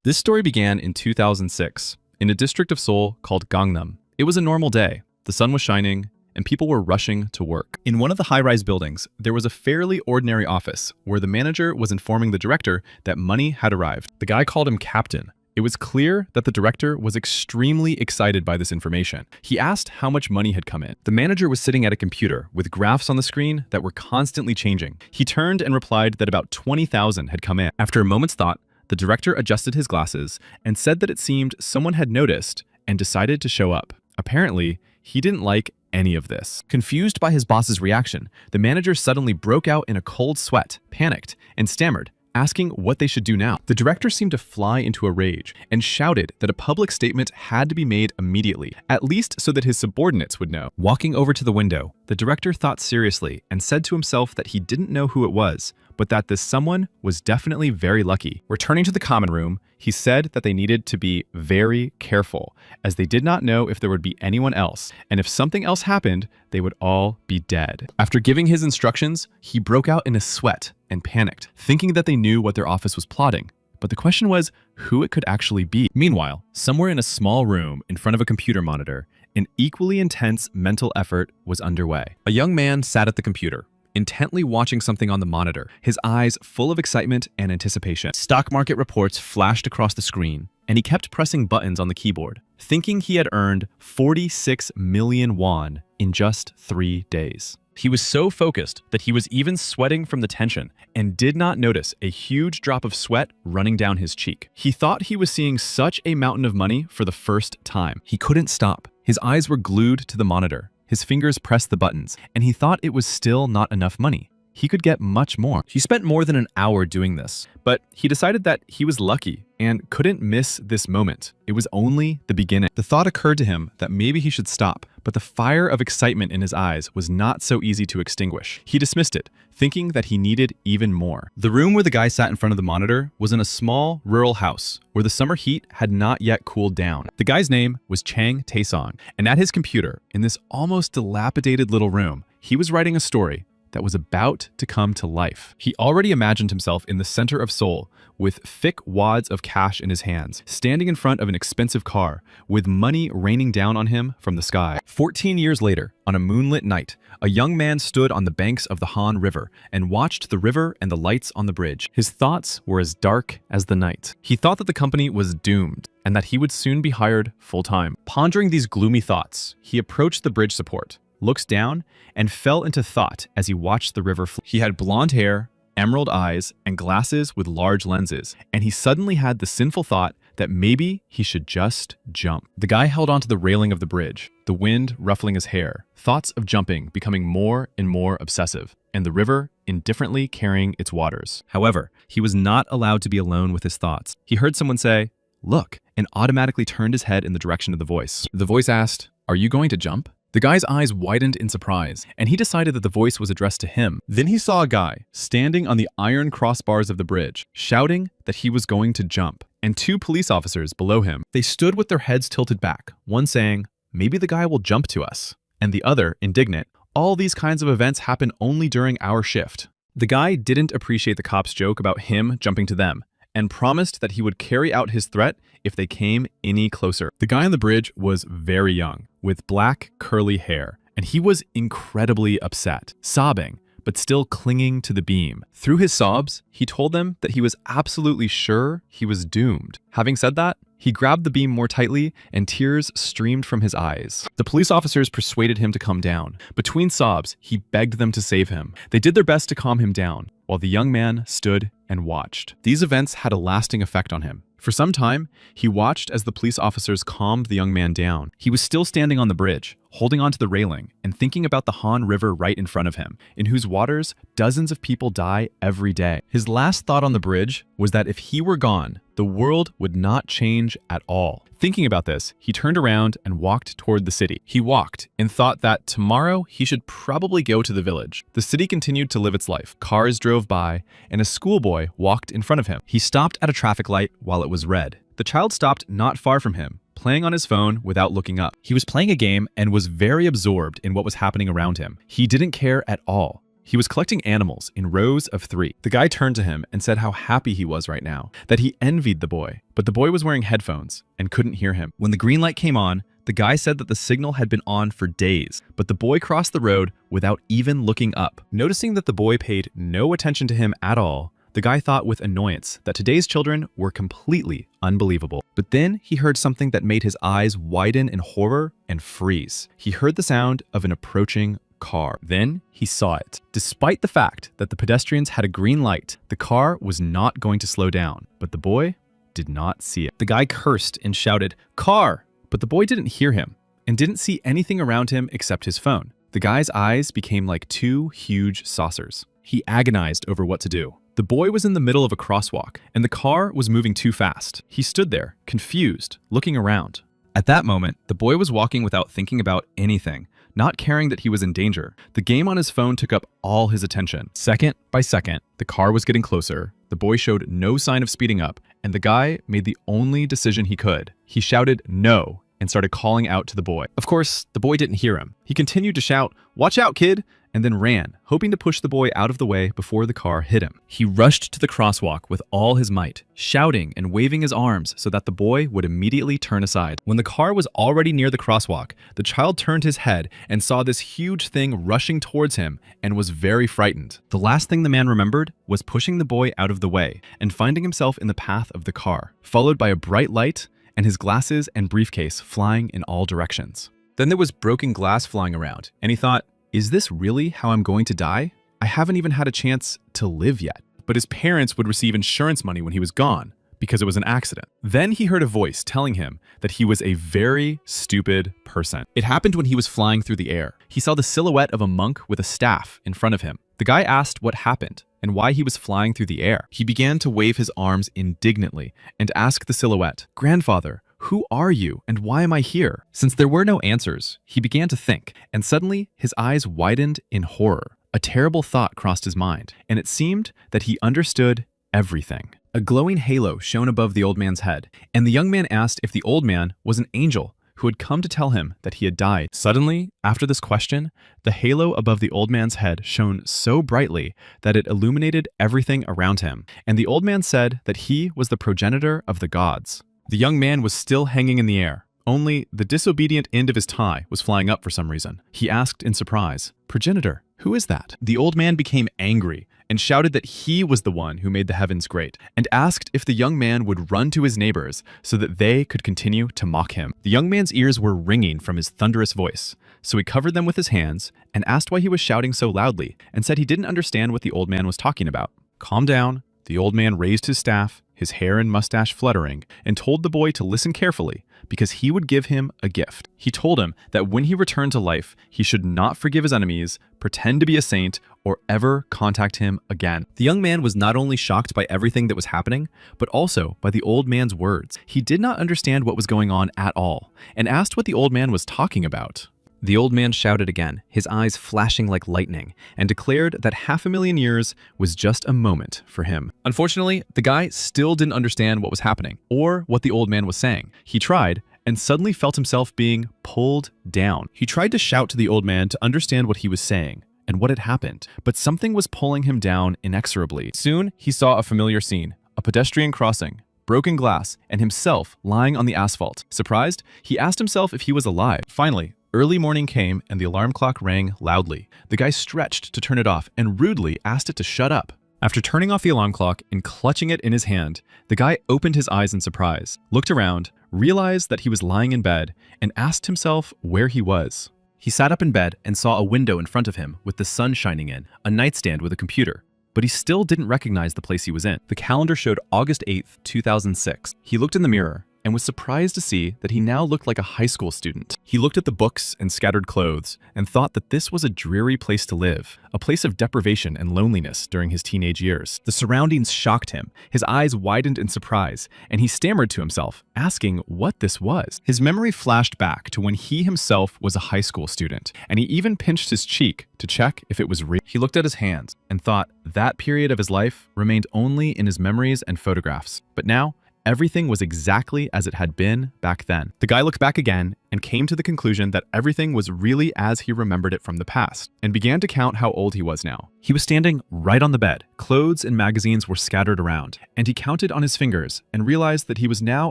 This story began in 2006, in a district of Seoul called Gangnam. It was a normal day. The sun was shining, and people were rushing to work. In one of the high-rise buildings, there was a fairly ordinary office where the manager was informing the director that money had arrived. The guy called him Captain. It was clear that the director was extremely excited by this information. He asked how much money had come in. The manager was sitting at a computer with graphs on the screen that were constantly changing. He turned and replied that about 20,000 had come in. After a moment's thought, the director adjusted his glasses and said that it seemed someone had noticed and decided to show up. Apparently, he didn't like any of this. Confused by his boss's reaction, the manager suddenly broke out in a cold sweat, panicked, and stammered, asking what they should do now. The director seemed to fly into a rage and shouted that a public statement had to be made immediately, at least so that his subordinates would know. Walking over to the window, the director thought seriously and said to himself that he didn't know who it was, but that this someone was definitely very lucky. Returning to the common room, he said that they needed to be very careful, as they did not know if there would be anyone else, and if something else happened, they would all be dead. After giving his instructions, he broke out in a sweat and panicked, thinking that they knew what their office was plotting. But the question was who it could actually be. Meanwhile, somewhere in a small room in front of a computer monitor, an equally intense mental effort was underway. A young man sat at the computer, intently watching something on the monitor, his eyes full of excitement and anticipation. Stock market reports flashed across the screen, and he kept pressing buttons on the keyboard, thinking he had earned 46 million won in just 3 days. He was so focused that he was even sweating from the tension and did not notice a huge drop of sweat running down his cheek. He thought he was seeing such a mountain of money for the first time. He couldn't stop. His eyes were glued to the monitor. His fingers pressed the buttons, and he thought it was still not enough money. He could get much more. He spent more than an hour doing this, but he decided that he was lucky and couldn't miss this moment. It was only the beginning. The thought occurred to him that maybe he should stop, but the fire of excitement in his eyes was not so easy to extinguish. He dismissed it, thinking that he needed even more. The room where the guy sat in front of the monitor was in a small rural house where the summer heat had not yet cooled down. The guy's name was Chang Taesong, and at his computer, in this almost dilapidated little room, he was writing a story that was about to come to life. He already imagined himself in the center of Seoul, with thick wads of cash in his hands, standing in front of an expensive car, with money raining down on him from the sky. 14 years later, on a moonlit night, a young man stood on the banks of the Han River and watched the river and the lights on the bridge. His thoughts were as dark as the night. He thought that the company was doomed and that he would soon be hired full-time. Pondering these gloomy thoughts, he approached the bridge support, looked down, and fell into thought as he watched the river flow. He had blonde hair, emerald eyes, and glasses with large lenses, and he suddenly had the sinful thought that maybe he should just jump. The guy held onto the railing of the bridge, the wind ruffling his hair, thoughts of jumping becoming more and more obsessive, and the river indifferently carrying its waters. However, he was not allowed to be alone with his thoughts. He heard someone say, "Look," and automatically turned his head in the direction of the voice. The voice asked, "Are you going to jump?" The guy's eyes widened in surprise, and he decided that the voice was addressed to him. Then he saw a guy standing on the iron crossbars of the bridge, shouting that he was going to jump, and 2 police officers below him. They stood with their heads tilted back, one saying, "Maybe the guy will jump to us," and the other, indignant, "All these kinds of events happen only during our shift." The guy didn't appreciate the cops' joke about him jumping to them, and promised that he would carry out his threat if they came any closer. The guy on the bridge was very young, with black, curly hair, and he was incredibly upset, sobbing, but still clinging to the beam. Through his sobs, he told them that he was absolutely sure he was doomed. Having said that, he grabbed the beam more tightly, and tears streamed from his eyes. The police officers persuaded him to come down. Between sobs, he begged them to save him. They did their best to calm him down, while the young man stood and watched. These events had a lasting effect on him. For some time, he watched as the police officers calmed the young man down. He was still standing on the bridge, holding onto the railing and thinking about the Han River right in front of him, in whose waters dozens of people die every day. His last thought on the bridge was that if he were gone, the world would not change at all. Thinking about this, he turned around and walked toward the city. He walked and thought that tomorrow he should probably go to the village. The city continued to live its life. Cars drove by, and a schoolboy walked in front of him. He stopped at a traffic light while it was red. The child stopped not far from him, playing on his phone without looking up. He was playing a game and was very absorbed in what was happening around him. He didn't care at all. He was collecting animals in rows of 3. The guy turned to him and said how happy he was right now, that he envied the boy, but the boy was wearing headphones and couldn't hear him. When the green light came on, the guy said that the signal had been on for days, but the boy crossed the road without even looking up. Noticing that the boy paid no attention to him at all, the guy thought with annoyance that today's children were completely unbelievable. But then he heard something that made his eyes widen in horror and freeze. He heard the sound of an approaching car. Then he saw it. Despite the fact that the pedestrians had a green light, the car was not going to slow down, but the boy did not see it. The guy cursed and shouted, "Car!" But the boy didn't hear him and didn't see anything around him except his phone. The guy's eyes became like 2 huge saucers. He agonized over what to do. The boy was in the middle of a crosswalk, and the car was moving too fast. He stood there, confused, looking around. At that moment, the boy was walking without thinking about anything, not caring that he was in danger. The game on his phone took up all his attention. Second by second, the car was getting closer. The boy showed no sign of speeding up, and the guy made the only decision he could. He shouted "no" and started calling out to the boy. Of course, the boy didn't hear him. He continued to shout, "Watch out, kid!" and then ran, hoping to push the boy out of the way before the car hit him. He rushed to the crosswalk with all his might, shouting and waving his arms so that the boy would immediately turn aside. When the car was already near the crosswalk, the child turned his head and saw this huge thing rushing towards him and was very frightened. The last thing the man remembered was pushing the boy out of the way and finding himself in the path of the car, followed by a bright light and his glasses and briefcase flying in all directions. Then there was broken glass flying around, and he thought, is this really how I'm going to die? I haven't even had a chance to live yet. But his parents would receive insurance money when he was gone because it was an accident. Then he heard a voice telling him that he was a very stupid person. It happened when he was flying through the air. He saw the silhouette of a monk with a staff in front of him. The guy asked what happened and why he was flying through the air. He began to wave his arms indignantly and ask the silhouette, "Grandfather, who are you and why am I here?" Since there were no answers, he began to think, and suddenly his eyes widened in horror. A terrible thought crossed his mind, and it seemed that he understood everything. A glowing halo shone above the old man's head, and the young man asked if the old man was an angel who had come to tell him that he had died. Suddenly, after this question, the halo above the old man's head shone so brightly that it illuminated everything around him, and the old man said that he was the progenitor of the gods. The young man was still hanging in the air, only the disobedient end of his tie was flying up for some reason. He asked in surprise, "Progenitor, who is that?" The old man became angry and shouted that he was the one who made the heavens great, and asked if the young man would run to his neighbors so that they could continue to mock him. The young man's ears were ringing from his thunderous voice, so he covered them with his hands and asked why he was shouting so loudly, and said he didn't understand what the old man was talking about. Calm down. The old man raised his staff, his hair and mustache fluttering, and told the boy to listen carefully because he would give him a gift. He told him that when he returned to life, he should not forgive his enemies, pretend to be a saint, or ever contact him again. The young man was not only shocked by everything that was happening, but also by the old man's words. He did not understand what was going on at all, and asked what the old man was talking about. The old man shouted again, his eyes flashing like lightning, and declared that 500,000 years was just a moment for him. Unfortunately, the guy still didn't understand what was happening, or what the old man was saying. He tried, and suddenly felt himself being pulled down. He tried to shout to the old man to understand what he was saying, and what had happened, but something was pulling him down inexorably. Soon, he saw a familiar scene, a pedestrian crossing, broken glass, and himself lying on the asphalt. Surprised, he asked himself if he was alive. Finally, early morning came and the alarm clock rang loudly. The guy stretched to turn it off and rudely asked it to shut up. After turning off the alarm clock and clutching it in his hand, the guy opened his eyes in surprise, looked around, realized that he was lying in bed, and asked himself where he was. He sat up in bed and saw a window in front of him with the sun shining in, a nightstand with a computer. But he still didn't recognize the place he was in. The calendar showed August 8th, 2006. He looked in the mirror and was surprised to see that he now looked like a high school student. He looked at the books and scattered clothes and thought that this was a dreary place to live, a place of deprivation and loneliness during his teenage years. The surroundings shocked him, his eyes widened in surprise, and he stammered to himself, asking what this was. His memory flashed back to when he himself was a high school student, and he even pinched his cheek to check if it was real. He looked at his hands and thought that period of his life remained only in his memories and photographs, but now Everything was exactly as it had been back then. The guy looked back again and came to the conclusion that everything was really as he remembered it from the past, and began to count how old he was now. He was standing right on the bed. Clothes and magazines were scattered around, and he counted on his fingers and realized that he was now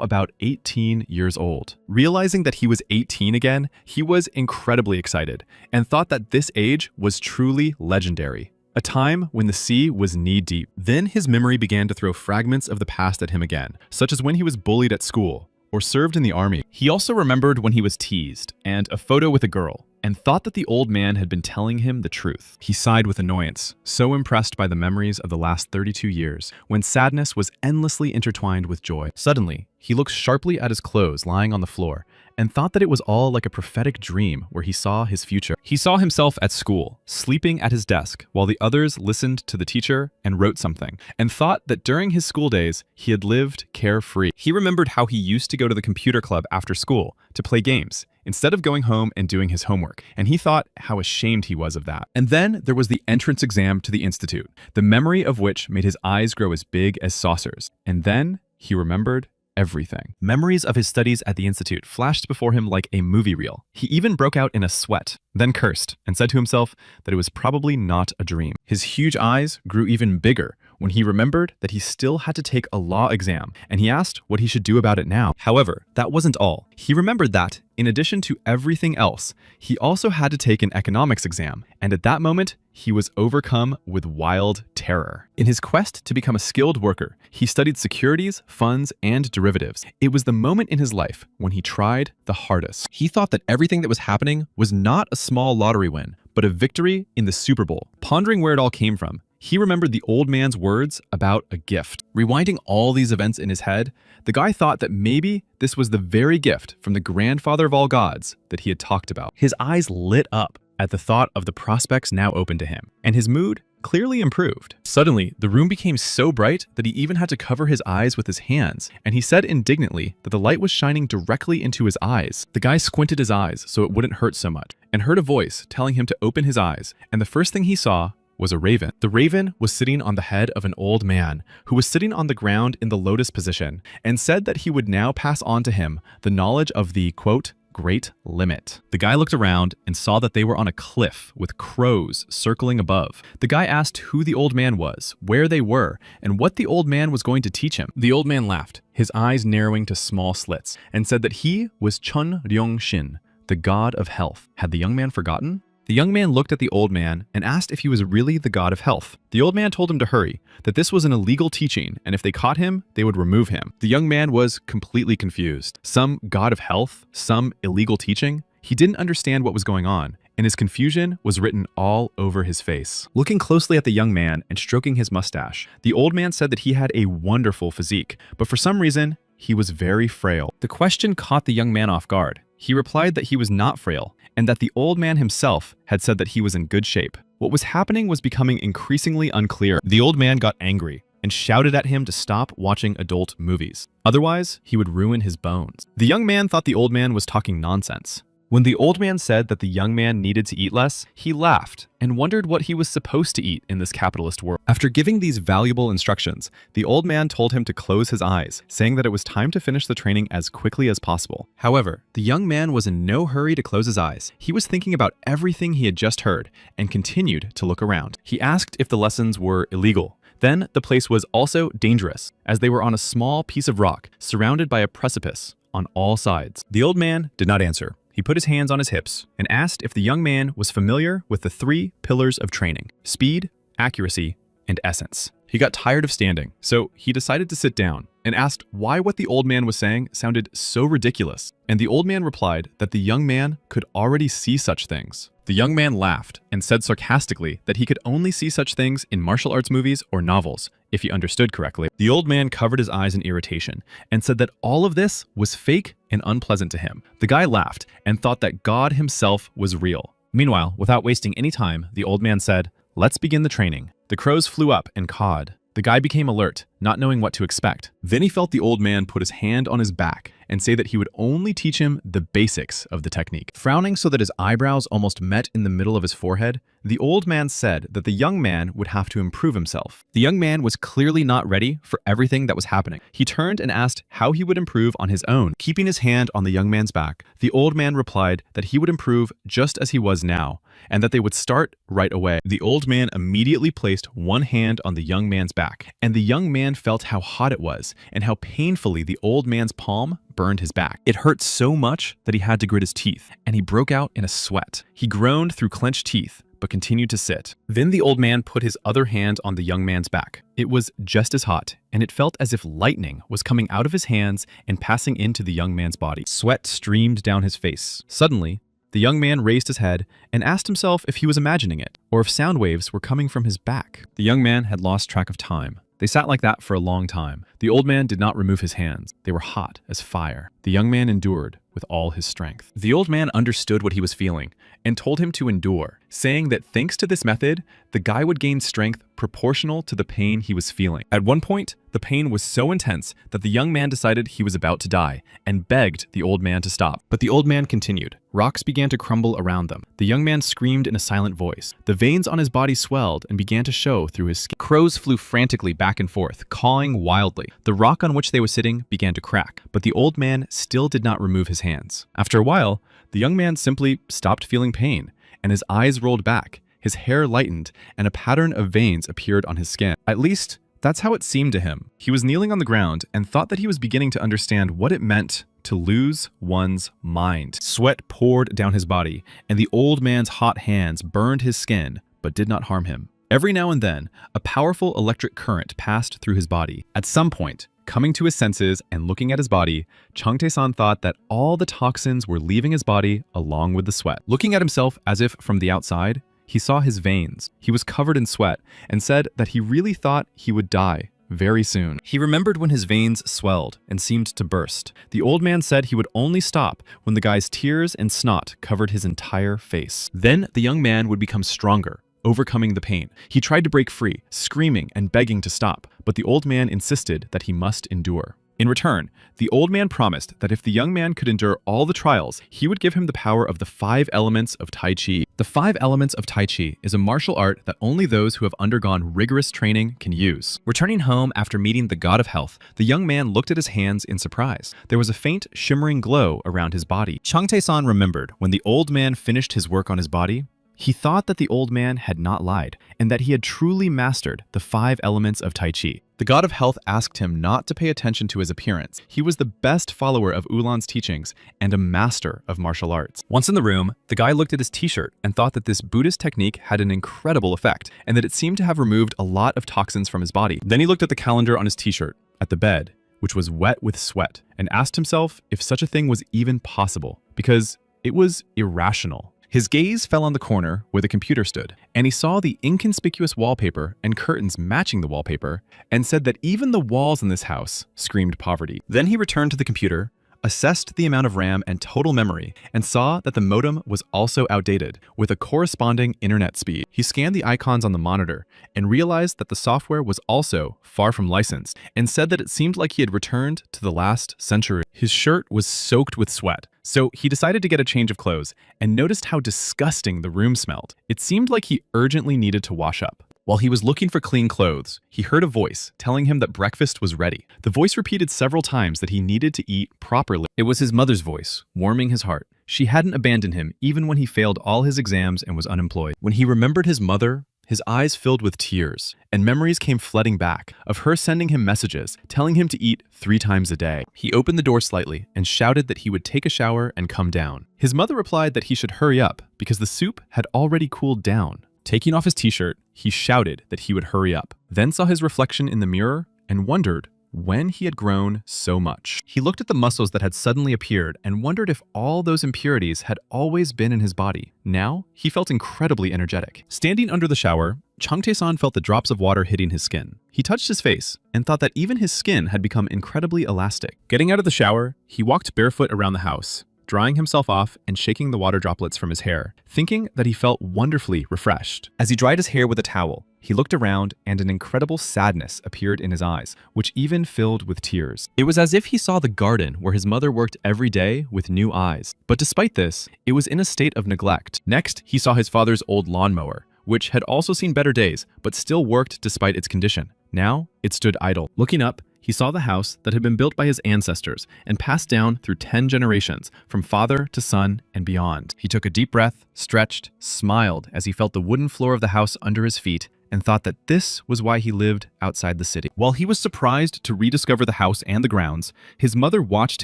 about 18 years old. Realizing that he was 18 again, he was incredibly excited and thought that this age was truly legendary. A time when the sea was knee-deep. Then his memory began to throw fragments of the past at him again, such as when he was bullied at school or served in the army. He also remembered when he was teased and a photo with a girl, and thought that the old man had been telling him the truth. He sighed with annoyance, so impressed by the memories of the last 32 years, when sadness was endlessly intertwined with joy. Suddenly, he looked sharply at his clothes lying on the floor, and thought that it was all like a prophetic dream where he saw his future. He saw himself at school, sleeping at his desk, while the others listened to the teacher and wrote something, and thought that during his school days, he had lived carefree. He remembered how he used to go to the computer club after school to play games, instead of going home and doing his homework, and he thought how ashamed he was of that. And then there was the entrance exam to the institute, the memory of which made his eyes grow as big as saucers. And then he remembered everything. Memories of his studies at the institute flashed before him like a movie reel. He even broke out in a sweat, then cursed, and said to himself that it was probably not a dream. His huge eyes grew even bigger when he remembered that he still had to take a law exam, and he asked what he should do about it now. However, that wasn't all. He remembered that, in addition to everything else, he also had to take an economics exam, and at that moment, he was overcome with wild terror. In his quest to become a skilled worker, he studied securities, funds, and derivatives. It was the moment in his life when he tried the hardest. He thought that everything that was happening was not a small lottery win, but a victory in the Super Bowl. Pondering where it all came from, he remembered the old man's words about a gift. Rewinding all these events in his head, the guy thought that maybe this was the very gift from the grandfather of all gods that he had talked about. His eyes lit up at the thought of the prospects now open to him, and his mood clearly improved. Suddenly, the room became so bright that he even had to cover his eyes with his hands, and he said indignantly that the light was shining directly into his eyes. The guy squinted his eyes so it wouldn't hurt so much, and heard a voice telling him to open his eyes, and the first thing he saw was a raven. The raven was sitting on the head of an old man who was sitting on the ground in the lotus position, and said that he would now pass on to him the knowledge of the, quote, great limit. The guy looked around and saw that they were on a cliff with crows circling above. The guy asked who the old man was, where they were, and what the old man was going to teach him. The old man laughed, his eyes narrowing to small slits, and said that he was Chun Ryong-shin, the god of health. Had the young man forgotten? The young man looked at the old man and asked if he was really the god of health. The old man told him to hurry, that this was an illegal teaching, and if they caught him, they would remove him. The young man was completely confused. Some god of health? Some illegal teaching? He didn't understand what was going on, and his confusion was written all over his face. Looking closely at the young man and stroking his mustache, the old man said that he had a wonderful physique, but for some reason, he was very frail. The question caught the young man off guard. He replied that he was not frail, and that the old man himself had said that he was in good shape. What was happening was becoming increasingly unclear. The old man got angry and shouted at him to stop watching adult movies. Otherwise, he would ruin his bones. The young man thought the old man was talking nonsense. When the old man said that the young man needed to eat less, he laughed and wondered what he was supposed to eat in this capitalist world. After giving these valuable instructions, the old man told him to close his eyes, saying that it was time to finish the training as quickly as possible. However, the young man was in no hurry to close his eyes. He was thinking about everything he had just heard and continued to look around. He asked if the lessons were illegal. Then the place was also dangerous, as they were on a small piece of rock surrounded by a precipice on all sides. The old man did not answer. He put his hands on his hips and asked if the young man was familiar with the 3 pillars of training: speed, accuracy, and essence. He got tired of standing, so he decided to sit down and asked why what the old man was saying sounded so ridiculous. And the old man replied that the young man could already see such things. The young man laughed and said sarcastically that he could only see such things in martial arts movies or novels, if he understood correctly. The old man covered his eyes in irritation and said that all of this was fake and unpleasant to him. The guy laughed and thought that God himself was real. Meanwhile, without wasting any time, the old man said, "Let's begin the training." The crows flew up and cawed. The guy became alert not knowing what to expect. Then he felt the old man put his hand on his back and say that he would only teach him the basics of the technique. Frowning so that his eyebrows almost met in the middle of his forehead, the old man said that the young man would have to improve himself. The young man was clearly not ready for everything that was happening. He turned and asked how he would improve on his own. Keeping his hand on the young man's back, the old man replied that he would improve just as he was now, and that they would start right away. The old man immediately placed one hand on the young man's back, and the young man felt how hot it was and how painfully the old man's palm burned his back. It hurt so much that he had to grit his teeth, and he broke out in a sweat. He groaned through clenched teeth, but continued to sit. Then the old man put his other hand on the young man's back. It was just as hot, and it felt as if lightning was coming out of his hands and passing into the young man's body. Sweat streamed down his face. Suddenly, the young man raised his head and asked himself if he was imagining it, or if sound waves were coming from his back. The young man had lost track of time. They sat like that for a long time. The old man did not remove his hands. They were hot as fire. The young man endured with all his strength. The old man understood what he was feeling and told him to endure, saying that thanks to this method, the guy would gain strength proportional to the pain he was feeling. At one point, the pain was so intense that the young man decided he was about to die and begged the old man to stop. But the old man continued. Rocks began to crumble around them. The young man screamed in a silent voice. The veins on his body swelled and began to show through his skin. Crows flew frantically back and forth, cawing wildly. The rock on which they were sitting began to crack, but the old man still did not remove his hands. After a while, the young man simply stopped feeling pain, and his eyes rolled back, his hair lightened, and a pattern of veins appeared on his skin. At least, that's how it seemed to him. He was kneeling on the ground and thought that he was beginning to understand what it meant to lose one's mind. Sweat poured down his body, and the old man's hot hands burned his skin, but did not harm him. Every now and then, a powerful electric current passed through his body. At some point, coming to his senses and looking at his body, Changtae-san thought that all the toxins were leaving his body along with the sweat. Looking at himself as if from the outside, he saw his veins. He was covered in sweat and said that he really thought he would die very soon. He remembered when his veins swelled and seemed to burst. The old man said he would only stop when the guy's tears and snot covered his entire face. Then the young man would become stronger, overcoming the pain. He tried to break free, screaming and begging to stop, but the old man insisted that he must endure. In return, the old man promised that if the young man could endure all the trials, he would give him the power of the 5 elements of Tai Chi. The 5 elements of Tai Chi is a martial art that only those who have undergone rigorous training can use. Returning home after meeting the god of health, the young man looked at his hands in surprise. There was a faint, shimmering glow around his body. Changtae-san remembered when the old man finished his work on his body, he thought that the old man had not lied, and that he had truly mastered the 5 elements of Tai Chi. The god of health asked him not to pay attention to his appearance. He was the best follower of Ulan's teachings and a master of martial arts. Once in the room, the guy looked at his t-shirt and thought that this Buddhist technique had an incredible effect, and that it seemed to have removed a lot of toxins from his body. Then he looked at the calendar on his t-shirt, at the bed, which was wet with sweat, and asked himself if such a thing was even possible, because it was irrational. His gaze fell on the corner where the computer stood, and he saw the inconspicuous wallpaper and curtains matching the wallpaper, and said that even the walls in this house screamed poverty. Then he returned to the computer, assessed the amount of RAM and total memory, and saw that the modem was also outdated, with a corresponding internet speed. He scanned the icons on the monitor and realized that the software was also far from licensed, and said that it seemed like he had returned to the last century. His shirt was soaked with sweat, so he decided to get a change of clothes and noticed how disgusting the room smelled. It seemed like he urgently needed to wash up. While he was looking for clean clothes, he heard a voice telling him that breakfast was ready. The voice repeated several times that he needed to eat properly. It was his mother's voice, warming his heart. She hadn't abandoned him even when he failed all his exams and was unemployed. When he remembered his mother, his eyes filled with tears, and memories came flooding back of her sending him messages, telling him to eat 3 times a day. He opened the door slightly and shouted that he would take a shower and come down. His mother replied that he should hurry up because the soup had already cooled down. Taking off his t-shirt, he shouted that he would hurry up, then saw his reflection in the mirror and wondered when he had grown so much. He looked at the muscles that had suddenly appeared and wondered if all those impurities had always been in his body. Now, he felt incredibly energetic. Standing under the shower, Changtae-san felt the drops of water hitting his skin. He touched his face and thought that even his skin had become incredibly elastic. Getting out of the shower, he walked barefoot around the house, drying himself off and shaking the water droplets from his hair, thinking that he felt wonderfully refreshed. As he dried his hair with a towel, he looked around and an incredible sadness appeared in his eyes, which even filled with tears. It was as if he saw the garden where his mother worked every day with new eyes. But despite this, it was in a state of neglect. Next, he saw his father's old lawnmower, which had also seen better days, but still worked despite its condition. Now, it stood idle. Looking up, he saw the house that had been built by his ancestors and passed down through 10 generations, from father to son and beyond. He took a deep breath, stretched, smiled as he felt the wooden floor of the house under his feet, and thought that this was why he lived outside the city. While he was surprised to rediscover the house and the grounds, his mother watched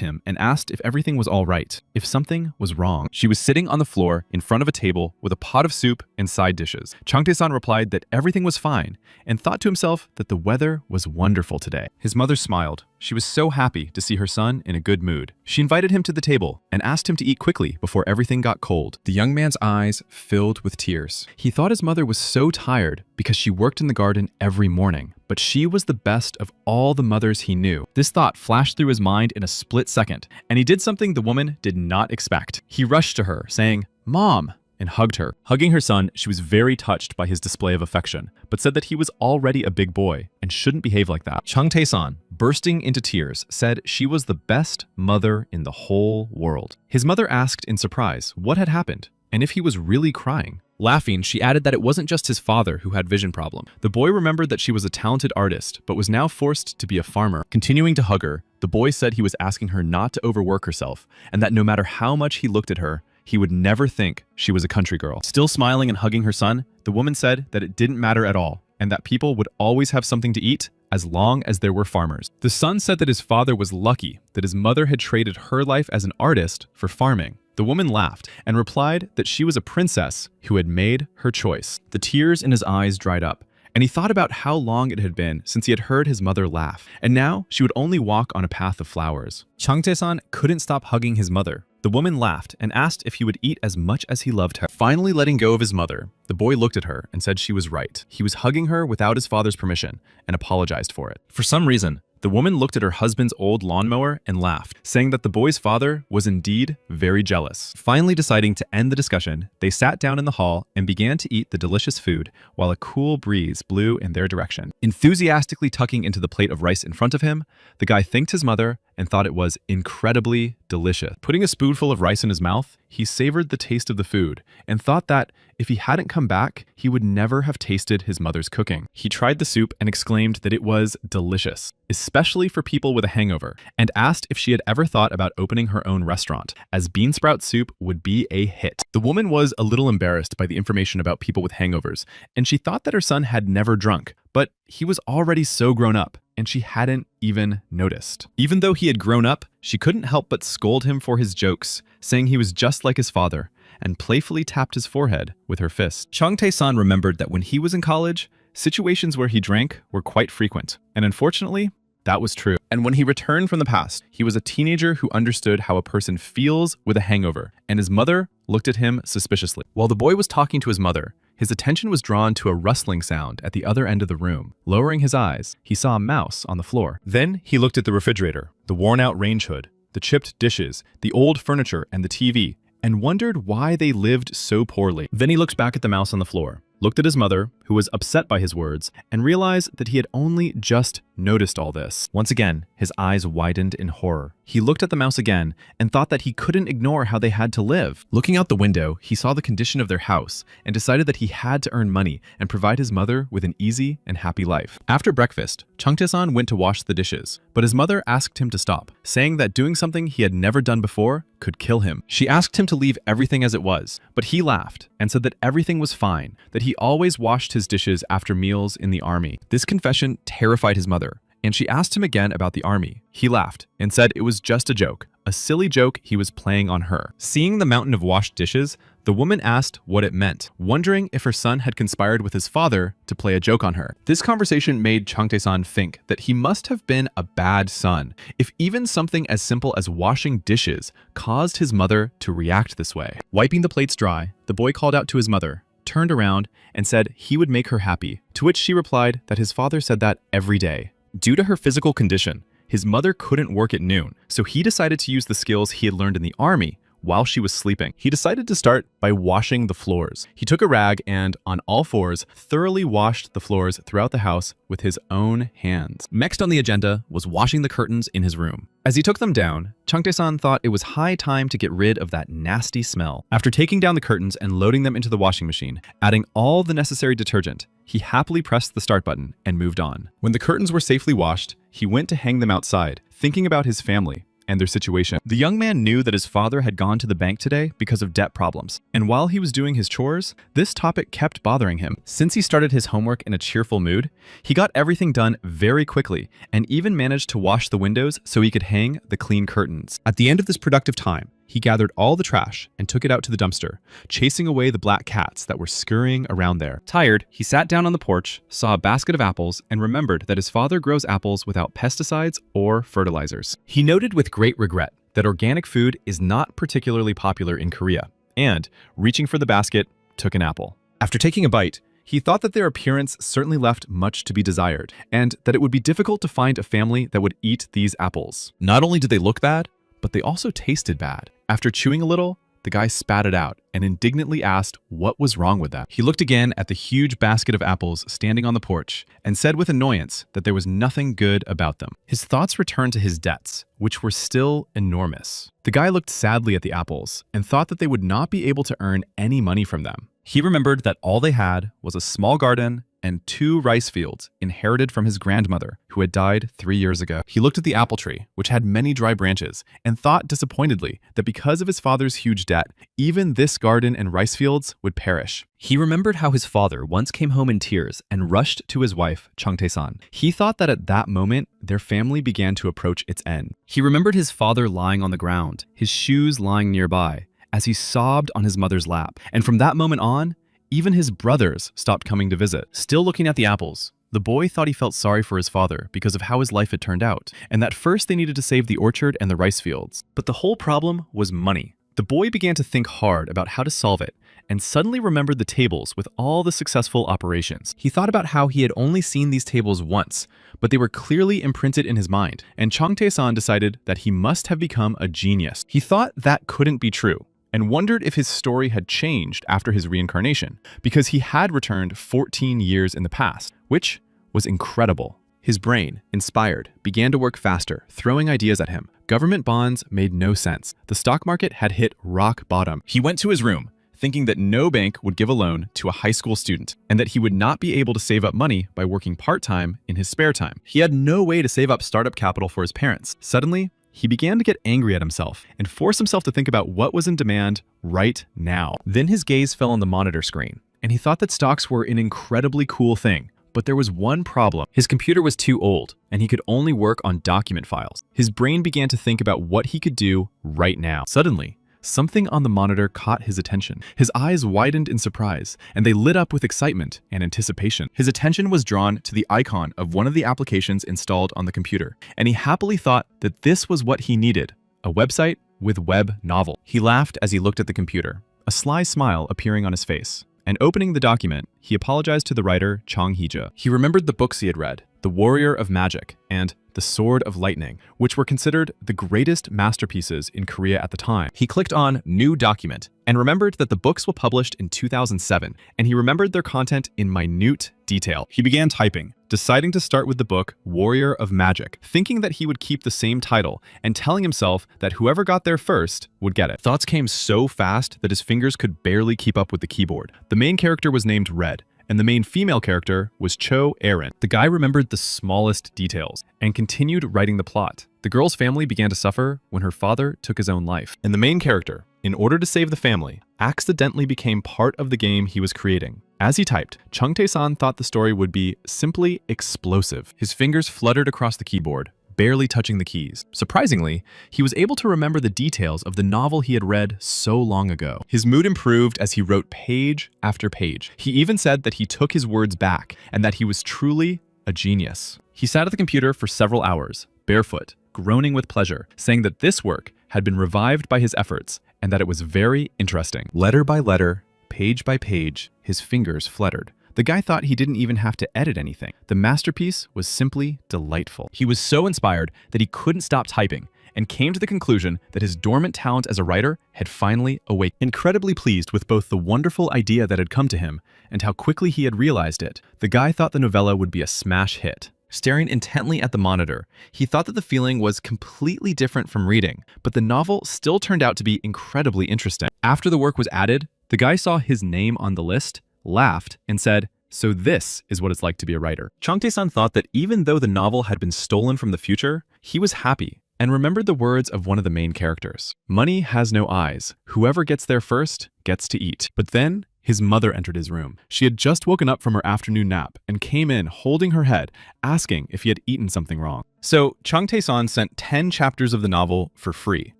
him and asked if everything was all right, if something was wrong. She was sitting on the floor in front of a table with a pot of soup and side dishes. Changtae-san replied that everything was fine and thought to himself that the weather was wonderful today. His mother smiled. She was so happy to see her son in a good mood. She invited him to the table and asked him to eat quickly before everything got cold. The young man's eyes filled with tears. He thought his mother was so tired because she worked in the garden every morning, but she was the best of all the mothers he knew. This thought flashed through his mind in a split second, and he did something the woman did not expect. He rushed to her, saying, "Mom," and hugged her. Hugging her son, she was very touched by his display of affection, but said that he was already a big boy and shouldn't behave like that. Changtae-san, bursting into tears, said she was the best mother in the whole world. His mother asked in surprise what had happened and if he was really crying. Laughing, she added that it wasn't just his father who had vision problem. The boy remembered that she was a talented artist, but was now forced to be a farmer. Continuing to hug her, the boy said he was asking her not to overwork herself, and that no matter how much he looked at her, he would never think she was a country girl. Still smiling and hugging her son, the woman said that it didn't matter at all, and that people would always have something to eat as long as there were farmers. The son said that his father was lucky that his mother had traded her life as an artist for farming. The woman laughed and replied that she was a princess who had made her choice. The tears in his eyes dried up, and he thought about how long it had been since he had heard his mother laugh, and now she would only walk on a path of flowers. Changtae-san couldn't stop hugging his mother. The woman laughed and asked if he would eat as much as he loved her. Finally letting go of his mother, the boy looked at her and said she was right. He was hugging her without his father's permission and apologized for it. For some reason, the woman looked at her husband's old lawnmower and laughed, saying that the boy's father was indeed very jealous. Finally deciding to end the discussion, they sat down in the hall and began to eat the delicious food while a cool breeze blew in their direction. Enthusiastically tucking into the plate of rice in front of him, the guy thanked his mother and thought it was incredibly delicious. Putting a spoonful of rice in his mouth, he savored the taste of the food and thought that if he hadn't come back, he would never have tasted his mother's cooking. He tried the soup and exclaimed that it was delicious, especially for people with a hangover, and asked if she had ever thought about opening her own restaurant, as bean sprout soup would be a hit. The woman was a little embarrassed by the information about people with hangovers, and she thought that her son had never drunk, but he was already so grown up, and she hadn't even noticed. Even though he had grown up, she couldn't help but scold him for his jokes, saying he was just like his father, and playfully tapped his forehead with her fist. Changtae-san remembered that when he was in college, situations where he drank were quite frequent, and unfortunately, that was true. And when he returned from the past, he was a teenager who understood how a person feels with a hangover, and his mother looked at him suspiciously. While the boy was talking to his mother, his attention was drawn to a rustling sound at the other end of the room. Lowering his eyes, he saw a mouse on the floor. Then he looked at the refrigerator, the worn-out range hood, the chipped dishes, the old furniture, and the TV, and wondered why they lived so poorly. Then he looked back at the mouse on the floor, looked at his mother, who was upset by his words, and realized that he had only just noticed all this. Once again, his eyes widened in horror. He looked at the mouse again and thought that he couldn't ignore how they had to live. Looking out the window, he saw the condition of their house and decided that he had to earn money and provide his mother with an easy and happy life. After breakfast, Changtae-san went to wash the dishes, but his mother asked him to stop, saying that doing something he had never done before could kill him. She asked him to leave everything as it was, but he laughed and said that everything was fine, that he always washed his dishes after meals in the army. This confession terrified his mother, and she asked him again about the army. He laughed and said it was just a joke, a silly joke he was playing on her. Seeing the mountain of washed dishes, the woman asked what it meant, wondering if her son had conspired with his father to play a joke on her. This conversation made Changtae-san think that he must have been a bad son, if even something as simple as washing dishes caused his mother to react this way. Wiping the plates dry, the boy called out to his mother, turned around, and said he would make her happy, to which she replied that his father said that every day. Due to her physical condition, his mother couldn't work at noon, so he decided to use the skills he had learned in the army, while she was sleeping. He decided to start by washing the floors. He took a rag and, on all fours, thoroughly washed the floors throughout the house with his own hands. Next on the agenda was washing the curtains in his room. As he took them down, Changtae-san thought it was high time to get rid of that nasty smell. After taking down the curtains and loading them into the washing machine, adding all the necessary detergent, he happily pressed the start button and moved on. When the curtains were safely washed, he went to hang them outside, thinking about his family and their situation. The young man knew that his father had gone to the bank today because of debt problems, and while he was doing his chores, this topic kept bothering him. Since he started his homework in a cheerful mood, he got everything done very quickly and even managed to wash the windows so he could hang the clean curtains. At the end of this productive time, he gathered all the trash and took it out to the dumpster, chasing away the black cats that were scurrying around there. Tired, he sat down on the porch, saw a basket of apples, and remembered that his father grows apples without pesticides or fertilizers. He noted with great regret that organic food is not particularly popular in Korea, and, reaching for the basket, took an apple. After taking a bite, he thought that their appearance certainly left much to be desired, and that it would be difficult to find a family that would eat these apples. Not only did they look bad, but they also tasted bad. After chewing a little, the guy spat it out and indignantly asked what was wrong with that. He looked again at the huge basket of apples standing on the porch and said with annoyance that there was nothing good about them. His thoughts returned to his debts, which were still enormous. The guy looked sadly at the apples and thought that they would not be able to earn any money from them. He remembered that all they had was a small garden and 2 rice fields inherited from his grandmother, who had died 3 years ago. He looked at the apple tree, which had many dry branches, and thought disappointedly that because of his father's huge debt, even this garden and rice fields would perish. He remembered how his father once came home in tears and rushed to his wife, Changtae-san. He thought that at that moment, their family began to approach its end. He remembered his father lying on the ground, his shoes lying nearby, as he sobbed on his mother's lap. And from that moment on, even his brothers stopped coming to visit. Still looking at the apples, the boy thought he felt sorry for his father because of how his life had turned out, and that first they needed to save the orchard and the rice fields. But the whole problem was money. The boy began to think hard about how to solve it, and suddenly remembered the tables with all the successful operations. He thought about how he had only seen these tables once, but they were clearly imprinted in his mind, and Changtae-san decided that he must have become a genius. He thought that couldn't be true, and wondered if his story had changed after his reincarnation, because he had returned 14 years in the past, which was incredible. His brain, inspired, began to work faster, throwing ideas at him. Government bonds made no sense. The stock market had hit rock bottom. He went to his room, thinking that no bank would give a loan to a high school student, and that he would not be able to save up money by working part-time in his spare time. He had no way to save up startup capital for his parents. Suddenly, he began to get angry at himself and force himself to think about what was in demand right now. Then his gaze fell on the monitor screen, and he thought that stocks were an incredibly cool thing. But there was one problem. His computer was too old, and he could only work on document files. His brain began to think about what he could do right now. Suddenly, something on the monitor caught his attention. His eyes widened in surprise, and they lit up with excitement and anticipation. His attention was drawn to the icon of one of the applications installed on the computer, and he happily thought that this was what he needed, a website with web novel. He laughed as he looked at the computer, a sly smile appearing on his face. And opening the document, he apologized to the writer Chang Hee-ja. He remembered the books he had read, The Warrior of Magic and The Sword of Lightning, which were considered the greatest masterpieces in Korea at the time. He clicked on New Document and remembered that the books were published in 2007, and he remembered their content in minute detail. He began typing, deciding to start with the book Warrior of Magic, thinking that he would keep the same title and telling himself that whoever got there first would get it. Thoughts came so fast that his fingers could barely keep up with the keyboard. The main character was named Red, and the main female character was Cho Erin. The guy remembered the smallest details and continued writing the plot. The girl's family began to suffer when her father took his own life. And the main character, in order to save the family, accidentally became part of the game he was creating. As he typed, Changtae-san thought the story would be simply explosive. His fingers fluttered across the keyboard, barely touching the keys. Surprisingly, he was able to remember the details of the novel he had read so long ago. His mood improved as he wrote page after page. He even said that he took his words back and that he was truly a genius. He sat at the computer for several hours, barefoot, groaning with pleasure, saying that this work had been revived by his efforts and that it was very interesting. Letter by letter, page by page, his fingers fluttered. The guy thought he didn't even have to edit anything. The masterpiece was simply delightful. He was so inspired that he couldn't stop typing, and came to the conclusion that his dormant talent as a writer had finally awakened. Incredibly pleased with both the wonderful idea that had come to him and how quickly he had realized it, the guy thought the novella would be a smash hit. Staring intently at the monitor, he thought that the feeling was completely different from reading, but the novel still turned out to be incredibly interesting. After the work was added, the guy saw his name on the list, laughed, and said, "So this is what it's like to be a writer." Chang Tae-san thought that even though the novel had been stolen from the future, he was happy and remembered the words of one of the main characters. "Money has no eyes. Whoever gets there first gets to eat." But then, his mother entered his room. She had just woken up from her afternoon nap and came in holding her head, asking if he had eaten something wrong. So Chang Tae-san sent 10 chapters of the novel for free.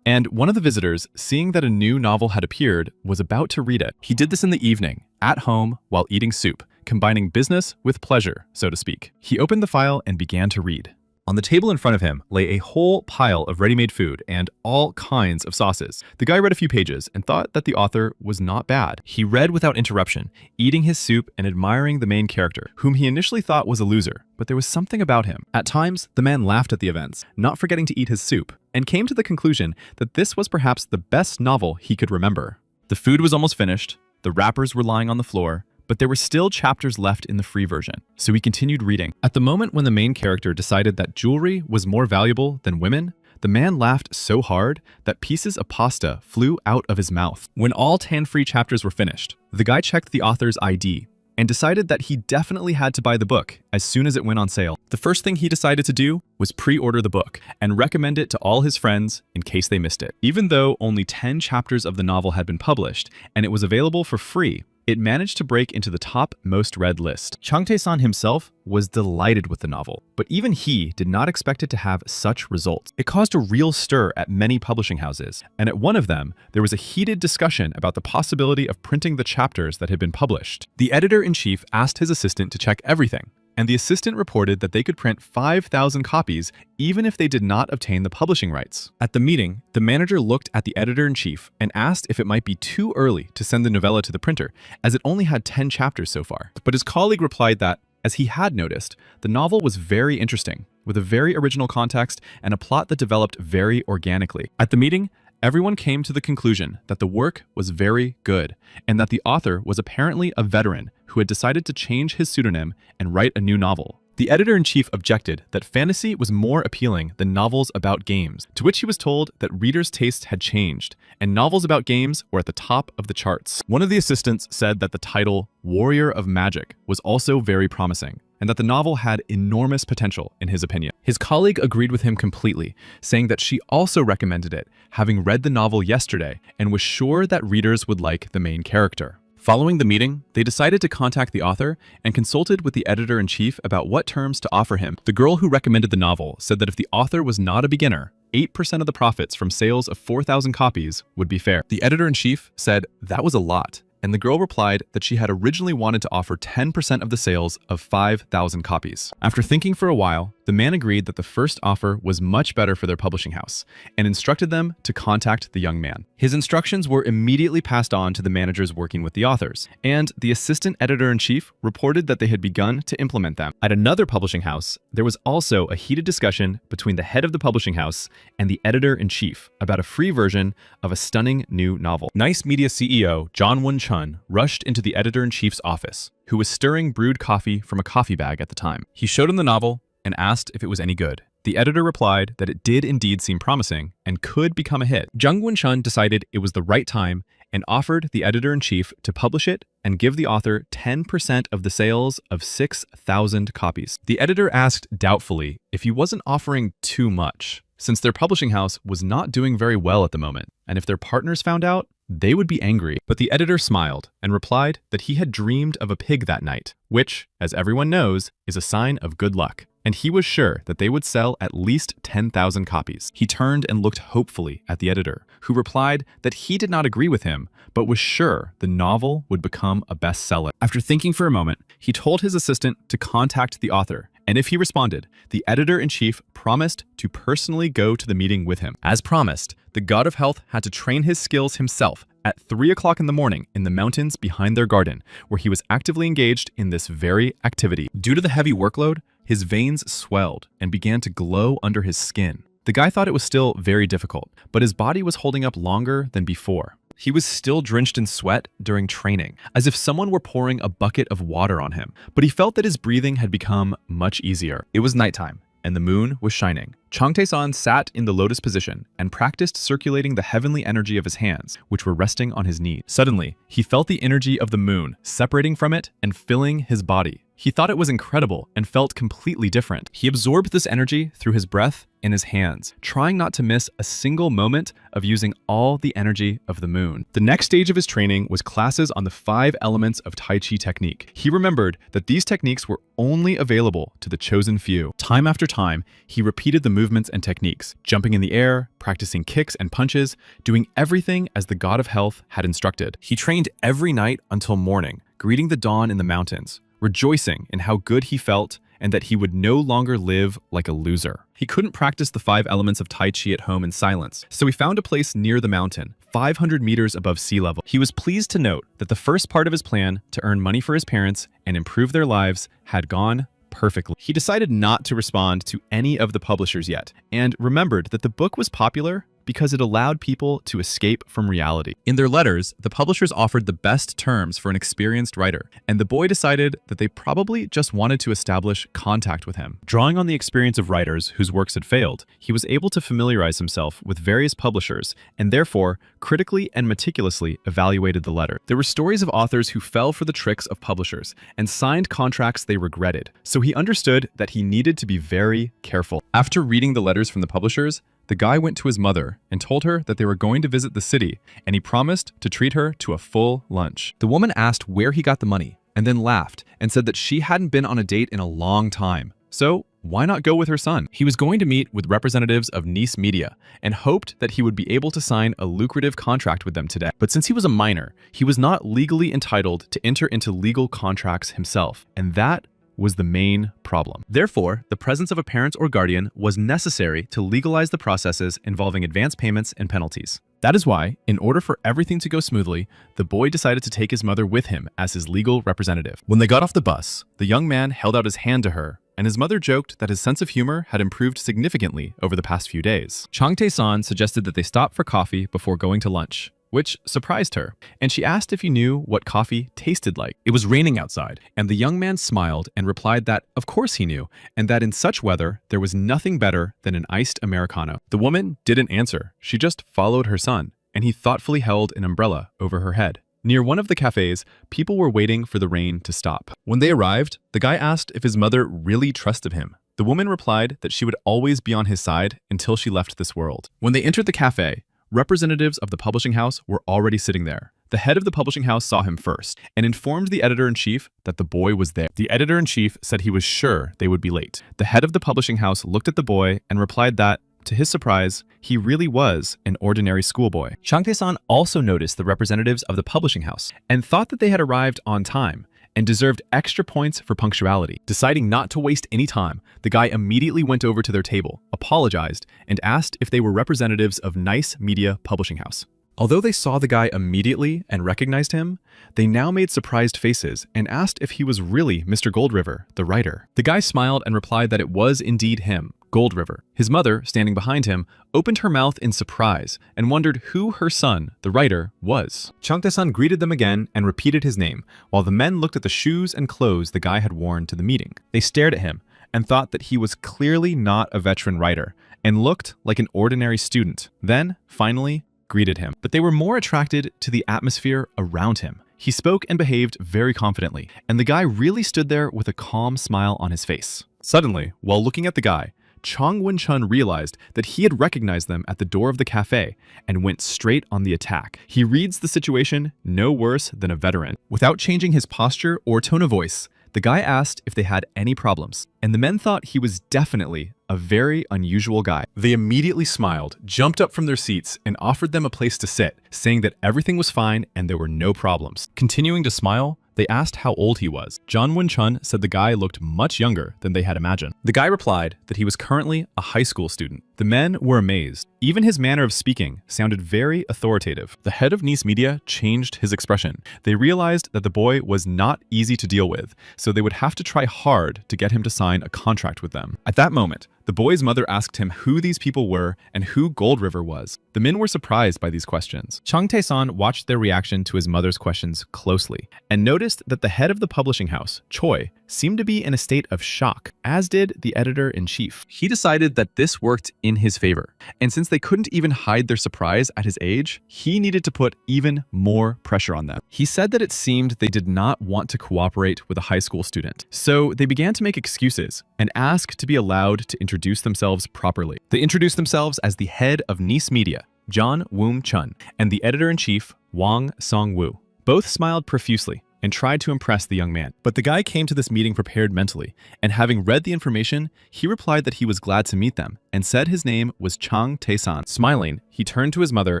And one of the visitors, seeing that a new novel had appeared, was about to read it. He did this in the evening, at home, while eating soup, combining business with pleasure, so to speak. He opened the file and began to read. On the table in front of him lay a whole pile of ready-made food and all kinds of sauces. The guy read a few pages and thought that the author was not bad. He read without interruption, eating his soup and admiring the main character, whom he initially thought was a loser, but there was something about him. At times, the man laughed at the events, not forgetting to eat his soup, and came to the conclusion that this was perhaps the best novel he could remember. The food was almost finished, the wrappers were lying on the floor, but there were still chapters left in the free version, so he continued reading. At the moment when the main character decided that jewelry was more valuable than women, the man laughed so hard that pieces of pasta flew out of his mouth. When all 10 free chapters were finished, the guy checked the author's ID and decided that he definitely had to buy the book as soon as it went on sale. The first thing he decided to do was pre-order the book and recommend it to all his friends in case they missed it. Even though only 10 chapters of the novel had been published and it was available for free, it managed to break into the top most read list. Chang Tae-san himself was delighted with the novel, but even he did not expect it to have such results. It caused a real stir at many publishing houses, and at one of them, there was a heated discussion about the possibility of printing the chapters that had been published. The editor-in-chief asked his assistant to check everything, and the assistant reported that they could print 5,000 copies even if they did not obtain the publishing rights. At the meeting, the manager looked at the editor-in-chief and asked if it might be too early to send the novella to the printer, as it only had 10 chapters so far. But his colleague replied that, as he had noticed, the novel was very interesting, with a very original context and a plot that developed very organically. At the meeting, everyone came to the conclusion that the work was very good, and that the author was apparently a veteran who had decided to change his pseudonym and write a new novel. The editor-in-chief objected that fantasy was more appealing than novels about games, to which he was told that readers' tastes had changed, and novels about games were at the top of the charts. One of the assistants said that the title, Warrior of Magic, was also very promising, and that the novel had enormous potential in his opinion. His colleague agreed with him completely, saying that she also recommended it, having read the novel yesterday, and was sure that readers would like the main character. Following the meeting, they decided to contact the author and consulted with the editor-in-chief about what terms to offer him. The girl who recommended the novel said that if the author was not a beginner, 8% of the profits from sales of 4,000 copies would be fair. The editor-in-chief said that was a lot, and the girl replied that she had originally wanted to offer 10% of the sales of 5,000 copies. After thinking for a while, the man agreed that the first offer was much better for their publishing house and instructed them to contact the young man. His instructions were immediately passed on to the managers working with the authors, and the assistant editor-in-chief reported that they had begun to implement them. At another publishing house, there was also a heated discussion between the head of the publishing house and the editor-in-chief about a free version of a stunning new novel. Nice Media CEO John Won-chun rushed into the editor-in-chief's office, who was stirring brewed coffee from a coffee bag at the time. He showed him the novel and asked if it was any good. The editor replied that it did indeed seem promising and could become a hit. Jung Won-chun decided it was the right time and offered the editor-in-chief to publish it and give the author 10% of the sales of 6,000 copies. The editor asked doubtfully if he wasn't offering too much, since their publishing house was not doing very well at the moment, and if their partners found out, they would be angry. But the editor smiled and replied that he had dreamed of a pig that night, which, as everyone knows, is a sign of good luck, and he was sure that they would sell at least 10,000 copies. He turned and looked hopefully at the editor, who replied that he did not agree with him, but was sure the novel would become a bestseller. After thinking for a moment, he told his assistant to contact the author, and if he responded, the editor-in-chief promised to personally go to the meeting with him. As promised, the god of health had to train his skills himself at 3 o'clock in the morning in the mountains behind their garden, where he was actively engaged in this very activity. Due to the heavy workload, his veins swelled and began to glow under his skin. The guy thought it was still very difficult, but his body was holding up longer than before. He was still drenched in sweat during training, as if someone were pouring a bucket of water on him. But he felt that his breathing had become much easier. It was nighttime, and the moon was shining. Changtae-san sat in the lotus position and practiced circulating the heavenly energy of his hands, which were resting on his knees. Suddenly, he felt the energy of the moon separating from it and filling his body. He thought it was incredible and felt completely different. He absorbed this energy through his breath in his hands, trying not to miss a single moment of using all the energy of the moon. The next stage of his training was classes on the 5 elements of Tai Chi technique. He remembered that these techniques were only available to the chosen few. Time after time, he repeated the movements and techniques, jumping in the air, practicing kicks and punches, doing everything as the god of health had instructed. He trained every night until morning, greeting the dawn in the mountains, rejoicing in how good he felt and that he would no longer live like a loser. He couldn't practice the 5 elements of Tai Chi at home in silence, so he found a place near the mountain, 500 meters above sea level. He was pleased to note that the first part of his plan to earn money for his parents and improve their lives had gone perfectly. He decided not to respond to any of the publishers yet, and remembered that the book was popular because it allowed people to escape from reality. In their letters, the publishers offered the best terms for an experienced writer, and the boy decided that they probably just wanted to establish contact with him. Drawing on the experience of writers whose works had failed, he was able to familiarize himself with various publishers, and therefore critically and meticulously evaluated the letter. There were stories of authors who fell for the tricks of publishers and signed contracts they regretted, so he understood that he needed to be very careful. After reading the letters from the publishers, the guy went to his mother and told her that they were going to visit the city, and he promised to treat her to a full lunch. The woman asked where he got the money, and then laughed and said that she hadn't been on a date in a long time. So why not go with her son? He was going to meet with representatives of Nice Media and hoped that he would be able to sign a lucrative contract with them today. But since he was a minor, he was not legally entitled to enter into legal contracts himself, and that was the main problem. Therefore, the presence of a parent or guardian was necessary to legalize the processes involving advance payments and penalties. That is why, in order for everything to go smoothly, the boy decided to take his mother with him as his legal representative. When they got off the bus, the young man held out his hand to her, and his mother joked that his sense of humor had improved significantly over the past few days. Changtae-san suggested that they stop for coffee before going to lunch, which surprised her, and she asked if he knew what coffee tasted like. It was raining outside, and the young man smiled and replied that of course he knew, and that in such weather there was nothing better than an iced Americano. The woman didn't answer. She just followed her son, and he thoughtfully held an umbrella over her head. Near one of the cafes, people were waiting for the rain to stop. When they arrived, the guy asked if his mother really trusted him. The woman replied that she would always be on his side until she left this world. When they entered the cafe, representatives of the publishing house were already sitting there. The head of the publishing house saw him first and informed the editor-in-chief that the boy was there. The editor-in-chief said he was sure they would be late. The head of the publishing house looked at the boy and replied that, to his surprise, he really was an ordinary schoolboy. Changtae-san also noticed the representatives of the publishing house and thought that they had arrived on time and deserved extra points for punctuality. Deciding not to waste any time, the guy immediately went over to their table, apologized, and asked if they were representatives of Nice Media Publishing House. Although they saw the guy immediately and recognized him, they now made surprised faces and asked if he was really Mr. Goldriver, the writer. The guy smiled and replied that it was indeed him, Goldriver. His mother, standing behind him, opened her mouth in surprise and wondered who her son, the writer, was. Changtae-san greeted them again and repeated his name, while the men looked at the shoes and clothes the guy had worn to the meeting. They stared at him and thought that he was clearly not a veteran writer and looked like an ordinary student. Then, finally, greeted him. But they were more attracted to the atmosphere around him. He spoke and behaved very confidently, and the guy really stood there with a calm smile on his face. Suddenly, while looking at the guy, Chong Won-chun realized that he had recognized them at the door of the cafe and went straight on the attack. He reads the situation no worse than a veteran. Without changing his posture or tone of voice, the guy asked if they had any problems, and the men thought he was definitely a very unusual guy. They immediately smiled, jumped up from their seats, and offered them a place to sit, saying that everything was fine and there were no problems. Continuing to smile, they asked how old he was. John Won-chun said the guy looked much younger than they had imagined. The guy replied that he was currently a high school student. The men were amazed. Even his manner of speaking sounded very authoritative. The head of Nice Media changed his expression. They realized that the boy was not easy to deal with, so they would have to try hard to get him to sign a contract with them. At that moment, the boy's mother asked him who these people were and who Gold River was. The men were surprised by these questions. Chung Tae-san watched their reaction to his mother's questions closely and noticed that the head of the publishing house, Choi, seemed to be in a state of shock, as did the editor-in-chief. He decided that this worked in his favor, and since they couldn't even hide their surprise at his age, he needed to put even more pressure on them. He said that it seemed they did not want to cooperate with a high school student, so they began to make excuses and ask to be allowed to introduce themselves properly. They introduced themselves as the head of Nice Media, John Woom Chun, and the editor-in-chief, Wang Song-woo. Both smiled profusely and tried to impress the young man. But the guy came to this meeting prepared mentally, and having read the information, he replied that he was glad to meet them and said his name was Chung Tae-san. Smiling, he turned to his mother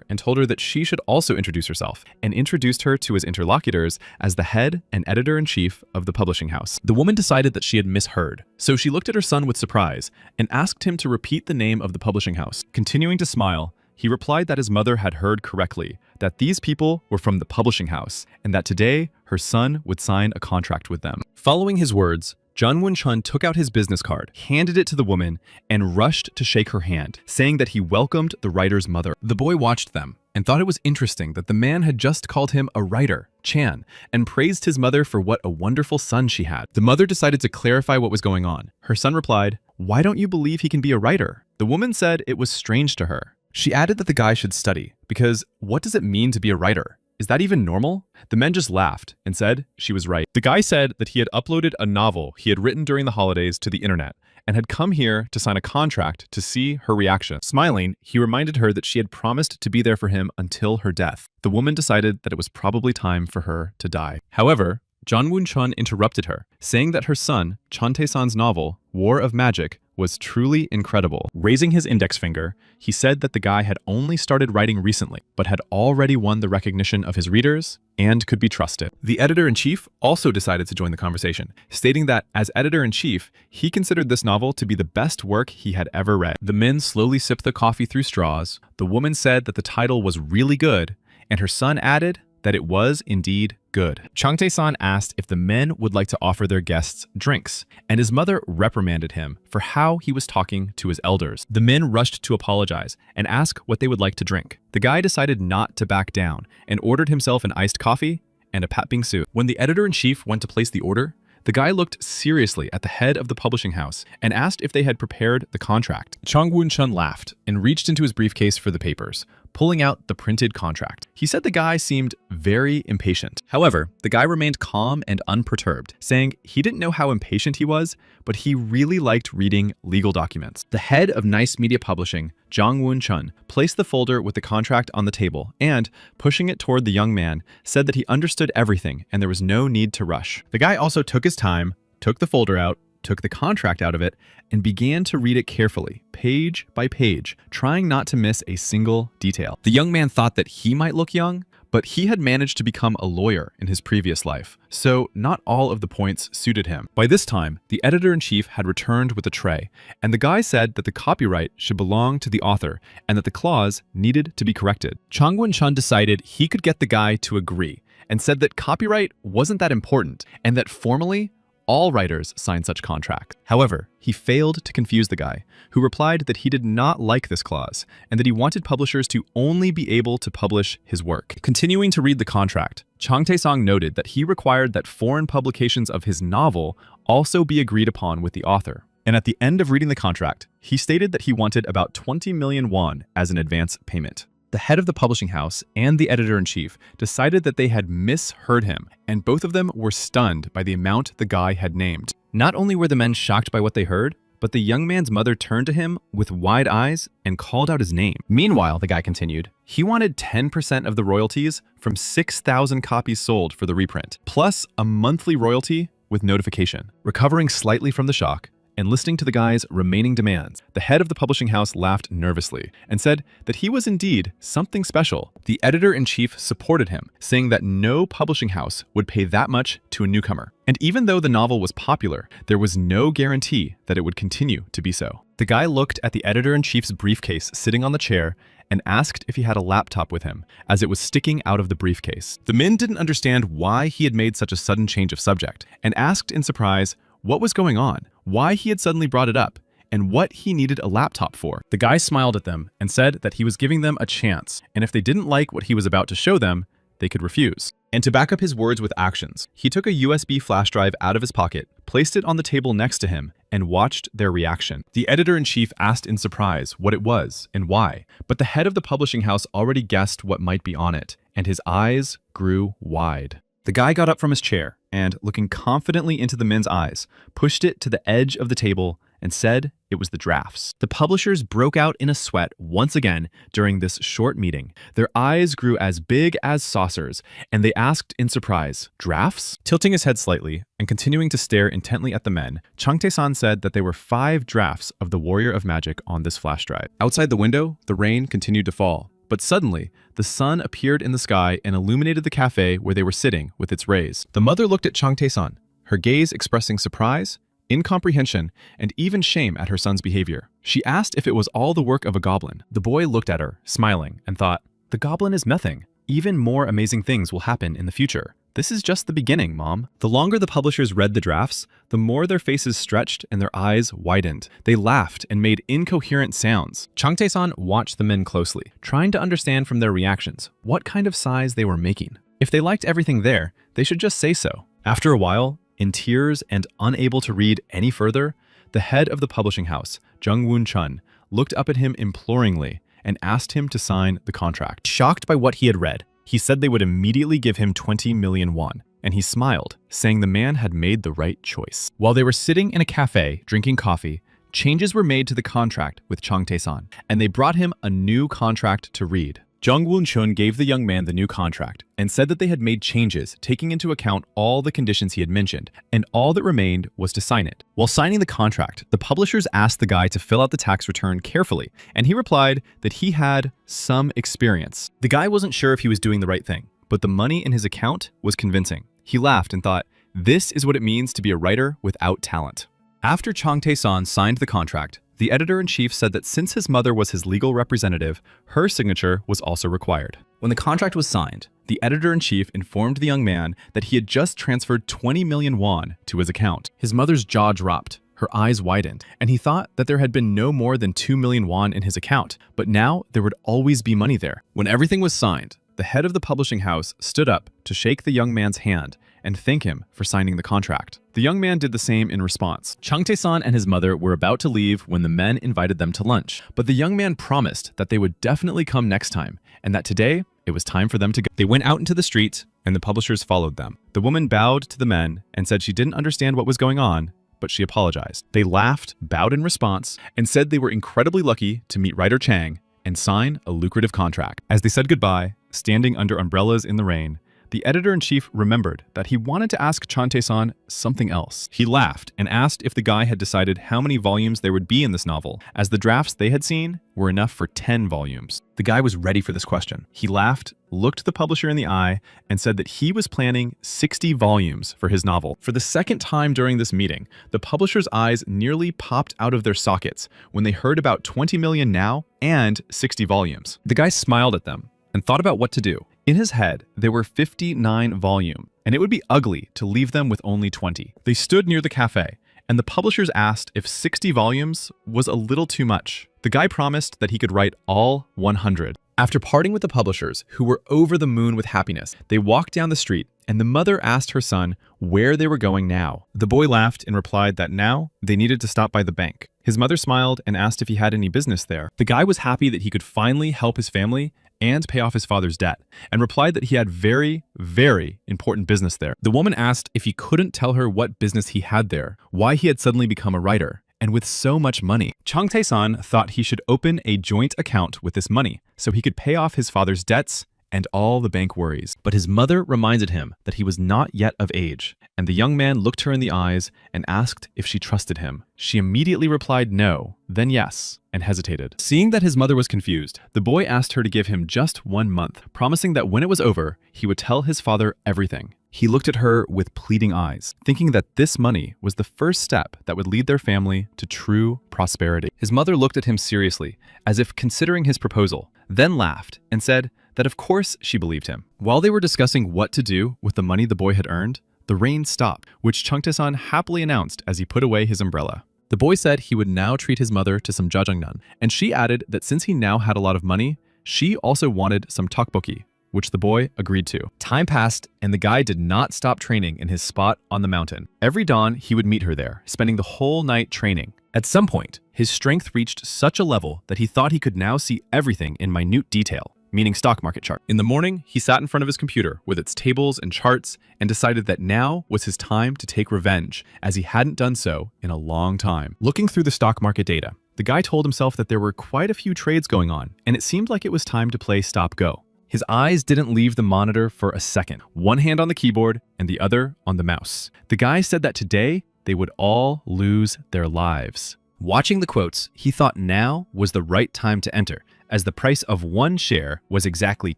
and told her that she should also introduce herself, and introduced her to his interlocutors as the head and editor-in-chief of the publishing house. The woman decided that she had misheard, so she looked at her son with surprise and asked him to repeat the name of the publishing house. Continuing to smile, he replied that his mother had heard correctly, that these people were from the publishing house, and that today her son would sign a contract with them. Following his words, Jun Woon Chun took out his business card, handed it to the woman, and rushed to shake her hand, saying that he welcomed the writer's mother. The boy watched them and thought it was interesting that the man had just called him a writer, Chan, and praised his mother for what a wonderful son she had. The mother decided to clarify what was going on. Her son replied, "Why don't you believe he can be a writer?" The woman said it was strange to her. She added that the guy should study, because what does it mean to be a writer? Is that even normal? The men just laughed and said she was right. The guy said that he had uploaded a novel he had written during the holidays to the internet and had come here to sign a contract to see her reaction. Smiling, he reminded her that she had promised to be there for him until her death. The woman decided that it was probably time for her to die. However, Jun Woon Chun interrupted her, saying that her son, Chun Tae-san's novel, War of Magic, was truly incredible. Raising his index finger, he said that the guy had only started writing recently, but had already won the recognition of his readers and could be trusted. The editor-in-chief also decided to join the conversation, stating that as editor-in-chief, he considered this novel to be the best work he had ever read. The men slowly sipped the coffee through straws. The woman said that the title was really good, and her son added that it was indeed good. Chung Tae-san asked if the men would like to offer their guests drinks, and his mother reprimanded him for how he was talking to his elders. The men rushed to apologize and ask what they would like to drink. The guy decided not to back down and ordered himself an iced coffee and a pat bingsu. When the editor-in-chief went to place the order, the guy looked seriously at the head of the publishing house and asked if they had prepared the contract. Chung Woon Chun laughed and reached into his briefcase for the papers, pulling out the printed contract. He said the guy seemed very impatient. However, the guy remained calm and unperturbed, saying he didn't know how impatient he was, but he really liked reading legal documents. The head of Nice Media Publishing, Jung Woon Chun, placed the folder with the contract on the table and, pushing it toward the young man, said that he understood everything and there was no need to rush. The guy also took his time, took the folder out, took the contract out of it, and began to read it carefully, page by page, trying not to miss a single detail. The young man thought that he might look young, but he had managed to become a lawyer in his previous life, so not all of the points suited him. By this time, the editor-in-chief had returned with a tray, and the guy said that the copyright should belong to the author and that the clause needed to be corrected. Chung Woon Chun decided he could get the guy to agree and said that copyright wasn't that important and that formally, all writers sign such contracts. However, he failed to confuse the guy, who replied that he did not like this clause and that he wanted publishers to only be able to publish his work. Continuing to read the contract, Chung Tae-sang noted that he required that foreign publications of his novel also be agreed upon with the author. And at the end of reading the contract, he stated that he wanted about 20 million won as an advance payment. The head of the publishing house and the editor-in-chief decided that they had misheard him, and both of them were stunned by the amount the guy had named. Not only were the men shocked by what they heard, but the young man's mother turned to him with wide eyes and called out his name. Meanwhile, the guy continued, he wanted 10% of the royalties from 6,000 copies sold for the reprint, plus a monthly royalty with notification. Recovering slightly from the shock, and listening to the guy's remaining demands, the head of the publishing house laughed nervously and said that he was indeed something special. The editor-in-chief supported him, saying that no publishing house would pay that much to a newcomer. And even though the novel was popular, there was no guarantee that it would continue to be so. The guy looked at the editor-in-chief's briefcase sitting on the chair and asked if he had a laptop with him, as it was sticking out of the briefcase. The Min didn't understand why he had made such a sudden change of subject, and asked in surprise what was going on, why he had suddenly brought it up, and what he needed a laptop for. The guy smiled at them and said that he was giving them a chance, and if they didn't like what he was about to show them, they could refuse. And to back up his words with actions, he took a USB flash drive out of his pocket, placed it on the table next to him, and watched their reaction. The editor-in-chief asked in surprise what it was and why, but the head of the publishing house already guessed what might be on it, and his eyes grew wide. The guy got up from his chair and, looking confidently into the Min's eyes, pushed it to the edge of the table and said it was the drafts. The publishers broke out in a sweat once again during this short meeting. Their eyes grew as big as saucers, and they asked in surprise, "Drafts?" Tilting his head slightly and continuing to stare intently at the men, Changtae-san said that there were 5 drafts of the Warrior of Magic on this flash drive. Outside the window, the rain continued to fall. But suddenly, the sun appeared in the sky and illuminated the cafe where they were sitting with its rays. The mother looked at Changtae-san, her gaze expressing surprise, incomprehension, and even shame at her son's behavior. She asked if it was all the work of a goblin. The boy looked at her, smiling, and thought, "The goblin is nothing. Even more amazing things will happen in the future. This is just the beginning, Mom." The longer the publishers read the drafts, the more their faces stretched and their eyes widened. They laughed and made incoherent sounds. Changtae-san watched the men closely, trying to understand from their reactions what kind of size they were making. If they liked everything there, they should just say so. After a while, in tears and unable to read any further, the head of the publishing house, Jung-Woon Chun, looked up at him imploringly and asked him to sign the contract. Shocked by what he had read, he said they would immediately give him 20 million won, and he smiled, saying the man had made the right choice. While they were sitting in a cafe drinking coffee, changes were made to the contract with Changtae-san, and they brought him a new contract to read. Jung-Woon Chun gave the young man the new contract and said that they had made changes taking into account all the conditions he had mentioned, and all that remained was to sign it. While signing the contract, the publishers asked the guy to fill out the tax return carefully, and he replied that he had some experience. The guy wasn't sure if he was doing the right thing, but the money in his account was convincing. He laughed and thought, "This is what it means to be a writer without talent." After Changtae-san signed the contract, the editor-in-chief said that since his mother was his legal representative, her signature was also required. When the contract was signed, the editor-in-chief informed the young man that he had just transferred 20 million won to his account. His mother's jaw dropped, her eyes widened, and he thought that there had been no more than 2 million won in his account, but now there would always be money there. When everything was signed, the head of the publishing house stood up to shake the young man's hand and thank him for signing the contract. The young man did the same in response. Changtae-san and his mother were about to leave when the men invited them to lunch, but the young man promised that they would definitely come next time, and that today it was time for them to go. They went out into the street, and the publishers followed them. The woman bowed to the men and said she didn't understand what was going on, but she apologized. They laughed, bowed in response, and said they were incredibly lucky to meet writer Chang and sign a lucrative contract. As they said goodbye, standing under umbrellas in the rain, the editor-in-chief remembered that he wanted to ask Changtae-san something else. He laughed and asked if the guy had decided how many volumes there would be in this novel, as the drafts they had seen were enough for 10 volumes. The guy was ready for this question. He laughed, looked the publisher in the eye, and said that he was planning 60 volumes for his novel. For the second time during this meeting, the publisher's eyes nearly popped out of their sockets when they heard about 20 million now and 60 volumes. The guy smiled at them and thought about what to do. In his head, there were 59 volumes, and it would be ugly to leave them with only 20. They stood near the cafe, and the publishers asked if 60 volumes was a little too much. The guy promised that he could write all 100. After parting with the publishers, who were over the moon with happiness, they walked down the street, and the mother asked her son where they were going now. The boy laughed and replied that now they needed to stop by the bank. His mother smiled and asked if he had any business there. The guy was happy that he could finally help his family and pay off his father's debt, and replied that he had very, very important business there. The woman asked if he couldn't tell her what business he had there, why he had suddenly become a writer, and with so much money. Changtae-san thought he should open a joint account with this money so he could pay off his father's debts and all the bank worries. But his mother reminded him that he was not yet of age, and the young man looked her in the eyes and asked if she trusted him. She immediately replied no, then yes, and hesitated. Seeing that his mother was confused, the boy asked her to give him just 1 month, promising that when it was over, he would tell his father everything. He looked at her with pleading eyes, thinking that this money was the first step that would lead their family to true prosperity. His mother looked at him seriously, as if considering his proposal, then laughed and said that of course she believed him. While they were discussing what to do with the money the boy had earned, the rain stopped, which Changtae-san happily announced as he put away his umbrella. The boy said he would now treat his mother to some jjajangmyeon, and she added that since he now had a lot of money, she also wanted some tteokbokki, which the boy agreed to. Time passed, and the guy did not stop training in his spot on the mountain. Every dawn, he would meet her there, spending the whole night training. At some point, his strength reached such a level that he thought he could now see everything in minute detail, meaning stock market chart. In the morning, he sat in front of his computer with its tables and charts and decided that now was his time to take revenge, as he hadn't done so in a long time. Looking through the stock market data, the guy told himself that there were quite a few trades going on, and it seemed like it was time to play stop-go. His eyes didn't leave the monitor for a second, one hand on the keyboard and the other on the mouse. The guy said that today, they would all lose their lives. Watching the quotes, he thought now was the right time to enter, as the price of one share was exactly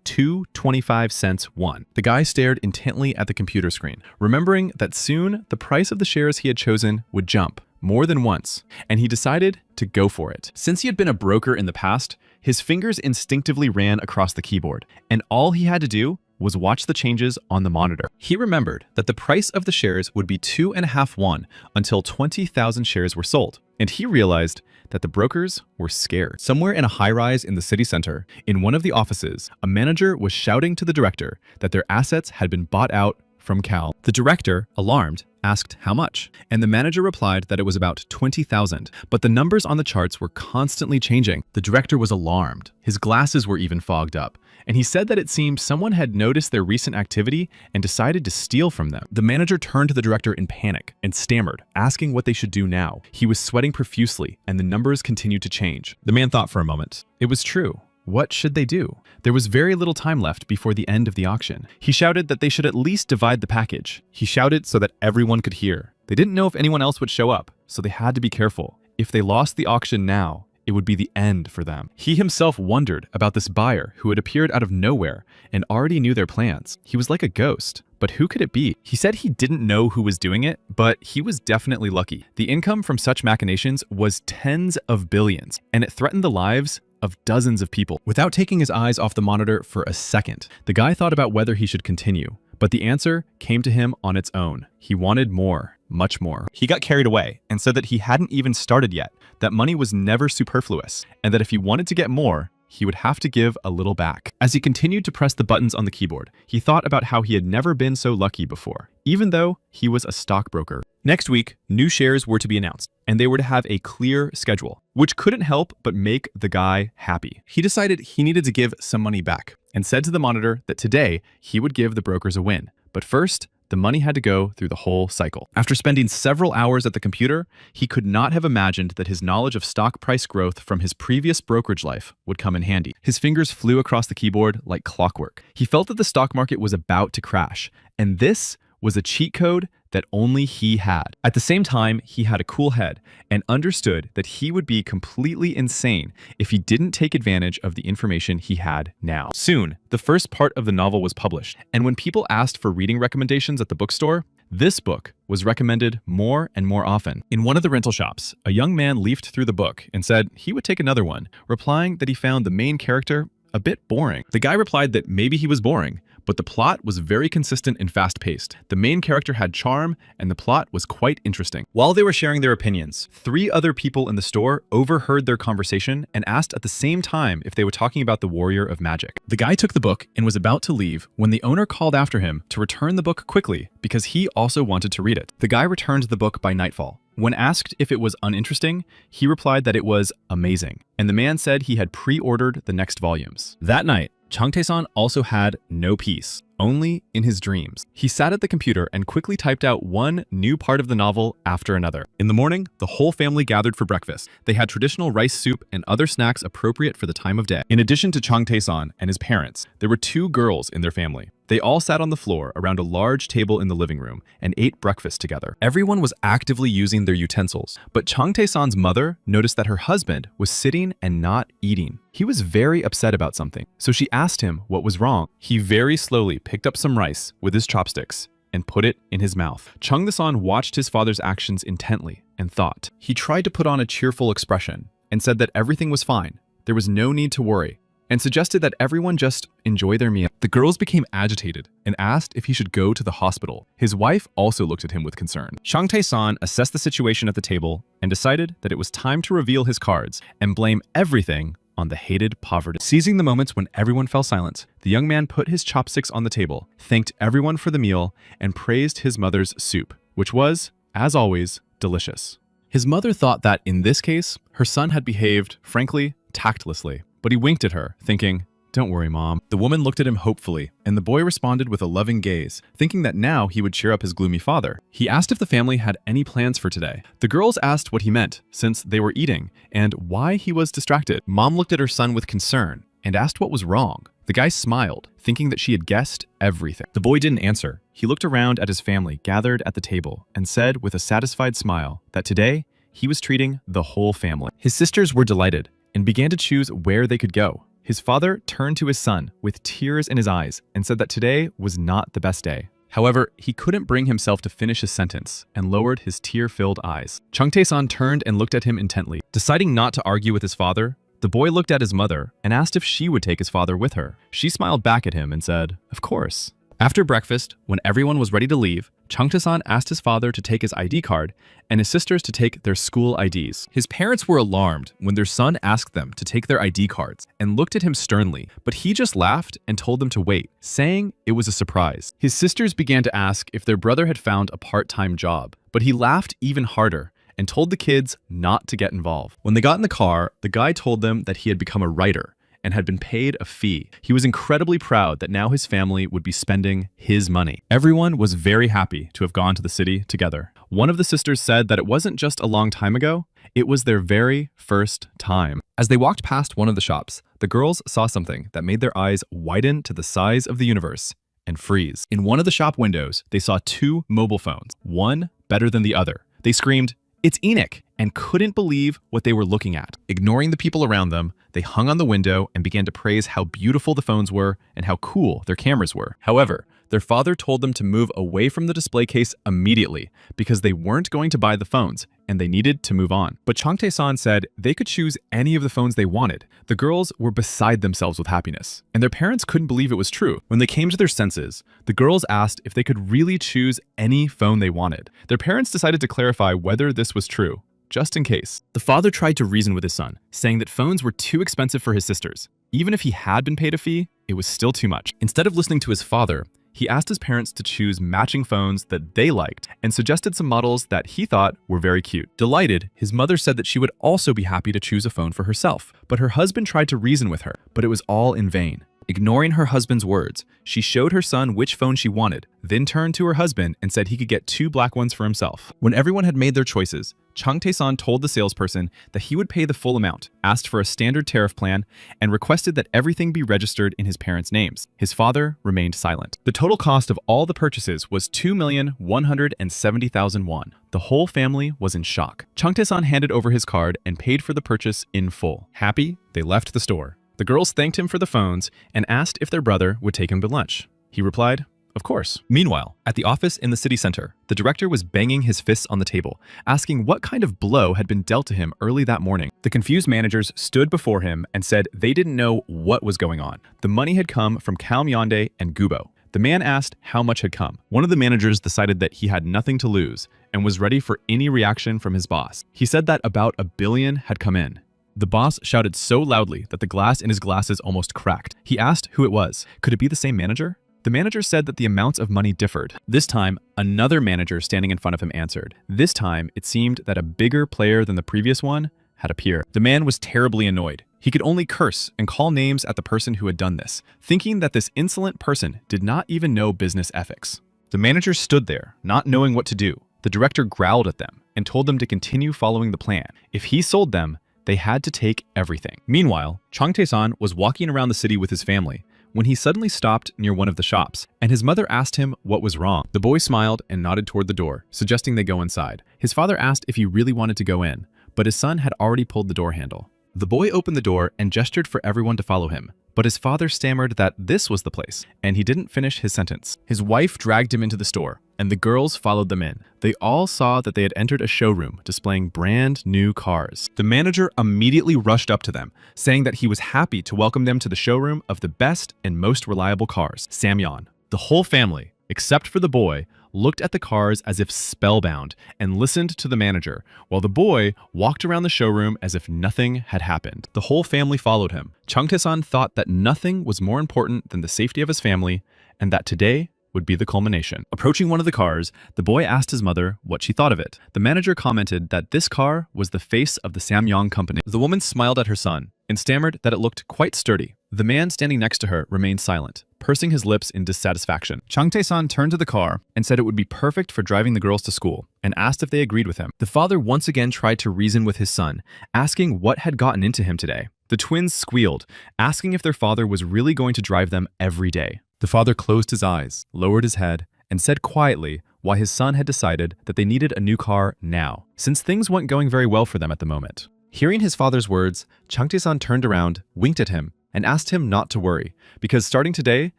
2.25 cents one. The guy stared intently at the computer screen, remembering that soon the price of the shares he had chosen would jump more than once, and he decided to go for it. Since he had been a broker in the past, his fingers instinctively ran across the keyboard, and all he had to do was watch the changes on the monitor. He remembered that the price of the shares would be 2.5 won until 20,000 shares were sold, and he realized that the brokers were scared. Somewhere in a high-rise in the city center, in one of the offices, a manager was shouting to the director that their assets had been bought out from Cal. The director, alarmed, asked how much, and the manager replied that it was about 20,000, but the numbers on the charts were constantly changing. The director was alarmed. His glasses were even fogged up, and he said that it seemed someone had noticed their recent activity and decided to steal from them. The manager turned to the director in panic and stammered, asking what they should do now. He was sweating profusely, and the numbers continued to change. The man thought for a moment. It was true. What should they do? There was very little time left before the end of the auction. He shouted that they should at least divide the package. He shouted so that everyone could hear. They didn't know if anyone else would show up, so they had to be careful. If they lost the auction now, it would be the end for them. He himself wondered about this buyer who had appeared out of nowhere and already knew their plans. He was like a ghost. But who could it be? He said he didn't know who was doing it, but he was definitely lucky. The income from such machinations was tens of billions, and it threatened the lives of dozens of people. Without taking his eyes off the monitor for a second, the guy thought about whether he should continue, but the answer came to him on its own. He wanted more, much more. He got carried away and said that he hadn't even started yet, that money was never superfluous, and that if he wanted to get more, he would have to give a little back. As he continued to press the buttons on the keyboard, he thought about how he had never been so lucky before, even though he was a stockbroker. Next week, new shares were to be announced, and they were to have a clear schedule, which couldn't help but make the guy happy. He decided he needed to give some money back, and said to the monitor that today he would give the brokers a win. But first, the money had to go through the whole cycle. After spending several hours at the computer, he could not have imagined that his knowledge of stock price growth from his previous brokerage life would come in handy. His fingers flew across the keyboard like clockwork. He felt that the stock market was about to crash, and this was a cheat code that only he had. At the same time, he had a cool head and understood that he would be completely insane if he didn't take advantage of the information he had now. Soon, the first part of the novel was published, and when people asked for reading recommendations at the bookstore, this book was recommended more and more often. In one of the rental shops, a young man leafed through the book and said he would take another one, replying that he found the main character a bit boring. The guy replied that maybe he was boring, but the plot was very consistent and fast-paced. The main character had charm, and the plot was quite interesting. While they were sharing their opinions, 3 other people in the store overheard their conversation and asked at the same time if they were talking about the Warrior of Magic. The guy took the book and was about to leave when the owner called after him to return the book quickly because he also wanted to read it. The guy returned the book by nightfall. When asked if it was uninteresting, he replied that it was amazing, and the man said he had pre-ordered the next volumes. That night, Changtae-san also had no peace, only in his dreams. He sat at the computer and quickly typed out one new part of the novel after another. In the morning, the whole family gathered for breakfast. They had traditional rice soup and other snacks appropriate for the time of day. In addition to Changtae-san and his parents, there were 2 girls in their family. They all sat on the floor around a large table in the living room and ate breakfast together. Everyone was actively using their utensils, but Changtae-san's mother noticed that her husband was sitting and not eating. He was very upset about something, so she asked him what was wrong. He very slowly picked up some rice with his chopsticks and put it in his mouth. Chung the San watched his father's actions intently and thought. He tried to put on a cheerful expression and said that everything was fine, there was no need to worry, and suggested that everyone just enjoy their meal. The girls became agitated and asked if he should go to the hospital. His wife also looked at him with concern. Chung Tae-san assessed the situation at the table and decided that it was time to reveal his cards and blame everything on the hated poverty. Seizing the moments when everyone fell silent, the young man put his chopsticks on the table, thanked everyone for the meal, and praised his mother's soup, which was, as always, delicious. His mother thought that, in this case, her son had behaved, frankly, tactlessly. But he winked at her, thinking, "Don't worry, Mom." The woman looked at him hopefully, and the boy responded with a loving gaze, thinking that now he would cheer up his gloomy father. He asked if the family had any plans for today. The girls asked what he meant, since they were eating, and why he was distracted. Mom looked at her son with concern and asked what was wrong. The guy smiled, thinking that she had guessed everything. The boy didn't answer. He looked around at his family gathered at the table and said with a satisfied smile that today he was treating the whole family. His sisters were delighted and began to choose where they could go. His father turned to his son with tears in his eyes and said that today was not the best day. However, he couldn't bring himself to finish his sentence and lowered his tear-filled eyes. Chung Tae-san turned and looked at him intently. Deciding not to argue with his father, the boy looked at his mother and asked if she would take his father with her. She smiled back at him and said, "Of course." After breakfast, when everyone was ready to leave, Chung Tae-san asked his father to take his ID card and his sisters to take their school IDs. His parents were alarmed when their son asked them to take their ID cards and looked at him sternly, but he just laughed and told them to wait, saying it was a surprise. His sisters began to ask if their brother had found a part-time job, but he laughed even harder and told the kids not to get involved. When they got in the car, the guy told them that he had become a writer and had been paid a fee. He was incredibly proud that now his family would be spending his money. Everyone was very happy to have gone to the city together. One of the sisters said that it wasn't just a long time ago, it was their very first time. As they walked past one of the shops, the girls saw something that made their eyes widen to the size of the universe and freeze. In one of the shop windows, they saw two mobile phones, one better than the other. They screamed, "It's Enoch!" and couldn't believe what they were looking at. Ignoring the people around them, they hung on the window and began to praise how beautiful the phones were and how cool their cameras were. However, their father told them to move away from the display case immediately because they weren't going to buy the phones and they needed to move on. But Chung Tae-san said they could choose any of the phones they wanted. The girls were beside themselves with happiness, and their parents couldn't believe it was true. When they came to their senses, the girls asked if they could really choose any phone they wanted. Their parents decided to clarify whether this was true, just in case. The father tried to reason with his son, saying that phones were too expensive for his sisters. Even if he had been paid a fee, it was still too much. Instead of listening to his father, he asked his parents to choose matching phones that they liked and suggested some models that he thought were very cute. Delighted, his mother said that she would also be happy to choose a phone for herself, but her husband tried to reason with her, but it was all in vain. Ignoring her husband's words, she showed her son which phone she wanted, then turned to her husband and said he could get two black ones for himself. When everyone had made their choices, Chung Tae-san told the salesperson that he would pay the full amount, asked for a standard tariff plan, and requested that everything be registered in his parents' names. His father remained silent. The total cost of all the purchases was 2,170,000 won. The whole family was in shock. Chung Tae-san handed over his card and paid for the purchase in full. Happy, they left the store. The girls thanked him for the phones and asked if their brother would take him to lunch. He replied, "Of course." Meanwhile, at the office in the city center, the director was banging his fists on the table, asking what kind of blow had been dealt to him early that morning. The confused managers stood before him and said they didn't know what was going on. The money had come from Kao Myondae and Gubo. The man asked how much had come. One of the managers decided that he had nothing to lose and was ready for any reaction from his boss. He said that about 1 billion had come in. The boss shouted so loudly that the glass in his glasses almost cracked. He asked who it was. Could it be the same manager? The manager said that the amounts of money differed. This time, another manager standing in front of him answered. This time, it seemed that a bigger player than the previous one had appeared. The man was terribly annoyed. He could only curse and call names at the person who had done this, thinking that this insolent person did not even know business ethics. The manager stood there, not knowing what to do. The director growled at them and told them to continue following the plan. If he sold them, they had to take everything. Meanwhile, Chung Tae-san was walking around the city with his family when he suddenly stopped near one of the shops, and his mother asked him what was wrong. The boy smiled and nodded toward the door, suggesting they go inside. His father asked if he really wanted to go in, but his son had already pulled the door handle. The boy opened the door and gestured for everyone to follow him, but his father stammered that this was the place, and he didn't finish his sentence. His wife dragged him into the store, and the girls followed them in. They all saw that they had entered a showroom displaying brand new cars. The manager immediately rushed up to them, saying that he was happy to welcome them to the showroom of the best and most reliable cars, Samyeon. The whole family, except for the boy, looked at the cars as if spellbound and listened to the manager, while the boy walked around the showroom as if nothing had happened. The whole family followed him. Changtae-san thought that nothing was more important than the safety of his family, and that today would be the culmination. Approaching one of the cars, the boy asked his mother what she thought of it. The manager commented that this car was the face of the Samyeon company. The woman smiled at her son and stammered that it looked quite sturdy. The man standing next to her remained silent, pursing his lips in dissatisfaction. Changtae-san turned to the car and said it would be perfect for driving the girls to school, and asked if they agreed with him. The father once again tried to reason with his son, asking what had gotten into him today. The twins squealed, asking if their father was really going to drive them every day. The father closed his eyes, lowered his head, and said quietly why his son had decided that they needed a new car now, since things weren't going very well for them at the moment. Hearing his father's words, Changtae-san turned around, winked at him, and asked him not to worry, because starting today,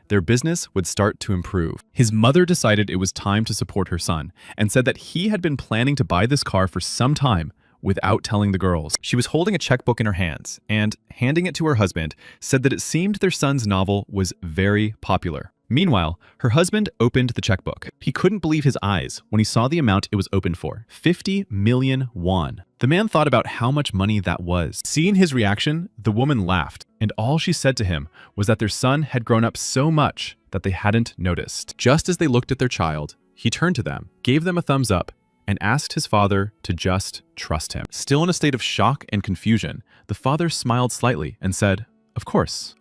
their business would start to improve. His mother decided it was time to support her son, and said that he had been planning to buy this car for some time without telling the girls. She was holding a checkbook in her hands, and, handing it to her husband, said that it seemed their son's novel was very popular. Meanwhile, her husband opened the checkbook. He couldn't believe his eyes when he saw the amount it was opened for, 50 million won. The man thought about how much money that was. Seeing his reaction, the woman laughed, and all she said to him was that their son had grown up so much that they hadn't noticed. Just as they looked at their child, he turned to them, gave them a thumbs up, and asked his father to just trust him. Still in a state of shock and confusion, the father smiled slightly and said, of course,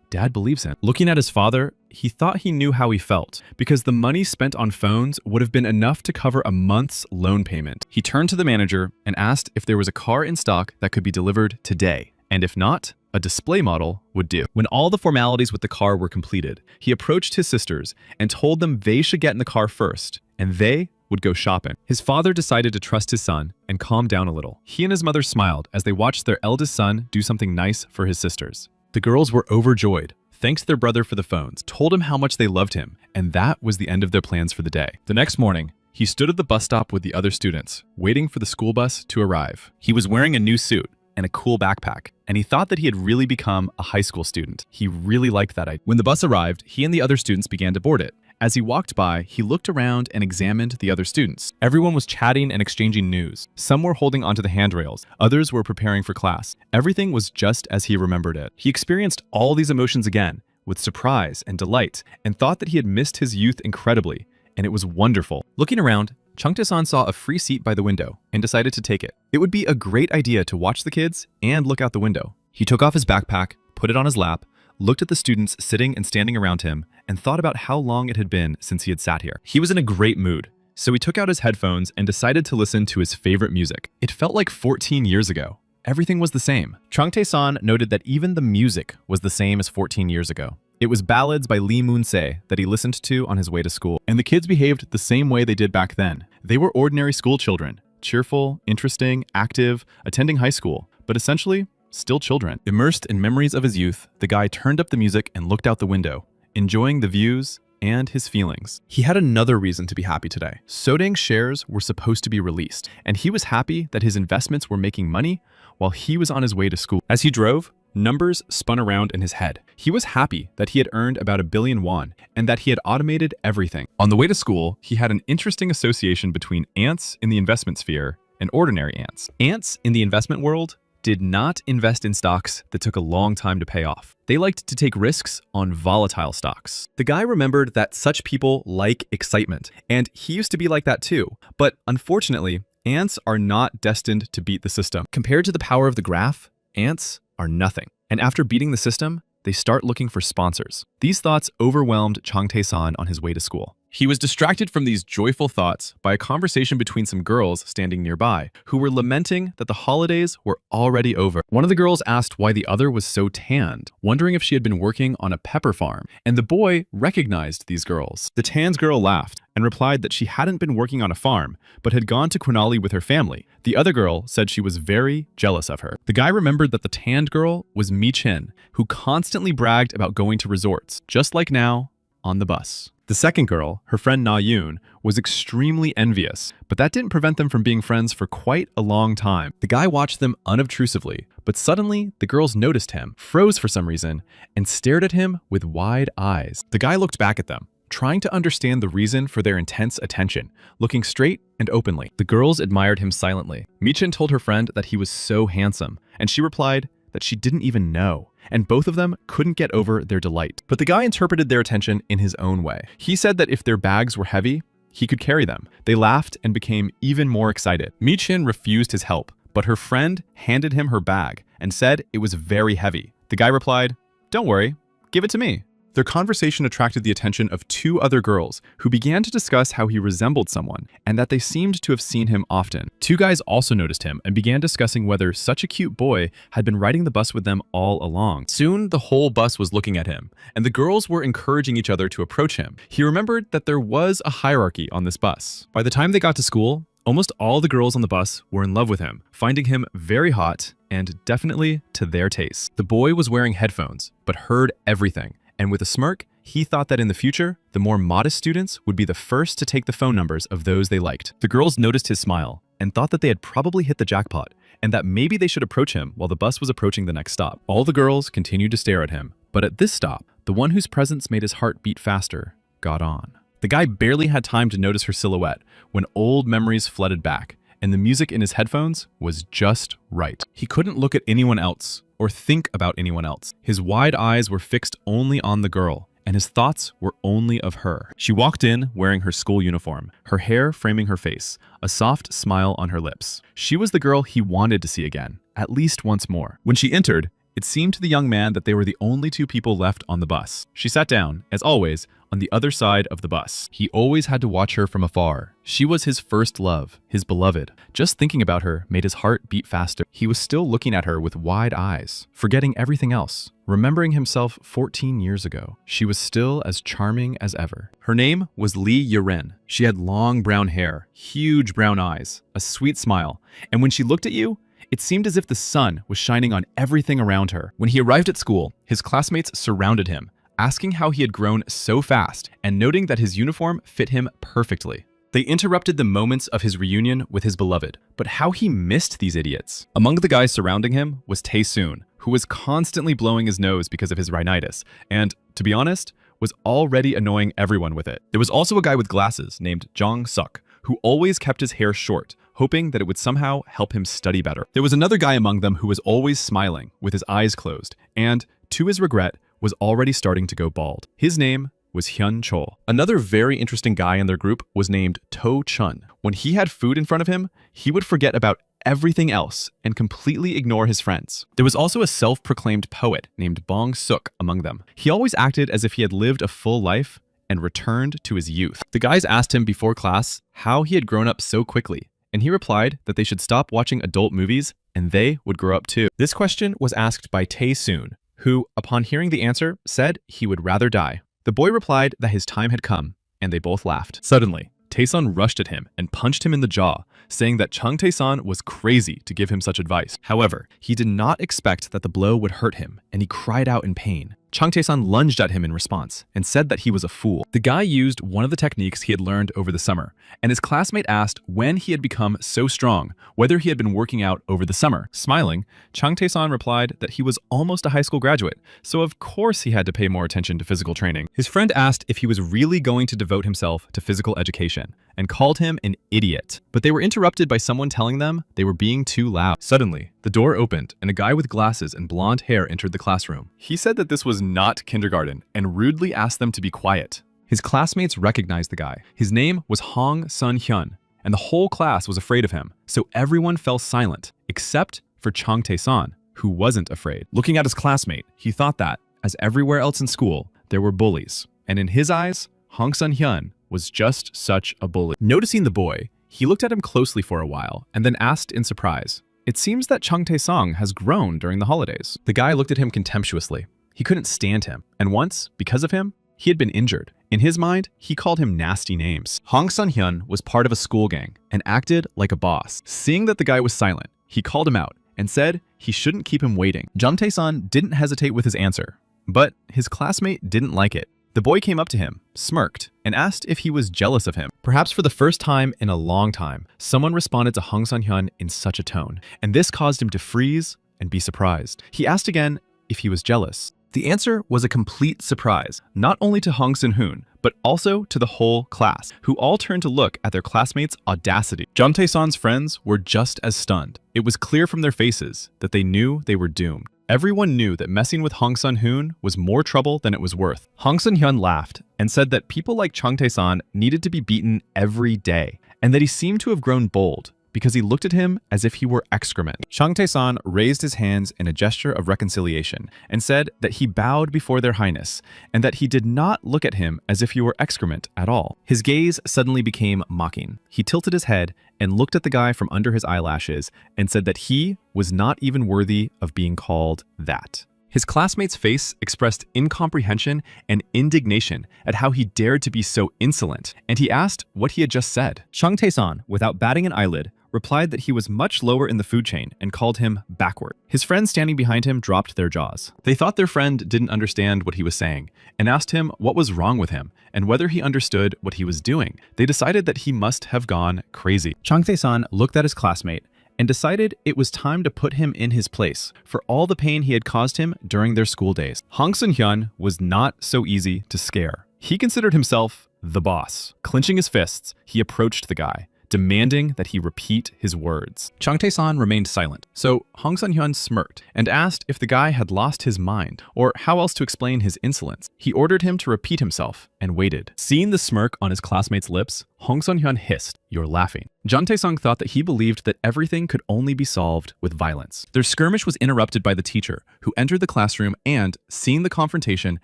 Dad believes him." Looking at his father, he thought he knew how he felt, because the money spent on phones would have been enough to cover a month's loan payment. He turned to the manager and asked if there was a car in stock that could be delivered today, and if not, a display model would do. When all the formalities with the car were completed, he approached his sisters and told them they should get in the car first, and they would go shopping. His father decided to trust his son and calm down a little. He and his mother smiled as they watched their eldest son do something nice for his sisters. The girls were overjoyed, thanked their brother for the phones, told him how much they loved him, and that was the end of their plans for the day. The next morning, he stood at the bus stop with the other students, waiting for the school bus to arrive. He was wearing a new suit and a cool backpack, and he thought that he had really become a high school student. He really liked that idea. When the bus arrived, he and the other students began to board it. As he walked by, he looked around and examined the other students. Everyone was chatting and exchanging news. Some were holding onto the handrails. Others were preparing for class. Everything was just as he remembered it. He experienced all these emotions again, with surprise and delight, and thought that he had missed his youth incredibly, and it was wonderful. Looking around, Changtae-san saw a free seat by the window and decided to take it. It would be a great idea to watch the kids and look out the window. He took off his backpack, put it on his lap, looked at the students sitting and standing around him, and thought about how long it had been since he had sat here. He was in a great mood, so he took out his headphones and decided to listen to his favorite music. It felt like 14 years ago. Everything was the same. Changtae-san noted that even the music was the same as 14 years ago. It was ballads by Lee Moon-se that he listened to on his way to school, and the kids behaved the same way they did back then. They were ordinary school children, cheerful, interesting, active, attending high school, but essentially still children. Immersed in memories of his youth, the guy turned up the music and looked out the window, enjoying the views and his feelings. He had another reason to be happy today. Sodang's shares were supposed to be released, and he was happy that his investments were making money while he was on his way to school. As he drove, numbers spun around in his head. He was happy that he had earned about 1 billion won and that he had automated everything. On the way to school, he had an interesting association between ants in the investment sphere and ordinary ants. Ants in the investment world did not invest in stocks that took a long time to pay off. They liked to take risks on volatile stocks. The guy remembered that such people like excitement, and he used to be like that too. But unfortunately, ants are not destined to beat the system. Compared to the power of the graph, ants are nothing. And after beating the system, they start looking for sponsors. These thoughts overwhelmed Changtae-san on his way to school. He was distracted from these joyful thoughts by a conversation between some girls standing nearby, who were lamenting that the holidays were already over. One of the girls asked why the other was so tanned, wondering if she had been working on a pepper farm, and the boy recognized these girls. The tanned girl laughed and replied that she hadn't been working on a farm, but had gone to Quinali with her family. The other girl said she was very jealous of her. The guy remembered that the tanned girl was Mi Chin, who constantly bragged about going to resorts, just like now, on the bus. The second girl, her friend Na Yoon, was extremely envious, but that didn't prevent them from being friends for quite a long time. The guy watched them unobtrusively, but suddenly the girls noticed him, froze for some reason, and stared at him with wide eyes. The guy looked back at them, trying to understand the reason for their intense attention, looking straight and openly. The girls admired him silently. Michin told her friend that he was so handsome, and she replied that she didn't even know, and both of them couldn't get over their delight. But the guy interpreted their attention in his own way. He said that if their bags were heavy, he could carry them. They laughed and became even more excited. Michin refused his help, but her friend handed him her bag and said it was very heavy. The guy replied, "Don't worry, give it to me." Their conversation attracted the attention of two other girls who began to discuss how he resembled someone and that they seemed to have seen him often. Two guys also noticed him and began discussing whether such a cute boy had been riding the bus with them all along. Soon, the whole bus was looking at him, and the girls were encouraging each other to approach him. He remembered that there was a hierarchy on this bus. By the time they got to school, almost all the girls on the bus were in love with him, finding him very hot and definitely to their taste. The boy was wearing headphones, but heard everything. And with a smirk, he thought that in the future, the more modest students would be the first to take the phone numbers of those they liked. The girls noticed his smile and thought that they had probably hit the jackpot and that maybe they should approach him while the bus was approaching the next stop. All the girls continued to stare at him, but at this stop, the one whose presence made his heart beat faster got on. The guy barely had time to notice her silhouette when old memories flooded back, and the music in his headphones was just right. He couldn't look at anyone else or think about anyone else. His wide eyes were fixed only on the girl, and his thoughts were only of her. She walked in wearing her school uniform, her hair framing her face, a soft smile on her lips. She was the girl he wanted to see again, at least once more. When she entered, it seemed to the young man that they were the only two people left on the bus. She sat down, as always, on the other side of the bus. He always had to watch her from afar. She was his first love, his beloved. Just thinking about her made his heart beat faster. He was still looking at her with wide eyes, forgetting everything else, remembering himself 14 years ago. She was still as charming as ever. Her name was Lee Yeren. She had long brown hair, huge brown eyes, a sweet smile, and when she looked at you, it seemed as if the sun was shining on everything around her. When he arrived at school, his classmates surrounded him, asking how he had grown so fast and noting that his uniform fit him perfectly. They interrupted the moments of his reunion with his beloved, but how he missed these idiots. Among the guys surrounding him was Tae-soon, who was constantly blowing his nose because of his rhinitis, and, to be honest, was already annoying everyone with it. There was also a guy with glasses named Jong Suk, who always kept his hair short, hoping that it would somehow help him study better. There was another guy among them who was always smiling, with his eyes closed, and, to his regret, was already starting to go bald. His name was Hyun Chol. Another very interesting guy in their group was named To Chun. When he had food in front of him, he would forget about everything else and completely ignore his friends. There was also a self-proclaimed poet named Bong Suk among them. He always acted as if he had lived a full life and returned to his youth. The guys asked him before class how he had grown up so quickly, and he replied that they should stop watching adult movies and they would grow up too. This question was asked by Tae-soon, who, upon hearing the answer, said he would rather die. The boy replied that his time had come, and they both laughed. Suddenly, Tae-sun rushed at him and punched him in the jaw, saying that Chung Tae-san was crazy to give him such advice. However, he did not expect that the blow would hurt him, and he cried out in pain. Chung Tae-san lunged at him in response and said that he was a fool. The guy used one of the techniques he had learned over the summer, and his classmate asked when he had become so strong, whether he had been working out over the summer. Smiling, Chung Tae-san replied that he was almost a high school graduate, so of course he had to pay more attention to physical training. His friend asked if he was really going to devote himself to physical education, and called him an idiot. But they were interrupted by someone telling them they were being too loud. Suddenly, the door opened and a guy with glasses and blonde hair entered the classroom. He said that this was not kindergarten and rudely asked them to be quiet. His classmates recognized the guy. His name was Hong Sun-hyun, and the whole class was afraid of him, so everyone fell silent, except for Chung Tae-san, who wasn't afraid. Looking at his classmate, he thought that, as everywhere else in school, there were bullies, and in his eyes, Hong Sun-hyun was just such a bully. Noticing the boy, he looked at him closely for a while and then asked in surprise, "It seems that Chung Tae-song has grown during the holidays." The guy looked at him contemptuously. He couldn't stand him, and once, because of him, he had been injured. In his mind, he called him nasty names. Hong Sun-hyun was part of a school gang and acted like a boss. Seeing that the guy was silent, he called him out and said he shouldn't keep him waiting. Jung Tae-san didn't hesitate with his answer, but his classmate didn't like it. The boy came up to him, smirked, and asked if he was jealous of him. Perhaps for the first time in a long time, someone responded to Hong Sun-hyun in such a tone, and this caused him to freeze and be surprised. He asked again if he was jealous. The answer was a complete surprise, not only to Hong Sun-hoon, but also to the whole class, who all turned to look at their classmates' audacity. Jung Tae-san's friends were just as stunned. It was clear from their faces that they knew they were doomed. Everyone knew that messing with Hong Sun-hoon was more trouble than it was worth. Hong Sun-hyun laughed and said that people like Chung Tae-san needed to be beaten every day, and that he seemed to have grown bold because he looked at him as if he were excrement. Chung Tae-san raised his hands in a gesture of reconciliation and said that he bowed before their highness and that he did not look at him as if he were excrement at all. His gaze suddenly became mocking. He tilted his head and looked at the guy from under his eyelashes and said that he was not even worthy of being called that. His classmate's face expressed incomprehension and indignation at how he dared to be so insolent, and he asked what he had just said. Chung Tae-san, without batting an eyelid, replied that he was much lower in the food chain and called him backward. His friends standing behind him dropped their jaws. They thought their friend didn't understand what he was saying and asked him what was wrong with him and whether he understood what he was doing. They decided that he must have gone crazy. Chung Tae-san looked at his classmate and decided it was time to put him in his place for all the pain he had caused him during their school days. Hong Sun-hyun was not so easy to scare. He considered himself the boss. Clenching his fists, he approached the guy, demanding that he repeat his words. Chung Tae-san remained silent, so Hong Sun-hyun smirked and asked if the guy had lost his mind or how else to explain his insolence. He ordered him to repeat himself and waited. Seeing the smirk on his classmate's lips, Hong Sun-hyun hissed, "You're laughing." Jung Tae-sung thought that he believed that everything could only be solved with violence. Their skirmish was interrupted by the teacher, who entered the classroom and, seeing the confrontation,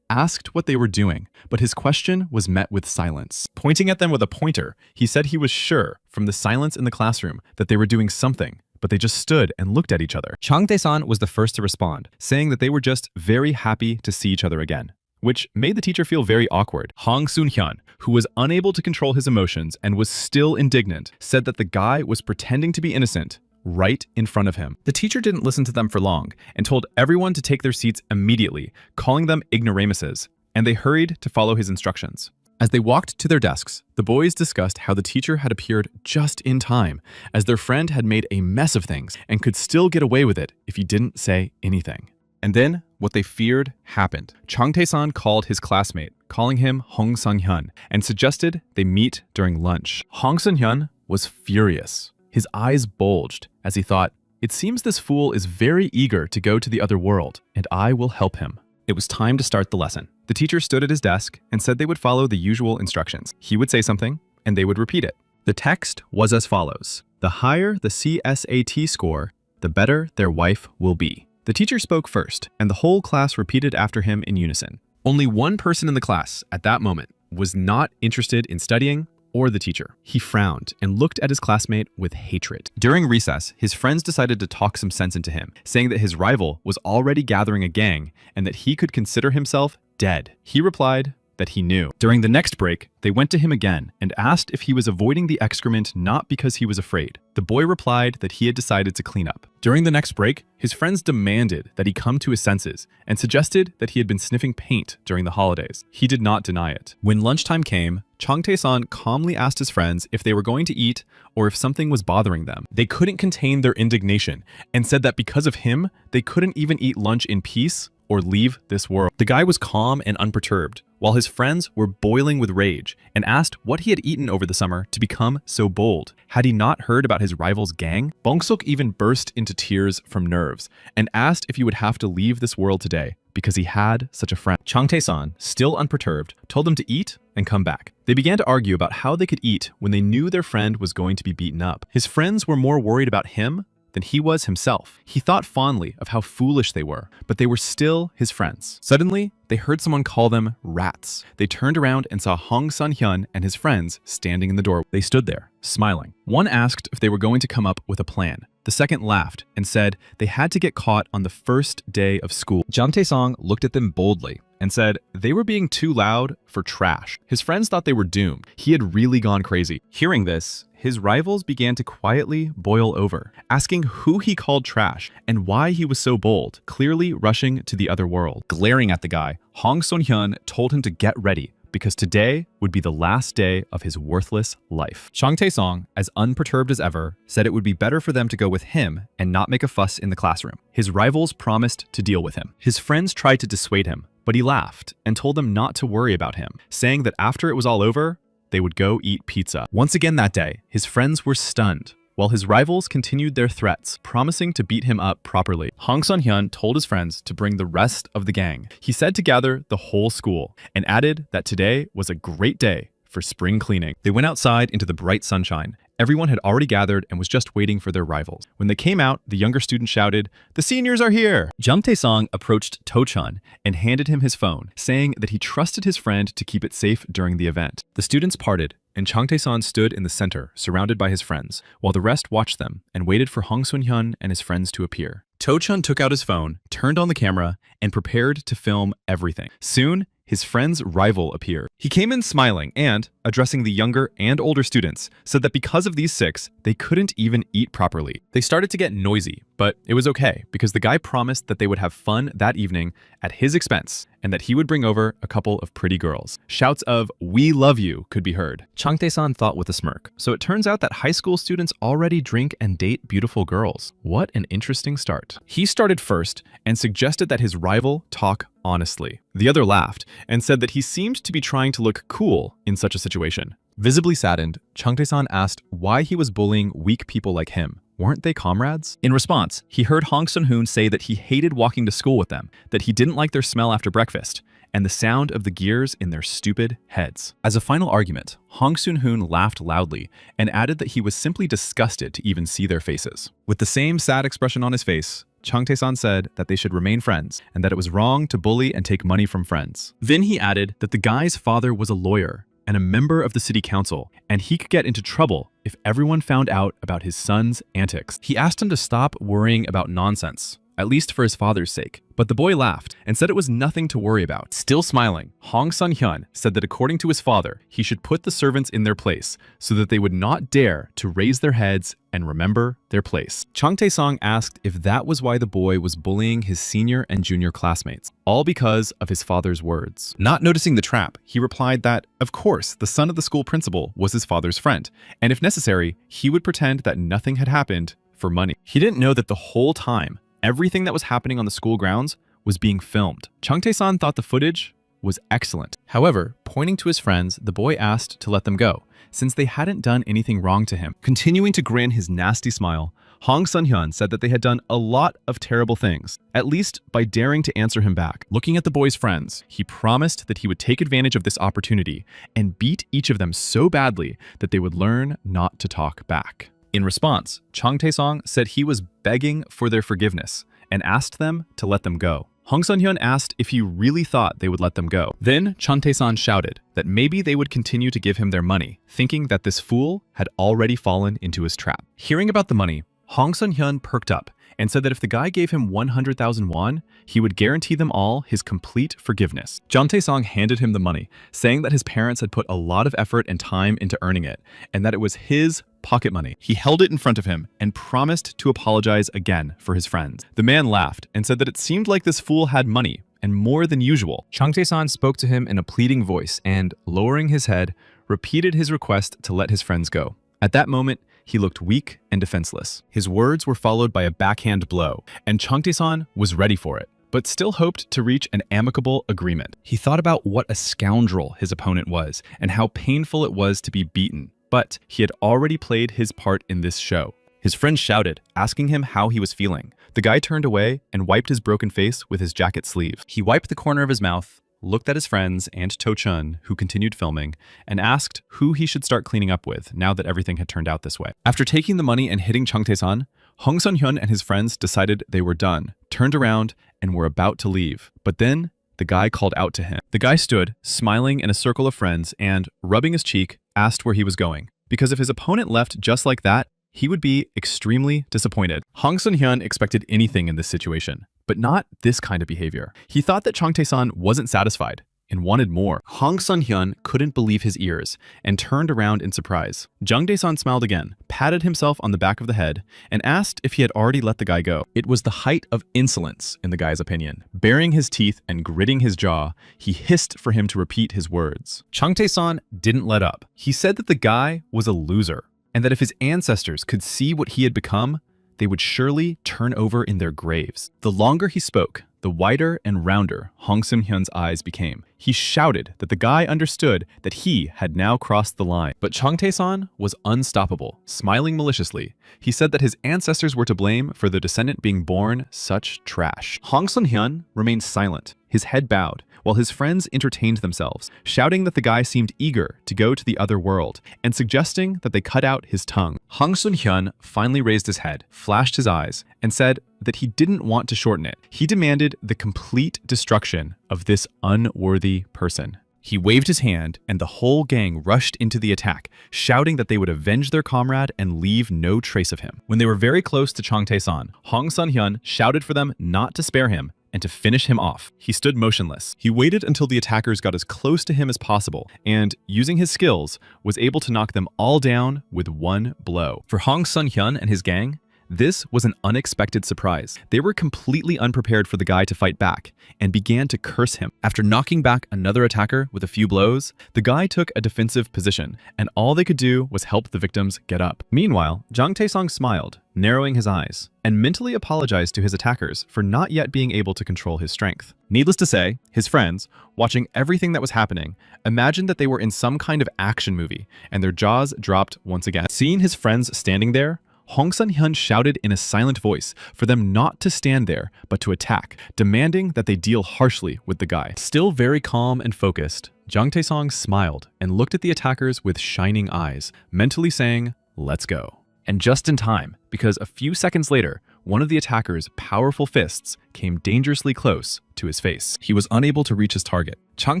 asked what they were doing, but his question was met with silence. Pointing at them with a pointer, he said he was sure, from the silence in the classroom, that they were doing something, but they just stood and looked at each other. Chung Tae-san was the first to respond, saying that they were just very happy to see each other again, which made the teacher feel very awkward. Hong Sun-hyun, who was unable to control his emotions and was still indignant, said that the guy was pretending to be innocent right in front of him. The teacher didn't listen to them for long and told everyone to take their seats immediately, calling them ignoramuses, and they hurried to follow his instructions. As they walked to their desks, the boys discussed how the teacher had appeared just in time, as their friend had made a mess of things and could still get away with it if he didn't say anything. And then, what they feared happened. Chung Tae-san called his classmate, calling him Hong Sun-hyun, and suggested they meet during lunch. Hong Sun-hyun was furious. His eyes bulged as he thought, "It seems this fool is very eager to go to the other world, and I will help him." It was time to start the lesson. The teacher stood at his desk and said they would follow the usual instructions. He would say something, and they would repeat it. The text was as follows: "The higher the CSAT score, the better their wife will be." The teacher spoke first, and the whole class repeated after him in unison. Only one person in the class, at that moment, was not interested in studying or the teacher. He frowned and looked at his classmate with hatred. During recess, his friends decided to talk some sense into him, saying that his rival was already gathering a gang and that he could consider himself dead. He replied that he knew. During the next break, they went to him again and asked if he was avoiding the excrement not because he was afraid. The boy replied that he had decided to clean up. During the next break, his friends demanded that he come to his senses and suggested that he had been sniffing paint during the holidays. He did not deny it. When lunchtime came, Chung Tae-san calmly asked his friends if they were going to eat or if something was bothering them. They couldn't contain their indignation and said that because of him, they couldn't even eat lunch in peace or leave this world. The guy was calm and unperturbed, while his friends were boiling with rage and asked what he had eaten over the summer to become so bold. Had he not heard about his rival's gang? Bong-suk even burst into tears from nerves and asked if he would have to leave this world today because he had such a friend. Chung Tae-san, still unperturbed, told them to eat and come back. They began to argue about how they could eat when they knew their friend was going to be beaten up. His friends were more worried about him than he was himself. He thought fondly of how foolish they were, but they were still his friends. Suddenly, they heard someone call them rats. They turned around and saw Hong Sun-hyun and his friends standing in the door. They stood there, smiling. One asked if they were going to come up with a plan. The second laughed and said they had to get caught on the first day of school. Jang Tae-song looked at them boldly and said they were being too loud for trash. His friends thought they were doomed. He had really gone crazy. Hearing this, his rivals began to quietly boil over, asking who he called trash and why he was so bold, clearly rushing to the other world. Glaring at the guy, Hong Sun-hyun told him to get ready, because today would be the last day of his worthless life. Jang Tae-song, as unperturbed as ever, said it would be better for them to go with him and not make a fuss in the classroom. His rivals promised to deal with him. His friends tried to dissuade him, but he laughed and told them not to worry about him, saying that after it was all over, they would go eat pizza. Once again that day, his friends were stunned, while his rivals continued their threats, promising to beat him up properly. Hong Sun-hyun told his friends to bring the rest of the gang. He said to gather the whole school, and added that today was a great day for spring cleaning. They went outside into the bright sunshine. Everyone had already gathered and was just waiting for their rivals. When they came out, the younger student shouted, "The seniors are here!" Jang Tae-song approached To-chun and handed him his phone, saying that he trusted his friend to keep it safe during the event. The students parted, and Jang Tae-song stood in the center, surrounded by his friends, while the rest watched them and waited for Hong Sun-hyun and his friends to appear. To-chun took out his phone, turned on the camera, and prepared to film everything. Soon, his friend's rival appeared. He came in smiling and, addressing the younger and older students, said that because of these 6, they couldn't even eat properly. They started to get noisy, but it was okay because the guy promised that they would have fun that evening at his expense and that he would bring over a couple of pretty girls. Shouts of "We love you" could be heard. Jang Tae-san thought with a smirk. So it turns out that high school students already drink and date beautiful girls. What an interesting start. He started first and suggested that his rival talk honestly. The other laughed and said that he seemed to be trying to look cool in such a situation. Visibly saddened, Jang Tae-san asked why he was bullying weak people like him. Weren't they comrades? In response, he heard Hong Sun-hoon say that he hated walking to school with them, that he didn't like their smell after breakfast, and the sound of the gears in their stupid heads. As a final argument, Hong Sun-hoon laughed loudly and added that he was simply disgusted to even see their faces. With the same sad expression on his face, Jang Tae-san said that they should remain friends and that it was wrong to bully and take money from friends. Then he added that the guy's father was a lawyer and a member of the city council, and he could get into trouble if everyone found out about his son's antics. He asked him to stop worrying about nonsense, at least for his father's sake. But the boy laughed and said it was nothing to worry about. Still smiling, Hong Sun-hyun said that according to his father, he should put the servants in their place so that they would not dare to raise their heads and remember their place. Jang Tae-song asked if that was why the boy was bullying his senior and junior classmates, all because of his father's words. Not noticing the trap, he replied that, of course, the son of the school principal was his father's friend, and if necessary, he would pretend that nothing had happened for money. He didn't know that the whole time, everything that was happening on the school grounds was being filmed. Jang Tae-san thought the footage was excellent. However, pointing to his friends, the boy asked to let them go, since they hadn't done anything wrong to him. Continuing to grin his nasty smile, Hong Sun-hyun said that they had done a lot of terrible things, at least by daring to answer him back. Looking at the boy's friends, he promised that he would take advantage of this opportunity and beat each of them so badly that they would learn not to talk back. In response, Jang Tae-song said he was begging for their forgiveness and asked them to let them go. Hong Sun-hyun asked if he really thought they would let them go. Then Jang Tae-san shouted that maybe they would continue to give him their money, thinking that this fool had already fallen into his trap. Hearing about the money, Hong Sun-hyun perked up and said that if the guy gave him 100,000 won, he would guarantee them all his complete forgiveness. Jang Tae-song handed him the money, saying that his parents had put a lot of effort and time into earning it, and that it was his pocket money. He held it in front of him and promised to apologize again for his friends. The man laughed and said that it seemed like this fool had money, and more than usual. Jang Tae-san spoke to him in a pleading voice and, lowering his head, repeated his request to let his friends go. At that moment, he looked weak and defenseless. His words were followed by a backhand blow, and Jang Tae-san was ready for it, but still hoped to reach an amicable agreement. He thought about what a scoundrel his opponent was, and how painful it was to be beaten. But he had already played his part in this show. His friend shouted, asking him how he was feeling. The guy turned away and wiped his broken face with his jacket sleeve. He wiped the corner of his mouth, looked at his friends and To-chun, who continued filming, and asked who he should start cleaning up with now that everything had turned out this way. After taking the money and hitting Jang Tae-san, Hong Sun-hyun and his friends decided they were done, turned around, and were about to leave. But then, the guy called out to him. The guy stood, smiling in a circle of friends, and, rubbing his cheek, asked where he was going. Because if his opponent left just like that, he would be extremely disappointed. Hong Sun-hyun expected anything in this situation, but not this kind of behavior. He thought that Chung Tae-san wasn't satisfied and wanted more. Hong Sun-hyun couldn't believe his ears and turned around in surprise. Jung Dae-san smiled again, patted himself on the back of the head, and asked if he had already let the guy go. It was the height of insolence, in the guy's opinion. Baring his teeth and gritting his jaw, he hissed for him to repeat his words. Chung Tae-san didn't let up. He said that the guy was a loser, and that if his ancestors could see what he had become, they would surely turn over in their graves. The longer he spoke, the wider and rounder Hong Sun-hyun's eyes became. He shouted that the guy understood that he had now crossed the line. But Chung Tae-san was unstoppable, smiling maliciously. He said that his ancestors were to blame for the descendant being born such trash. Hong Sun-hyun remained silent, his head bowed, while his friends entertained themselves, shouting that the guy seemed eager to go to the other world, and suggesting that they cut out his tongue. Hong Sun-hyun finally raised his head, flashed his eyes, and said that he didn't want to shorten it. He demanded the complete destruction of this unworthy person. He waved his hand, and the whole gang rushed into the attack, shouting that they would avenge their comrade and leave no trace of him. When they were very close to Chung Tae-san, Hong Sun-hyun shouted for them not to spare him and to finish him off. He stood motionless. He waited until the attackers got as close to him as possible, and, using his skills, was able to knock them all down with one blow. For Hong Sun-hyun and his gang, this was an unexpected surprise. They were completely unprepared for the guy to fight back, and began to curse him. After knocking back another attacker with a few blows, the guy took a defensive position, and all they could do was help the victims get up. Meanwhile, Jung Tae-song smiled, narrowing his eyes, and mentally apologized to his attackers for not yet being able to control his strength. Needless to say, his friends, watching everything that was happening, imagined that they were in some kind of action movie, and their jaws dropped once again. Seeing his friends standing there, Hong Sun-hyun shouted in a silent voice for them not to stand there, but to attack, demanding that they deal harshly with the guy. Still very calm and focused, Jung Tae-song smiled and looked at the attackers with shining eyes, mentally saying, "Let's go." And just in time, because a few seconds later, one of the attacker's powerful fists came dangerously close to his face. He was unable to reach his target. Chung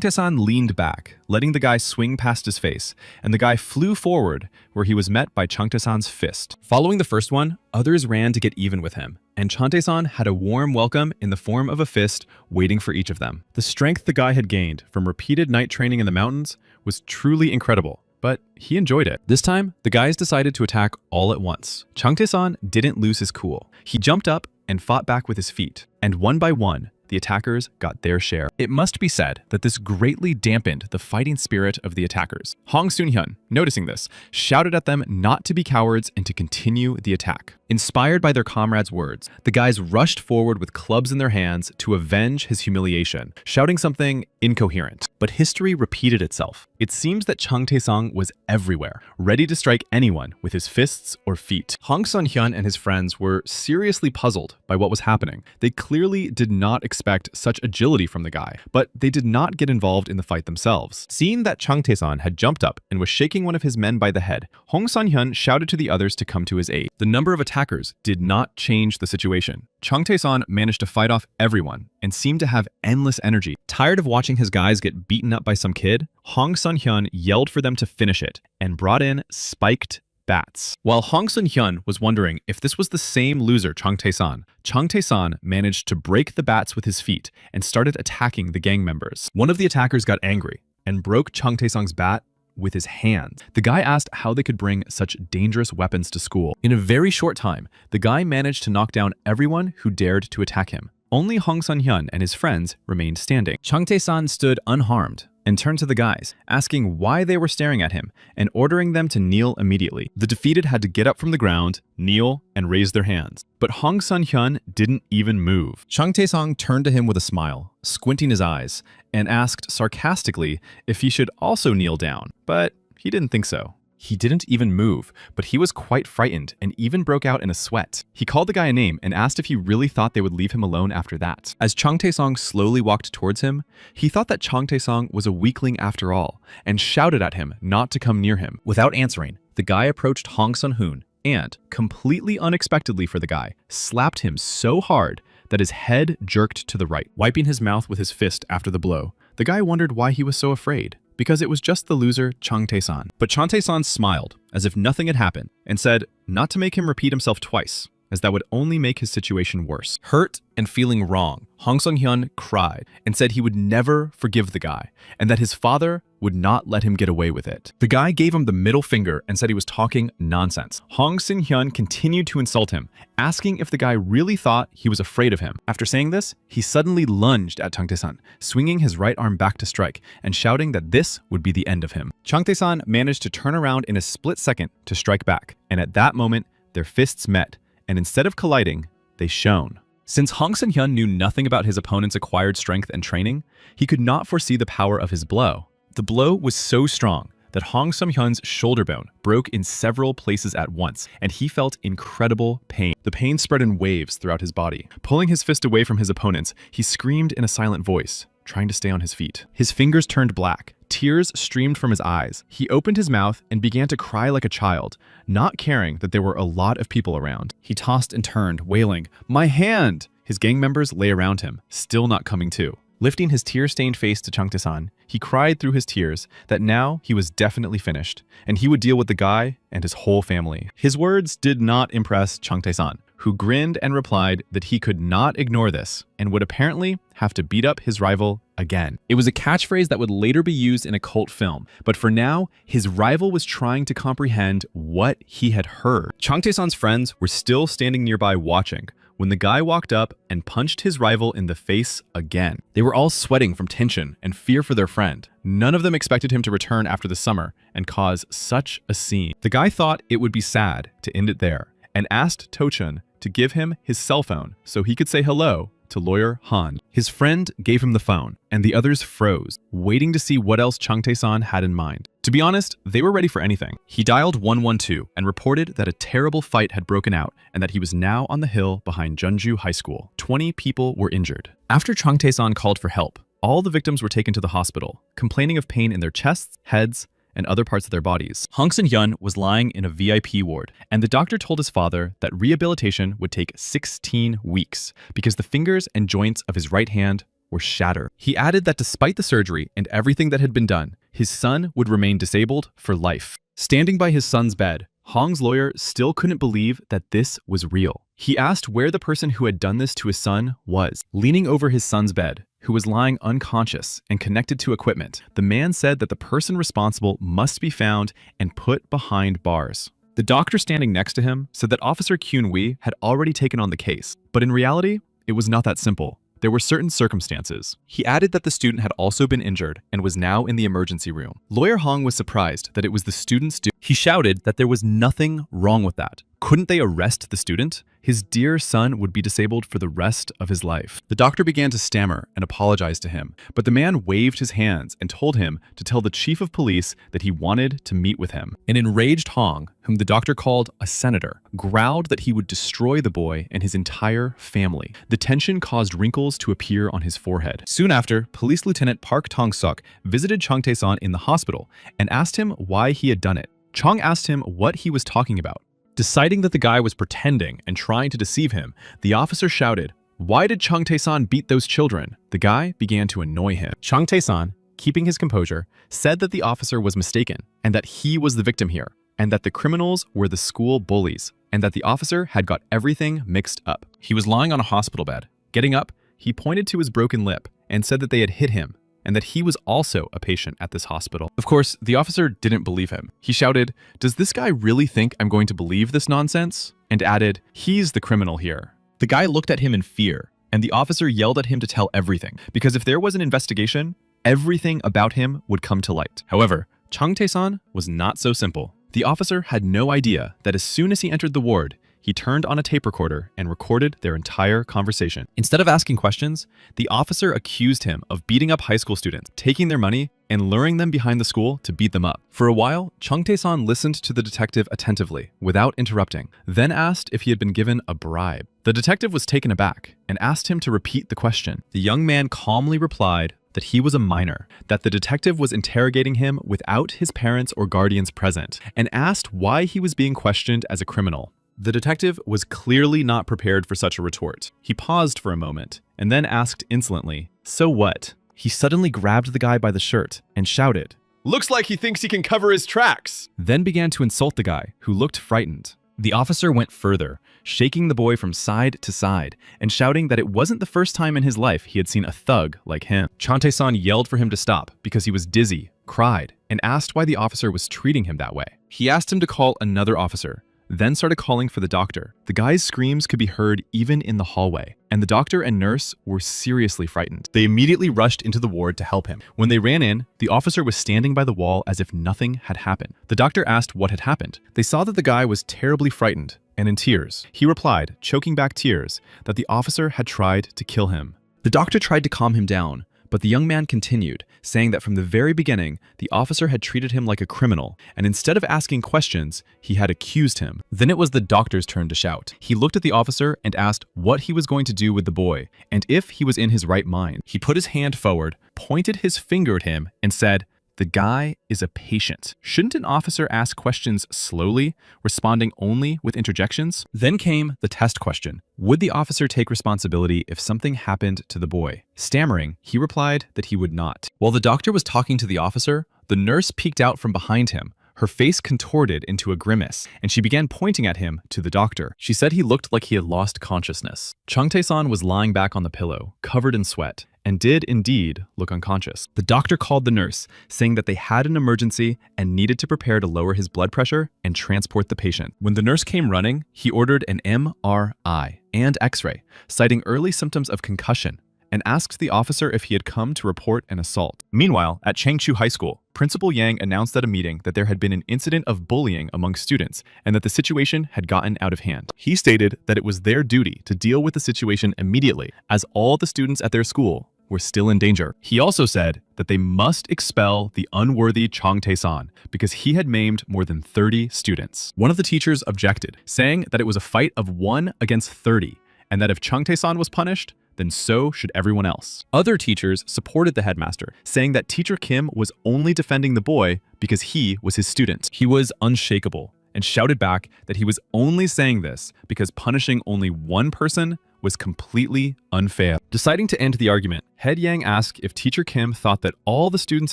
Tae-san leaned back, letting the guy swing past his face, and the guy flew forward where he was met by Chung Tae-san's fist. Following the first one, others ran to get even with him, and Chung Tae-san had a warm welcome in the form of a fist waiting for each of them. The strength the guy had gained from repeated night training in the mountains was truly incredible, but he enjoyed it. This time, the guys decided to attack all at once. Chung Tae-san didn't lose his cool. He jumped up and fought back with his feet, and one by one, the attackers got their share. It must be said that this greatly dampened the fighting spirit of the attackers. Hong Sun-hyun, noticing this, shouted at them not to be cowards and to continue the attack. Inspired by their comrades' words, the guys rushed forward with clubs in their hands to avenge his humiliation, shouting something incoherent. But history repeated itself. It seems that Chung Tae-song was everywhere, ready to strike anyone with his fists or feet. Hong Sun-hyun and his friends were seriously puzzled by what was happening. They clearly did not expect such agility from the guy, but they did not get involved in the fight themselves. Seeing that Chung Tae-san had jumped up and was shaking one of his men by the head, Hong Sun-hyun shouted to the others to come to his aid. The number of attackers did not change the situation. Chung Tae-san managed to fight off everyone and seemed to have endless energy. Tired of watching his guys get beaten up by some kid, Hong Sun-hyun yelled for them to finish it and brought in spiked bats. While Hong Sun-hyun was wondering if this was the same loser Chung Tae-san managed to break the bats with his feet and started attacking the gang members. One of the attackers got angry and broke Chung Tae-song's bat with his hands. The guy asked how they could bring such dangerous weapons to school. In a very short time, the guy managed to knock down everyone who dared to attack him. Only Hong Sun-hyun and his friends remained standing. Chung Tae-san stood unharmed and turned to the guys, asking why they were staring at him and ordering them to kneel immediately. The defeated had to get up from the ground, kneel, and raise their hands. But Hong Sun-hyun didn't even move. Chung Tae-song turned to him with a smile, squinting his eyes, and asked sarcastically if he should also kneel down, but he didn't think so. He didn't even move, but he was quite frightened and even broke out in a sweat. He called the guy a name and asked if he really thought they would leave him alone after that. As Chung Tae-song slowly walked towards him, he thought that Chung Tae-song was a weakling after all, and shouted at him not to come near him. Without answering, the guy approached Hong Sun-hyun and, completely unexpectedly for the guy, slapped him so hard that his head jerked to the right, wiping his mouth with his fist after the blow. The guy wondered why he was so afraid, because it was just the loser Chang Tae-san. But Chang Tae-san smiled, as if nothing had happened, and said not to make him repeat himself twice, as that would only make his situation worse. Hurt and feeling wrong, Hong Sung-hyun cried and said he would never forgive the guy, and that his father would not let him get away with it. The guy gave him the middle finger and said he was talking nonsense. Hong Sung-hyun continued to insult him, asking if the guy really thought he was afraid of him. After saying this, he suddenly lunged at Chang Tae-san, swinging his right arm back to strike and shouting that this would be the end of him. Chang Tae-san managed to turn around in a split second to strike back, and at that moment, their fists met, and instead of colliding, they shone. Since Hong Sung-hyun knew nothing about his opponent's acquired strength and training, he could not foresee the power of his blow. The blow was so strong that Hong Sung-hyun's shoulder bone broke in several places at once, and he felt incredible pain. The pain spread in waves throughout his body. Pulling his fist away from his opponents, he screamed in a silent voice, trying to stay on his feet. His fingers turned black. Tears streamed from his eyes. He opened his mouth and began to cry like a child, not caring that there were a lot of people around. He tossed and turned, wailing, "My hand!" His gang members lay around him, still not coming to. Lifting his tear-stained face to Chang Tae-san, he cried through his tears that now he was definitely finished, and he would deal with the guy and his whole family. His words did not impress Chang Tae-san, who grinned and replied that he could not ignore this and would apparently have to beat up his rival again. It was a catchphrase that would later be used in a cult film, but for now, his rival was trying to comprehend what he had heard. Chang Tae-san's friends were still standing nearby watching when the guy walked up and punched his rival in the face again. They were all sweating from tension and fear for their friend. None of them expected him to return after the summer and cause such a scene. The guy thought it would be sad to end it there and asked To-chun to give him his cell phone so he could say hello to lawyer Han. His friend gave him the phone, and the others froze, waiting to see what else Chang Tae-san had in mind. To be honest, they were ready for anything. He dialed 112 and reported that a terrible fight had broken out and that he was now on the hill behind Jeonju High School. 20 people were injured. After Chang Tae-san called for help, all the victims were taken to the hospital, complaining of pain in their chests, heads, and other parts of their bodies. Hong Sung-hyun was lying in a VIP ward, and the doctor told his father that rehabilitation would take 16 weeks because the fingers and joints of his right hand were shattered. He added that despite the surgery and everything that had been done, his son would remain disabled for life. Standing by his son's bed, Hong's lawyer still couldn't believe that this was real. He asked where the person who had done this to his son was. Leaning over his son's bed, who was lying unconscious and connected to equipment, the man said that the person responsible must be found and put behind bars. The doctor standing next to him said that Officer Kyun-wee had already taken on the case, but in reality, it was not that simple. There were certain circumstances. He added that the student had also been injured and was now in the emergency room. Lawyer Hong was surprised that it was the student's due. He shouted that there was nothing wrong with that. Couldn't they arrest the student? His dear son would be disabled for the rest of his life. The doctor began to stammer and apologize to him, but the man waved his hands and told him to tell the chief of police that he wanted to meet with him. An enraged Hong, whom the doctor called a senator, growled that he would destroy the boy and his entire family. The tension caused wrinkles to appear on his forehead. Soon after, Police Lieutenant Park Tong-suk visited Chang Tae-san in the hospital and asked him why he had done it. Chang asked him what he was talking about. Deciding that the guy was pretending and trying to deceive him, the officer shouted, "Why did Chang Tae-san beat those children?" The guy began to annoy him. Chang Tae-san, keeping his composure, said that the officer was mistaken and that he was the victim here, and that the criminals were the school bullies, and that the officer had got everything mixed up. He was lying on a hospital bed. Getting up, he pointed to his broken lip and said that they had hit him, and that he was also a patient at this hospital. Of course, the officer didn't believe him. He shouted, "Does this guy really think I'm going to believe this nonsense?" And added, "He's the criminal here." The guy looked at him in fear, and the officer yelled at him to tell everything, because if there was an investigation, everything about him would come to light. However, Chang Tae-san was not so simple. The officer had no idea that as soon as he entered the ward, he turned on a tape recorder and recorded their entire conversation. Instead of asking questions, the officer accused him of beating up high school students, taking their money, and luring them behind the school to beat them up. For a while, Chang Tae-san listened to the detective attentively, without interrupting, then asked if he had been given a bribe. The detective was taken aback and asked him to repeat the question. The young man calmly replied that he was a minor, that the detective was interrogating him without his parents or guardians present, and asked why he was being questioned as a criminal. The detective was clearly not prepared for such a retort. He paused for a moment, and then asked insolently, "So what?" He suddenly grabbed the guy by the shirt and shouted, "Looks like he thinks he can cover his tracks!" Then began to insult the guy, who looked frightened. The officer went further, shaking the boy from side to side, and shouting that it wasn't the first time in his life he had seen a thug like him. Chante-san yelled for him to stop because he was dizzy, cried, and asked why the officer was treating him that way. He asked him to call another officer, then started calling for the doctor. The guy's screams could be heard even in the hallway, and the doctor and nurse were seriously frightened. They immediately rushed into the ward to help him. When they ran in, the officer was standing by the wall as if nothing had happened. The doctor asked what had happened. They saw that the guy was terribly frightened and in tears. He replied, choking back tears, that the officer had tried to kill him. The doctor tried to calm him down, but the young man continued, saying that from the very beginning, the officer had treated him like a criminal, and instead of asking questions, he had accused him. Then it was the doctor's turn to shout. He looked at the officer and asked what he was going to do with the boy, and if he was in his right mind. He put his hand forward, pointed his finger at him, and said, "The guy is a patient. Shouldn't an officer ask questions slowly, responding only with interjections?" Then came the test question. Would the officer take responsibility if something happened to the boy? Stammering, he replied that he would not. While the doctor was talking to the officer, the nurse peeked out from behind him, her face contorted into a grimace, and she began pointing at him to the doctor. She said he looked like he had lost consciousness. Changtae-san was lying back on the pillow, covered in sweat, and did indeed look unconscious. The doctor called the nurse, saying that they had an emergency and needed to prepare to lower his blood pressure and transport the patient. When the nurse came running, he ordered an MRI and X-ray, citing early symptoms of concussion, and asked the officer if he had come to report an assault. Meanwhile, at Changshu High School, Principal Yang announced at a meeting that there had been an incident of bullying among students and that the situation had gotten out of hand. He stated that it was their duty to deal with the situation immediately, as all the students at their school were still in danger. He also said that they must expel the unworthy Changtae-san because he had maimed more than 30 students. One of the teachers objected, saying that it was a fight of 1 against 30, and that if Changtae-san was punished, then so should everyone else. Other teachers supported the headmaster, saying that Teacher Kim was only defending the boy because he was his student. He was unshakable and shouted back that he was only saying this because punishing only one person was completely unfair. Deciding to end the argument, Head Yang asked if Teacher Kim thought that all the students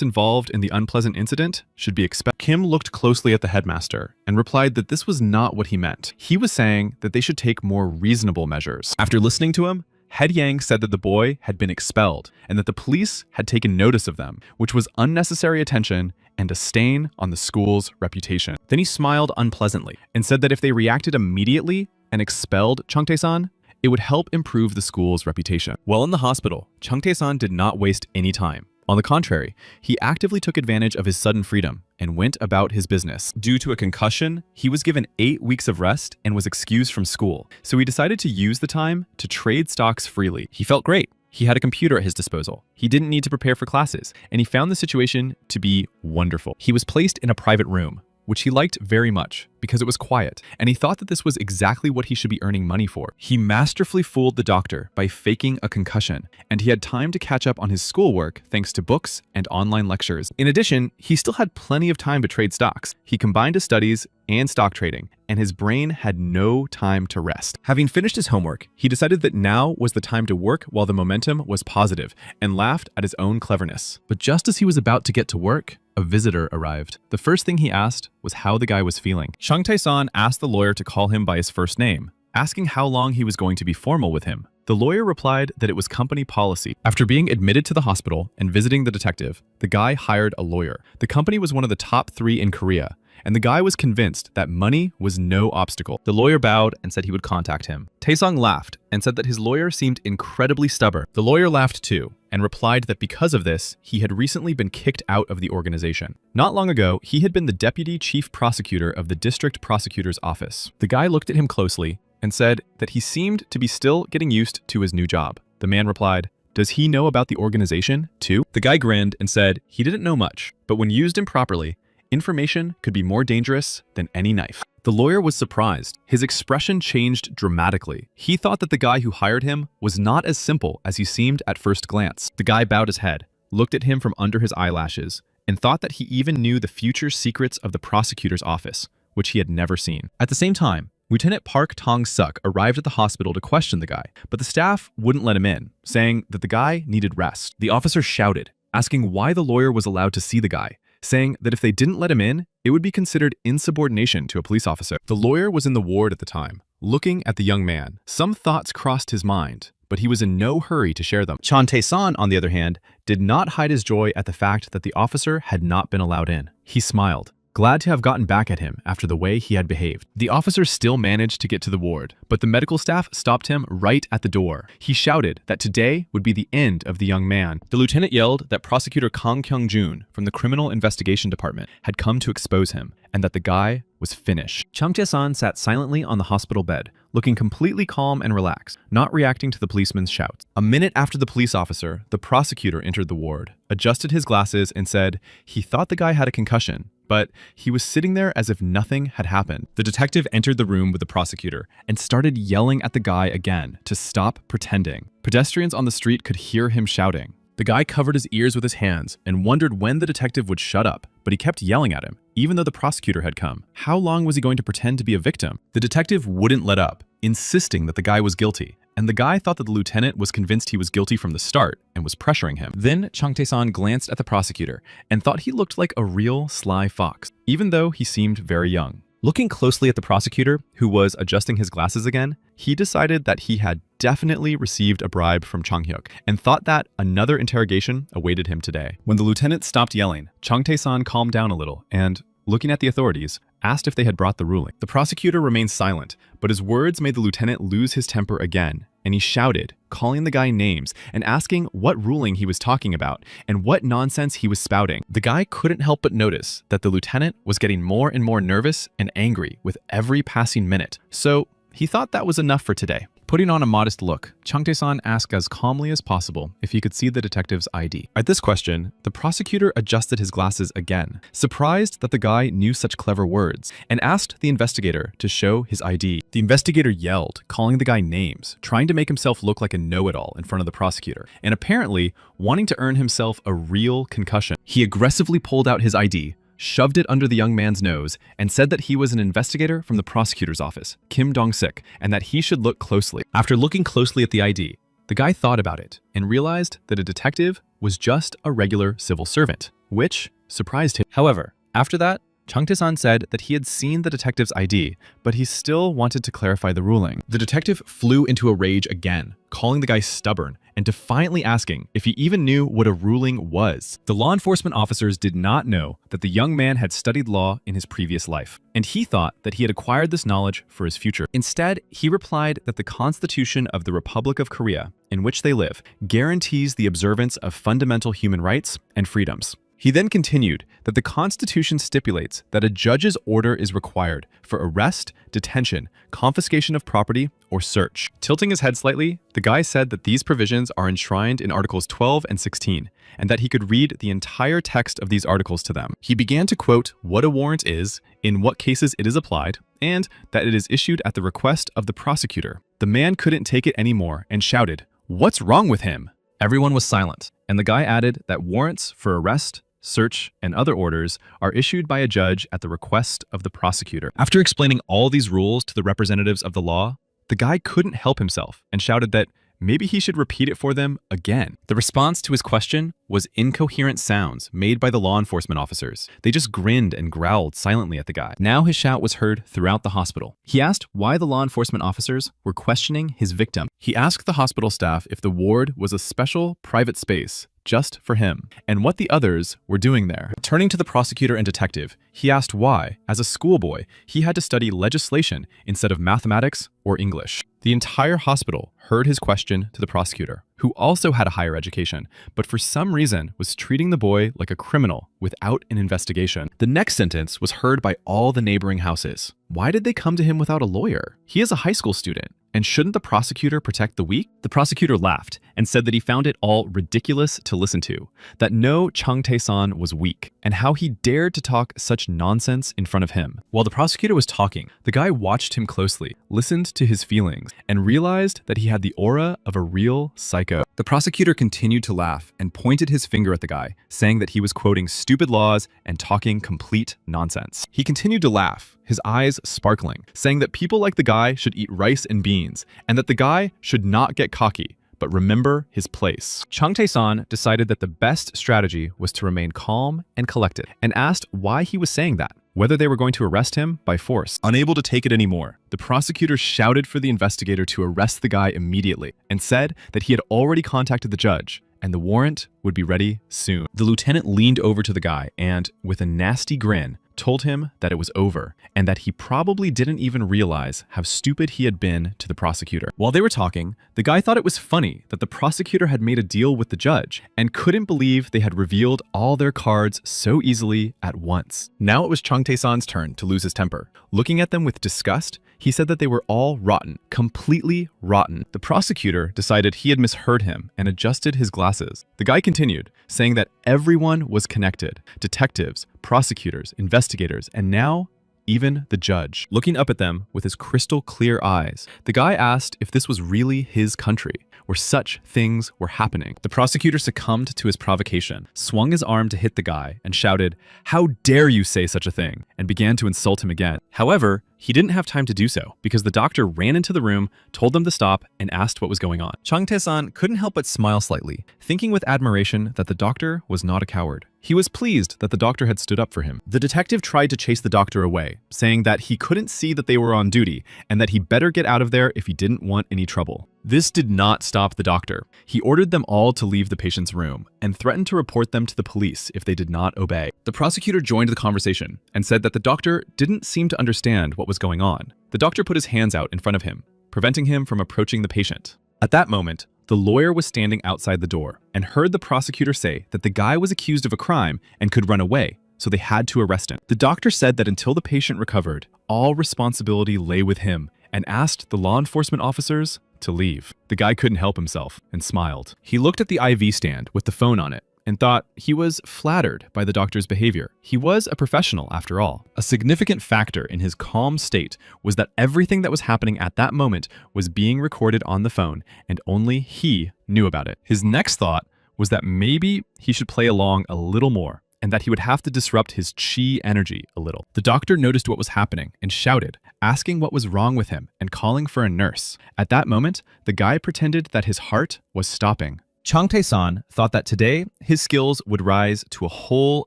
involved in the unpleasant incident should be expelled. Kim looked closely at the headmaster and replied that this was not what he meant. He was saying that they should take more reasonable measures. After listening to him, Head Yang said that the boy had been expelled and that the police had taken notice of them, which was unnecessary attention and a stain on the school's reputation. Then he smiled unpleasantly and said that if they reacted immediately and expelled Changtae-san, it would help improve the school's reputation. While in the hospital, Changtae-san did not waste any time. On the contrary, he actively took advantage of his sudden freedom and went about his business. Due to a concussion, he was given 8 weeks of rest and was excused from school, so he decided to use the time to trade stocks freely. He felt great. He had a computer at his disposal. He didn't need to prepare for classes, and he found the situation to be wonderful. He was placed in a private room, which he liked very much because it was quiet, and he thought that this was exactly what he should be earning money for. He masterfully fooled the doctor by faking a concussion, and he had time to catch up on his schoolwork thanks to books and online lectures. In addition, he still had plenty of time to trade stocks. He combined his studies and stock trading, and his brain had no time to rest. Having finished his homework, he decided that now was the time to work while the momentum was positive, and laughed at his own cleverness. But just as he was about to get to work, a visitor arrived. The first thing he asked was how the guy was feeling. Changtae-san asked the lawyer to call him by his first name, asking how long he was going to be formal with him. The lawyer replied that it was company policy. After being admitted to the hospital and visiting the detective, the guy hired a lawyer. The company was one of the top 3 in Korea, and the guy was convinced that money was no obstacle. The lawyer bowed and said he would contact him. Taesung laughed and said that his lawyer seemed incredibly stubborn. The lawyer laughed too and replied that because of this, he had recently been kicked out of the organization. Not long ago, he had been the deputy chief prosecutor of the district prosecutor's office. The guy looked at him closely and said that he seemed to be still getting used to his new job. The man replied, "Does he know about the organization too?" The guy grinned and said he didn't know much, but when used improperly, information could be more dangerous than any knife. The lawyer was surprised. His expression changed dramatically. He thought that the guy who hired him was not as simple as he seemed at first glance. The guy bowed his head, looked at him from under his eyelashes, and thought that he even knew the future secrets of the prosecutor's office, which he had never seen. At the same time, Lieutenant Park Tong-suk arrived at the hospital to question the guy, but the staff wouldn't let him in, saying that the guy needed rest. The officer shouted, asking why the lawyer was allowed to see the guy, saying that if they didn't let him in, it would be considered insubordination to a police officer. The lawyer was in the ward at the time, looking at the young man. Some thoughts crossed his mind, but he was in no hurry to share them. Chan Tae-san, on the other hand, did not hide his joy at the fact that the officer had not been allowed in. He smiled, glad to have gotten back at him after the way he had behaved. The officer still managed to get to the ward, but the medical staff stopped him right at the door. He shouted that today would be the end of the young man. The lieutenant yelled that Prosecutor Kang Kyung-jun from the Criminal Investigation Department had come to expose him, and that the guy was finished. Chung Tae-san sat silently on the hospital bed, looking completely calm and relaxed, not reacting to the policeman's shouts. A minute after the police officer, the prosecutor entered the ward, adjusted his glasses, and said he thought the guy had a concussion, but he was sitting there as if nothing had happened. The detective entered the room with the prosecutor and started yelling at the guy again to stop pretending. Pedestrians on the street could hear him shouting. The guy covered his ears with his hands and wondered when the detective would shut up, but he kept yelling at him, even though the prosecutor had come. How long was he going to pretend to be a victim? The detective wouldn't let up, insisting that the guy was guilty, and the guy thought that the lieutenant was convinced he was guilty from the start and was pressuring him. Then Chung Tae-san glanced at the prosecutor and thought he looked like a real sly fox, even though he seemed very young. Looking closely at the prosecutor, who was adjusting his glasses again, he decided that he had definitely received a bribe from Chang-hyuk and thought that another interrogation awaited him today. When the lieutenant stopped yelling, Chung Tae-san calmed down a little and, looking at the authorities, asked if they had brought the ruling. The prosecutor remained silent, but his words made the lieutenant lose his temper again, and he shouted, calling the guy names and asking what ruling he was talking about and what nonsense he was spouting. The guy couldn't help but notice that the lieutenant was getting more and more nervous and angry with every passing minute, so he thought that was enough for today. Putting on a modest look, Chung Tae-san asked as calmly as possible if he could see the detective's ID. At this question, the prosecutor adjusted his glasses again, surprised that the guy knew such clever words, and asked the investigator to show his ID. The investigator yelled, calling the guy names, trying to make himself look like a know-it-all in front of the prosecutor, and apparently wanting to earn himself a real concussion. He aggressively pulled out his ID, shoved it under the young man's nose, and said that he was an investigator from the prosecutor's office, Kim Dong-sik, and that he should look closely. After looking closely at the ID, the guy thought about it and realized that a detective was just a regular civil servant, which surprised him. However, after that, Chung Tae-san said that he had seen the detective's ID, but he still wanted to clarify the ruling. The detective flew into a rage again, calling the guy stubborn and defiantly asking if he even knew what a ruling was. The law enforcement officers did not know that the young man had studied law in his previous life, and he thought that he had acquired this knowledge for his future. Instead, he replied that the Constitution of the Republic of Korea, in which they live, guarantees the observance of fundamental human rights and freedoms. He then continued that the Constitution stipulates that a judge's order is required for arrest, detention, confiscation of property, or search. Tilting his head slightly, the guy said that these provisions are enshrined in Articles 12 and 16, and that he could read the entire text of these articles to them. He began to quote what a warrant is, in what cases it is applied, and that it is issued at the request of the prosecutor. The man couldn't take it anymore and shouted, "What's wrong with him?" Everyone was silent, and the guy added that warrants for arrest, search, and other orders are issued by a judge at the request of the prosecutor. After explaining all these rules to the representatives of the law, the guy couldn't help himself and shouted that maybe he should repeat it for them again. The response to his question was incoherent sounds made by the law enforcement officers. They just grinned and growled silently at the guy. Now his shout was heard throughout the hospital. He asked why the law enforcement officers were questioning his victim. He asked the hospital staff if the ward was a special private space just for him, and what the others were doing there. Turning to the prosecutor and detective, he asked why, as a schoolboy, he had to study legislation instead of mathematics or English. The entire hospital heard his question to the prosecutor, who also had a higher education, but for some reason was treating the boy like a criminal without an investigation. The next sentence was heard by all the neighboring houses. Why did they come to him without a lawyer? He is a high school student, And shouldn't the prosecutor protect the weak? The prosecutor laughed and said that he found it all ridiculous to listen to, that no Chung Tae-san was weak, and how he dared to talk such nonsense in front of him. While the prosecutor was talking, the guy watched him closely, listened to his feelings, and realized that he had the aura of a real psycho. The prosecutor continued to laugh and pointed his finger at the guy, saying that he was quoting stupid laws and talking complete nonsense. He continued to laugh, his eyes sparkling, saying that people like the guy should eat rice and beans, and that the guy should not get cocky, but remember his place. Chung Tae-san decided that the best strategy was to remain calm and collected, and asked why he was saying that, whether they were going to arrest him by force. Unable to take it anymore, the prosecutor shouted for the investigator to arrest the guy immediately, and said that he had already contacted the judge, and the warrant would be ready soon. The lieutenant leaned over to the guy and, with a nasty grin, told him that it was over, and that he probably didn't even realize how stupid he had been to the prosecutor. While they were talking, the guy thought it was funny that the prosecutor had made a deal with the judge, and couldn't believe they had revealed all their cards so easily at once. Now it was Chung Tae-san's turn to lose his temper. Looking at them with disgust, he said that they were all rotten, completely rotten. The prosecutor decided he had misheard him and adjusted his glasses. The guy continued, saying that everyone was connected: detectives, prosecutors, investigators, and now even the judge. Looking up at them with his crystal clear eyes, the guy asked if this was really his country, where such things were happening. The prosecutor succumbed to his provocation, swung his arm to hit the guy, and shouted, "How dare you say such a thing?" and began to insult him again. However, he didn't have time to do so, because the doctor ran into the room, told them to stop, and asked what was going on. Chung Tae-san couldn't help but smile slightly, thinking with admiration that the doctor was not a coward. He was pleased that the doctor had stood up for him. The detective tried to chase the doctor away, saying that he couldn't see that they were on duty, and that he better get out of there if he didn't want any trouble. This did not stop the doctor. He ordered them all to leave the patient's room, and threatened to report them to the police if they did not obey. The prosecutor joined the conversation, and said that the doctor didn't seem to understand what was going on. The doctor put his hands out in front of him, preventing him from approaching the patient. At that moment, the lawyer was standing outside the door, and heard the prosecutor say that the guy was accused of a crime and could run away, so they had to arrest him. The doctor said that until the patient recovered, all responsibility lay with him, and asked the law enforcement officers to leave. The guy couldn't help himself and smiled. He looked at the IV stand with the phone on it and thought he was flattered by the doctor's behavior. He was a professional after all. A significant factor in his calm state was that everything that was happening at that moment was being recorded on the phone, and only he knew about it. His next thought was that maybe he should play along a little more, and that he would have to disrupt his chi energy a little. The doctor noticed what was happening and shouted, asking what was wrong with him and calling for a nurse. At that moment, the guy pretended that his heart was stopping. Chung Tae-san thought that today his skills would rise to a whole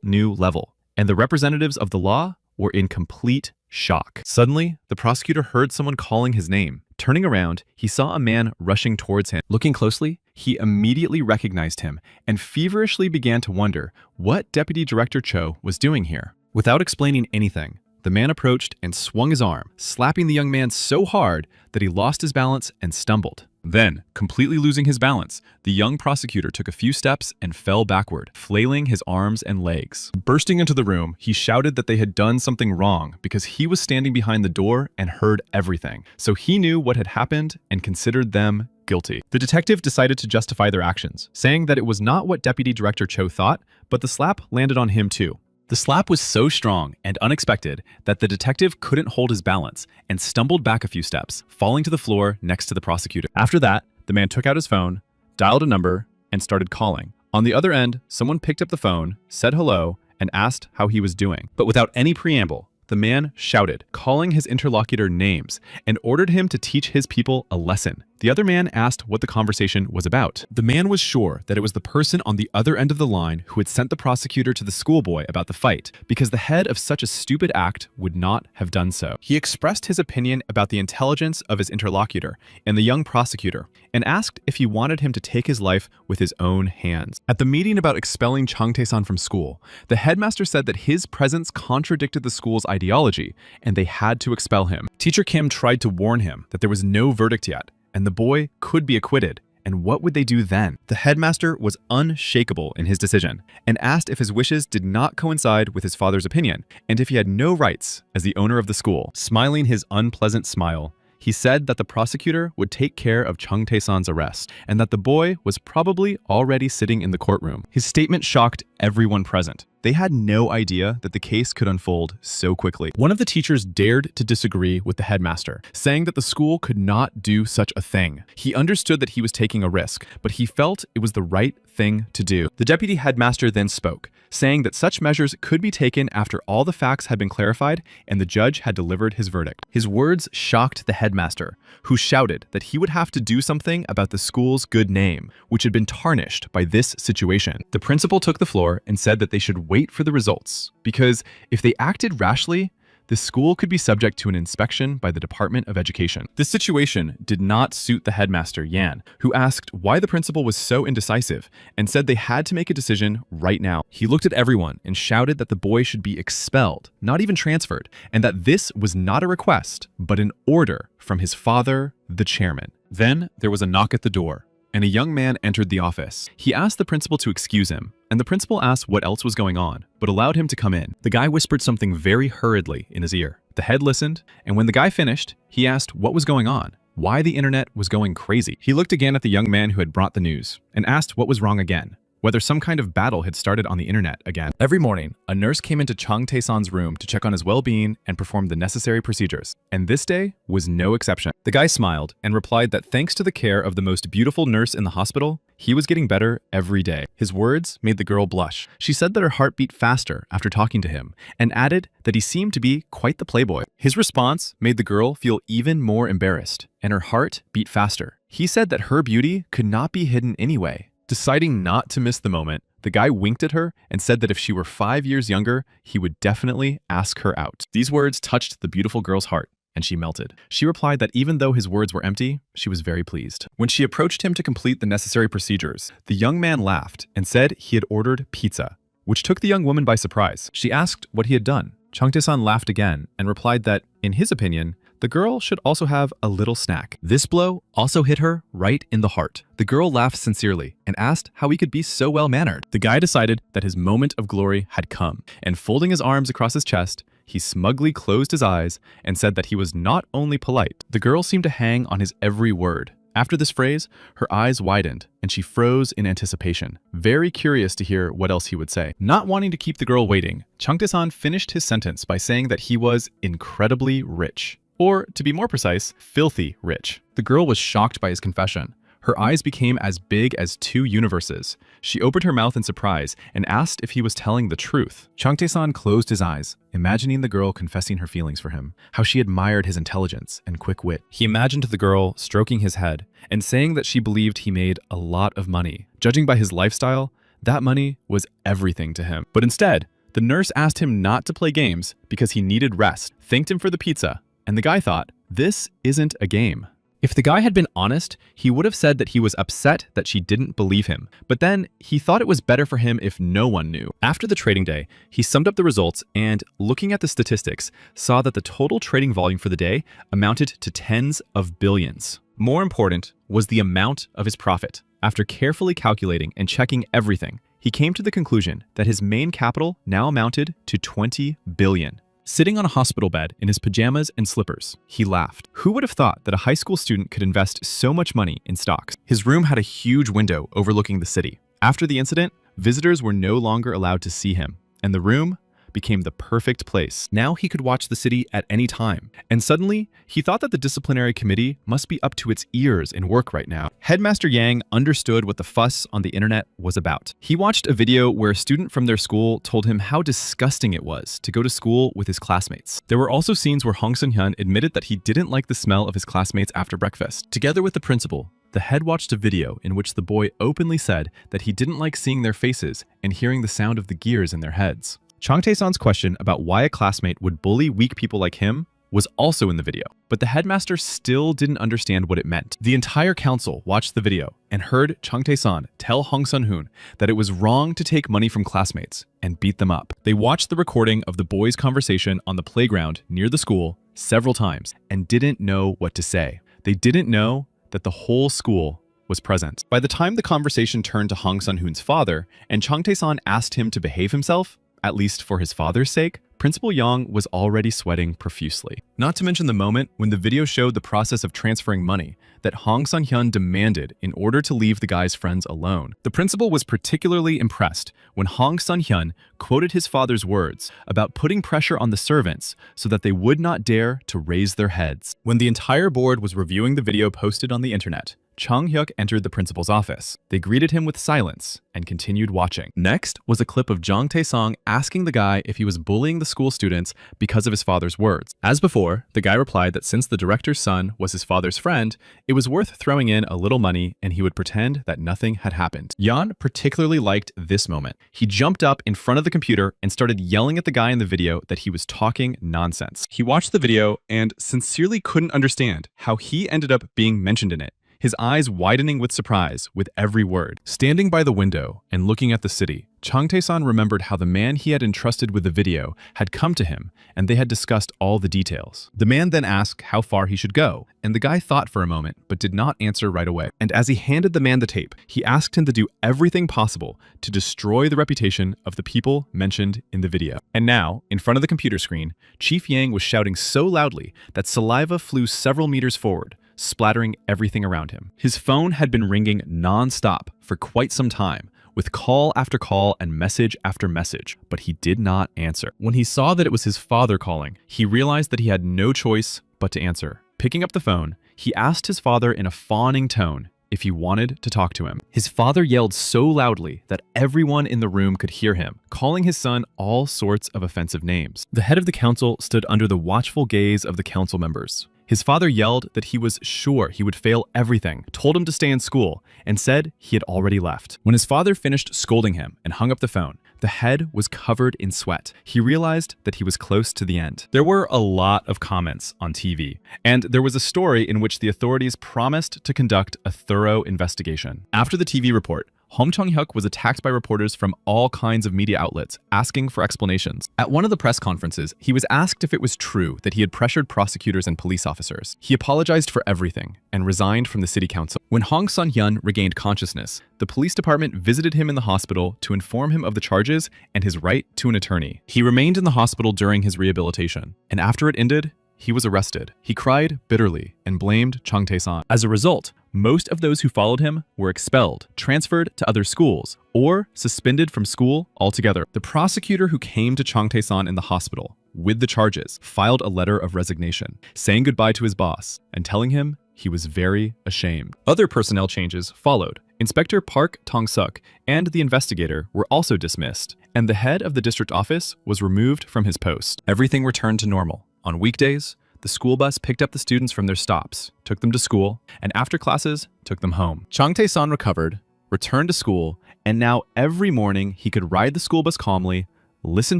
new level, and the representatives of the law were in complete shock. Suddenly, the prosecutor heard someone calling his name. Turning around, he saw a man rushing towards him. Looking closely, he immediately recognized him and feverishly began to wonder what Deputy Director Cho was doing here. Without explaining anything, the man approached and swung his arm, slapping the young man so hard that he lost his balance and stumbled. Then, completely losing his balance, the young prosecutor took a few steps and fell backward, flailing his arms and legs. Bursting into the room, he shouted that they had done something wrong because he was standing behind the door and heard everything. So he knew what had happened and considered them guilty. The detective decided to justify their actions, saying that it was not what Deputy Director Cho thought, but the slap landed on him too. The slap was so strong and unexpected that the detective couldn't hold his balance and stumbled back a few steps, falling to the floor next to the prosecutor. After that, the man took out his phone, dialed a number, and started calling. On the other end, someone picked up the phone, said hello, and asked how he was doing. But without any preamble, the man shouted, calling his interlocutor names, and ordered him to teach his people a lesson. The other man asked what the conversation was about. The man was sure that it was the person on the other end of the line who had sent the prosecutor to the schoolboy about the fight, because the head of such a stupid act would not have done so. He expressed his opinion about the intelligence of his interlocutor and the young prosecutor, and asked if he wanted him to take his life with his own hands. At the meeting about expelling Chung Tae-san from school, the headmaster said that his presence contradicted the school's ideology, and they had to expel him. Teacher Kim tried to warn him that there was no verdict yet, and the boy could be acquitted, and what would they do then? The headmaster was unshakable in his decision, and asked if his wishes did not coincide with his father's opinion, and if he had no rights as the owner of the school. Smiling his unpleasant smile, he He said that the prosecutor would take care of Chung Tae-san's arrest and that the boy was probably already sitting in the courtroom. His statement shocked everyone present. They had no idea that the case could unfold so quickly. One of the teachers dared to disagree with the headmaster, saying that the school could not do such a thing. He understood that he was taking a risk, but he felt it was the right thing to do. The deputy headmaster then spoke, saying that such measures could be taken after all the facts had been clarified and the judge had delivered his verdict. His words shocked the headmaster, who shouted that he would have to do something about the school's good name, which had been tarnished by this situation. The principal took the floor and said that they should wait for the results, because if they acted rashly, the school could be subject to an inspection by the Department of Education. This situation did not suit the headmaster, Yan, who asked why the principal was so indecisive and said they had to make a decision right now. He looked at everyone and shouted that the boy should be expelled, not even transferred, and that this was not a request, but an order from his father, the chairman. Then there was a knock at the door, and a young man entered the office. He asked the principal to excuse him, and the principal asked what else was going on, but allowed him to come in. The guy whispered something very hurriedly in his ear. The head listened, and when the guy finished, he asked what was going on, why the internet was going crazy. He looked again at the young man who had brought the news, and asked what was wrong again, whether some kind of battle had started on the internet again. Every morning, a nurse came into Chung Tae-san's room to check on his well-being and perform the necessary procedures, and this day was no exception. The guy smiled and replied that thanks to the care of the most beautiful nurse in the hospital, he was getting better every day. His words made the girl blush. She said that her heart beat faster after talking to him, and added that he seemed to be quite the playboy. His response made the girl feel even more embarrassed, and her heart beat faster. He said that her beauty could not be hidden anyway. Deciding not to miss the moment, the guy winked at her and said that if she were 5 years younger, he would definitely ask her out. These words touched the beautiful girl's heart, and she melted. She replied that even though his words were empty, she was very pleased. When she approached him to complete the necessary procedures, the young man laughed and said he had ordered pizza, which took the young woman by surprise. She asked what he had done. Chung Tae-san laughed again and replied that, in his opinion, the girl should also have a little snack. This blow also hit her right in the heart. The girl laughed sincerely and asked how he could be so well-mannered. The guy decided that his moment of glory had come, and folding his arms across his chest, he smugly closed his eyes and said that he was not only polite. The girl seemed to hang on his every word. After this phrase, her eyes widened and she froze in anticipation, very curious to hear what else he would say. Not wanting to keep the girl waiting, Chung Tae-san finished his sentence by saying that he was incredibly rich. Or, to be more precise, filthy rich. The girl was shocked by his confession. Her eyes became as big as 2 universes. She opened her mouth in surprise and asked if he was telling the truth. Chung Tae-san closed his eyes, imagining the girl confessing her feelings for him, how she admired his intelligence and quick wit. He imagined the girl stroking his head and saying that she believed he made a lot of money. Judging by his lifestyle, that money was everything to him. But instead, the nurse asked him not to play games because he needed rest, thanked him for the pizza, and the guy thought, this isn't a game. If the guy had been honest, he would have said that he was upset that she didn't believe him. But then he thought it was better for him if no one knew. After the trading day, he summed up the results and, looking at the statistics, saw that the total trading volume for the day amounted to tens of billions. More important was the amount of his profit. After carefully calculating and checking everything, he came to the conclusion that his main capital now amounted to 20 billion. Sitting on a hospital bed in his pajamas and slippers, he laughed. Who would have thought that a high school student could invest so much money in stocks? His room had a huge window overlooking the city. After the incident, visitors were no longer allowed to see him, and the room became the perfect place. Now he could watch the city at any time. And suddenly, he thought that the disciplinary committee must be up to its ears in work right now. Headmaster Yang understood what the fuss on the internet was about. He watched a video where a student from their school told him how disgusting it was to go to school with his classmates. There were also scenes where Hong Sun-hyun admitted that he didn't like the smell of his classmates after breakfast. Together with the principal, the head watched a video in which the boy openly said that he didn't like seeing their faces and hearing the sound of the gears in their heads. Chung Tae-san's question about why a classmate would bully weak people like him was also in the video, but the headmaster still didn't understand what it meant. The entire council watched the video and heard Chung Tae-san tell Hong Sun-hyun that it was wrong to take money from classmates and beat them up. They watched the recording of the boys' conversation on the playground near the school several times and didn't know what to say. They didn't know that the whole school was present. By the time the conversation turned to Hong Sun-hyun's father and Chung Tae-san asked him to behave himself, at least for his father's sake, Principal Yang was already sweating profusely. Not to mention the moment when the video showed the process of transferring money that Hong Sun-hyun demanded in order to leave the guy's friends alone. The principal was particularly impressed when Hong Sun-hyun quoted his father's words about putting pressure on the servants so that they would not dare to raise their heads. When the entire board was reviewing the video posted on the internet, Chung Hyuk entered the principal's office. They greeted him with silence and continued watching. Next was a clip of Jang Tae-song asking the guy if he was bullying the school students because of his father's words. As before, the guy replied that since the director's son was his father's friend, it was worth throwing in a little money and he would pretend that nothing had happened. Yan particularly liked this moment. He jumped up in front of the computer and started yelling at the guy in the video that he was talking nonsense. He watched the video and sincerely couldn't understand how he ended up being mentioned in it, his eyes widening with surprise with every word. Standing by the window and looking at the city, Chung Tae-san remembered how the man he had entrusted with the video had come to him and they had discussed all the details. The man then asked how far he should go, and the guy thought for a moment but did not answer right away. And as he handed the man the tape, he asked him to do everything possible to destroy the reputation of the people mentioned in the video. And now, in front of the computer screen, Chief Yang was shouting so loudly that saliva flew several meters forward, splattering everything around him. His phone had been ringing non-stop for quite some time, with call after call and message after message, but he did not answer. When he saw that it was his father calling, he realized that he had no choice but to answer. Picking up the phone, he asked his father in a fawning tone if he wanted to talk to him. His father yelled so loudly that everyone in the room could hear him, calling his son all sorts of offensive names. The head of the council stood under the watchful gaze of the council members. His father yelled that he was sure he would fail everything, told him to stay in school, and said he had already left. When his father finished scolding him and hung up the phone, the head was covered in sweat. He realized that he was close to the end. There were a lot of comments on TV, and there was a story in which the authorities promised to conduct a thorough investigation. After the TV report, Hong Chung-hyuk was attacked by reporters from all kinds of media outlets asking for explanations. At one of the press conferences, he was asked if it was true that he had pressured prosecutors and police officers. He apologized for everything and resigned from the city council. When Hong Sun-hyun regained consciousness, the police department visited him in the hospital to inform him of the charges and his right to an attorney. He remained in the hospital during his rehabilitation, and after it ended, he was arrested. He cried bitterly and blamed Chung Tae-san. As a result, most of those who followed him were expelled, transferred to other schools, or suspended from school altogether. The prosecutor who came to Chung Tae-san in the hospital with the charges filed a letter of resignation, saying goodbye to his boss and telling him he was very ashamed. Other personnel changes followed. Inspector Park Tong-suk and the investigator were also dismissed, and the head of the district office was removed from his post. Everything returned to normal. On weekdays, the school bus picked up the students from their stops, took them to school, and after classes, took them home. Chung Tae-san recovered, returned to school, and now every morning he could ride the school bus calmly, listen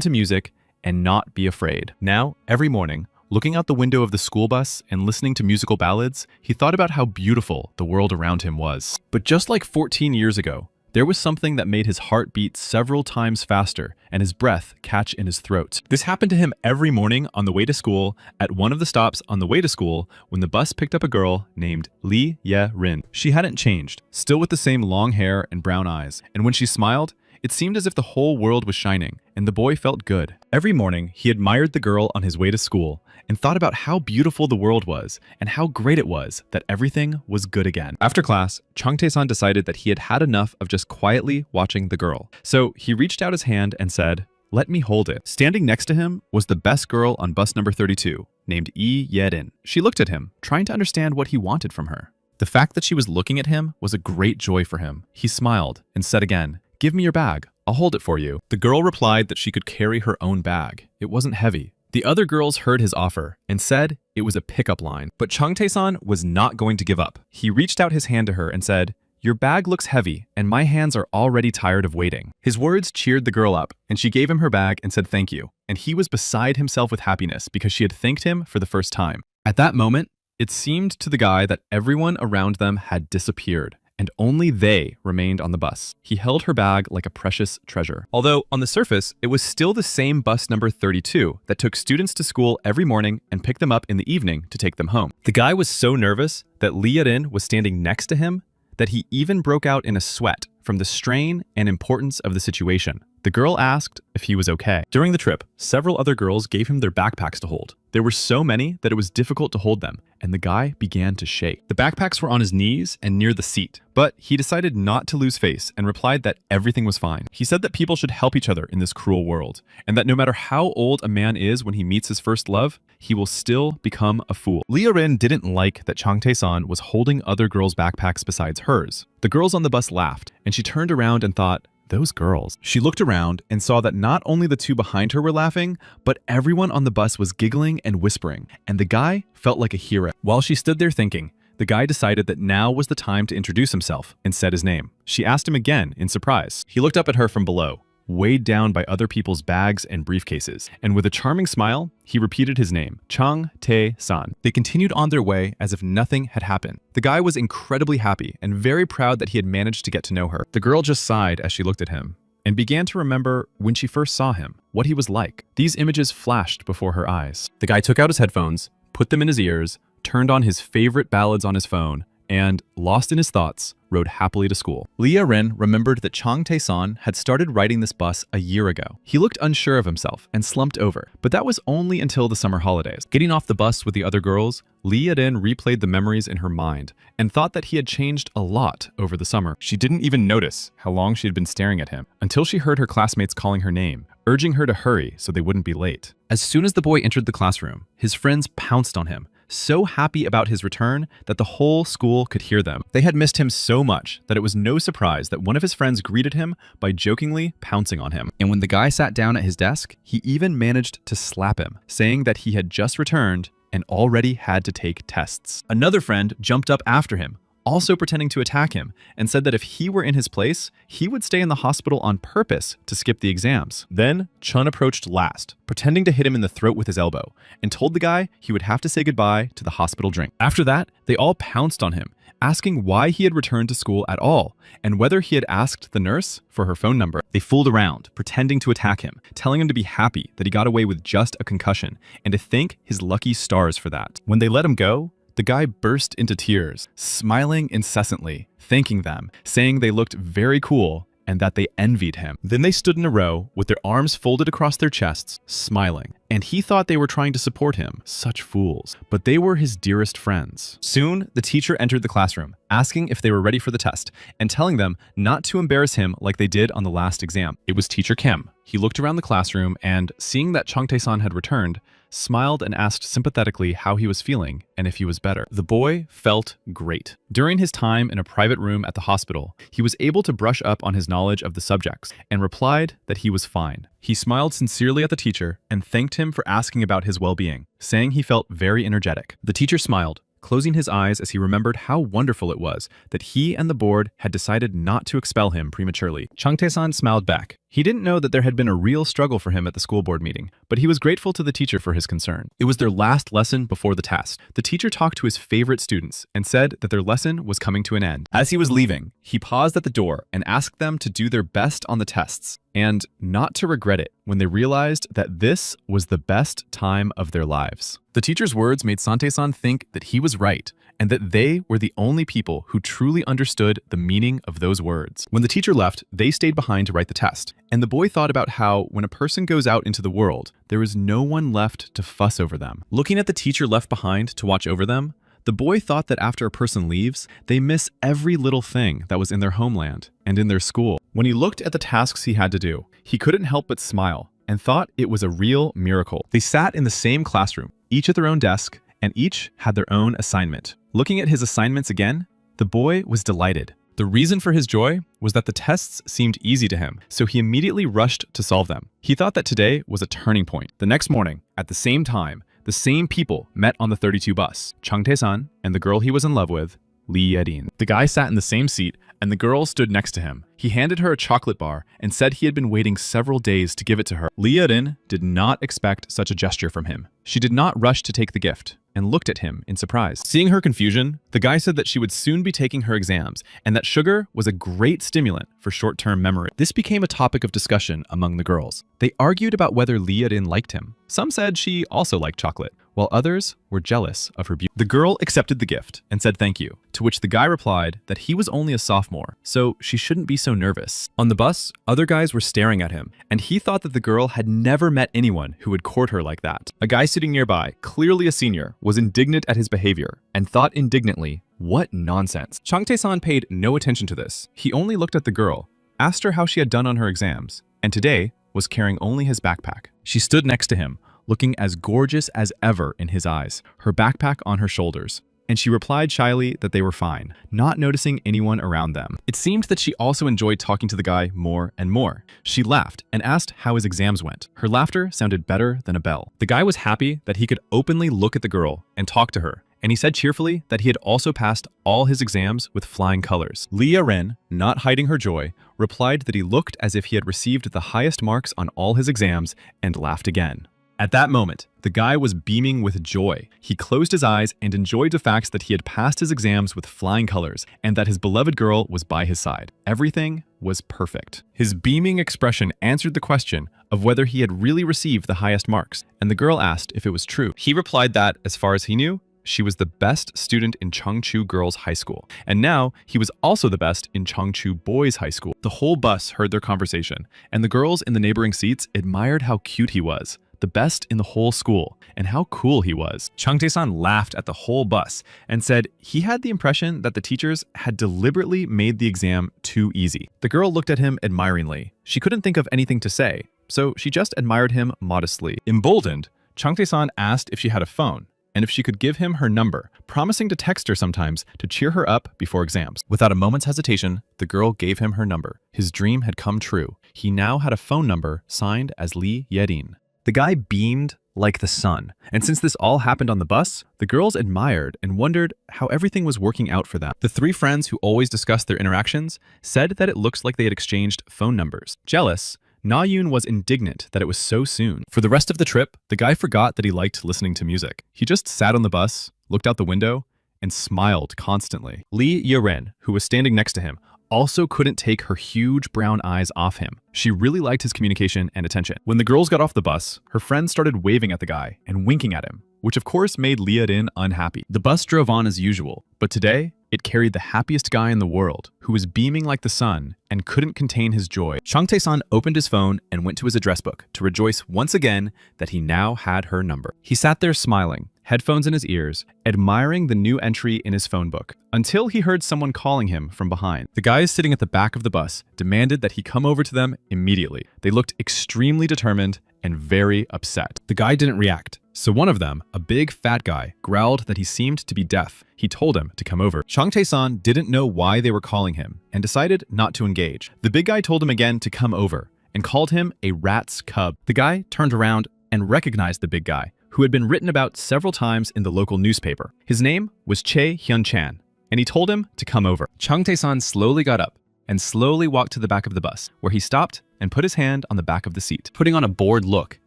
to music, and not be afraid. Now, every morning, looking out the window of the school bus and listening to musical ballads, he thought about how beautiful the world around him was. But just like 14 years ago, there was something that made his heart beat several times faster and his breath catch in his throat. This happened to him every morning on the way to school, at one of the stops on the way to school, when the bus picked up a girl named Lee Ye-rin. She hadn't changed, still with the same long hair and brown eyes, and when she smiled, it seemed as if the whole world was shining, and the boy felt good. Every morning, he admired the girl on his way to school and thought about how beautiful the world was and how great it was that everything was good again. After class, Chung Tae-san decided that he had had enough of just quietly watching the girl. So he reached out his hand and said, "Let me hold it." Standing next to him was the best girl on bus number 32, named Lee Ye-rin. She looked at him, trying to understand what he wanted from her. The fact that she was looking at him was a great joy for him. He smiled and said again, "Give me your bag. I'll hold it for you." The girl replied that she could carry her own bag. It wasn't heavy. The other girls heard his offer and said it was a pickup line. But Chung Tae-san was not going to give up. He reached out his hand to her and said, "Your bag looks heavy, and my hands are already tired of waiting." His words cheered the girl up, and she gave him her bag and said thank you. And he was beside himself with happiness because she had thanked him for the first time. At that moment, it seemed to the guy that everyone around them had disappeared, and only they remained on the bus. He held her bag like a precious treasure. Although, on the surface, it was still the same bus number 32 that took students to school every morning and picked them up in the evening to take them home. The guy was so nervous that Lee Ye-rin was standing next to him that he even broke out in a sweat from the strain and importance of the situation. The girl asked if he was okay. During the trip, several other girls gave him their backpacks to hold. There were so many that it was difficult to hold them, and the guy began to shake. The backpacks were on his knees and near the seat, but he decided not to lose face and replied that everything was fine. He said that people should help each other in this cruel world, and that no matter how old a man is when he meets his first love, he will still become a fool. Rin didn't like that Chang Tae-san was holding other girls' backpacks besides hers. The girls on the bus laughed, and she turned around and thought, those girls. She looked around and saw that not only the two behind her were laughing, but everyone on the bus was giggling and whispering, and the guy felt like a hero. While she stood there thinking, the guy decided that now was the time to introduce himself and said his name. She asked him again in surprise. He looked up at her from below, weighed down by other people's bags and briefcases, and with a charming smile, he repeated his name, Chang Tae-san. They continued on their way as if nothing had happened. The guy was incredibly happy and very proud that he had managed to get to know her. The girl just sighed as she looked at him and began to remember when she first saw him, what he was like. These images flashed before her eyes. The guy took out his headphones, put them in his ears, turned on his favorite ballads on his phone, and, lost in his thoughts, rode happily to school. Rin remembered that Chang Tae-san had started riding this bus a year ago. He looked unsure of himself and slumped over, but that was only until the summer holidays. Getting off the bus with the other girls, Rin replayed the memories in her mind and thought that he had changed a lot over the summer. She didn't even notice how long she had been staring at him until she heard her classmates calling her name, urging her to hurry so they wouldn't be late. As soon as the boy entered the classroom, his friends pounced on him, so happy about his return that the whole school could hear them. They had missed him so much that it was no surprise that one of his friends greeted him by jokingly pouncing on him. And when the guy sat down at his desk, he even managed to slap him, saying that he had just returned and already had to take tests. Another friend jumped up after him, also pretending to attack him, and said that if he were in his place, he would stay in the hospital on purpose to skip the exams. Then Chun approached last, pretending to hit him in the throat with his elbow, and told the guy he would have to say goodbye to the hospital drink. After that, they all pounced on him, asking why he had returned to school at all, and whether he had asked the nurse for her phone number. They fooled around, pretending to attack him, telling him to be happy that he got away with just a concussion, and to thank his lucky stars for that. When they let him go, the guy burst into tears, smiling incessantly, thanking them, saying they looked very cool and that they envied him. Then they stood in a row with their arms folded across their chests, smiling. And he thought they were trying to support him. Such fools. But they were his dearest friends. Soon, the teacher entered the classroom, asking if they were ready for the test, and telling them not to embarrass him like they did on the last exam. It was Teacher Kim. He looked around the classroom and, seeing that Chang Tae-san had returned, smiled and asked sympathetically how he was feeling and if he was better. The boy felt great. During his time in a private room at the hospital, he was able to brush up on his knowledge of the subjects and replied that he was fine. He smiled sincerely at the teacher and thanked him for asking about his well-being, saying he felt very energetic. The teacher smiled, closing his eyes as he remembered how wonderful it was that he and the board had decided not to expel him prematurely. Chang Tae-san smiled back. He didn't know that there had been a real struggle for him at the school board meeting, but he was grateful to the teacher for his concern. It was their last lesson before the test. The teacher talked to his favorite students and said that their lesson was coming to an end. As he was leaving, he paused at the door and asked them to do their best on the tests and not to regret it when they realized that this was the best time of their lives. The teacher's words made Sante-san think that he was right and that they were the only people who truly understood the meaning of those words. When the teacher left, they stayed behind to write the test. And the boy thought about how, when a person goes out into the world, there is no one left to fuss over them. Looking at the teacher left behind to watch over them, the boy thought that after a person leaves, they miss every little thing that was in their homeland and in their school. When he looked at the tasks he had to do, he couldn't help but smile and thought it was a real miracle. They sat in the same classroom, each at their own desk, and each had their own assignment. Looking at his assignments again, the boy was delighted. The reason for his joy was that the tests seemed easy to him, so he immediately rushed to solve them. He thought that today was a turning point. The next morning, at the same time, the same people met on the 32 bus, Chang Tae-san and the girl he was in love with, Lee Ye-rin. The guy sat in the same seat, and the girl stood next to him. He handed her a chocolate bar and said he had been waiting several days to give it to her. Lee Ye-rin did not expect such a gesture from him. She did not rush to take the gift, and looked at him in surprise. Seeing her confusion, the guy said that she would soon be taking her exams and that sugar was a great stimulant for short-term memory. This became a topic of discussion among the girls. They argued about whether Lee Yadin liked him. Some said she also liked chocolate, while others were jealous of her beauty. The girl accepted the gift and said thank you, to which the guy replied that he was only a sophomore, so she shouldn't be so nervous. On the bus, other guys were staring at him, and he thought that the girl had never met anyone who would court her like that. A guy sitting nearby, clearly a senior, was indignant at his behavior and thought indignantly, "What nonsense." Changtae-san paid no attention to this. He only looked at the girl, asked her how she had done on her exams, and today was carrying only his backpack. She stood next to him, looking as gorgeous as ever in his eyes, her backpack on her shoulders, and she replied shyly that they were fine, not noticing anyone around them. It seemed that she also enjoyed talking to the guy more and more. She laughed and asked how his exams went. Her laughter sounded better than a bell. The guy was happy that he could openly look at the girl and talk to her, and he said cheerfully that he had also passed all his exams with flying colors. Lee Yaren, not hiding her joy, replied that he looked as if he had received the highest marks on all his exams and laughed again. At that moment, the guy was beaming with joy. He closed his eyes and enjoyed the fact that he had passed his exams with flying colors and that his beloved girl was by his side. Everything was perfect. His beaming expression answered the question of whether he had really received the highest marks, and the girl asked if it was true. He replied that, as far as he knew, she was the best student in Cheongchu Girls' High School, and now he was also the best in Cheongchu Boys' High School. The whole bus heard their conversation, and the girls in the neighboring seats admired how cute he was, the best in the whole school, and how cool he was. Changtae-san laughed at the whole bus and said he had the impression that the teachers had deliberately made the exam too easy. The girl looked at him admiringly. She couldn't think of anything to say, so she just admired him modestly. Emboldened, Changtae-san asked if she had a phone, and if she could give him her number, promising to text her sometimes to cheer her up before exams. Without a moment's hesitation, the girl gave him her number. His dream had come true. He now had a phone number signed as Lee Yedin. The guy beamed like the sun, and since this all happened on the bus, the girls admired and wondered how everything was working out for them. The three friends who always discussed their interactions said that it looks like they had exchanged phone numbers. Jealous, Na-yoon was indignant that it was so soon. For the rest of the trip, the guy forgot that he liked listening to music. He just sat on the bus, looked out the window, and smiled constantly. Lee Yeren, who was standing next to him, also couldn't take her huge brown eyes off him. She really liked his communication and attention. When the girls got off the bus, her friends started waving at the guy and winking at him, which of course made Lee Yeren unhappy. The bus drove on as usual, but today, it carried the happiest guy in the world, who was beaming like the sun and couldn't contain his joy. Changtae-san opened his phone and went to his address book to rejoice once again that he now had her number. He sat there smiling, headphones in his ears, admiring the new entry in his phone book, until he heard someone calling him from behind. The guys sitting at the back of the bus demanded that he come over to them immediately. They looked extremely determined and very upset. The guy didn't react, so one of them, a big fat guy, growled that he seemed to be deaf. He told him to come over. Changtae-san didn't know why they were calling him and decided not to engage. The big guy told him again to come over and called him a rat's cub. The guy turned around and recognized the big guy, who had been written about several times in the local newspaper. His name was Chae Hyun-chan, and he told him to come over. Changtae-san slowly got up and slowly walked to the back of the bus, where he stopped and put his hand on the back of the seat. Putting on a bored look,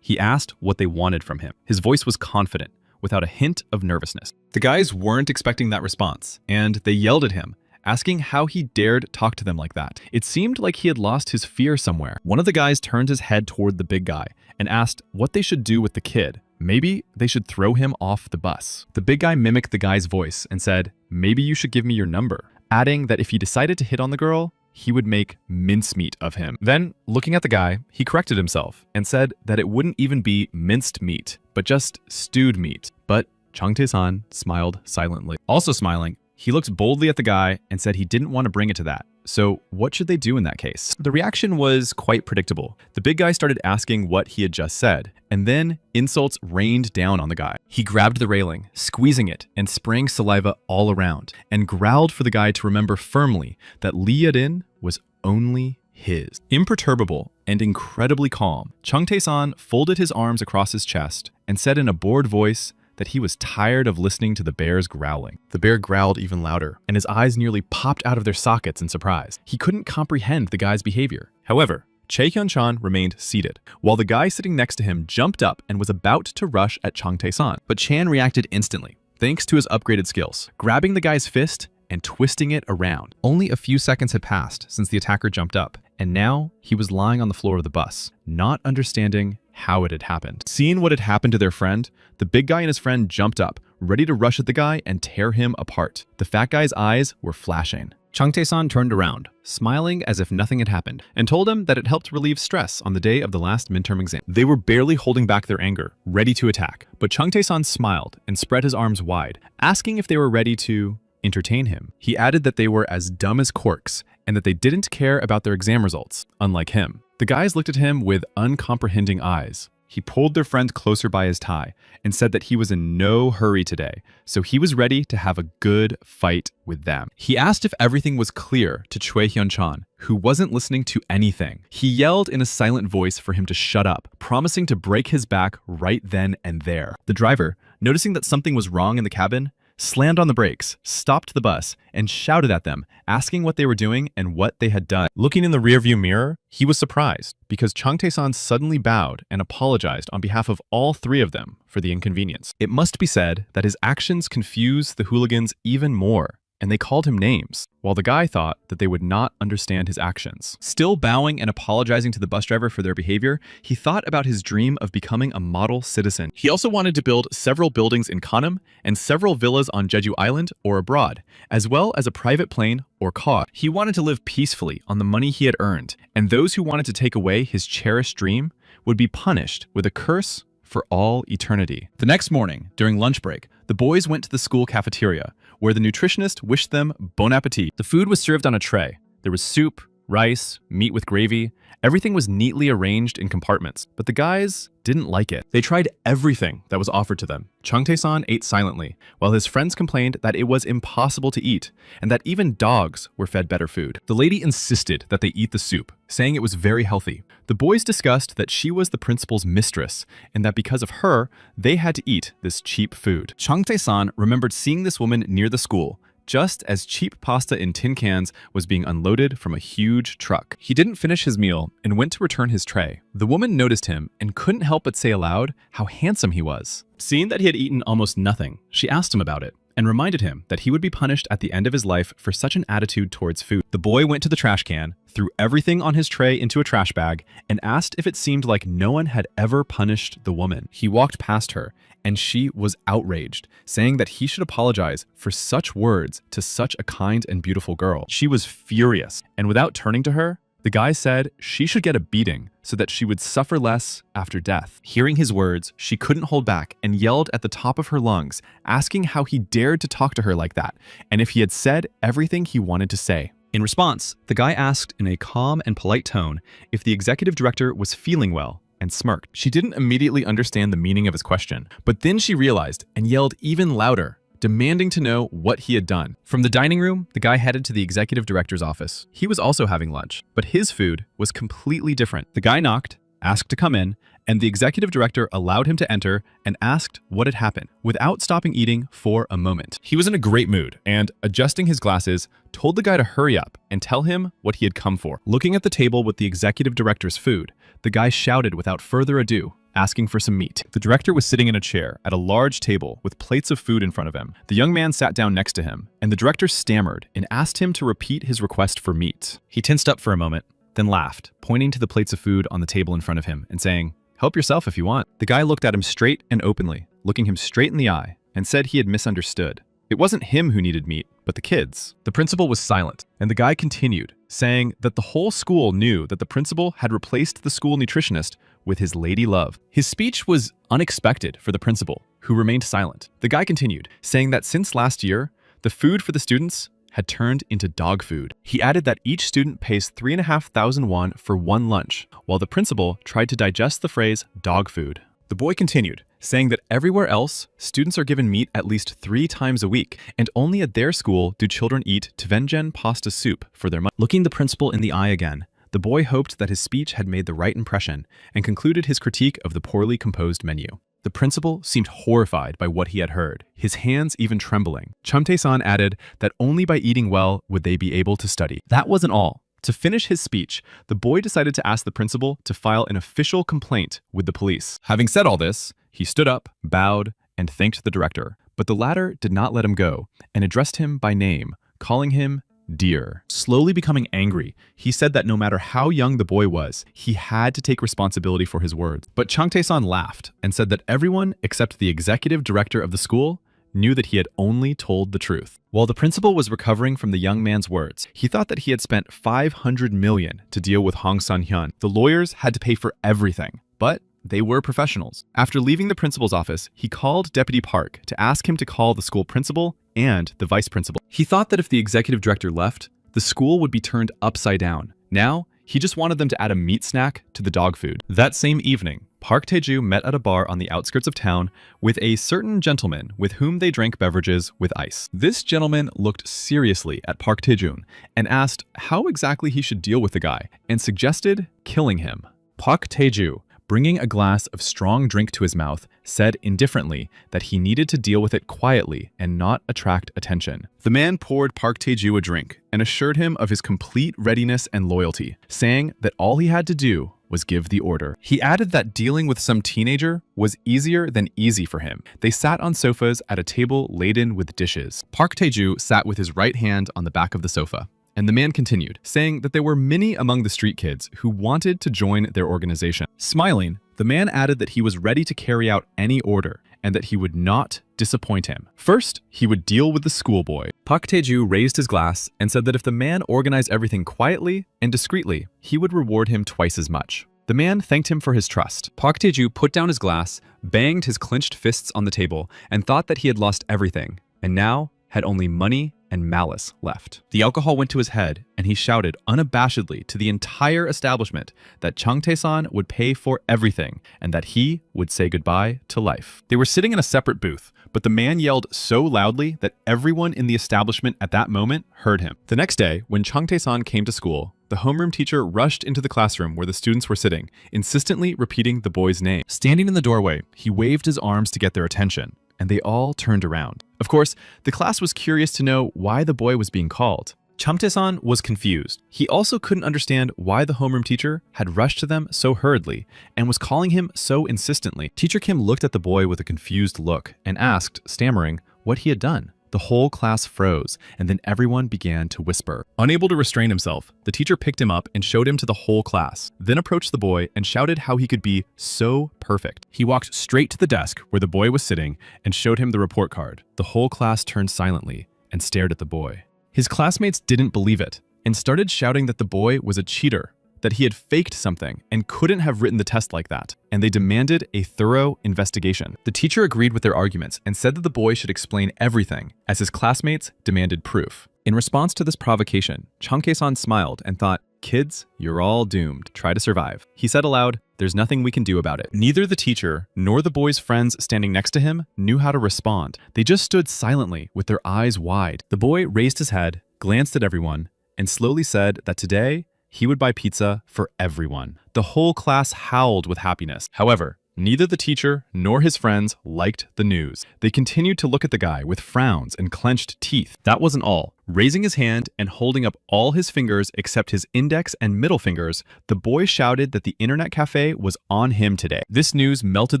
he asked what they wanted from him. His voice was confident, without a hint of nervousness. The guys weren't expecting that response, and they yelled at him, asking how he dared talk to them like that. It seemed like he had lost his fear somewhere. One of the guys turned his head toward the big guy and asked what they should do with the kid. Maybe they should throw him off the bus. The big guy mimicked the guy's voice and said, "Maybe you should give me your number," adding that if he decided to hit on the girl, he would make mincemeat of him. Then, looking at the guy, he corrected himself and said that it wouldn't even be minced meat, but just stewed meat. But Changtae-san smiled silently. Also smiling, he looked boldly at the guy and said he didn't want to bring it to that. So what should they do in that case? The reaction was quite predictable. The big guy started asking what he had just said, and then insults rained down on the guy. He grabbed the railing, squeezing it, and spraying saliva all around, and growled for the guy to remember firmly that Lee Yadin was only his. Imperturbable and incredibly calm, Changtae-san folded his arms across his chest and said in a bored voice that he was tired of listening to the bear's growling. The bear growled even louder, and his eyes nearly popped out of their sockets in surprise. He couldn't comprehend the guy's behavior. However, Chae-hyun-chan remained seated, while the guy sitting next to him jumped up and was about to rush at Chung Tae-san. But Chan reacted instantly, thanks to his upgraded skills, grabbing the guy's fist and twisting it around. Only a few seconds had passed since the attacker jumped up, and now he was lying on the floor of the bus, not understanding how it had happened. Seeing what had happened to their friend, the big guy and his friend jumped up, ready to rush at the guy and tear him apart. The fat guy's eyes were flashing. Chung Tae-san turned around, smiling as if nothing had happened, and told him that it helped relieve stress on the day of the last midterm exam. They were barely holding back their anger, ready to attack, but Chung Tae-san smiled and spread his arms wide, asking if they were ready to entertain him. He added that they were as dumb as corks and that they didn't care about their exam results, unlike him. The guys looked at him with uncomprehending eyes. He pulled their friend closer by his tie and said that he was in no hurry today, so he was ready to have a good fight with them. He asked if everything was clear to Chae-hyun-chan, who wasn't listening to anything. He yelled in a silent voice for him to shut up, promising to break his back right then and there. The driver, noticing that something was wrong in the cabin, slammed on the brakes, stopped the bus, and shouted at them, asking what they were doing and what they had done. Looking in the rearview mirror, he was surprised because Chung Tae-san suddenly bowed and apologized on behalf of all three of them for the inconvenience. It must be said that his actions confused the hooligans even more, and they called him names, while the guy thought that they would not understand his actions. Still bowing and apologizing to the bus driver for their behavior, he thought about his dream of becoming a model citizen. He also wanted to build several buildings in Gangnam and several villas on Jeju Island or abroad, as well as a private plane or car. He wanted to live peacefully on the money he had earned, and those who wanted to take away his cherished dream would be punished with a curse for all eternity. The next morning, during lunch break, the boys went to the school cafeteria, where the nutritionist wished them bon appetit. The food was served on a tray. There was soup, rice, meat with gravy. Everything was neatly arranged in compartments, but the guys didn't like it. They tried everything that was offered to them. Chung Tae-san ate silently, while his friends complained that it was impossible to eat, and that even dogs were fed better food. The lady insisted that they eat the soup, saying it was very healthy. The boys discussed that she was the principal's mistress, and that because of her, they had to eat this cheap food. Chung Tae-san remembered seeing this woman near the school, just as cheap pasta in tin cans was being unloaded from a huge truck. He didn't finish his meal and went to return his tray. The woman noticed him and couldn't help but say aloud how handsome he was. Seeing that he had eaten almost nothing, she asked him about it and reminded him that he would be punished at the end of his life for such an attitude towards food. The boy went to the trash can, threw everything on his tray into a trash bag, and asked if it seemed like no one had ever punished the woman. He walked past her, and she was outraged, saying that he should apologize for such words to such a kind and beautiful girl. She was furious, and without turning to her, the guy said she should get a beating so that she would suffer less after death. Hearing his words, she couldn't hold back and yelled at the top of her lungs, asking how he dared to talk to her like that, and if he had said everything he wanted to say. In response, the guy asked in a calm and polite tone if the executive director was feeling well, and smirked. She didn't immediately understand the meaning of his question, but then she realized and yelled even louder, demanding to know what he had done. From the dining room, the guy headed to the executive director's office. He was also having lunch, but his food was completely different. The guy knocked, asked to come in, and the executive director allowed him to enter and asked what had happened, without stopping eating for a moment. He was in a great mood and, adjusting his glasses, told the guy to hurry up and tell him what he had come for. Looking at the table with the executive director's food, the guy shouted without further ado, asking for some meat. The director was sitting in a chair at a large table with plates of food in front of him. The young man sat down next to him, and the director stammered and asked him to repeat his request for meat. He tensed up for a moment, then laughed, pointing to the plates of food on the table in front of him and saying, "Help yourself if you want." The guy looked at him straight and openly, looking him straight in the eye, and said he had misunderstood. It wasn't him who needed meat, but the kids. The principal was silent, and the guy continued, saying that the whole school knew that the principal had replaced the school nutritionist with his lady love. His speech was unexpected for the principal, who remained silent. The guy continued, saying that since last year, the food for the students had turned into dog food. He added that each student pays 3,500 won for one lunch, while the principal tried to digest the phrase dog food. The boy continued, saying that everywhere else, students are given meat at least 3 times a week, and only at their school do children eat tvenjen pasta soup for their money. Looking the principal in the eye again, the boy hoped that his speech had made the right impression and concluded his critique of the poorly composed menu. The principal seemed horrified by what he had heard, his hands even trembling. Chung Tae-san added that only by eating well would they be able to study. That wasn't all. To finish his speech, the boy decided to ask the principal to file an official complaint with the police. Having said all this, he stood up, bowed, and thanked the director. But the latter did not let him go and addressed him by name, calling him Dear. Slowly becoming angry, he said that no matter how young the boy was, he had to take responsibility for his words. But Chung Tae-san laughed and said that everyone except the executive director of the school knew that he had only told the truth. While the principal was recovering from the young man's words, he thought that he had spent 500 million to deal with Hong Sun-hyun. The lawyers had to pay for everything, but they were professionals. After leaving the principal's office, he called Deputy Park to ask him to call the school principal and the vice principal. He thought that if the executive director left, the school would be turned upside down. Now, he just wanted them to add a meat snack to the dog food. That same evening, Park Tae-ju met at a bar on the outskirts of town with a certain gentleman with whom they drank beverages with ice. This gentleman looked seriously at Park Tae-jun and asked how exactly he should deal with the guy and suggested killing him. Park Tae-ju, bringing a glass of strong drink to his mouth, said indifferently that he needed to deal with it quietly and not attract attention. The man poured Park Tae-ju a drink and assured him of his complete readiness and loyalty, saying that all he had to do was give the order. He added that dealing with some teenager was easier than easy for him. They sat on sofas at a table laden with dishes. Park Tae-ju sat with his right hand on the back of the sofa. And the man continued, saying that there were many among the street kids who wanted to join their organization. Smiling, the man added that he was ready to carry out any order and that he would not disappoint him. First, he would deal with the schoolboy. Park Tae-ju raised his glass and said that if the man organized everything quietly and discreetly, he would reward him twice as much. The man thanked him for his trust. Park Tae-ju put down his glass, banged his clenched fists on the table, and thought that he had lost everything, and now had only money and malice left. The alcohol went to his head, and he shouted unabashedly to the entire establishment that Chung Tae-san would pay for everything and that he would say goodbye to life. They were sitting in a separate booth, but the man yelled so loudly that everyone in the establishment at that moment heard him. The next day, when Chung Tae-san came to school, the homeroom teacher rushed into the classroom where the students were sitting, insistently repeating the boy's name. Standing in the doorway, he waved his arms to get their attention, and they all turned around. Of course, the class was curious to know why the boy was being called. Chung Tae-san was confused. He also couldn't understand why the homeroom teacher had rushed to them so hurriedly and was calling him so insistently. Teacher Kim looked at the boy with a confused look and asked, stammering, what he had done. The whole class froze, and then everyone began to whisper. Unable to restrain himself, the teacher picked him up and showed him to the whole class, then approached the boy and shouted how he could be so perfect. He walked straight to the desk where the boy was sitting and showed him the report card. The whole class turned silently and stared at the boy. His classmates didn't believe it and started shouting that the boy was a cheater, that he had faked something and couldn't have written the test like that, and they demanded a thorough investigation. The teacher agreed with their arguments and said that the boy should explain everything, as his classmates demanded proof. In response to this provocation, Chung Tae-san smiled and thought, kids, you're all doomed. Try to survive. He said aloud, there's nothing we can do about it. Neither the teacher nor the boy's friends standing next to him knew how to respond. They just stood silently with their eyes wide. The boy raised his head, glanced at everyone, and slowly said that today, he would buy pizza for everyone. The whole class howled with happiness. However, neither the teacher nor his friends liked the news. They continued to look at the guy with frowns and clenched teeth. That wasn't all. Raising his hand and holding up all his fingers except his index and middle fingers, the boy shouted that the internet cafe was on him today. This news melted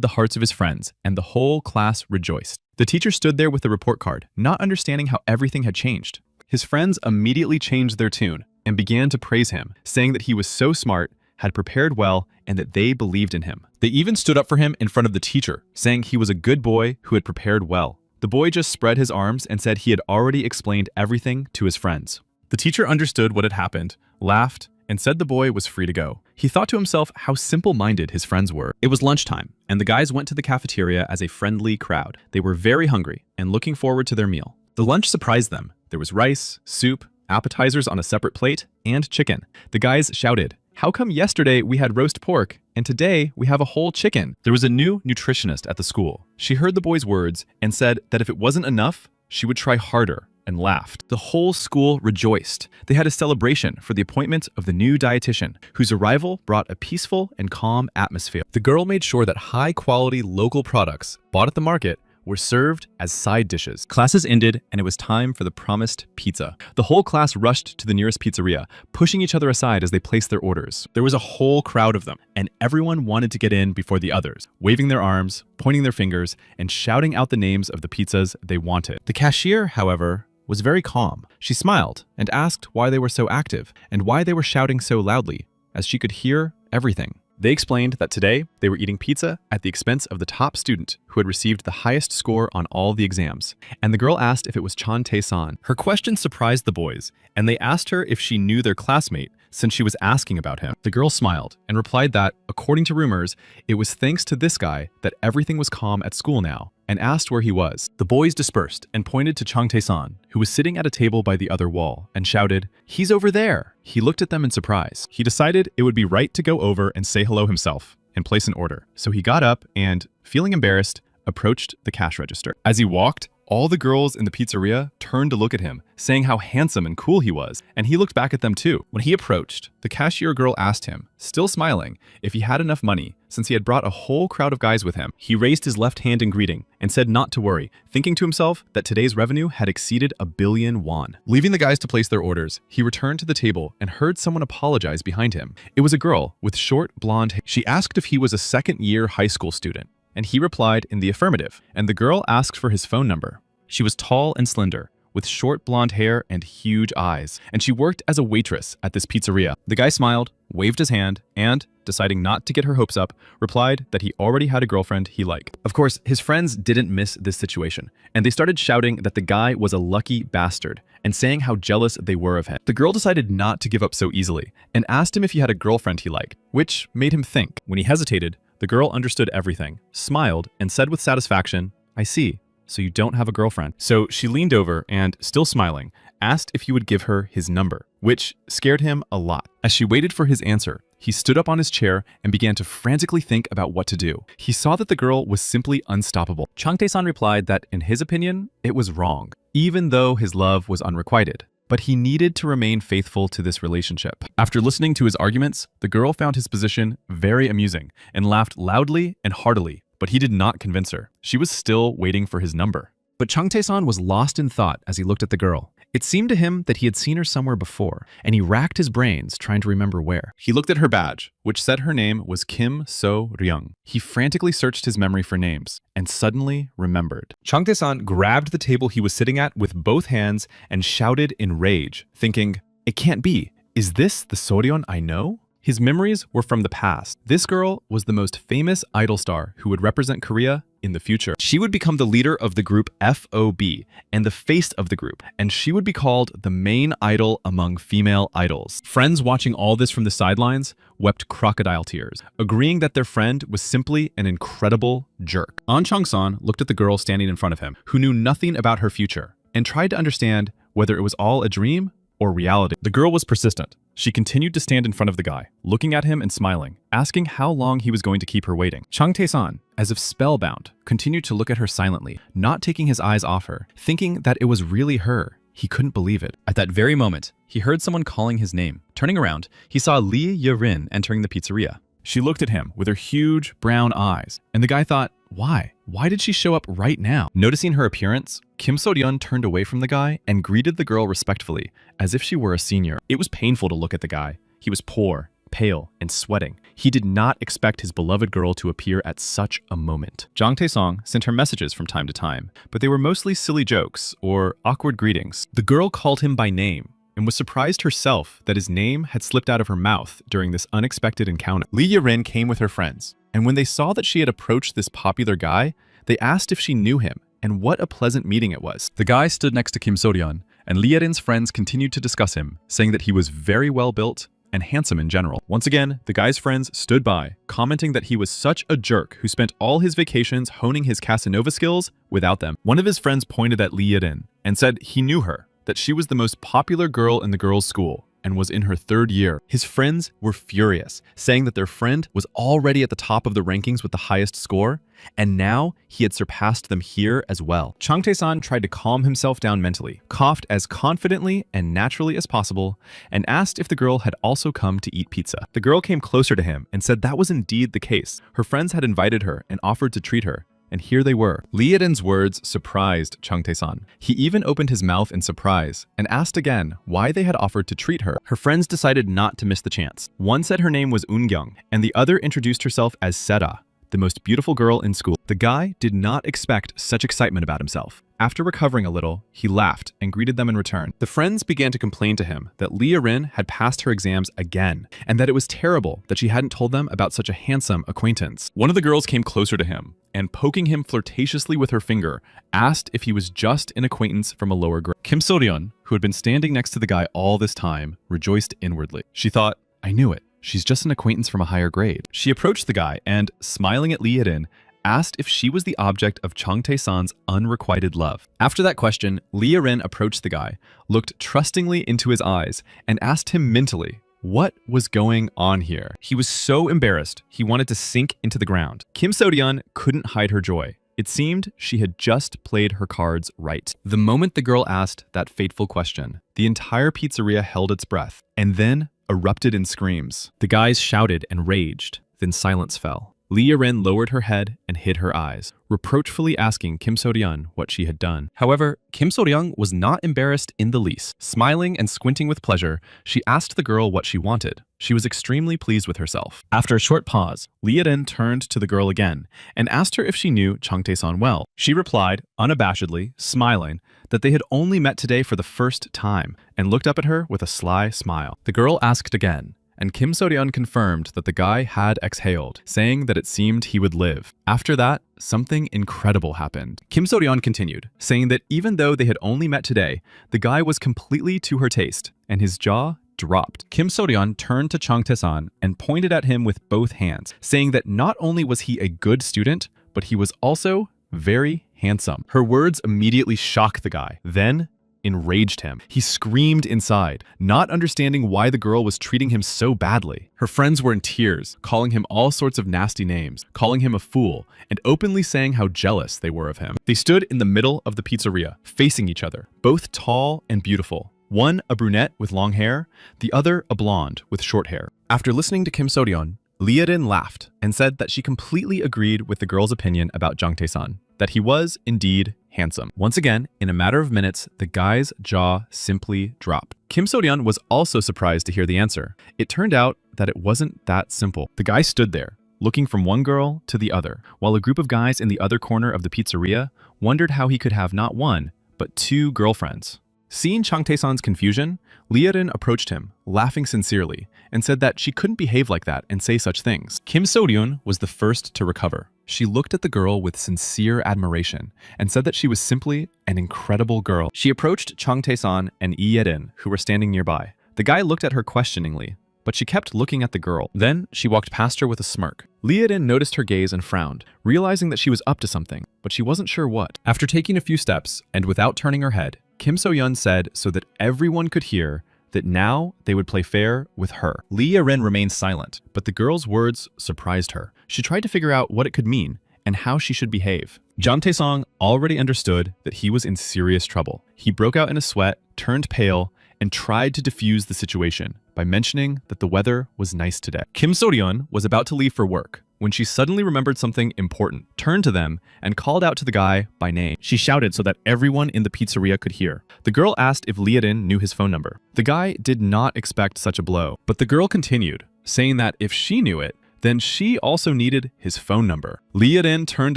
the hearts of his friends, and the whole class rejoiced. The teacher stood there with the report card, not understanding how everything had changed. His friends immediately changed their tune and began to praise him, saying that he was so smart, had prepared well, and that they believed in him. They even stood up for him in front of the teacher, saying he was a good boy who had prepared well. The boy just spread his arms and said he had already explained everything to his friends. The teacher understood what had happened, laughed, and said the boy was free to go. He thought to himself how simple-minded his friends were. It was lunchtime, and the guys went to the cafeteria as a friendly crowd. They were very hungry and looking forward to their meal. The lunch surprised them. There was rice, soup, appetizers on a separate plate, and chicken. The guys shouted, how come yesterday we had roast pork and today we have a whole chicken? There was a new nutritionist at the school. She heard the boys' words and said that if it wasn't enough, she would try harder, and laughed. The whole school rejoiced. They had a celebration for the appointment of the new dietitian, whose arrival brought a peaceful and calm atmosphere. The girl made sure that high-quality local products bought at the market were served as side dishes. Classes ended, and it was time for the promised pizza. The whole class rushed to the nearest pizzeria, pushing each other aside as they placed their orders. There was a whole crowd of them, and everyone wanted to get in before the others, waving their arms, pointing their fingers, and shouting out the names of the pizzas they wanted. The cashier, however, was very calm. She smiled and asked why they were so active and why they were shouting so loudly, as she could hear everything. They explained that today they were eating pizza at the expense of the top student who had received the highest score on all the exams. And the girl asked if it was Chan Tae-san. Her question surprised the boys, and they asked her if she knew their classmate since she was asking about him. The girl smiled and replied that, according to rumors, it was thanks to this guy that everything was calm at school now, and asked where he was. The boys dispersed and pointed to Chang Tae-san, who was sitting at a table by the other wall, and shouted, "He's over there!" He looked at them in surprise. He decided it would be right to go over and say hello himself and place an order. So he got up and, feeling embarrassed, approached the cash register. As he walked, all the girls in the pizzeria turned to look at him, saying how handsome and cool he was, and he looked back at them too. When he approached, the cashier girl asked him, still smiling, if he had enough money, since he had brought a whole crowd of guys with him. He raised his left hand in greeting and said not to worry, thinking to himself that today's revenue had exceeded 1 billion won. Leaving the guys to place their orders, he returned to the table and heard someone apologize behind him. It was a girl with short blonde hair. She asked if he was a second-year high school student, and he replied in the affirmative, and the girl asked for his phone number. She was tall and slender, with short blonde hair and huge eyes, and she worked as a waitress at this pizzeria. The guy smiled, waved his hand, and, deciding not to get her hopes up, replied that he already had a girlfriend he liked. Of course, his friends didn't miss this situation, and they started shouting that the guy was a lucky bastard, and saying how jealous they were of him. The girl decided not to give up so easily, and asked him if he had a girlfriend he liked, which made him think. When he hesitated, the girl understood everything, smiled, and said with satisfaction, "I see. So you don't have a girlfriend." So she leaned over and, still smiling, asked if he would give her his number, which scared him a lot. As she waited for his answer, he stood up on his chair and began to frantically think about what to do. He saw that the girl was simply unstoppable. Chang Tae-san replied that, in his opinion, it was wrong, even though his love was unrequited. But he needed to remain faithful to this relationship. After listening to his arguments, the girl found his position very amusing and laughed loudly and heartily, but he did not convince her. She was still waiting for his number. But Chang Tae-san was lost in thought as he looked at the girl. It seemed to him that he had seen her somewhere before, and he racked his brains trying to remember where. He looked at her badge, which said her name was Kim So-ryung. He frantically searched his memory for names, and suddenly remembered. Chang Tae-san grabbed the table he was sitting at with both hands and shouted in rage, thinking, "It can't be. Is this the Soryeon I know?" His memories were from the past. This girl was the most famous idol star who would represent Korea in the future. She would become the leader of the group FOB and the face of the group, and she would be called the main idol among female idols. Friends watching all this from the sidelines wept crocodile tears, agreeing that their friend was simply an incredible jerk. An Chang-san looked at the girl standing in front of him, who knew nothing about her future, and tried to understand whether it was all a dream or reality. The girl was persistent. She continued to stand in front of the guy, looking at him and smiling, asking how long he was going to keep her waiting. Chang Tae-san, as if spellbound, continued to look at her silently, not taking his eyes off her, thinking that it was really her. He couldn't believe it. At that very moment, he heard someone calling his name. Turning around, he saw Lee Ye-rin entering the pizzeria. She looked at him with her huge brown eyes, and the guy thought, why? Why did she show up right now? Noticing her appearance, Kim So-ryun turned away from the guy and greeted the girl respectfully, as if she were a senior. It was painful to look at the guy. He was poor, pale, and sweating. He did not expect his beloved girl to appear at such a moment. Jang Tae-song sent her messages from time to time, but they were mostly silly jokes or awkward greetings. The girl called him by name and was surprised herself that his name had slipped out of her mouth during this unexpected encounter. Lee Ye-rin came with her friends, and when they saw that she had approached this popular guy, they asked if she knew him, and what a pleasant meeting it was. The guy stood next to Kim So-ryun, and Lee Ye-rin's friends continued to discuss him, saying that he was very well built and handsome in general. Once again, the guy's friends stood by, commenting that he was such a jerk who spent all his vacations honing his Casanova skills without them. One of his friends pointed at Lee Ye-rin and said he knew her, that she was the most popular girl in the girls' school and was in her 3rd year. His friends were furious, saying that their friend was already at the top of the rankings with the highest score, and now he had surpassed them here as well. Chang Tae-san tried to calm himself down mentally, coughed as confidently and naturally as possible, and asked if the girl had also come to eat pizza. The girl came closer to him and said that was indeed the case. Her friends had invited her and offered to treat her, and here they were. Lee Eden's words surprised Chung Tae-san. He even opened his mouth in surprise and asked again why they had offered to treat her. Her friends decided not to miss the chance. One said her name was Eun-kyung, and the other introduced herself as Sera, the most beautiful girl in school. The guy did not expect such excitement about himself. After recovering a little, he laughed and greeted them in return. The friends began to complain to him that Lee Erin had passed her exams again, and that it was terrible that she hadn't told them about such a handsome acquaintance. One of the girls came closer to him, and poking him flirtatiously with her finger, asked if he was just an acquaintance from a lower grade. Kim So-ryun, who had been standing next to the guy all this time, rejoiced inwardly. She thought, I knew it. She's just an acquaintance from a higher grade. She approached the guy and, smiling at Lee Erin, asked if she was the object of Chung Tae-san's unrequited love. After that question, Lee Erin approached the guy, looked trustingly into his eyes, and asked him mentally, what was going on here? He was so embarrassed, he wanted to sink into the ground. Kim So-ryun couldn't hide her joy. It seemed she had just played her cards right. The moment the girl asked that fateful question, the entire pizzeria held its breath, and then erupted in screams. The guys shouted and raged, then silence fell. Lee Erin lowered her head and hid her eyes, reproachfully asking Kim So-ryun what she had done. However, Kim So-ryun was not embarrassed in the least. Smiling and squinting with pleasure, she asked the girl what she wanted. She was extremely pleased with herself. After a short pause, Lee Erin turned to the girl again and asked her if she knew Chung Tae-san well. She replied, unabashedly, smiling, that they had only met today for the first time, and looked up at her with a sly smile. The girl asked again, and Kim So-ryun confirmed that the guy had exhaled, saying that it seemed he would live. After that, something incredible happened. Kim So-ryun continued, saying that even though they had only met today, the guy was completely to her taste, and his jaw dropped. Kim So-ryun turned to Chung Tae-san and pointed at him with both hands, saying that not only was he a good student, but he was also very handsome. Her words immediately shocked the guy, then enraged him. He screamed inside, not understanding why the girl was treating him so badly. Her friends were in tears, calling him all sorts of nasty names, calling him a fool, and openly saying how jealous they were of him. They stood in the middle of the pizzeria, facing each other, both tall and beautiful. One a brunette with long hair, the other a blonde with short hair. After listening to Kim So-ryun, Lee Erin laughed and said that she completely agreed with the girl's opinion about Chung Tae-san, that he was indeed handsome. Once again, in a matter of minutes, the guy's jaw simply dropped. Kim So-ryun was also surprised to hear the answer. It turned out that it wasn't that simple. The guy stood there, looking from one girl to the other, while a group of guys in the other corner of the pizzeria wondered how he could have not one, but two girlfriends. Seeing Chung Tae-san's confusion, Lee Erin approached him, laughing sincerely, and said that she couldn't behave like that and say such things. Kim So-ryun was the first to recover. She looked at the girl with sincere admiration and said that she was simply an incredible girl. She approached Chung Tae-san and Lee Erin, who were standing nearby. The guy looked at her questioningly, but she kept looking at the girl. Then she walked past her with a smirk. Lee Erin noticed her gaze and frowned, realizing that she was up to something, but she wasn't sure what. After taking a few steps, and without turning her head, Kim So-ryun said so that everyone could hear that now they would play fair with her. Lee Erin remained silent, but the girl's words surprised her. She tried to figure out what it could mean and how she should behave. Chung Tae-song already understood that he was in serious trouble. He broke out in a sweat, turned pale, and tried to defuse the situation by mentioning that the weather was nice today. Kim So-ryun was about to leave for work when she suddenly remembered something important, turned to them, and called out to the guy by name. She shouted so that everyone in the pizzeria could hear. The girl asked if Lee Erin knew his phone number. The guy did not expect such a blow, but the girl continued, saying that if she knew it, then she also needed his phone number. Lee Erin turned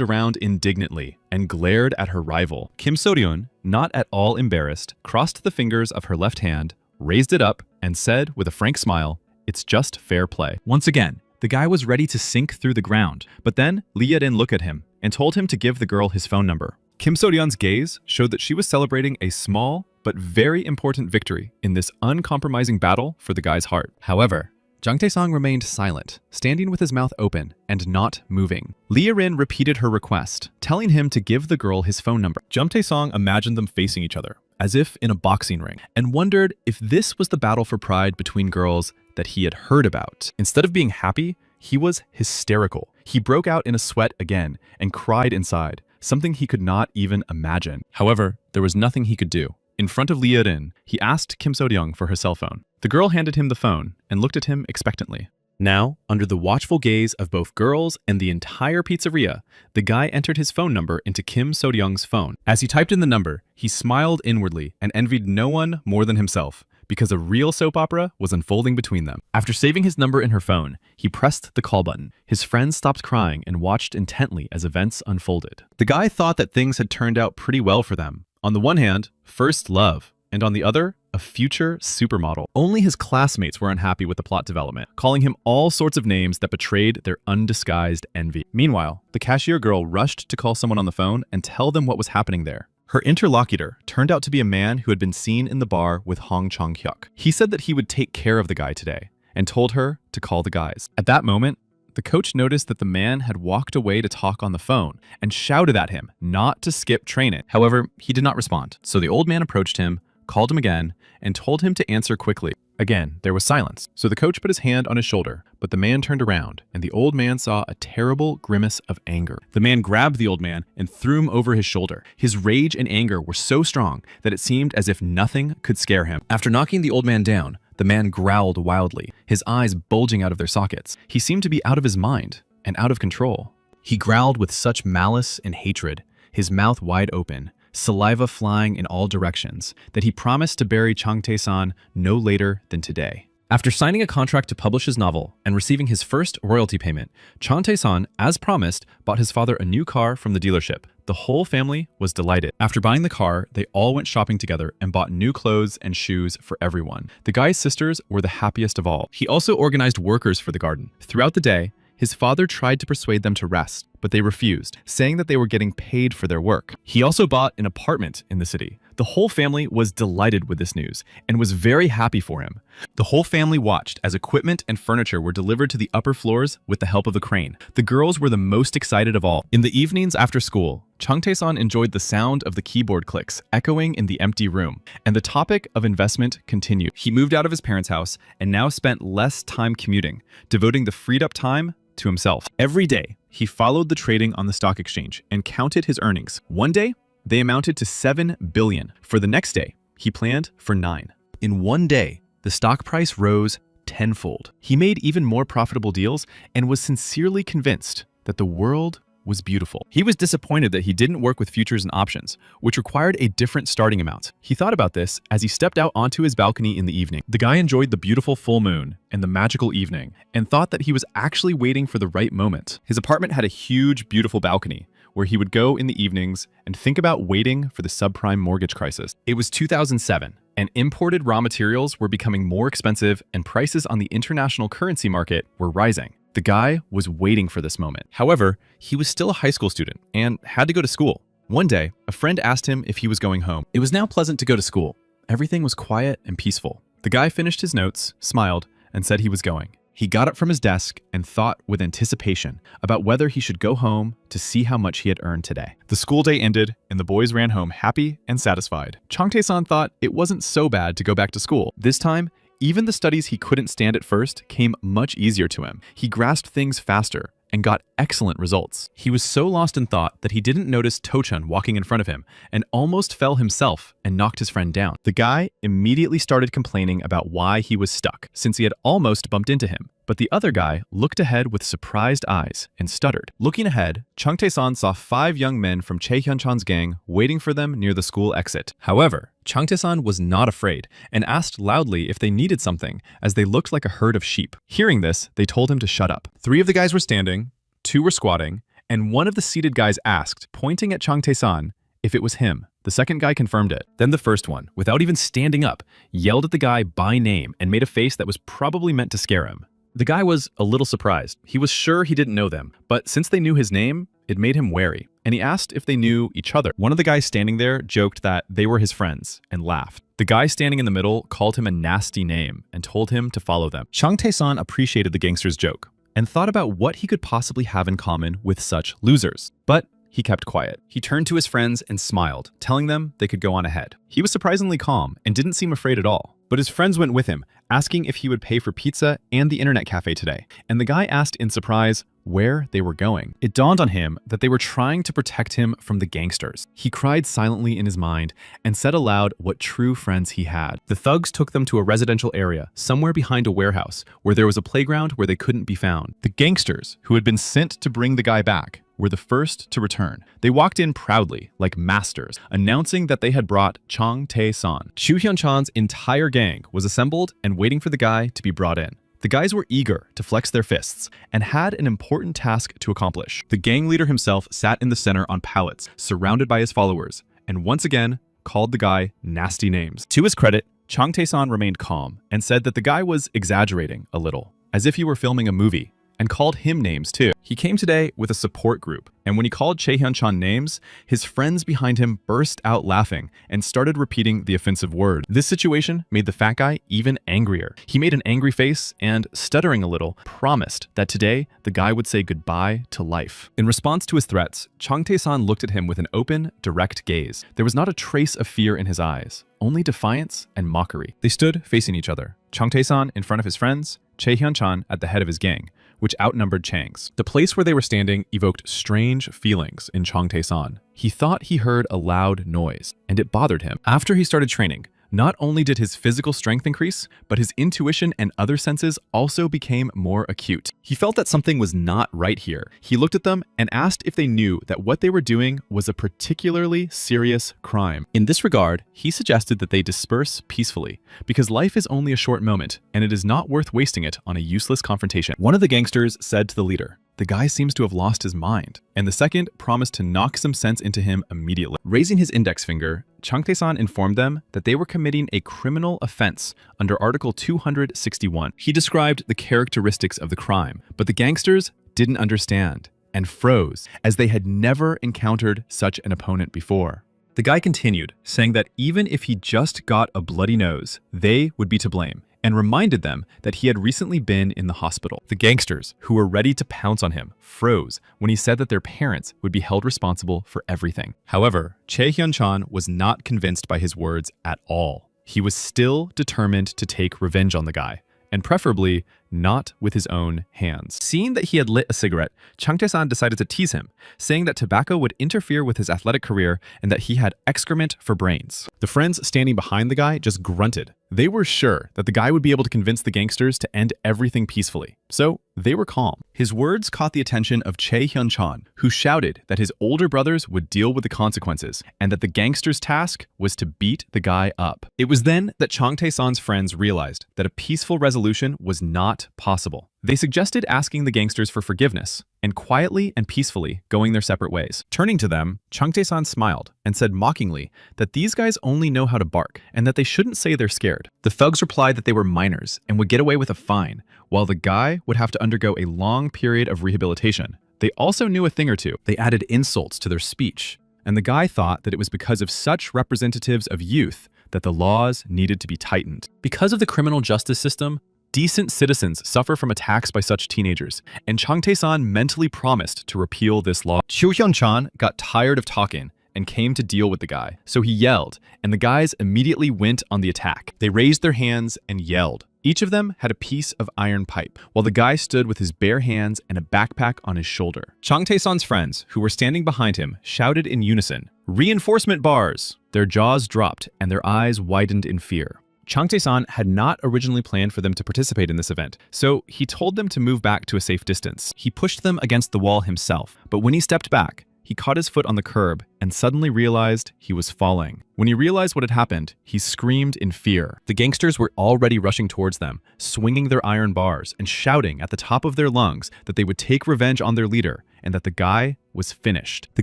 around indignantly and glared at her rival. Kim So-ryun, not at all embarrassed, crossed the fingers of her left hand, raised it up, and said with a frank smile, "It's just fair play." Once again, the guy was ready to sink through the ground, but then Lee Erin looked at him and told him to give the girl his phone number. Kim So-ryun's gaze showed that she was celebrating a small but very important victory in this uncompromising battle for the guy's heart. However, Chung Tae-song remained silent, standing with his mouth open and not moving. Lee Erin repeated her request, telling him to give the girl his phone number. Chung Tae-song imagined them facing each other, as if in a boxing ring, and wondered if this was the battle for pride between girls that he had heard about. Instead of being happy, he was hysterical. He broke out in a sweat again and cried inside, something he could not even imagine. However, there was nothing he could do. In front of Lee Erin, he asked Kim So-ryun for her cell phone. The girl handed him the phone and looked at him expectantly. Now, under the watchful gaze of both girls and the entire pizzeria, the guy entered his phone number into Kim So-young's phone. As he typed in the number, he smiled inwardly and envied no one more than himself, because a real soap opera was unfolding between them. After saving his number in her phone, he pressed the call button. His friends stopped crying and watched intently as events unfolded. The guy thought that things had turned out pretty well for them. On the one hand, first love, and on the other, a future supermodel. Only his classmates were unhappy with the plot development, calling him all sorts of names that betrayed their undisguised envy. Meanwhile, the cashier girl rushed to call someone on the phone and tell them what was happening there. Her interlocutor turned out to be a man who had been seen in the bar with Hong Chong-hyuk. He said that he would take care of the guy today and told her to call the guys. At that moment, the coach noticed that the man had walked away to talk on the phone and shouted at him not to skip training. However, he did not respond. So the old man approached him, called him again, and told him to answer quickly. Again, there was silence. So the coach put his hand on his shoulder, but the man turned around, and the old man saw a terrible grimace of anger. The man grabbed the old man and threw him over his shoulder. His rage and anger were so strong that it seemed as if nothing could scare him. After knocking the old man down, the man growled wildly, his eyes bulging out of their sockets. He seemed to be out of his mind and out of control. He growled with such malice and hatred, his mouth wide open, saliva flying in all directions, that he promised to bury Chang Tae-san no later than today. After signing a contract to publish his novel and receiving his first royalty payment, Chang Tae-san, as promised, bought his father a new car from the dealership. The whole family was delighted. After buying the car, they all went shopping together and bought new clothes and shoes for everyone. The guy's sisters were the happiest of all. He also organized workers for the garden. Throughout the day, his father tried to persuade them to rest, but they refused, saying that they were getting paid for their work. He also bought an apartment in the city. The whole family was delighted with this news and was very happy for him. The whole family watched as equipment and furniture were delivered to the upper floors with the help of a crane. The girls were the most excited of all. In the evenings after school, Chang Tae-san enjoyed the sound of the keyboard clicks echoing in the empty room, and the topic of investment continued. He moved out of his parents' house and now spent less time commuting, devoting the freed up time to himself. Every day, he followed the trading on the stock exchange and counted his earnings. One day, they amounted to 7 billion. For the next day, he planned for 9. In one day, the stock price rose tenfold. He made even more profitable deals and was sincerely convinced that the world was beautiful. He was disappointed that he didn't work with futures and options, which required a different starting amount. He thought about this as he stepped out onto his balcony in the evening. The guy enjoyed the beautiful full moon and the magical evening and thought that he was actually waiting for the right moment. His apartment had a huge, beautiful balcony where he would go in the evenings and think about waiting for the subprime mortgage crisis. It was 2007, and imported raw materials were becoming more expensive and prices on the international currency market were rising. The guy was waiting for this moment. However, he was still a high school student and had to go to school. One day, a friend asked him if he was going home. It was now pleasant to go to school. Everything was quiet and peaceful. The guy finished his notes, smiled, and said he was going. He got up from his desk and thought with anticipation about whether he should go home to see how much he had earned today. The school day ended, and the boys ran home happy and satisfied. Chang Tae-san thought it wasn't so bad to go back to school. This time, even the studies he couldn't stand at first came much easier to him. He grasped things faster and got excellent results. He was so lost in thought that he didn't notice To-chun walking in front of him and almost fell himself and knocked his friend down. The guy immediately started complaining about why he was stuck, since he had almost bumped into him. But the other guy looked ahead with surprised eyes and stuttered. Looking ahead, Chang Tae-san saw 5 young men from Chae Hyun-chan's gang waiting for them near the school exit. However, Chang Tae-san was not afraid and asked loudly if they needed something, as they looked like a herd of sheep. Hearing this, they told him to shut up. 3 of the guys were standing, 2 were squatting, and one of the seated guys asked, pointing at Chang Tae-san, if it was him. The second guy confirmed it. Then the first one, without even standing up, yelled at the guy by name and made a face that was probably meant to scare him. The guy was a little surprised. He was sure he didn't know them, but since they knew his name, it made him wary, and he asked if they knew each other. One of the guys standing there joked that they were his friends and laughed. The guy standing in the middle called him a nasty name and told him to follow them. Chang Tae-san appreciated the gangster's joke and thought about what he could possibly have in common with such losers. But he kept quiet. He turned to his friends and smiled, telling them they could go on ahead. He was surprisingly calm and didn't seem afraid at all. But his friends went with him, asking if he would pay for pizza and the internet cafe today. And the guy asked in surprise where they were going. It dawned on him that they were trying to protect him from the gangsters. He cried silently in his mind and said aloud what true friends he had. The thugs took them to a residential area, somewhere behind a warehouse, where there was a playground where they couldn't be found. The gangsters, who had been sent to bring the guy back, were the first to return. They walked in proudly, like masters, announcing that they had brought Chang Tae-san. Chu Hyun-chan's entire gang was assembled and waiting for the guy to be brought in. The guys were eager to flex their fists and had an important task to accomplish. The gang leader himself sat in the center on pallets, surrounded by his followers, and once again called the guy nasty names. To his credit, Chang Tae-san remained calm and said that the guy was exaggerating a little, as if he were filming a movie, and called him names too. He came today with a support group, and when he called Chae Hyun-chan names, his friends behind him burst out laughing and started repeating the offensive word. This situation made the fat guy even angrier. He made an angry face and, stuttering a little, promised that today the guy would say goodbye to life. In response to his threats, Chang Tae-san looked at him with an open, direct gaze. There was not a trace of fear in his eyes, only defiance and mockery. They stood facing each other, Chang Tae-san in front of his friends, Chae Hyun-chan at the head of his gang, which outnumbered Chang's. The place where they were standing evoked strange feelings in Chang Tae-san. He thought he heard a loud noise, and it bothered him. After he started training, not only did his physical strength increase, but his intuition and other senses also became more acute. He felt that something was not right here. He looked at them and asked if they knew that what they were doing was a particularly serious crime. In this regard, he suggested that they disperse peacefully, because life is only a short moment, and it is not worth wasting it on a useless confrontation. One of the gangsters said to the leader, "The guy seems to have lost his mind," and the second promised to knock some sense into him immediately. Raising his index finger, Chang Tae-san informed them that they were committing a criminal offense under Article 261. He described the characteristics of the crime, but the gangsters didn't understand and froze, as they had never encountered such an opponent before. The guy continued, saying that even if he just got a bloody nose, they would be to blame, and reminded them that he had recently been in the hospital. The gangsters, who were ready to pounce on him, froze when he said that their parents would be held responsible for everything. However, Chae Hyun-chan was not convinced by his words at all. He was still determined to take revenge on the guy, and preferably not with his own hands. Seeing that he had lit a cigarette, Chang Tae-san decided to tease him, saying that tobacco would interfere with his athletic career and that he had excrement for brains. The friends standing behind the guy just grunted. They were sure that the guy would be able to convince the gangsters to end everything peacefully, so they were calm. His words caught the attention of Chae Hyun-chan, who shouted that his older brothers would deal with the consequences and that the gangsters' task was to beat the guy up. It was then that Chang Tae-san's friends realized that a peaceful resolution was not possible. They suggested asking the gangsters for forgiveness and quietly and peacefully going their separate ways. Turning to them, Chang Tae-san smiled and said mockingly that these guys only know how to bark and that they shouldn't say they're scared. The thugs replied that they were minors and would get away with a fine, while the guy would have to undergo a long period of rehabilitation. They also knew a thing or two. They added insults to their speech, and the guy thought that it was because of such representatives of youth that the laws needed to be tightened. Because of the criminal justice system, decent citizens suffer from attacks by such teenagers, and Chang Tae-san mentally promised to repeal this law. Chu Hyun-chan got tired of talking and came to deal with the guy, so he yelled, and the guys immediately went on the attack. They raised their hands and yelled. Each of them had a piece of iron pipe, while the guy stood with his bare hands and a backpack on his shoulder. Chang Tae-san's friends, who were standing behind him, shouted in unison, "Reinforcement bars!" Their jaws dropped and their eyes widened in fear. Chang Tae-san had not originally planned for them to participate in this event, so he told them to move back to a safe distance. He pushed them against the wall himself, but when he stepped back, he caught his foot on the curb and suddenly realized he was falling. When he realized what had happened, he screamed in fear. The gangsters were already rushing towards them, swinging their iron bars and shouting at the top of their lungs that they would take revenge on their leader and that the guy was finished. The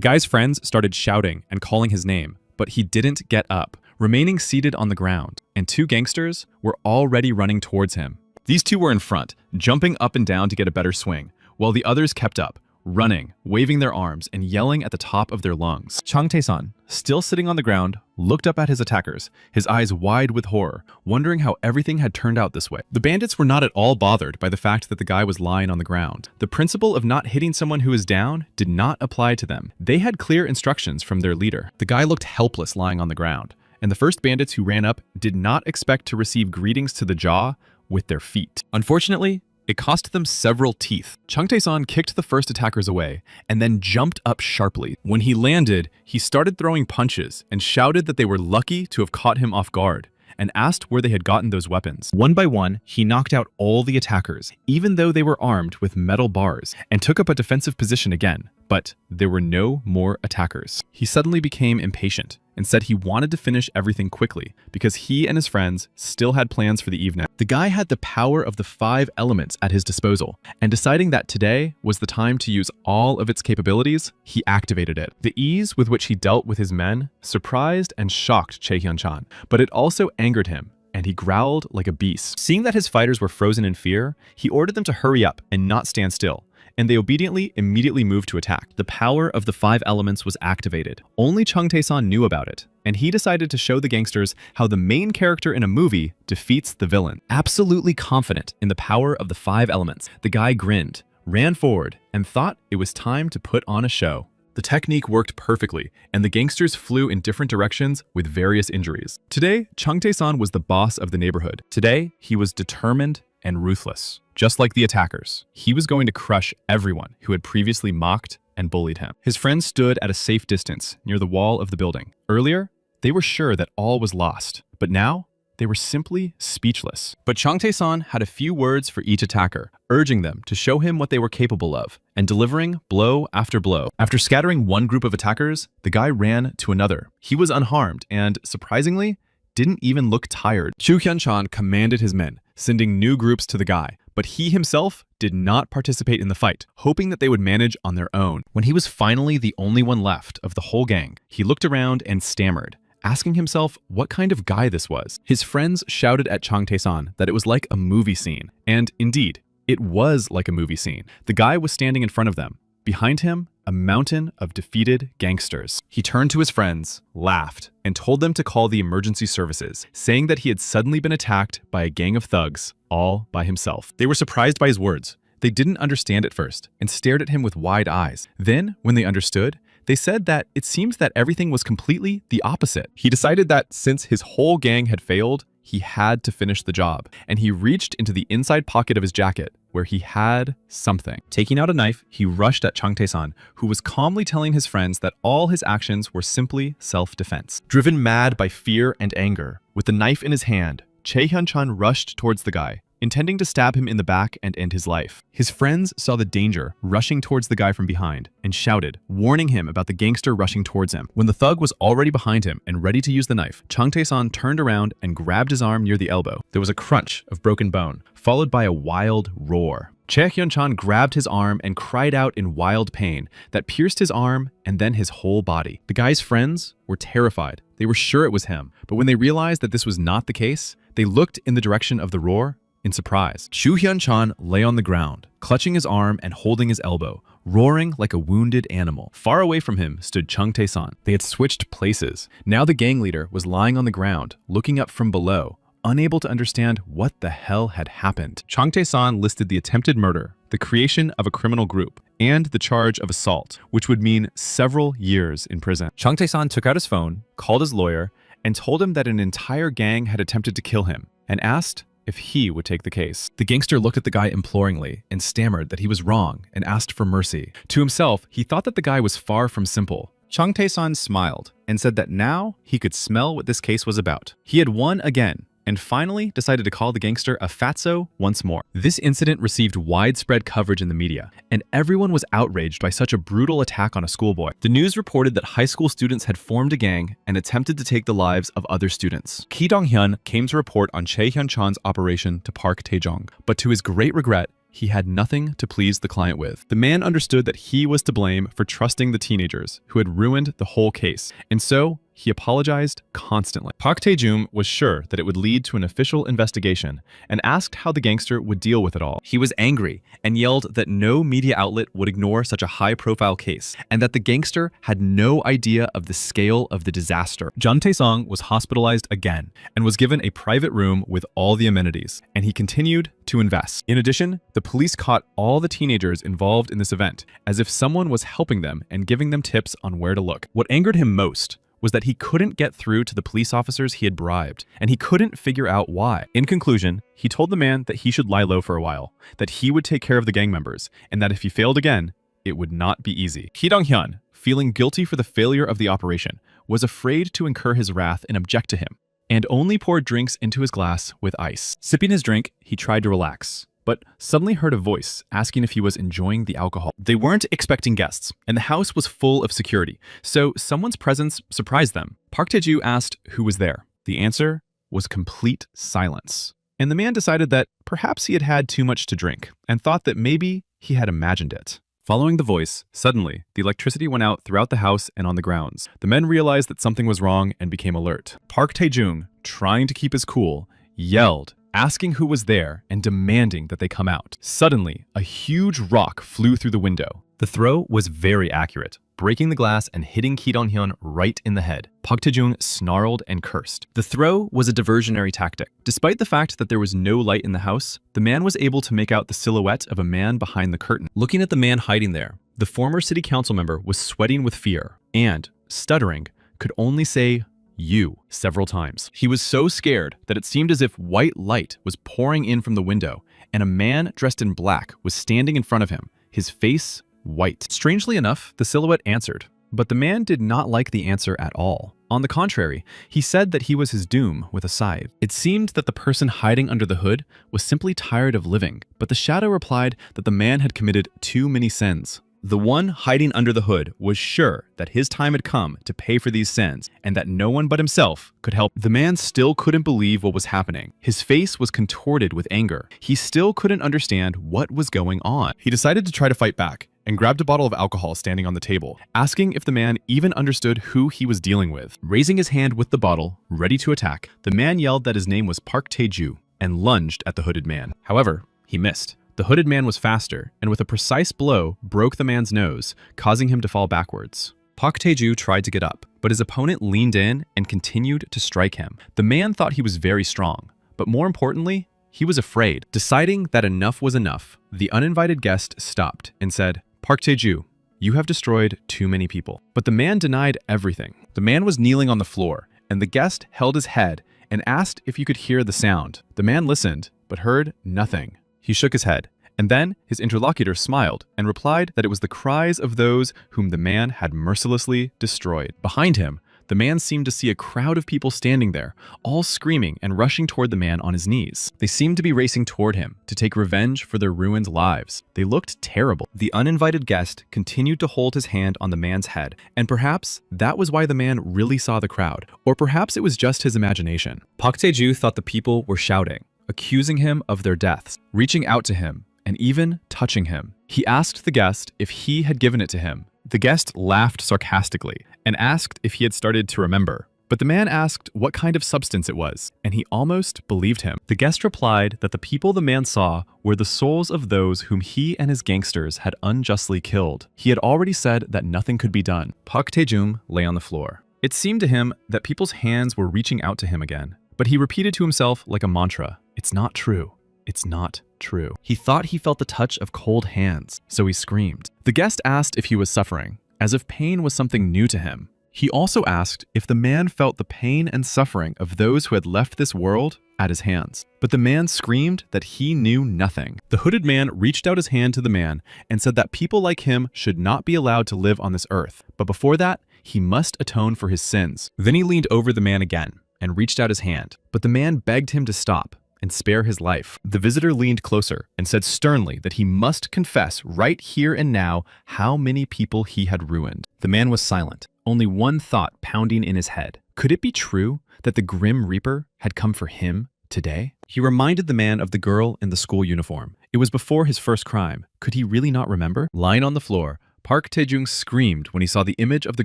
guy's friends started shouting and calling his name, but he didn't get up, remaining seated on the ground, and two gangsters were already running towards him. These two were in front, jumping up and down to get a better swing, while the others kept up, running, waving their arms, and yelling at the top of their lungs. Chang Tae-san, still sitting on the ground, looked up at his attackers, his eyes wide with horror, wondering how everything had turned out this way. The bandits were not at all bothered by the fact that the guy was lying on the ground. The principle of not hitting someone who is down did not apply to them. They had clear instructions from their leader. The guy looked helpless lying on the ground, and the first bandits who ran up did not expect to receive greetings to the jaw with their feet. Unfortunately, it cost them several teeth. Chang Tae-san kicked the first attackers away and then jumped up sharply. When he landed, he started throwing punches and shouted that they were lucky to have caught him off guard and asked where they had gotten those weapons. One by one, he knocked out all the attackers, even though they were armed with metal bars, and took up a defensive position again. But there were no more attackers. He suddenly became impatient and said he wanted to finish everything quickly because he and his friends still had plans for the evening. The guy had the power of the 5 elements at his disposal, and deciding that today was the time to use all of its capabilities, he activated it. The ease with which he dealt with his men surprised and shocked Chae Hyun-chan, but it also angered him, and he growled like a beast. Seeing that his fighters were frozen in fear, he ordered them to hurry up and not stand still, and they immediately moved to attack. The power of the 5 elements was activated. Only Chang Tae-san knew about it, and he decided to show the gangsters how the main character in a movie defeats the villain. Absolutely confident in the power of the 5 elements, the guy grinned, ran forward, and thought it was time to put on a show. The technique worked perfectly, and the gangsters flew in different directions with various injuries. Today, Chang Tae-san was the boss of the neighborhood. Today, he was determined and ruthless. Just like the attackers, he was going to crush everyone who had previously mocked and bullied him. His friends stood at a safe distance near the wall of the building. Earlier, they were sure that all was lost, but now they were simply speechless. But Chang Tae-san had a few words for each attacker, urging them to show him what they were capable of, and delivering blow after blow. After scattering one group of attackers, the guy ran to another. He was unharmed and, surprisingly, didn't even look tired. Chu Hyun-chan commanded his men, sending new groups to the guy, but he himself did not participate in the fight, hoping that they would manage on their own. When he was finally the only one left of the whole gang, he looked around and stammered, asking himself what kind of guy this was. His friends shouted at Chang Tae-san that it was like a movie scene, and indeed, it was like a movie scene. The guy was standing in front of them. Behind him, a mountain of defeated gangsters. He turned to his friends, laughed, and told them to call the emergency services, saying that he had suddenly been attacked by a gang of thugs, all by himself. They were surprised by his words. They didn't understand at first, and stared at him with wide eyes. Then, when they understood, they said that it seems that everything was completely the opposite. He decided that since his whole gang had failed, he had to finish the job, and he reached into the inside pocket of his jacket, where he had something. Taking out a knife, he rushed at Chang Tae-san, who was calmly telling his friends that all his actions were simply self-defense. Driven mad by fear and anger, with the knife in his hand, Chae Hyun-chan rushed towards the guy, intending to stab him in the back and end his life. His friends saw the danger rushing towards the guy from behind and shouted, warning him about the gangster rushing towards him. When the thug was already behind him and ready to use the knife, Chang Tae-san turned around and grabbed his arm near the elbow. There was a crunch of broken bone, followed by a wild roar. Chae Hyun-chan grabbed his arm and cried out in wild pain that pierced his arm and then his whole body. The guy's friends were terrified. They were sure it was him, but when they realized that this was not the case, they looked in the direction of the roar in surprise. Chu Hyun-chan lay on the ground, clutching his arm and holding his elbow, roaring like a wounded animal. Far away from him stood Chang Tae-san. They had switched places. Now the gang leader was lying on the ground, looking up from below, unable to understand what the hell had happened. Chang Tae-san listed the attempted murder, the creation of a criminal group, and the charge of assault, which would mean several years in prison. Chang Tae-san took out his phone, called his lawyer, and told him that an entire gang had attempted to kill him, and asked if he would take the case. The gangster looked at the guy imploringly and stammered that he was wrong and asked for mercy. To himself, he thought that the guy was far from simple. Chang Tae-san smiled and said that now he could smell what this case was about. He had won again, and finally decided to call the gangster a fatso once more. This incident received widespread coverage in the media, and everyone was outraged by such a brutal attack on a schoolboy. The news reported that high school students had formed a gang and attempted to take the lives of other students. Ki Dong-hyun came to report on Chae Hyun-chan's operation to Park Taejong, but to his great regret, he had nothing to please the client with. The man understood that he was to blame for trusting the teenagers who had ruined the whole case, and so he apologized constantly. Park Tae-jung was sure that it would lead to an official investigation and asked how the gangster would deal with it all. He was angry and yelled that no media outlet would ignore such a high-profile case and that the gangster had no idea of the scale of the disaster. Jun Tae-sung was hospitalized again and was given a private room with all the amenities, and he continued to invest. In addition, the police caught all the teenagers involved in this event, as if someone was helping them and giving them tips on where to look. What angered him most was that he couldn't get through to the police officers he had bribed, and he couldn't figure out why. In conclusion, he told the man that he should lie low for a while, that he would take care of the gang members, and that if he failed again, it would not be easy. Ki Dong-hyun, feeling guilty for the failure of the operation, was afraid to incur his wrath and object to him, and only poured drinks into his glass with ice. Sipping his drink, he tried to relax, but suddenly heard a voice asking if he was enjoying the alcohol. They weren't expecting guests, and the house was full of security, so someone's presence surprised them. Park Tae-ju asked who was there. The answer was complete silence. And the man decided that perhaps he had had too much to drink, and thought that maybe he had imagined it. Following the voice, suddenly, the electricity went out throughout the house and on the grounds. The men realized that something was wrong and became alert. Park Tae-jung, trying to keep his cool, yelled, asking who was there and demanding that they come out. Suddenly, a huge rock flew through the window. The throw was very accurate, breaking the glass and hitting Ki Dong-hyun right in the head. Park Tae-jung snarled and cursed. The throw was a diversionary tactic. Despite the fact that there was no light in the house, the man was able to make out the silhouette of a man behind the curtain. Looking at the man hiding there, the former city council member was sweating with fear and, stuttering, could only say "you" several times. He was so scared that it seemed as if white light was pouring in from the window, and a man dressed in black was standing in front of him, his face white. Strangely enough, the silhouette answered, but the man did not like the answer at all. On the contrary, he said that he was his doom with a scythe. It seemed that the person hiding under the hood was simply tired of living, but the shadow replied that the man had committed too many sins. The one hiding under the hood was sure that his time had come to pay for these sins, and that no one but himself could help. The man still couldn't believe what was happening. His face was contorted with anger. He still couldn't understand what was going on. He decided to try to fight back, and grabbed a bottle of alcohol standing on the table, asking if the man even understood who he was dealing with. Raising his hand with the bottle, ready to attack, the man yelled that his name was Park Tae-ju, and lunged at the hooded man. However, he missed. The hooded man was faster, and with a precise blow, broke the man's nose, causing him to fall backwards. Park Tae-ju tried to get up, but his opponent leaned in and continued to strike him. The man thought he was very strong, but more importantly, he was afraid. Deciding that enough was enough, the uninvited guest stopped and said, "Park Tae-ju, you have destroyed too many people." But the man denied everything. The man was kneeling on the floor, and the guest held his head and asked if you could hear the sound. The man listened, but heard nothing. He shook his head, and then his interlocutor smiled and replied that it was the cries of those whom the man had mercilessly destroyed. Behind him, the man seemed to see a crowd of people standing there, all screaming and rushing toward the man on his knees. They seemed to be racing toward him to take revenge for their ruined lives. They looked terrible. The uninvited guest continued to hold his hand on the man's head, and perhaps that was why the man really saw the crowd, or perhaps it was just his imagination. Park Tae-ju thought the people were shouting, accusing him of their deaths, reaching out to him, and even touching him. He asked the guest if he had given it to him. The guest laughed sarcastically and asked if he had started to remember. But the man asked what kind of substance it was, and he almost believed him. The guest replied that the people the man saw were the souls of those whom he and his gangsters had unjustly killed. He had already said that nothing could be done. Park Tae-jung lay on the floor. It seemed to him that people's hands were reaching out to him again, but he repeated to himself like a mantra, "It's not true. It's not true." He thought he felt the touch of cold hands, so he screamed. The guest asked if he was suffering, as if pain was something new to him. He also asked if the man felt the pain and suffering of those who had left this world at his hands. But the man screamed that he knew nothing. The hooded man reached out his hand to the man and said that people like him should not be allowed to live on this earth. But before that, he must atone for his sins. Then he leaned over the man again and reached out his hand. But the man begged him to stop and spare his life. The visitor leaned closer and said sternly that he must confess right here and now how many people he had ruined. The man was silent, only one thought pounding in his head. Could it be true that the Grim Reaper had come for him today? He reminded the man of the girl in the school uniform. It was before his first crime. Could he really not remember? Lying on the floor, Park Tae-jung screamed when he saw the image of the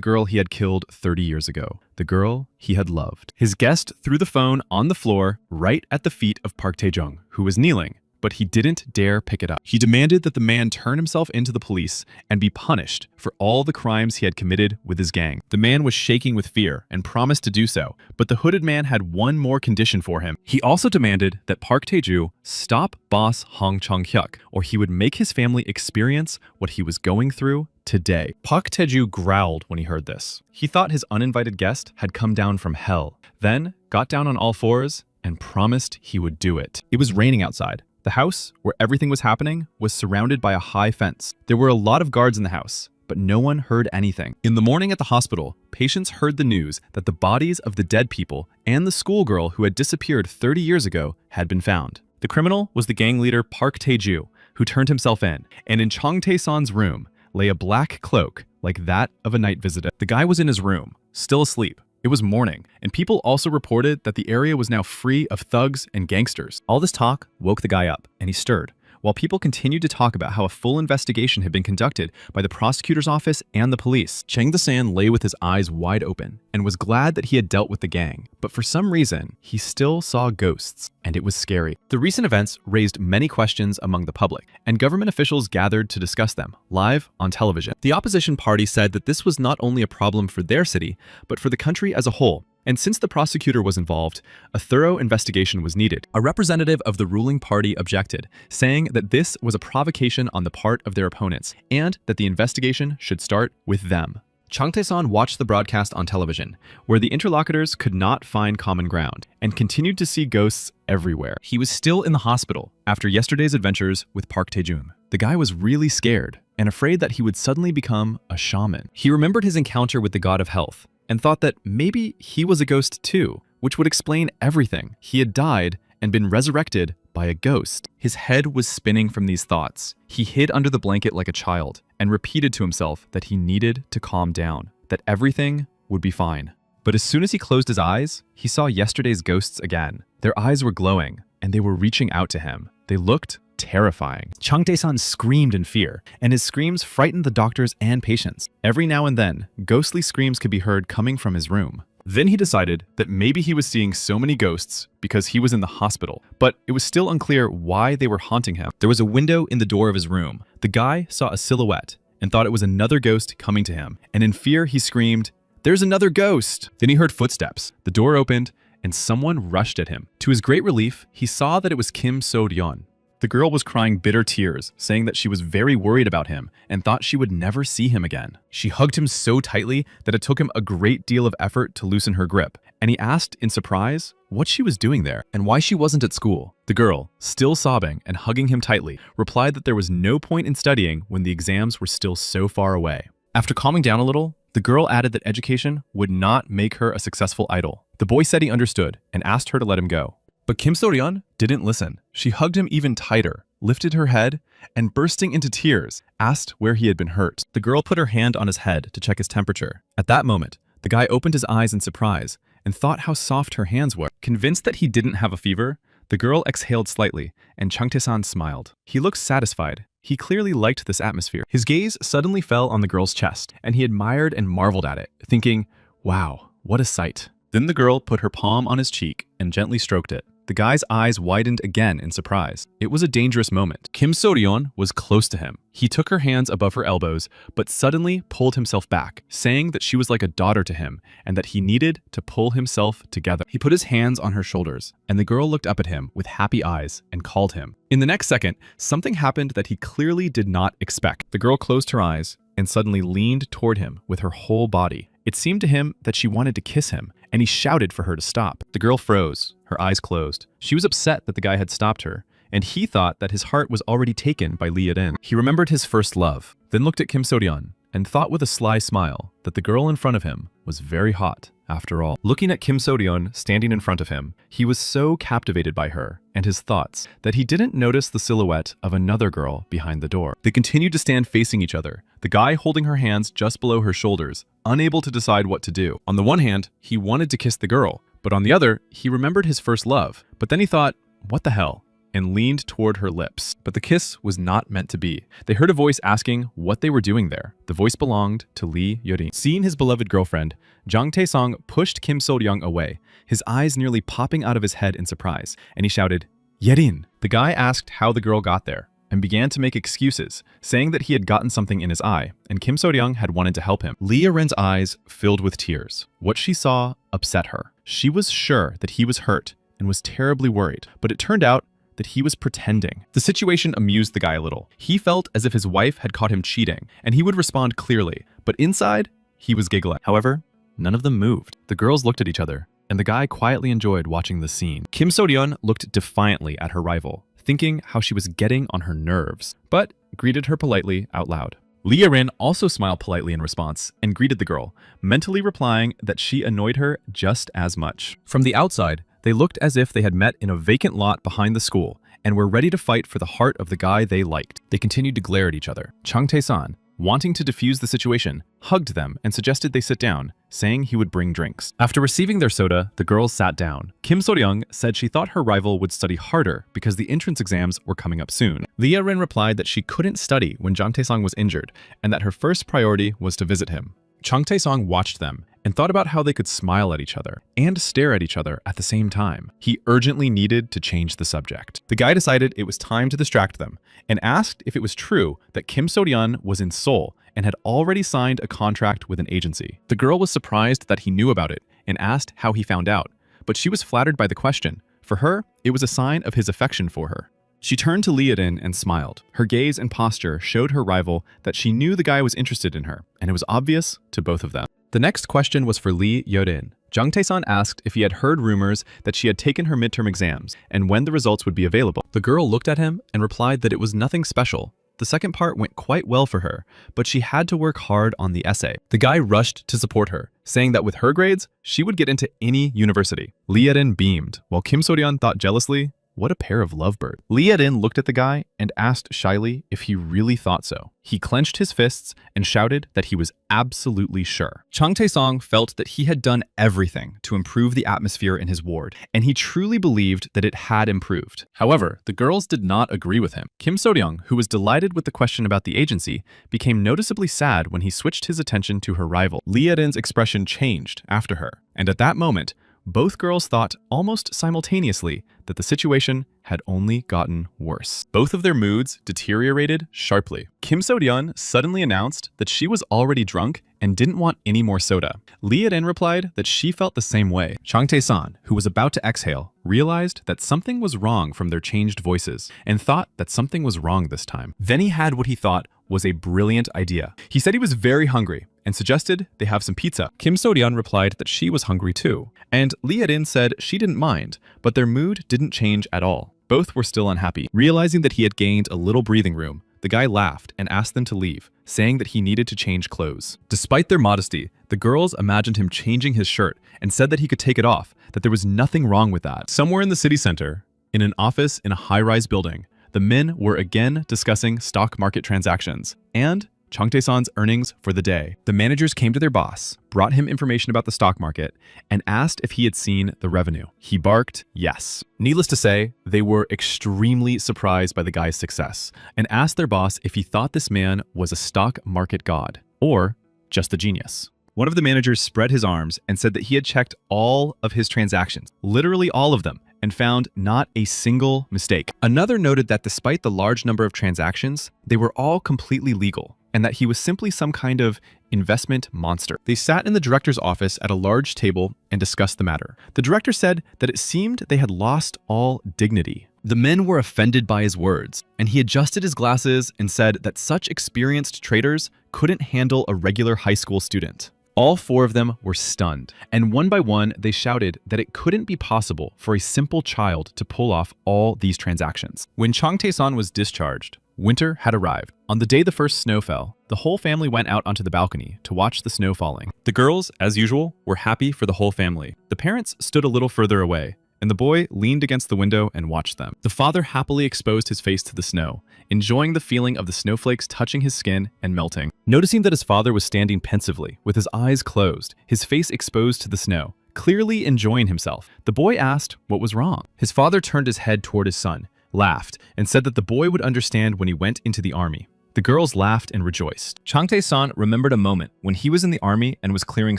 girl he had killed 30 years ago, the girl he had loved. His guest threw the phone on the floor right at the feet of Park Tae-jung, who was kneeling, but he didn't dare pick it up. He demanded that the man turn himself into the police and be punished for all the crimes he had committed with his gang. The man was shaking with fear and promised to do so, but the hooded man had one more condition for him. He also demanded that Park Tae-ju stop boss Hong Chong-hyuk, or he would make his family experience what he was going through today. Park Tae-ju growled when he heard this. He thought his uninvited guest had come down from hell, then got down on all fours and promised he would do it. It was raining outside. The house, where everything was happening, was surrounded by a high fence. There were a lot of guards in the house, but no one heard anything. In the morning at the hospital, patients heard the news that the bodies of the dead people and the schoolgirl who had disappeared 30 years ago had been found. The criminal was the gang leader Park Tae-ju, who turned himself in, and in Chong Tae-san's room lay a black cloak like that of a night visitor. The guy was in his room, still asleep. It was morning, and people also reported that the area was now free of thugs and gangsters. All this talk woke the guy up, and he stirred, while people continued to talk about how a full investigation had been conducted by the prosecutor's office and the police. Chang the-san lay with his eyes wide open and was glad that he had dealt with the gang, but for some reason, he still saw ghosts, and it was scary. The recent events raised many questions among the public, and government officials gathered to discuss them, live on television. The opposition party said that this was not only a problem for their city, but for the country as a whole. And since the prosecutor was involved, a thorough investigation was needed. A representative of the ruling party objected, saying that this was a provocation on the part of their opponents, and that the investigation should start with them. Chang Tae-san watched the broadcast on television, where the interlocutors could not find common ground, and continued to see ghosts everywhere. He was still in the hospital after yesterday's adventures with Park Tae-jung. The guy was really scared, and afraid that he would suddenly become a shaman. He remembered his encounter with the god of health, and thought that maybe he was a ghost too, which would explain everything. He had died and been resurrected by a ghost. His head was spinning from these thoughts. He hid under the blanket like a child and repeated to himself that he needed to calm down, that everything would be fine. But as soon as he closed his eyes, he saw yesterday's ghosts again. Their eyes were glowing, and they were reaching out to him. They looked terrifying. Chang Tae-san screamed in fear, and his screams frightened the doctors and patients. Every now and then, ghostly screams could be heard coming from his room. Then he decided that maybe he was seeing so many ghosts because he was in the hospital, but it was still unclear why they were haunting him. There was a window in the door of his room. The guy saw a silhouette and thought it was another ghost coming to him, and in fear he screamed, "There's another ghost!" Then he heard footsteps. The door opened, and someone rushed at him. To his great relief, he saw that it was Kim So-ryun. The girl was crying bitter tears, saying that she was very worried about him and thought she would never see him again. She hugged him so tightly that it took him a great deal of effort to loosen her grip, and he asked in surprise what she was doing there and why she wasn't at school. The girl, still sobbing and hugging him tightly, replied that there was no point in studying when the exams were still so far away. After calming down a little, the girl added that education would not make her a successful idol. The boy said he understood and asked her to let him go. But Kim So-ryun didn't listen. She hugged him even tighter, lifted her head, and bursting into tears, asked where he had been hurt. The girl put her hand on his head to check his temperature. At that moment, the guy opened his eyes in surprise and thought how soft her hands were. Convinced that he didn't have a fever, the girl exhaled slightly, and Chang Tae-san smiled. He looked satisfied. He clearly liked this atmosphere. His gaze suddenly fell on the girl's chest, and he admired and marveled at it, thinking, wow, what a sight. Then the girl put her palm on his cheek and gently stroked it. The guy's eyes widened again in surprise. It was a dangerous moment. Kim So-ryun was close to him. He took her hands above her elbows, but suddenly pulled himself back, saying that she was like a daughter to him and that he needed to pull himself together. He put his hands on her shoulders, and the girl looked up at him with happy eyes and called him. In the next second, something happened that he clearly did not expect. The girl closed her eyes and suddenly leaned toward him with her whole body. It seemed to him that she wanted to kiss him, and he shouted for her to stop. The girl froze, her eyes closed. She was upset that the guy had stopped her, and he thought that his heart was already taken by Lee Yedin. He remembered his first love, then looked at Kim So-ryun and thought with a sly smile that the girl in front of him was very hot after all. Looking at Kim So-ryun standing in front of him, he was so captivated by her and his thoughts that he didn't notice the silhouette of another girl behind the door. They continued to stand facing each other, the guy holding her hands just below her shoulders, unable to decide what to do. On the one hand, he wanted to kiss the girl, but on the other, he remembered his first love. But then he thought, what the hell? and leaned toward her lips. But the kiss was not meant to be. They heard a voice asking what they were doing there. The voice belonged to Lee Yorin. Seeing his beloved girlfriend, Jang Tae-song pushed Kim So-ryung away, his eyes nearly popping out of his head in surprise, and he shouted, "Yerin!" The guy asked how the girl got there, and began to make excuses, saying that he had gotten something in his eye, and Kim So-ryung had wanted to help him. Lee Yerin's eyes filled with tears. What she saw upset her. She was sure that he was hurt and was terribly worried, but it turned out that he was pretending. The situation amused the guy a little. He felt as if his wife had caught him cheating, and he would respond clearly, but inside, he was giggling. However, none of them moved. The girls looked at each other, and the guy quietly enjoyed watching the scene. Kim So-ryung looked defiantly at her rival, thinking how she was getting on her nerves, but greeted her politely out loud. Lee Yerin also smiled politely in response and greeted the girl, mentally replying that she annoyed her just as much. From the outside, they looked as if they had met in a vacant lot behind the school and were ready to fight for the heart of the guy they liked. They continued to glare at each other. Jang Tae-san, wanting to defuse the situation, hugged them and suggested they sit down, saying he would bring drinks. After receiving their soda, the girls sat down. Kim So-ryung said she thought her rival would study harder because the entrance exams were coming up soon. Lee Yerin replied that she couldn't study when Jang Tae-song was injured and that her first priority was to visit him. Jang Tae-song watched them and thought about how they could smile at each other and stare at each other at the same time. He urgently needed to change the subject. The guy decided it was time to distract them and asked if it was true that Kim So-ryung was in Seoul and had already signed a contract with an agency. The girl was surprised that he knew about it and asked how he found out, but she was flattered by the question. For her, it was a sign of his affection for her. She turned to Lee Yerin and smiled. Her gaze and posture showed her rival that she knew the guy was interested in her, and it was obvious to both of them. The next question was for Lee Yerin. Jang Tae-san asked if he had heard rumors that she had taken her midterm exams and when the results would be available. The girl looked at him and replied that it was nothing special. The second part went quite well for her, but she had to work hard on the essay. The guy rushed to support her, saying that with her grades, she would get into any university. Lee Yerin beamed, while Kim So-ryung thought jealously, what a pair of lovebirds. Lee Yerin looked at the guy and asked shyly if he really thought so. He clenched his fists and shouted that he was absolutely sure. Jang Tae-song felt that he had done everything to improve the atmosphere in his ward, and he truly believed that it had improved. However, the girls did not agree with him. Kim So-ryung, who was delighted with the question about the agency, became noticeably sad when he switched his attention to her rival. Lee Yerin's expression changed after her, and at that moment, both girls thought almost simultaneously that the situation had only gotten worse. Both of their moods deteriorated sharply. Kim So-ryung suddenly announced that she was already drunk and didn't want any more soda. Lee Yerin replied that she felt the same way. Jang Tae-san, who was about to exhale, realized that something was wrong from their changed voices and thought that something was wrong this time. Then he had what he thought was a brilliant idea. He said he was very hungry and suggested they have some pizza. Kim So-ryung replied that she was hungry too, and Lee Yerin said she didn't mind, but their mood didn't change at all. Both were still unhappy. Realizing that he had gained a little breathing room, the guy laughed and asked them to leave, saying that he needed to change clothes. Despite their modesty, the girls imagined him changing his shirt and said that he could take it off, that there was nothing wrong with that. Somewhere in the city center, in an office in a high-rise building, the men were again discussing stock market transactions and Jang Tae-san's earnings for the day. The managers came to their boss, brought him information about the stock market, and asked if he had seen the revenue. He barked yes. Needless to say, they were extremely surprised by the guy's success and asked their boss if he thought this man was a stock market god or just a genius. One of the managers spread his arms and said that he had checked all of his transactions, literally all of them, and found not a single mistake. Another noted that despite the large number of transactions, they were all completely legal, and that he was simply some kind of investment monster. They sat in the director's office at a large table and discussed the matter. The director said that it seemed they had lost all dignity. The men were offended by his words, and he adjusted his glasses and said that such experienced traders couldn't handle a regular high school student. All four of them were stunned, and one by one, they shouted that it couldn't be possible for a simple child to pull off all these transactions. When Jang Tae-san was discharged, winter had arrived. On the day the first snow fell, the whole family went out onto the balcony to watch the snow falling. The girls, as usual, were happy for the whole family. The parents stood a little further away, and the boy leaned against the window and watched them. The father happily exposed his face to the snow, enjoying the feeling of the snowflakes touching his skin and melting. Noticing that his father was standing pensively, with his eyes closed, his face exposed to the snow, clearly enjoying himself, the boy asked what was wrong. His father turned his head toward his son, laughed, and said that the boy would understand when he went into the army. The girls laughed and rejoiced. Changtae-san remembered a moment when he was in the army and was clearing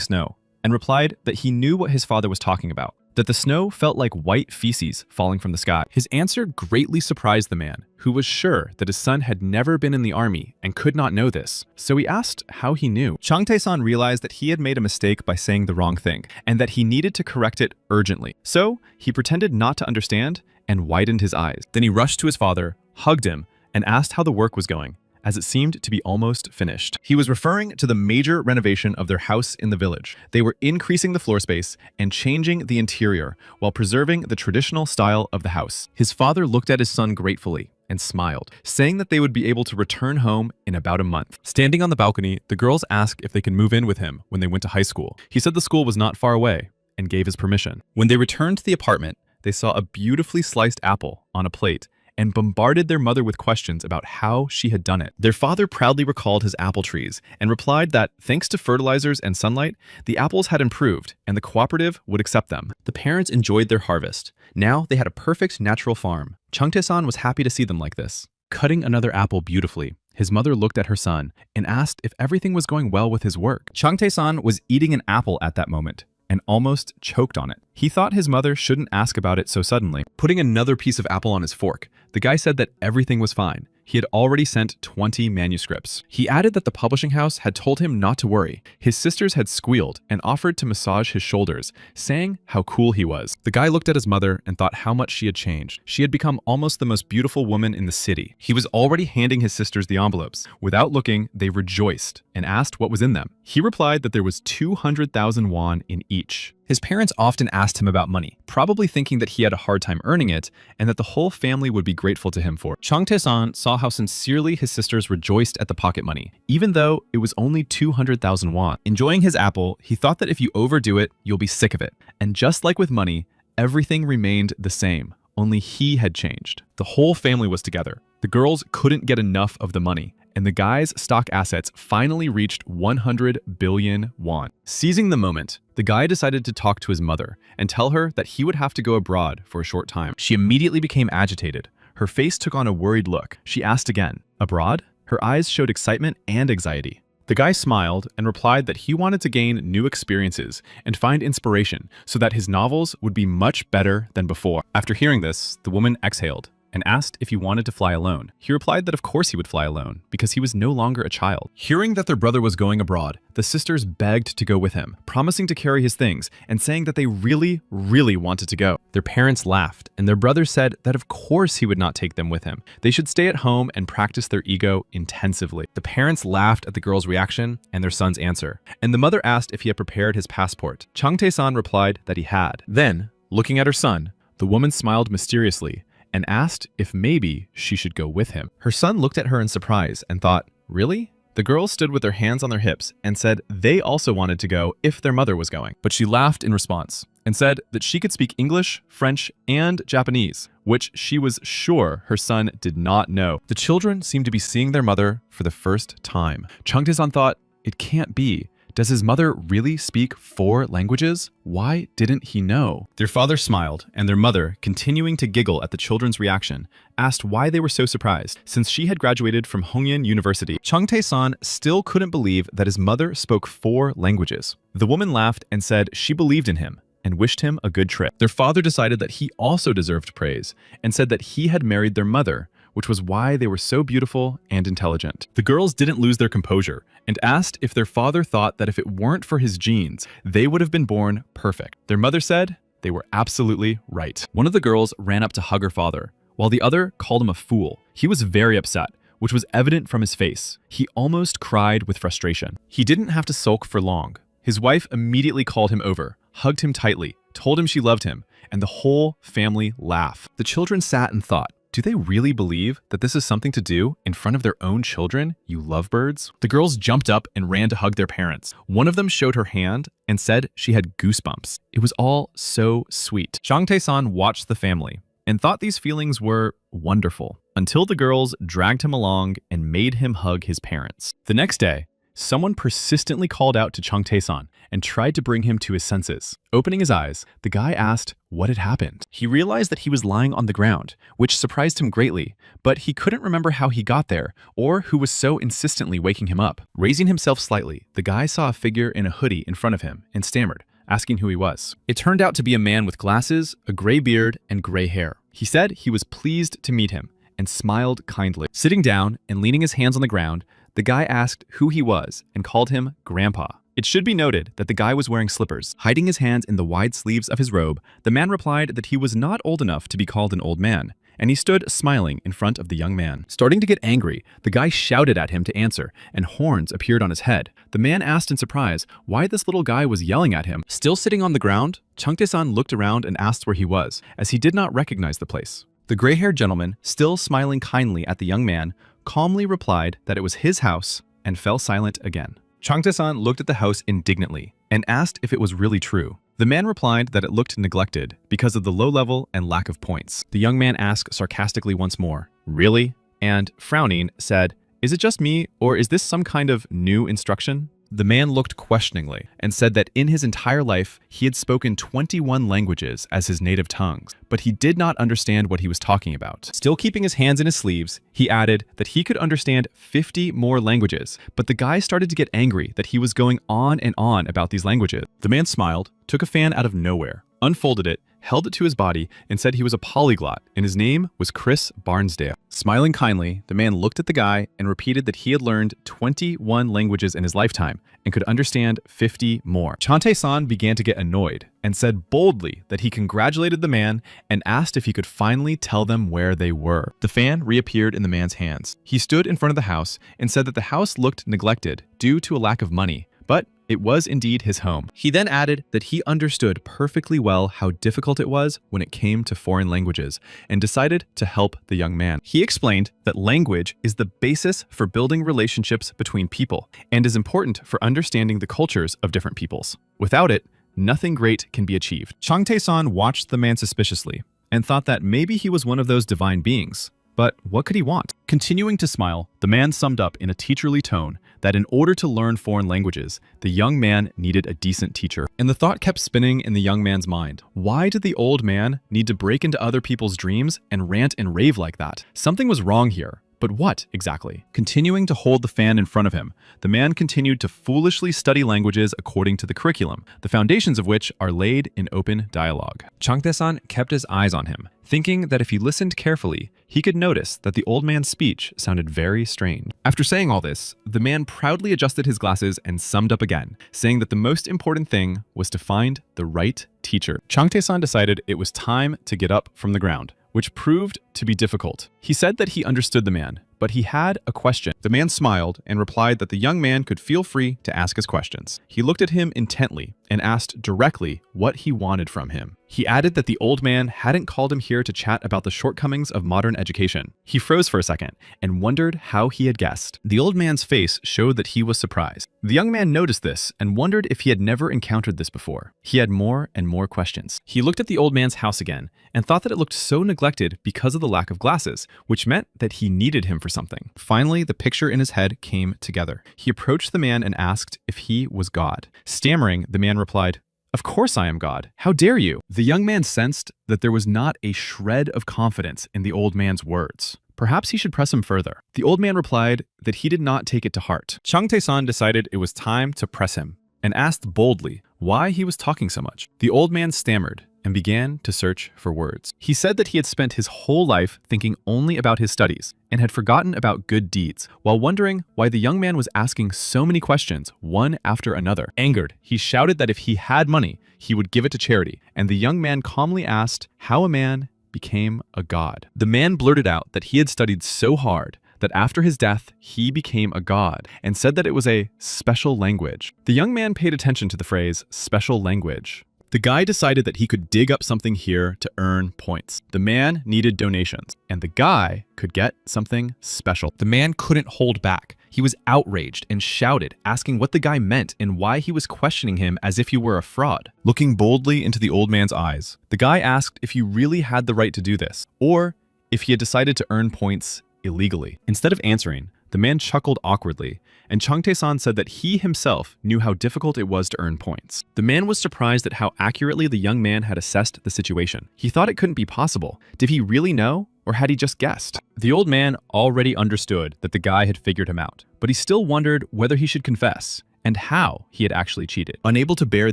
snow, and replied that he knew what his father was talking about, that the snow felt like white feces falling from the sky. His answer greatly surprised the man, who was sure that his son had never been in the army and could not know this, so he asked how he knew. Changtae-san realized that he had made a mistake by saying the wrong thing, and that he needed to correct it urgently. So he pretended not to understand and widened his eyes. Then he rushed to his father, hugged him, and asked how the work was going, as it seemed to be almost finished. He was referring to the major renovation of their house in the village. They were increasing the floor space and changing the interior while preserving the traditional style of the house. His father looked at his son gratefully and smiled, saying that they would be able to return home in about a month. Standing on the balcony, the girls asked if they could move in with him when they went to high school. He said the school was not far away and gave his permission. When they returned to the apartment, they saw a beautifully sliced apple on a plate and bombarded their mother with questions about how she had done it. Their father proudly recalled his apple trees and replied that thanks to fertilizers and sunlight, the apples had improved and the cooperative would accept them. The parents enjoyed their harvest. Now they had a perfect natural farm. Changtae-san was happy to see them like this. Cutting another apple beautifully, his mother looked at her son and asked if everything was going well with his work. Changtae-san was eating an apple at that moment and almost choked on it. He thought his mother shouldn't ask about it so suddenly. Putting another piece of apple on his fork, the guy said that everything was fine. He had already sent 20 manuscripts. He added that the publishing house had told him not to worry. His sisters had squealed and offered to massage his shoulders, saying how cool he was. The guy looked at his mother and thought how much she had changed. She had become almost the most beautiful woman in the city. He was already handing his sisters the envelopes. Without looking, they rejoiced and asked what was in them. He replied that there was 200,000 won in each. His parents often asked him about money, probably thinking that he had a hard time earning it and that the whole family would be grateful to him for it. Changtae-san saw how sincerely his sisters rejoiced at the pocket money, even though it was only 200,000 won. Enjoying his apple, he thought that if you overdo it, you'll be sick of it. And just like with money, everything remained the same, only he had changed. The whole family was together. The girls couldn't get enough of the money, and the guy's stock assets finally reached 100 billion won. Seizing the moment, the guy decided to talk to his mother and tell her that he would have to go abroad for a short time. She immediately became agitated. Her face took on a worried look. She asked again, "Abroad?" Her eyes showed excitement and anxiety. The guy smiled and replied that he wanted to gain new experiences and find inspiration so that his novels would be much better than before. After hearing this, the woman exhaled and asked if he wanted to fly alone. He replied that of course he would fly alone, because he was no longer a child. Hearing that their brother was going abroad, the sisters begged to go with him, promising to carry his things and saying that they really, really wanted to go. Their parents laughed, and their brother said that of course he would not take them with him. They should stay at home and practice their ego intensively. The parents laughed at the girl's reaction and their son's answer, and the mother asked if he had prepared his passport. Changtae-san replied that he had. Then, looking at her son, the woman smiled mysteriously and asked if maybe she should go with him. Her son looked at her in surprise and thought, "Really?" The girls stood with their hands on their hips and said they also wanted to go if their mother was going. But she laughed in response and said that she could speak English, French, and Japanese, which she was sure her son did not know. The children seemed to be seeing their mother for the first time. Changtae-san thought, it can't be. Does his mother really speak 4 languages? Why didn't he know? Their father smiled, and their mother, continuing to giggle at the children's reaction, asked why they were so surprised, since she had graduated from Hongyan University. Changtae-san still couldn't believe that his mother spoke 4 languages. The woman laughed and said she believed in him and wished him a good trip. Their father decided that he also deserved praise and said that he had married their mother, which was why they were so beautiful and intelligent. The girls didn't lose their composure and asked if their father thought that if it weren't for his genes, they would have been born perfect. Their mother said they were absolutely right. One of the girls ran up to hug her father, while the other called him a fool. He was very upset, which was evident from his face. He almost cried with frustration. He didn't have to sulk for long. His wife immediately called him over, hugged him tightly, told him she loved him, and the whole family laughed. The children sat and thought, do they really believe that this is something to do in front of their own children, you lovebirds? The girls jumped up and ran to hug their parents. One of them showed her hand and said she had goosebumps. It was all so sweet. Changtae-san watched the family and thought these feelings were wonderful until the girls dragged him along and made him hug his parents. The next day, someone persistently called out to Chung Tae-san and tried to bring him to his senses. Opening his eyes, the guy asked what had happened. He realized that he was lying on the ground, which surprised him greatly, but he couldn't remember how he got there or who was so insistently waking him up. Raising himself slightly, the guy saw a figure in a hoodie in front of him and stammered, asking who he was. It turned out to be a man with glasses, a gray beard, and gray hair. He said he was pleased to meet him and smiled kindly. Sitting down and leaning his hands on the ground, the guy asked who he was and called him Grandpa. It should be noted that the guy was wearing slippers. Hiding his hands in the wide sleeves of his robe, the man replied that he was not old enough to be called an old man, and he stood smiling in front of the young man. Starting to get angry, the guy shouted at him to answer, and horns appeared on his head. The man asked in surprise why this little guy was yelling at him. Still sitting on the ground, Chung Tae-san looked around and asked where he was, as he did not recognize the place. The gray-haired gentleman, still smiling kindly at the young man, calmly replied that it was his house and fell silent again. Chung Tae-san looked at the house indignantly and asked if it was really true. The man replied that it looked neglected because of the low level and lack of points. The young man asked sarcastically once more, "Really?" and, frowning, said, "Is it just me, or is this some kind of new instruction?" The man looked questioningly and said that in his entire life, he had spoken 21 languages as his native tongues, but he did not understand what he was talking about. Still keeping his hands in his sleeves, he added that he could understand 50 more languages, but the guy started to get angry that he was going on and on about these languages. The man smiled, took a fan out of nowhere, unfolded it, held it to his body, and said he was a polyglot, and his name was Chris Barnsdale. Smiling kindly, the man looked at the guy and repeated that he had learned 21 languages in his lifetime and could understand 50 more. Chung Tae-san began to get annoyed and said boldly that he congratulated the man and asked if he could finally tell them where they were. The fan reappeared in the man's hands. He stood in front of the house and said that the house looked neglected due to a lack of money, but it was indeed his home. He then added that he understood perfectly well how difficult it was when it came to foreign languages and decided to help the young man. He explained that language is the basis for building relationships between people and is important for understanding the cultures of different peoples. Without it, nothing great can be achieved. Chung Tae-san watched the man suspiciously and thought that maybe he was one of those divine beings. But what could he want? Continuing to smile, the man summed up in a teacherly tone that in order to learn foreign languages, the young man needed a decent teacher. And the thought kept spinning in the young man's mind. Why did the old man need to break into other people's dreams and rant and rave like that? Something was wrong here. But what exactly? Continuing to hold the fan in front of him, the man continued to foolishly study languages according to the curriculum, the foundations of which are laid in open dialogue. Chung Tae-san kept his eyes on him, thinking that if he listened carefully, he could notice that the old man's speech sounded very strange. After saying all this, the man proudly adjusted his glasses and summed up again, saying that the most important thing was to find the right teacher. Chung Tae-san decided it was time to get up from the ground, which proved to be difficult. He said that he understood the man, but he had a question. The man smiled and replied that the young man could feel free to ask his questions. He looked at him intently and asked directly what he wanted from him. He added that the old man hadn't called him here to chat about the shortcomings of modern education. He froze for a second and wondered how he had guessed. The old man's face showed that he was surprised. The young man noticed this and wondered if he had never encountered this before. He had more and more questions. He looked at the old man's house again and thought that it looked so neglected because of the lack of glasses, which meant that he needed him for something. Finally, the picture in his head came together. He approached the man and asked if he was God. Stammering, the man replied, "Of course I am God. How dare you?" The young man sensed that there was not a shred of confidence in the old man's words. Perhaps he should press him further. The old man replied that he did not take it to heart. Chung Tae-san decided it was time to press him and asked boldly why he was talking so much. The old man stammered and began to search for words. He said that he had spent his whole life thinking only about his studies and had forgotten about good deeds, while wondering why the young man was asking so many questions, one after another. Angered, he shouted that if he had money, he would give it to charity, and the young man calmly asked how a man became a god. The man blurted out that he had studied so hard that after his death, he became a god, and said that it was a special language. The young man paid attention to the phrase, special language. The guy decided that he could dig up something here to earn points. The man needed donations, and the guy could get something special. The man couldn't hold back. He was outraged and shouted, asking what the guy meant and why he was questioning him as if he were a fraud. Looking boldly into the old man's eyes, the guy asked if he really had the right to do this, or if he had decided to earn points illegally. Instead of answering, the man chuckled awkwardly and Chang Tae-san said that he himself knew how difficult it was to earn points. The man was surprised at how accurately the young man had assessed the situation. He thought it couldn't be possible. Did he really know, or had he just guessed? The old man already understood that the guy had figured him out, but he still wondered whether he should confess and how he had actually cheated. Unable to bear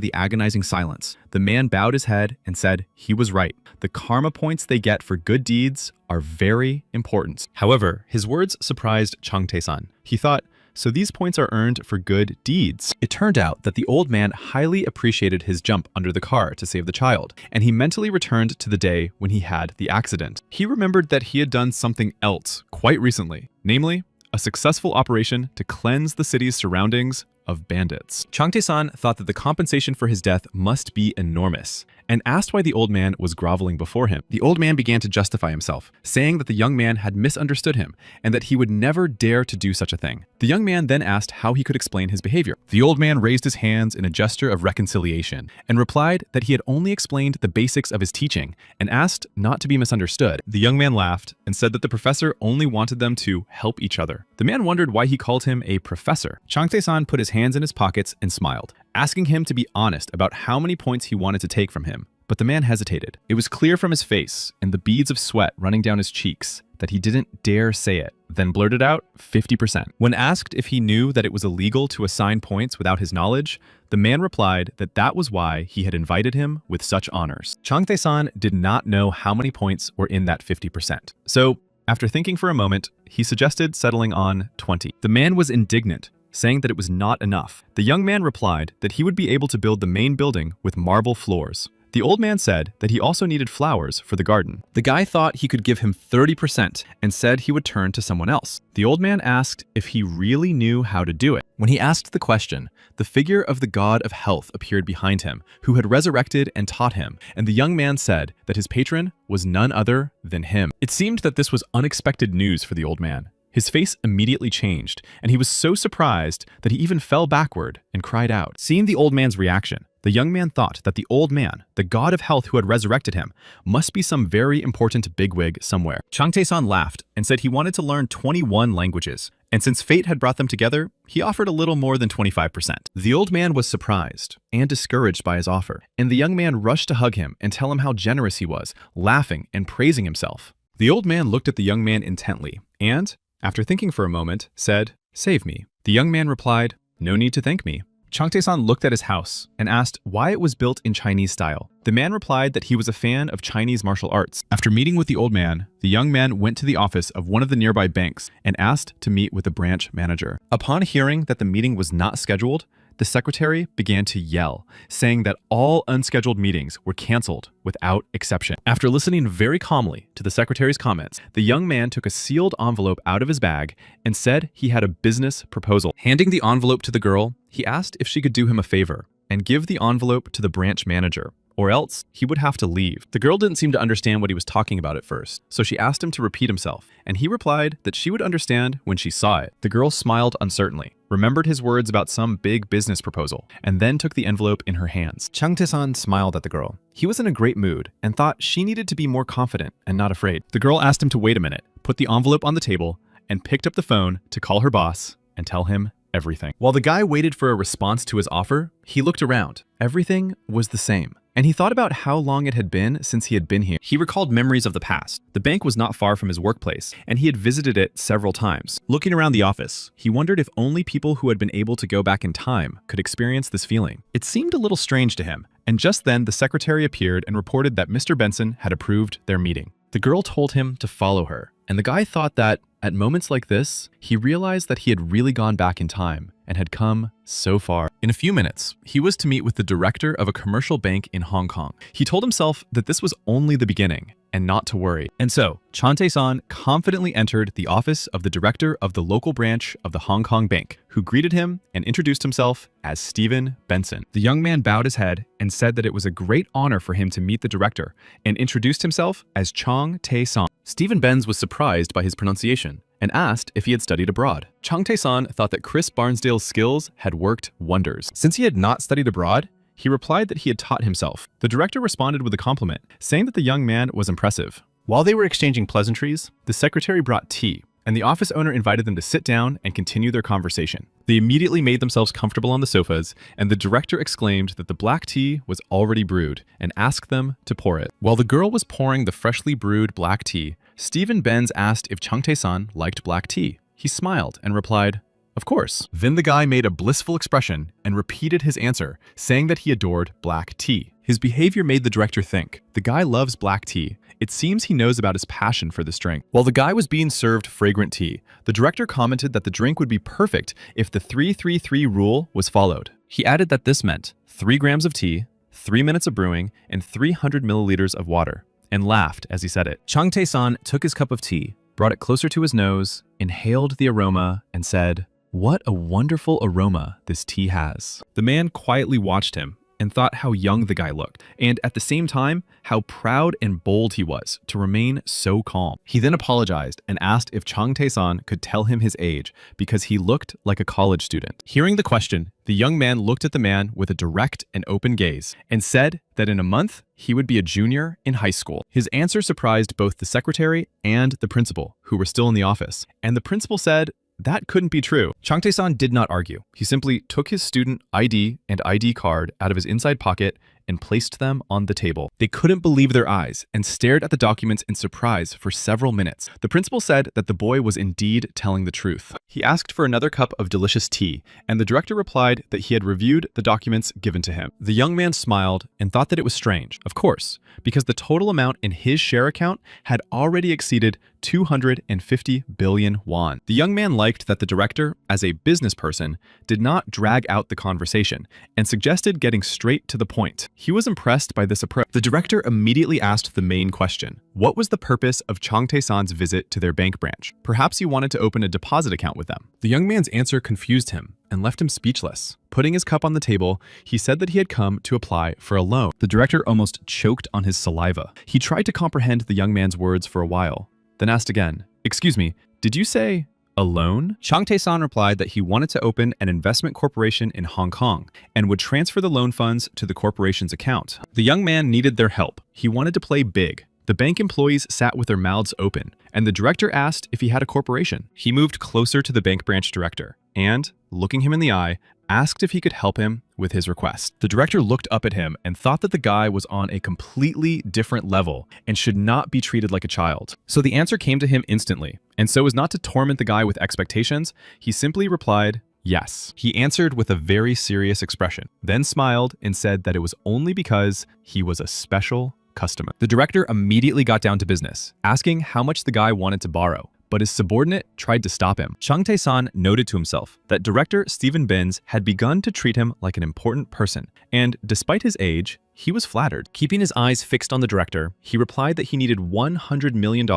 the agonizing silence, the man bowed his head and said he was right. The karma points they get for good deeds are very important. However, his words surprised Chang Tae-san. He thought, so these points are earned for good deeds. It turned out that the old man highly appreciated his jump under the car to save the child, and he mentally returned to the day when he had the accident. He remembered that he had done something else quite recently, namely, a successful operation to cleanse the city's surroundings of bandits. Chang Tae-san thought that the compensation for his death must be enormous, and asked why the old man was groveling before him. The old man began to justify himself, saying that the young man had misunderstood him and that he would never dare to do such a thing. The young man then asked how he could explain his behavior. The old man raised his hands in a gesture of reconciliation and replied that he had only explained the basics of his teaching and asked not to be misunderstood. The young man laughed and said that the professor only wanted them to help each other. The man wondered why he called him a professor. Chang Tae-san put his hands in his pockets and smiled, asking him to be honest about how many points he wanted to take from him. But the man hesitated. It was clear from his face and the beads of sweat running down his cheeks that he didn't dare say it, then blurted out 50%. When asked if he knew that it was illegal to assign points without his knowledge, the man replied that that was why he had invited him with such honors. Chang Tae-san did not know how many points were in that 50%. So, after thinking for a moment, he suggested settling on 20. The man was indignant, saying that it was not enough. The young man replied that he would be able to build the main building with marble floors. The old man said that he also needed flowers for the garden. The guy thought he could give him 30% and said he would turn to someone else. The old man asked if he really knew how to do it. When he asked the question, the figure of the god of health appeared behind him, who had resurrected and taught him, and the young man said that his patron was none other than him. It seemed that this was unexpected news for the old man. His face immediately changed, and he was so surprised that he even fell backward and cried out. Seeing the old man's reaction, the young man thought that the old man, the god of health who had resurrected him, must be some very important bigwig somewhere. Chang Tae-san laughed and said he wanted to learn 21 languages, and since fate had brought them together, he offered a little more than 25%. The old man was surprised and discouraged by his offer, and the young man rushed to hug him and tell him how generous he was, laughing and praising himself. The old man looked at the young man intently and, after thinking for a moment, said, "Save me." The young man replied, "No need to thank me." Chang Tae-san looked at his house and asked why it was built in Chinese style. The man replied that he was a fan of Chinese martial arts. After meeting with the old man, the young man went to the office of one of the nearby banks and asked to meet with the branch manager. Upon hearing that the meeting was not scheduled, the secretary began to yell, saying that all unscheduled meetings were canceled without exception. After listening very calmly to the secretary's comments, the young man took a sealed envelope out of his bag and said he had a business proposal. Handing the envelope to the girl, he asked if she could do him a favor and give the envelope to the branch manager, or else he would have to leave. The girl didn't seem to understand what he was talking about at first, so she asked him to repeat himself, and he replied that she would understand when she saw it. The girl smiled uncertainly, remembered his words about some big business proposal, and then took the envelope in her hands. Chang Tae-san smiled at the girl. He was in a great mood and thought she needed to be more confident and not afraid. The girl asked him to wait a minute, put the envelope on the table, and picked up the phone to call her boss and tell him everything. While the guy waited for a response to his offer, he looked around. Everything was the same. And he thought about how long it had been since he had been here. He recalled memories of the past. The bank was not far from his workplace, and he had visited it several times. Looking around the office, he wondered if only people who had been able to go back in time could experience this feeling. It seemed a little strange to him, and just then the secretary appeared and reported that Mr. Benson had approved their meeting. The girl told him to follow her, and the guy thought that, at moments like this, he realized that he had really gone back in time and had come so far. In a few minutes, he was to meet with the director of a commercial bank in Hong Kong. He told himself that this was only the beginning and not to worry. And so, Chang Tae-san confidently entered the office of the director of the local branch of the Hong Kong bank, who greeted him and introduced himself as Stephen Benson. The young man bowed his head and said that it was a great honor for him to meet the director, and introduced himself as Chang Tae-san. Stephen Benz was surprised by his pronunciation and asked if he had studied abroad. Chang Tae-san thought that Chris Barnsdale's skills had worked wonders. Since he had not studied abroad, he replied that he had taught himself. The director responded with a compliment, saying that the young man was impressive. While they were exchanging pleasantries, the secretary brought tea, and the office owner invited them to sit down and continue their conversation. They immediately made themselves comfortable on the sofas, and the director exclaimed that the black tea was already brewed and asked them to pour it. While the girl was pouring the freshly brewed black tea, Stephen Benz asked if Chung Tae-san liked black tea. He smiled and replied, "Of course." Then the guy made a blissful expression and repeated his answer, saying that he adored black tea. His behavior made the director think, the guy loves black tea. It seems he knows about his passion for this drink. While the guy was being served fragrant tea, the director commented that the drink would be perfect if the 3-3-3 rule was followed. He added that this meant 3 grams of tea, 3 minutes of brewing, and 300 milliliters of water, and laughed as he said it. Chung Tae-san took his cup of tea, brought it closer to his nose, inhaled the aroma, and said, "What a wonderful aroma this tea has." The man quietly watched him and thought how young the guy looked, and at the same time, how proud and bold he was to remain so calm. He then apologized and asked if Chung Tae-san could tell him his age because he looked like a college student. Hearing the question, the young man looked at the man with a direct and open gaze and said that in a month, he would be a junior in high school. His answer surprised both the secretary and the principal, who were still in the office, and the principal said, that couldn't be true. Chung Tae-san did not argue. He simply took his student ID and ID card out of his inside pocket and placed them on the table. They couldn't believe their eyes and stared at the documents in surprise for several minutes. The principal said that the boy was indeed telling the truth. He asked for another cup of delicious tea, and the director replied that he had reviewed the documents given to him. The young man smiled and thought that it was strange, of course, because the total amount in his share account had already exceeded 250 billion won. The young man liked that the director, as a business person, did not drag out the conversation and suggested getting straight to the point. He was impressed by this approach. The director immediately asked the main question. What was the purpose of Chung Tae-san's visit to their bank branch? Perhaps he wanted to open a deposit account with them. The young man's answer confused him and left him speechless. Putting his cup on the table, he said that he had come to apply for a loan. The director almost choked on his saliva. He tried to comprehend the young man's words for a while, then asked again, "Excuse me, did you say a loan?" Chung Tae-san replied that he wanted to open an investment corporation in Hong Kong and would transfer the loan funds to the corporation's account. The young man needed their help. He wanted to play big. The bank employees sat with their mouths open, and the director asked if he had a corporation. He moved closer to the bank branch director and, looking him in the eye, asked if he could help him with his request. The director looked up at him and thought that the guy was on a completely different level and should not be treated like a child. So the answer came to him instantly, and so as not to torment the guy with expectations, he simply replied, yes. He answered with a very serious expression, then smiled and said that it was only because he was a special customer. The director immediately got down to business, asking how much the guy wanted to borrow, but his subordinate tried to stop him. Chung Tae-san noted to himself that director Stephen Benz had begun to treat him like an important person, and despite his age, he was flattered. Keeping his eyes fixed on the director, he replied that he needed $100 million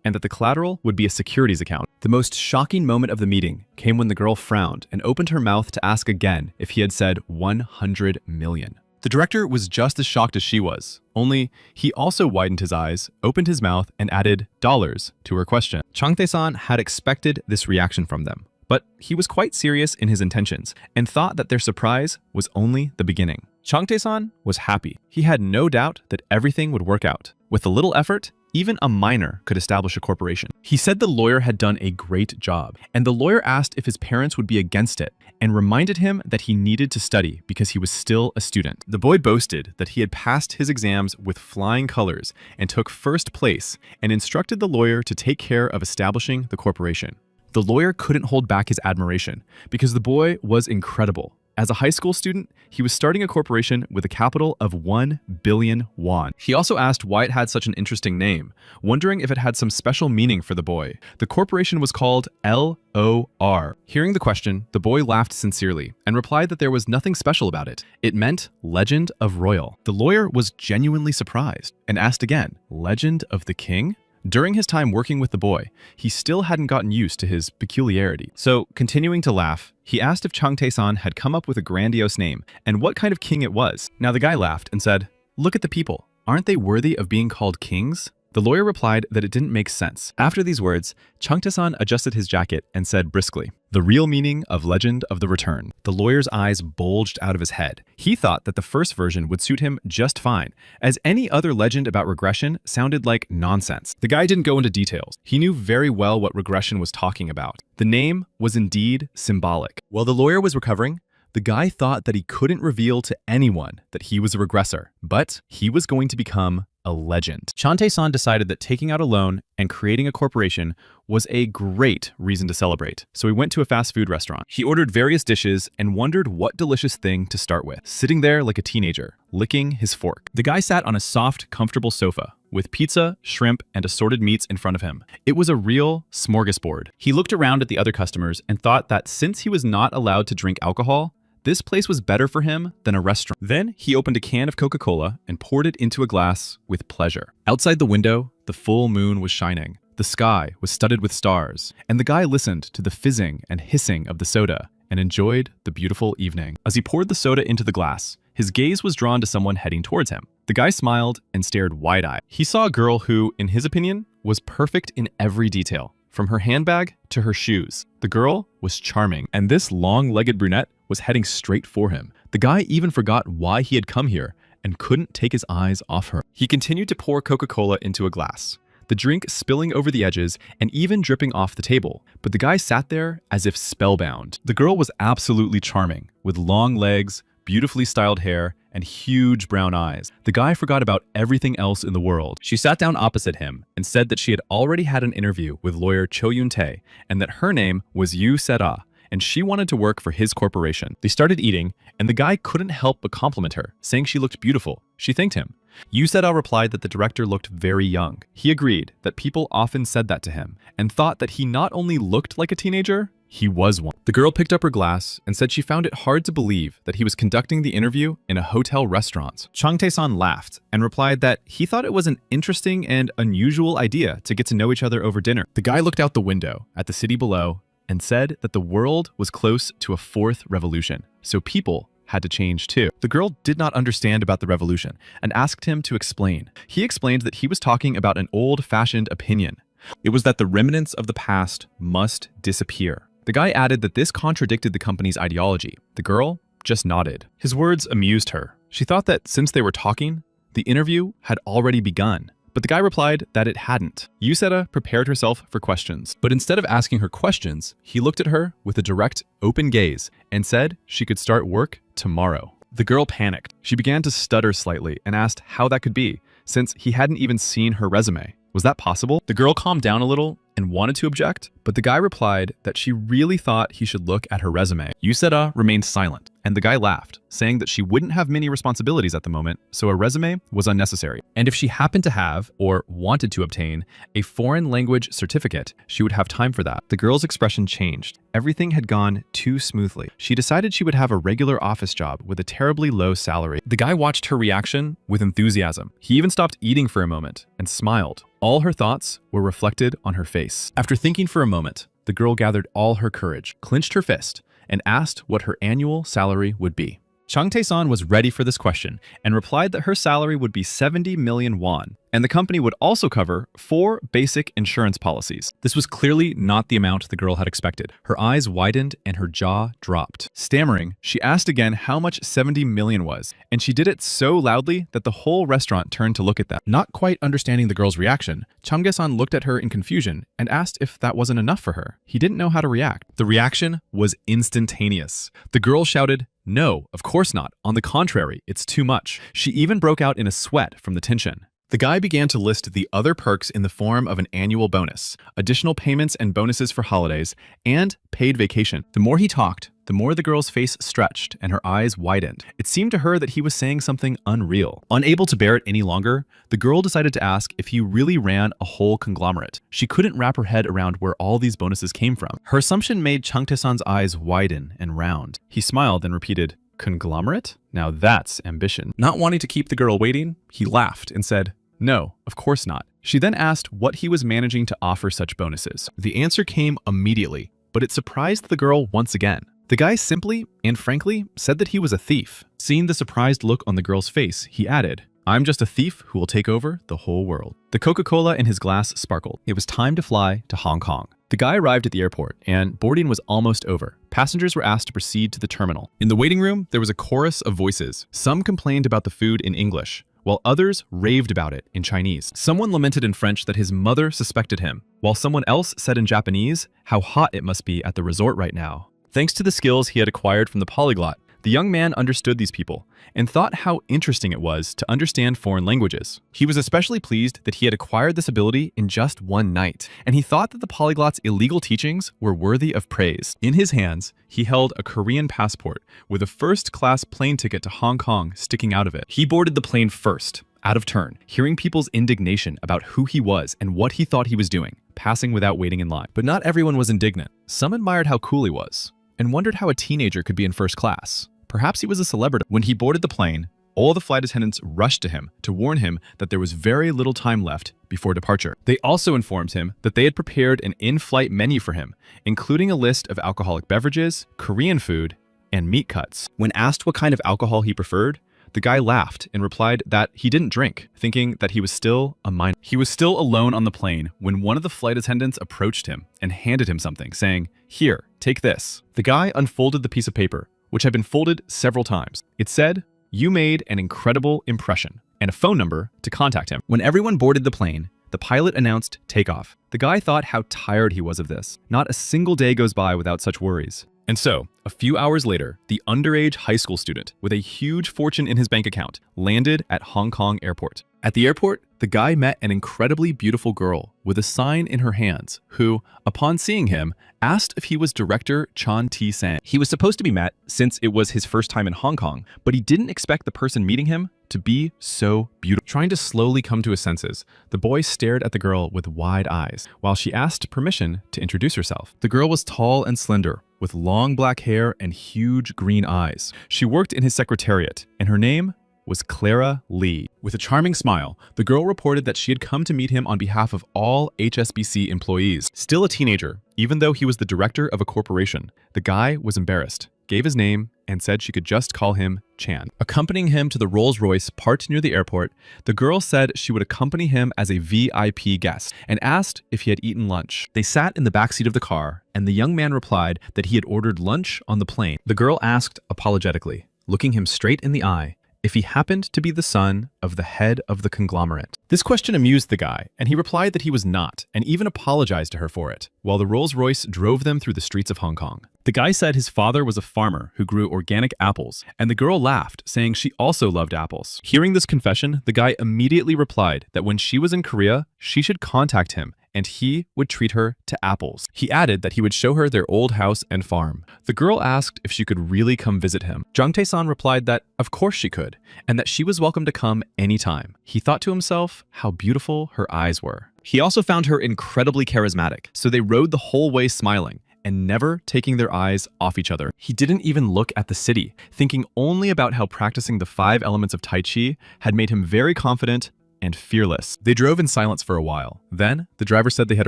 and that the collateral would be a securities account. The most shocking moment of the meeting came when the girl frowned and opened her mouth to ask again if he had said 100 million. The director was just as shocked as she was, only he also widened his eyes, opened his mouth, and added dollars to her question. Chung Tae-san had expected this reaction from them, but he was quite serious in his intentions and thought that their surprise was only the beginning. Chung Tae-san was happy. He had no doubt that everything would work out. With a little effort, even a minor could establish a corporation. He said the lawyer had done a great job, and the lawyer asked if his parents would be against it and reminded him that he needed to study because he was still a student. The boy boasted that he had passed his exams with flying colors and took first place and instructed the lawyer to take care of establishing the corporation. The lawyer couldn't hold back his admiration because the boy was incredible. As a high school student, he was starting a corporation with a capital of 1 billion won. He also asked why it had such an interesting name, wondering if it had some special meaning for the boy. The corporation was called LOR. Hearing the question, the boy laughed sincerely and replied that there was nothing special about it. It meant Legend of Royal. The lawyer was genuinely surprised and asked again, Legend of the King? During his time working with the boy, he still hadn't gotten used to his peculiarity. So, continuing to laugh, he asked if Chung Tae-san had come up with a grandiose name and what kind of king it was. Now the guy laughed and said, "Look at the people. Aren't they worthy of being called kings?" The lawyer replied that it didn't make sense. After these words, Changtae-san adjusted his jacket and said briskly, "The real meaning of Legend of the Return." The lawyer's eyes bulged out of his head. He thought that the first version would suit him just fine, as any other legend about regression sounded like nonsense. The guy didn't go into details. He knew very well what regression was talking about. The name was indeed symbolic. While the lawyer was recovering, the guy thought that he couldn't reveal to anyone that he was a regressor, but he was going to become a legend. Changtae-san decided that taking out a loan and creating a corporation was a great reason to celebrate. So he went to a fast food restaurant. He ordered various dishes and wondered what delicious thing to start with, sitting there like a teenager, licking his fork. The guy sat on a soft, comfortable sofa with pizza, shrimp, and assorted meats in front of him. It was a real smorgasbord. He looked around at the other customers and thought that since he was not allowed to drink alcohol, this place was better for him than a restaurant. Then he opened a can of Coca-Cola and poured it into a glass with pleasure. Outside the window, the full moon was shining. The sky was studded with stars, and the guy listened to the fizzing and hissing of the soda and enjoyed the beautiful evening. As he poured the soda into the glass, his gaze was drawn to someone heading towards him. The guy smiled and stared wide-eyed. He saw a girl who, in his opinion, was perfect in every detail, from her handbag to her shoes. The girl was charming, and this long-legged brunette was heading straight for him. The guy even forgot why he had come here and couldn't take his eyes off her. He continued to pour Coca-Cola into a glass, the drink spilling over the edges and even dripping off the table. But the guy sat there as if spellbound. The girl was absolutely charming, with long legs, beautifully styled hair, and huge brown eyes. The guy forgot about everything else in the world. She sat down opposite him and said that she had already had an interview with lawyer Cho Yun-tae and that her name was Yu Sera, and she wanted to work for his corporation. They started eating, and the guy couldn't help but compliment her, saying she looked beautiful. She thanked him. Yu Sera replied that the director looked very young. He agreed that people often said that to him, and thought that he not only looked like a teenager, he was one. The girl picked up her glass and said she found it hard to believe that he was conducting the interview in a hotel restaurant. Changtae-san laughed and replied that he thought it was an interesting and unusual idea to get to know each other over dinner. The guy looked out the window at the city below and said that the world was close to a fourth revolution, so people had to change too. The girl did not understand about the revolution and asked him to explain. He explained that he was talking about an old-fashioned opinion. It was that the remnants of the past must disappear. The guy added that this contradicted the company's ideology. The girl just nodded. His words amused her. She thought that since they were talking, the interview had already begun. But the guy replied that it hadn't. Yusera prepared herself for questions, but instead of asking her questions, he looked at her with a direct, open gaze and said she could start work tomorrow. The girl panicked. She began to stutter slightly and asked how that could be, since he hadn't even seen her resume. Was that possible? The girl calmed down a little and wanted to object, but the guy replied that she really thought he should look at her resume. Yusera remained silent, and the guy laughed, saying that she wouldn't have many responsibilities at the moment, so a resume was unnecessary. And if she happened to have, or wanted to obtain, a foreign language certificate, she would have time for that. The girl's expression changed. Everything had gone too smoothly. She decided she would have a regular office job with a terribly low salary. The guy watched her reaction with enthusiasm. He even stopped eating for a moment and smiled. All her thoughts were reflected on her face. After thinking for a moment, the girl gathered all her courage, clenched her fist, and asked what her annual salary would be. Changtae-san was ready for this question and replied that her salary would be 70 million won, and the company would also cover 4 basic insurance policies. This was clearly not the amount the girl had expected. Her eyes widened and her jaw dropped. Stammering, she asked again how much 70 million was, and she did it so loudly that the whole restaurant turned to look at them. Not quite understanding the girl's reaction, Changtae-san looked at her in confusion and asked if that wasn't enough for her. He didn't know how to react. The reaction was instantaneous. The girl shouted, "No, of course not. On the contrary, it's too much." She even broke out in a sweat from the tension. The guy began to list the other perks in the form of an annual bonus, additional payments and bonuses for holidays, and paid vacation. The more he talked, the more the girl's face stretched and her eyes widened. It seemed to her that he was saying something unreal. Unable to bear it any longer, the girl decided to ask if he really ran a whole conglomerate. She couldn't wrap her head around where all these bonuses came from. Her assumption made Changtae-san's eyes widen and round. He smiled and repeated, "Conglomerate? Now that's ambition." Not wanting to keep the girl waiting, he laughed and said, "No, of course not." She then asked what he was managing to offer such bonuses. The answer came immediately, but it surprised the girl once again. The guy simply and frankly said that he was a thief. Seeing the surprised look on the girl's face, he added, I'm just a thief who will take over the whole world. The Coca-Cola in his glass sparkled. It was time to fly to Hong Kong. The guy arrived at the airport, and boarding was almost over. Passengers were asked to proceed to the terminal. In the waiting room, there was a chorus of voices. Some complained about the food in English, while others raved about it in Chinese. Someone lamented in French that his mother suspected him, while someone else said in Japanese how hot it must be at the resort right now. Thanks to the skills he had acquired from the polyglot, the young man understood these people and thought how interesting it was to understand foreign languages. He was especially pleased that he had acquired this ability in just one night, and he thought that the polyglot's illegal teachings were worthy of praise. In his hands, he held a Korean passport with a first-class plane ticket to Hong Kong sticking out of it. He boarded the plane first, out of turn, hearing people's indignation about who he was and what he thought he was doing, passing without waiting in line. But not everyone was indignant. Some admired how cool he was, and wondered how a teenager could be in first class. Perhaps he was a celebrity. When he boarded the plane, all the flight attendants rushed to him to warn him that there was very little time left before departure. They also informed him that they had prepared an in-flight menu for him, including a list of alcoholic beverages, Korean food, and meat cuts. When asked what kind of alcohol he preferred, the guy laughed and replied that he didn't drink, thinking that he was still a minor. He was still alone on the plane when one of the flight attendants approached him and handed him something, saying, "Here, take this." The guy unfolded the piece of paper, which had been folded several times. It said, "You made an incredible impression," and a phone number to contact him. When everyone boarded the plane, the pilot announced takeoff. The guy thought how tired he was of this. Not a single day goes by without such worries. And so, a few hours later, the underage high school student with a huge fortune in his bank account landed at Hong Kong airport. At the airport, the guy met an incredibly beautiful girl with a sign in her hands who, upon seeing him, asked if he was director Chan T-san. He was supposed to be met since it was his first time in Hong Kong, but he didn't expect the person meeting him to be so beautiful. Trying to slowly come to his senses, the boy stared at the girl with wide eyes while she asked permission to introduce herself. The girl was tall and slender, with long black hair and huge green eyes. She worked in his secretariat, and her name was Clara Lee. With a charming smile, the girl reported that she had come to meet him on behalf of all HSBC employees. Still a teenager, even though he was the director of a corporation, the guy was embarrassed, gave his name, and said she could just call him Chan. Accompanying him to the Rolls-Royce parked near the airport, the girl said she would accompany him as a VIP guest and asked if he had eaten lunch. They sat in the backseat of the car, and the young man replied that he had ordered lunch on the plane. The girl asked apologetically, looking him straight in the eye, if he happened to be the son of the head of the conglomerate. This question amused the guy, and he replied that he was not, and even apologized to her for it, while the Rolls-Royce drove them through the streets of Hong Kong. The guy said his father was a farmer who grew organic apples, and the girl laughed, saying she also loved apples. Hearing this confession, the guy immediately replied that when she was in Korea, she should contact him, and he would treat her to apples. He added that he would show her their old house and farm. The girl asked if she could really come visit him. Jung Tae-san replied that of course she could, and that she was welcome to come anytime. He thought to himself how beautiful her eyes were. He also found her incredibly charismatic, so they rode the whole way smiling and never taking their eyes off each other. He didn't even look at the city, thinking only about how practicing the 5 elements of Tai Chi had made him very confident and fearless. They drove in silence for a while. Then, the driver said they had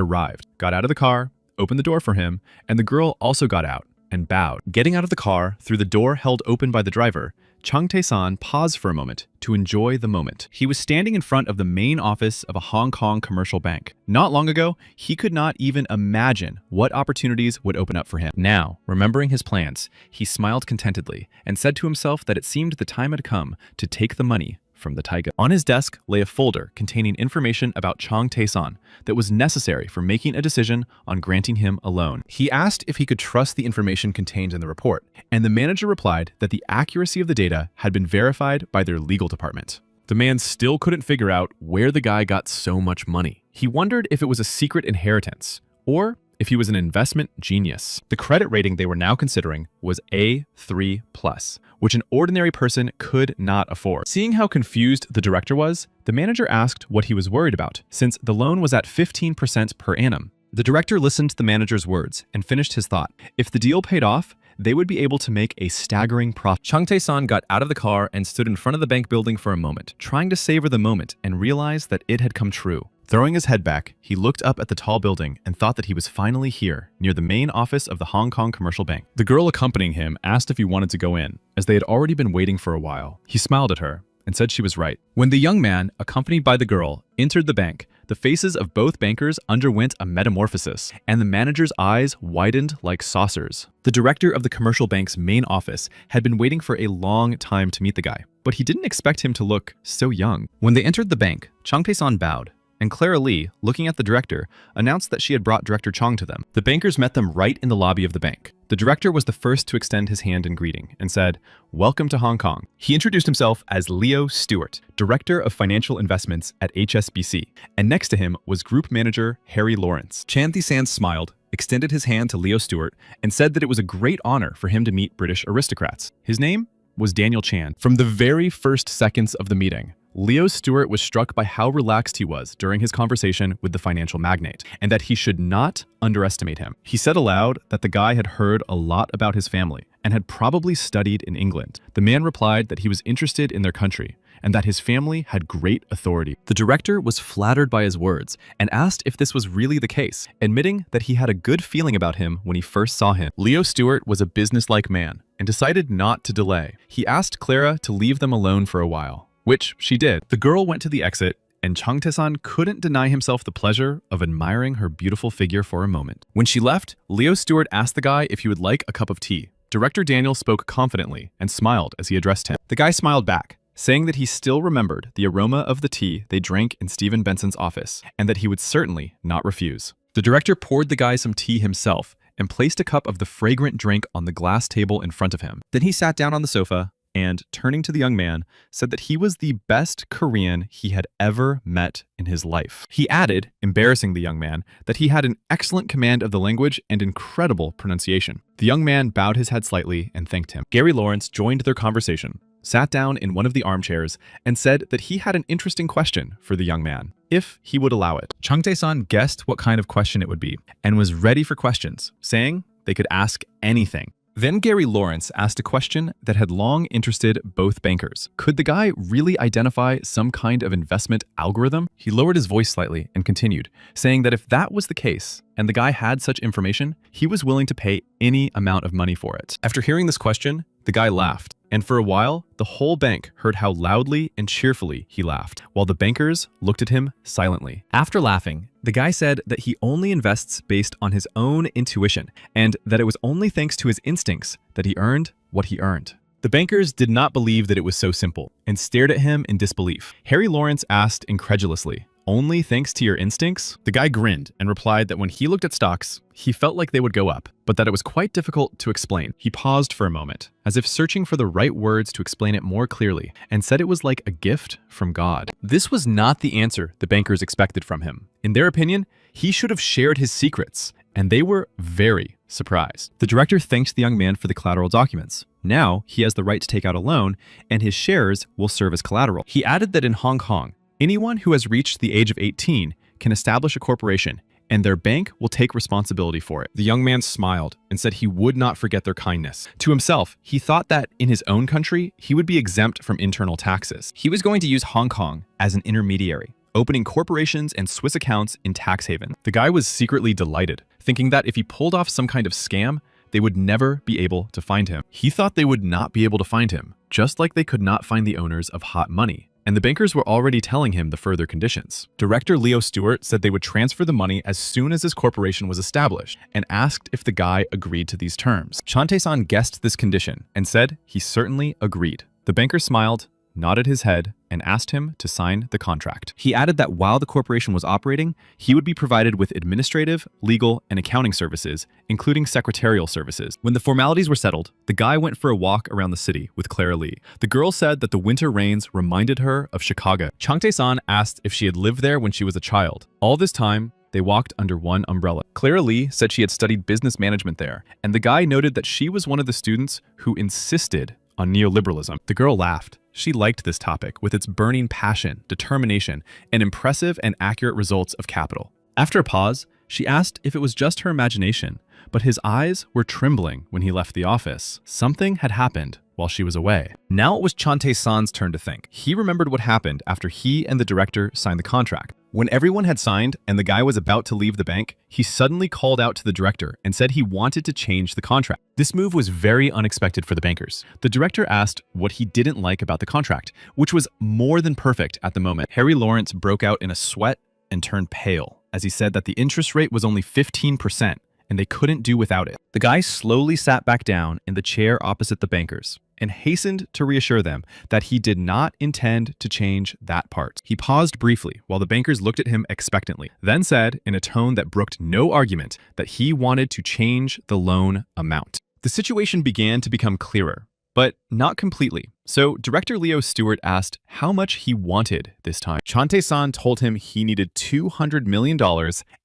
arrived, got out of the car, opened the door for him, and the girl also got out and bowed. Getting out of the car through the door held open by the driver, Chung Tae-san paused for a moment to enjoy the moment. He was standing in front of the main office of a Hong Kong commercial bank. Not long ago, he could not even imagine what opportunities would open up for him. Now, remembering his plans, he smiled contentedly and said to himself that it seemed the time had come to take the money from the taiga. On his desk lay a folder containing information about Chung Tae-san that was necessary for making a decision on granting him a loan. He asked if he could trust the information contained in the report, and the manager replied that the accuracy of the data had been verified by their legal department. The man still couldn't figure out where the guy got so much money. He wondered if it was a secret inheritance, or if he was an investment genius. The credit rating they were now considering was A3+, which an ordinary person could not afford. Seeing how confused the director was, the manager asked what he was worried about, since the loan was at 15% per annum. The director listened to the manager's words and finished his thought. If the deal paid off, they would be able to make a staggering profit. Chung Tae-san got out of the car and stood in front of the bank building for a moment, trying to savor the moment and realize that it had come true. Throwing his head back, he looked up at the tall building and thought that he was finally here, near the main office of the Hong Kong Commercial Bank. The girl accompanying him asked if he wanted to go in, as they had already been waiting for a while. He smiled at her and said she was right. When the young man, accompanied by the girl, entered the bank, the faces of both bankers underwent a metamorphosis, and the manager's eyes widened like saucers. The director of the commercial bank's main office had been waiting for a long time to meet the guy, but he didn't expect him to look so young. When they entered the bank, Chang Tae-san bowed, and Clara Lee, looking at the director, announced that she had brought Director Chong to them. The bankers met them right in the lobby of the bank. The director was the first to extend his hand in greeting and said, "Welcome to Hong Kong." He introduced himself as Leo Stewart, Director of Financial Investments at HSBC, and next to him was Group Manager Harry Lawrence. Chan Thi-san smiled, extended his hand to Leo Stewart, and said that it was a great honor for him to meet British aristocrats. His name was Daniel Chan. From the very first seconds of the meeting, Leo Stewart was struck by how relaxed he was during his conversation with the financial magnate, and that he should not underestimate him. He said aloud that the guy had heard a lot about his family and had probably studied in England. The man replied that he was interested in their country and that his family had great authority. The director was flattered by his words and asked if this was really the case, admitting that he had a good feeling about him when he first saw him. Leo Stewart was a businesslike man and decided not to delay. He asked Clara to leave them alone for a while, which she did. The girl went to the exit, and Chang Tae-san couldn't deny himself the pleasure of admiring her beautiful figure for a moment. When she left, Leo Stewart asked the guy if he would like a cup of tea. Director Daniel spoke confidently and smiled as he addressed him. The guy smiled back, saying that he still remembered the aroma of the tea they drank in Stephen Benson's office, and that he would certainly not refuse. The director poured the guy some tea himself and placed a cup of the fragrant drink on the glass table in front of him. Then he sat down on the sofa and, turning to the young man, said that he was the best Korean he had ever met in his life. He added, embarrassing the young man, that he had an excellent command of the language and incredible pronunciation. The young man bowed his head slightly and thanked him. Gary Lawrence joined their conversation, sat down in one of the armchairs, and said that he had an interesting question for the young man, if he would allow it. Chang Tae-san guessed what kind of question it would be, and was ready for questions, saying they could ask anything. Then Gary Lawrence asked a question that had long interested both bankers. Could the guy really identify some kind of investment algorithm? He lowered his voice slightly and continued, saying that if that was the case, and the guy had such information, he was willing to pay any amount of money for it. After hearing this question, the guy laughed, and for a while, the whole bank heard how loudly and cheerfully he laughed, while the bankers looked at him silently. After laughing, the guy said that he only invests based on his own intuition, and that it was only thanks to his instincts that he earned what he earned. The bankers did not believe that it was so simple, and stared at him in disbelief. Harry Lawrence asked incredulously, "Only thanks to your instincts?" The guy grinned and replied that when he looked at stocks, he felt like they would go up, but that it was quite difficult to explain. He paused for a moment, as if searching for the right words to explain it more clearly, and said it was like a gift from God. This was not the answer the bankers expected from him. In their opinion, he should have shared his secrets, and they were very surprised. The director thanked the young man for the collateral documents. Now, he has the right to take out a loan, and his shares will serve as collateral. He added that in Hong Kong, anyone who has reached the age of 18 can establish a corporation, and their bank will take responsibility for it. The young man smiled and said he would not forget their kindness. To himself, he thought that in his own country, he would be exempt from internal taxes. He was going to use Hong Kong as an intermediary, opening corporations and Swiss accounts in tax haven. The guy was secretly delighted, thinking that if he pulled off some kind of scam, they would never be able to find him. He thought they would not be able to find him, just like they could not find the owners of hot money. And the bankers were already telling him the further conditions. Director Leo Stewart said they would transfer the money as soon as his corporation was established, and asked if the guy agreed to these terms. Chan Tae-san guessed this condition and said he certainly agreed. The banker smiled, nodded his head, and asked him to sign the contract. He added that while the corporation was operating, he would be provided with administrative, legal, and accounting services, including secretarial services. When the formalities were settled, the guy went for a walk around the city with Clara Lee. The girl said that the winter rains reminded her of Chicago. Chang Tae-san asked if she had lived there when she was a child. All this time, they walked under one umbrella. Clara Lee said she had studied business management there, and the guy noted that she was one of the students who insisted on neoliberalism. The girl laughed. She liked this topic with its burning passion, determination, and impressive and accurate results of capital. After a pause, she asked if it was just her imagination, but his eyes were trembling when he left the office. Something had happened while she was away. Now it was Chante-san's turn to think. He remembered what happened after he and the director signed the contract. When everyone had signed and the guy was about to leave the bank, he suddenly called out to the director and said he wanted to change the contract. This move was very unexpected for the bankers. The director asked what he didn't like about the contract, which was more than perfect at the moment. Harry Lawrence broke out in a sweat and turned pale as he said that the interest rate was only 15% and they couldn't do without it. The guy slowly sat back down in the chair opposite the bankers and hastened to reassure them that he did not intend to change that part. He paused briefly while the bankers looked at him expectantly, then said in a tone that brooked no argument that he wanted to change the loan amount. The situation began to become clearer, but not completely. So director Leo Stewart asked how much he wanted this time. Chante-san told him he needed $200 million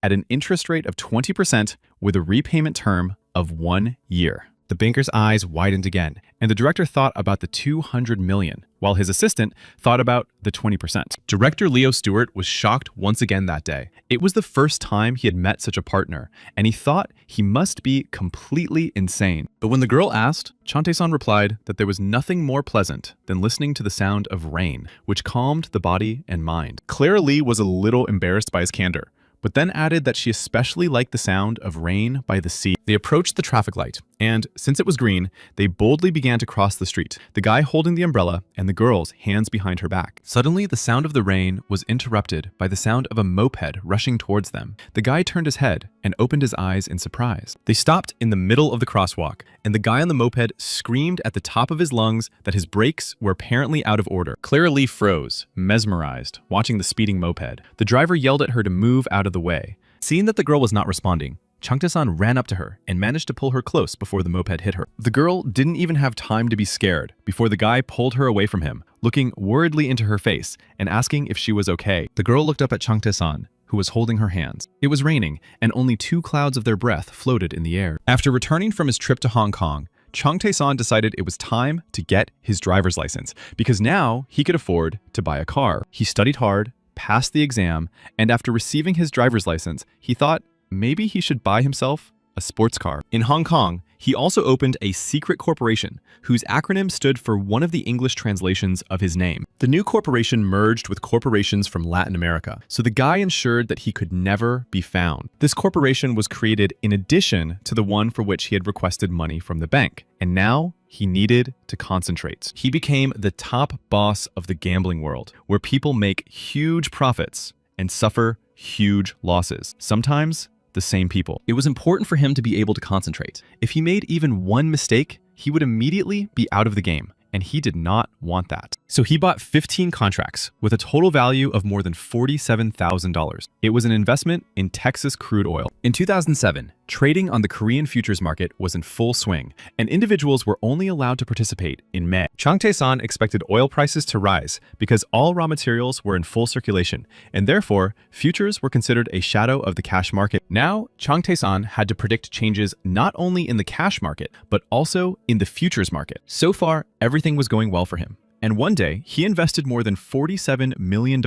at an interest rate of 20% with a repayment term of 1 year. The banker's eyes widened again, and the director thought about the $200 million, while his assistant thought about the 20%. Director Leo Stewart was shocked once again that day. It was the first time he had met such a partner, and he thought he must be completely insane. But when the girl asked, Chante-san replied that there was nothing more pleasant than listening to the sound of rain, which calmed the body and mind. Clara Lee was a little embarrassed by his candor, but then added that she especially liked the sound of rain by the sea. They approached the traffic light, and since it was green, they boldly began to cross the street, the guy holding the umbrella and the girl's hands behind her back. Suddenly, the sound of the rain was interrupted by the sound of a moped rushing towards them. The guy turned his head and opened his eyes in surprise. They stopped in the middle of the crosswalk, and the guy on the moped screamed at the top of his lungs that his brakes were apparently out of order. Clara Lee froze, mesmerized, watching the speeding moped. The driver yelled at her to move out of the way. Seeing that the girl was not responding, Chante-san ran up to her and managed to pull her close before the moped hit her. The girl didn't even have time to be scared before the guy pulled her away from him, looking worriedly into her face and asking if she was okay. The girl looked up at Chante-san, who was holding her hands. It was raining, and only 2 clouds of their breath floated in the air. After returning from his trip to Hong Kong, Chante-san decided it was time to get his driver's license because now he could afford to buy a car. He studied hard, passed the exam, and after receiving his driver's license, he thought maybe he should buy himself a sports car. In Hong Kong, he also opened a secret corporation whose acronym stood for one of the English translations of his name. The new corporation merged with corporations from Latin America, so the guy ensured that he could never be found. This corporation was created in addition to the one for which he had requested money from the bank, and now he needed to concentrate. He became the top boss of the gambling world, where people make huge profits and suffer huge losses. Sometimes the same people. It was important for him to be able to concentrate. If he made even one mistake, he would immediately be out of the game, and he did not want that. So he bought 15 contracts with a total value of more than $47,000. It was an investment in Texas crude oil. In 2007, trading on the Korean futures market was in full swing, and individuals were only allowed to participate in May. Chante-san expected oil prices to rise because all raw materials were in full circulation, and therefore, futures were considered a shadow of the cash market. Now, Chante-san had to predict changes not only in the cash market, but also in the futures market. So far, everything was going well for him. And one day, he invested more than $47 million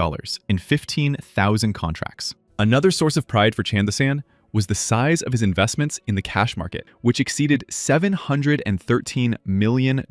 in 15,000 contracts. Another source of pride for Chante-san was the size of his investments in the cash market, which exceeded $713 million.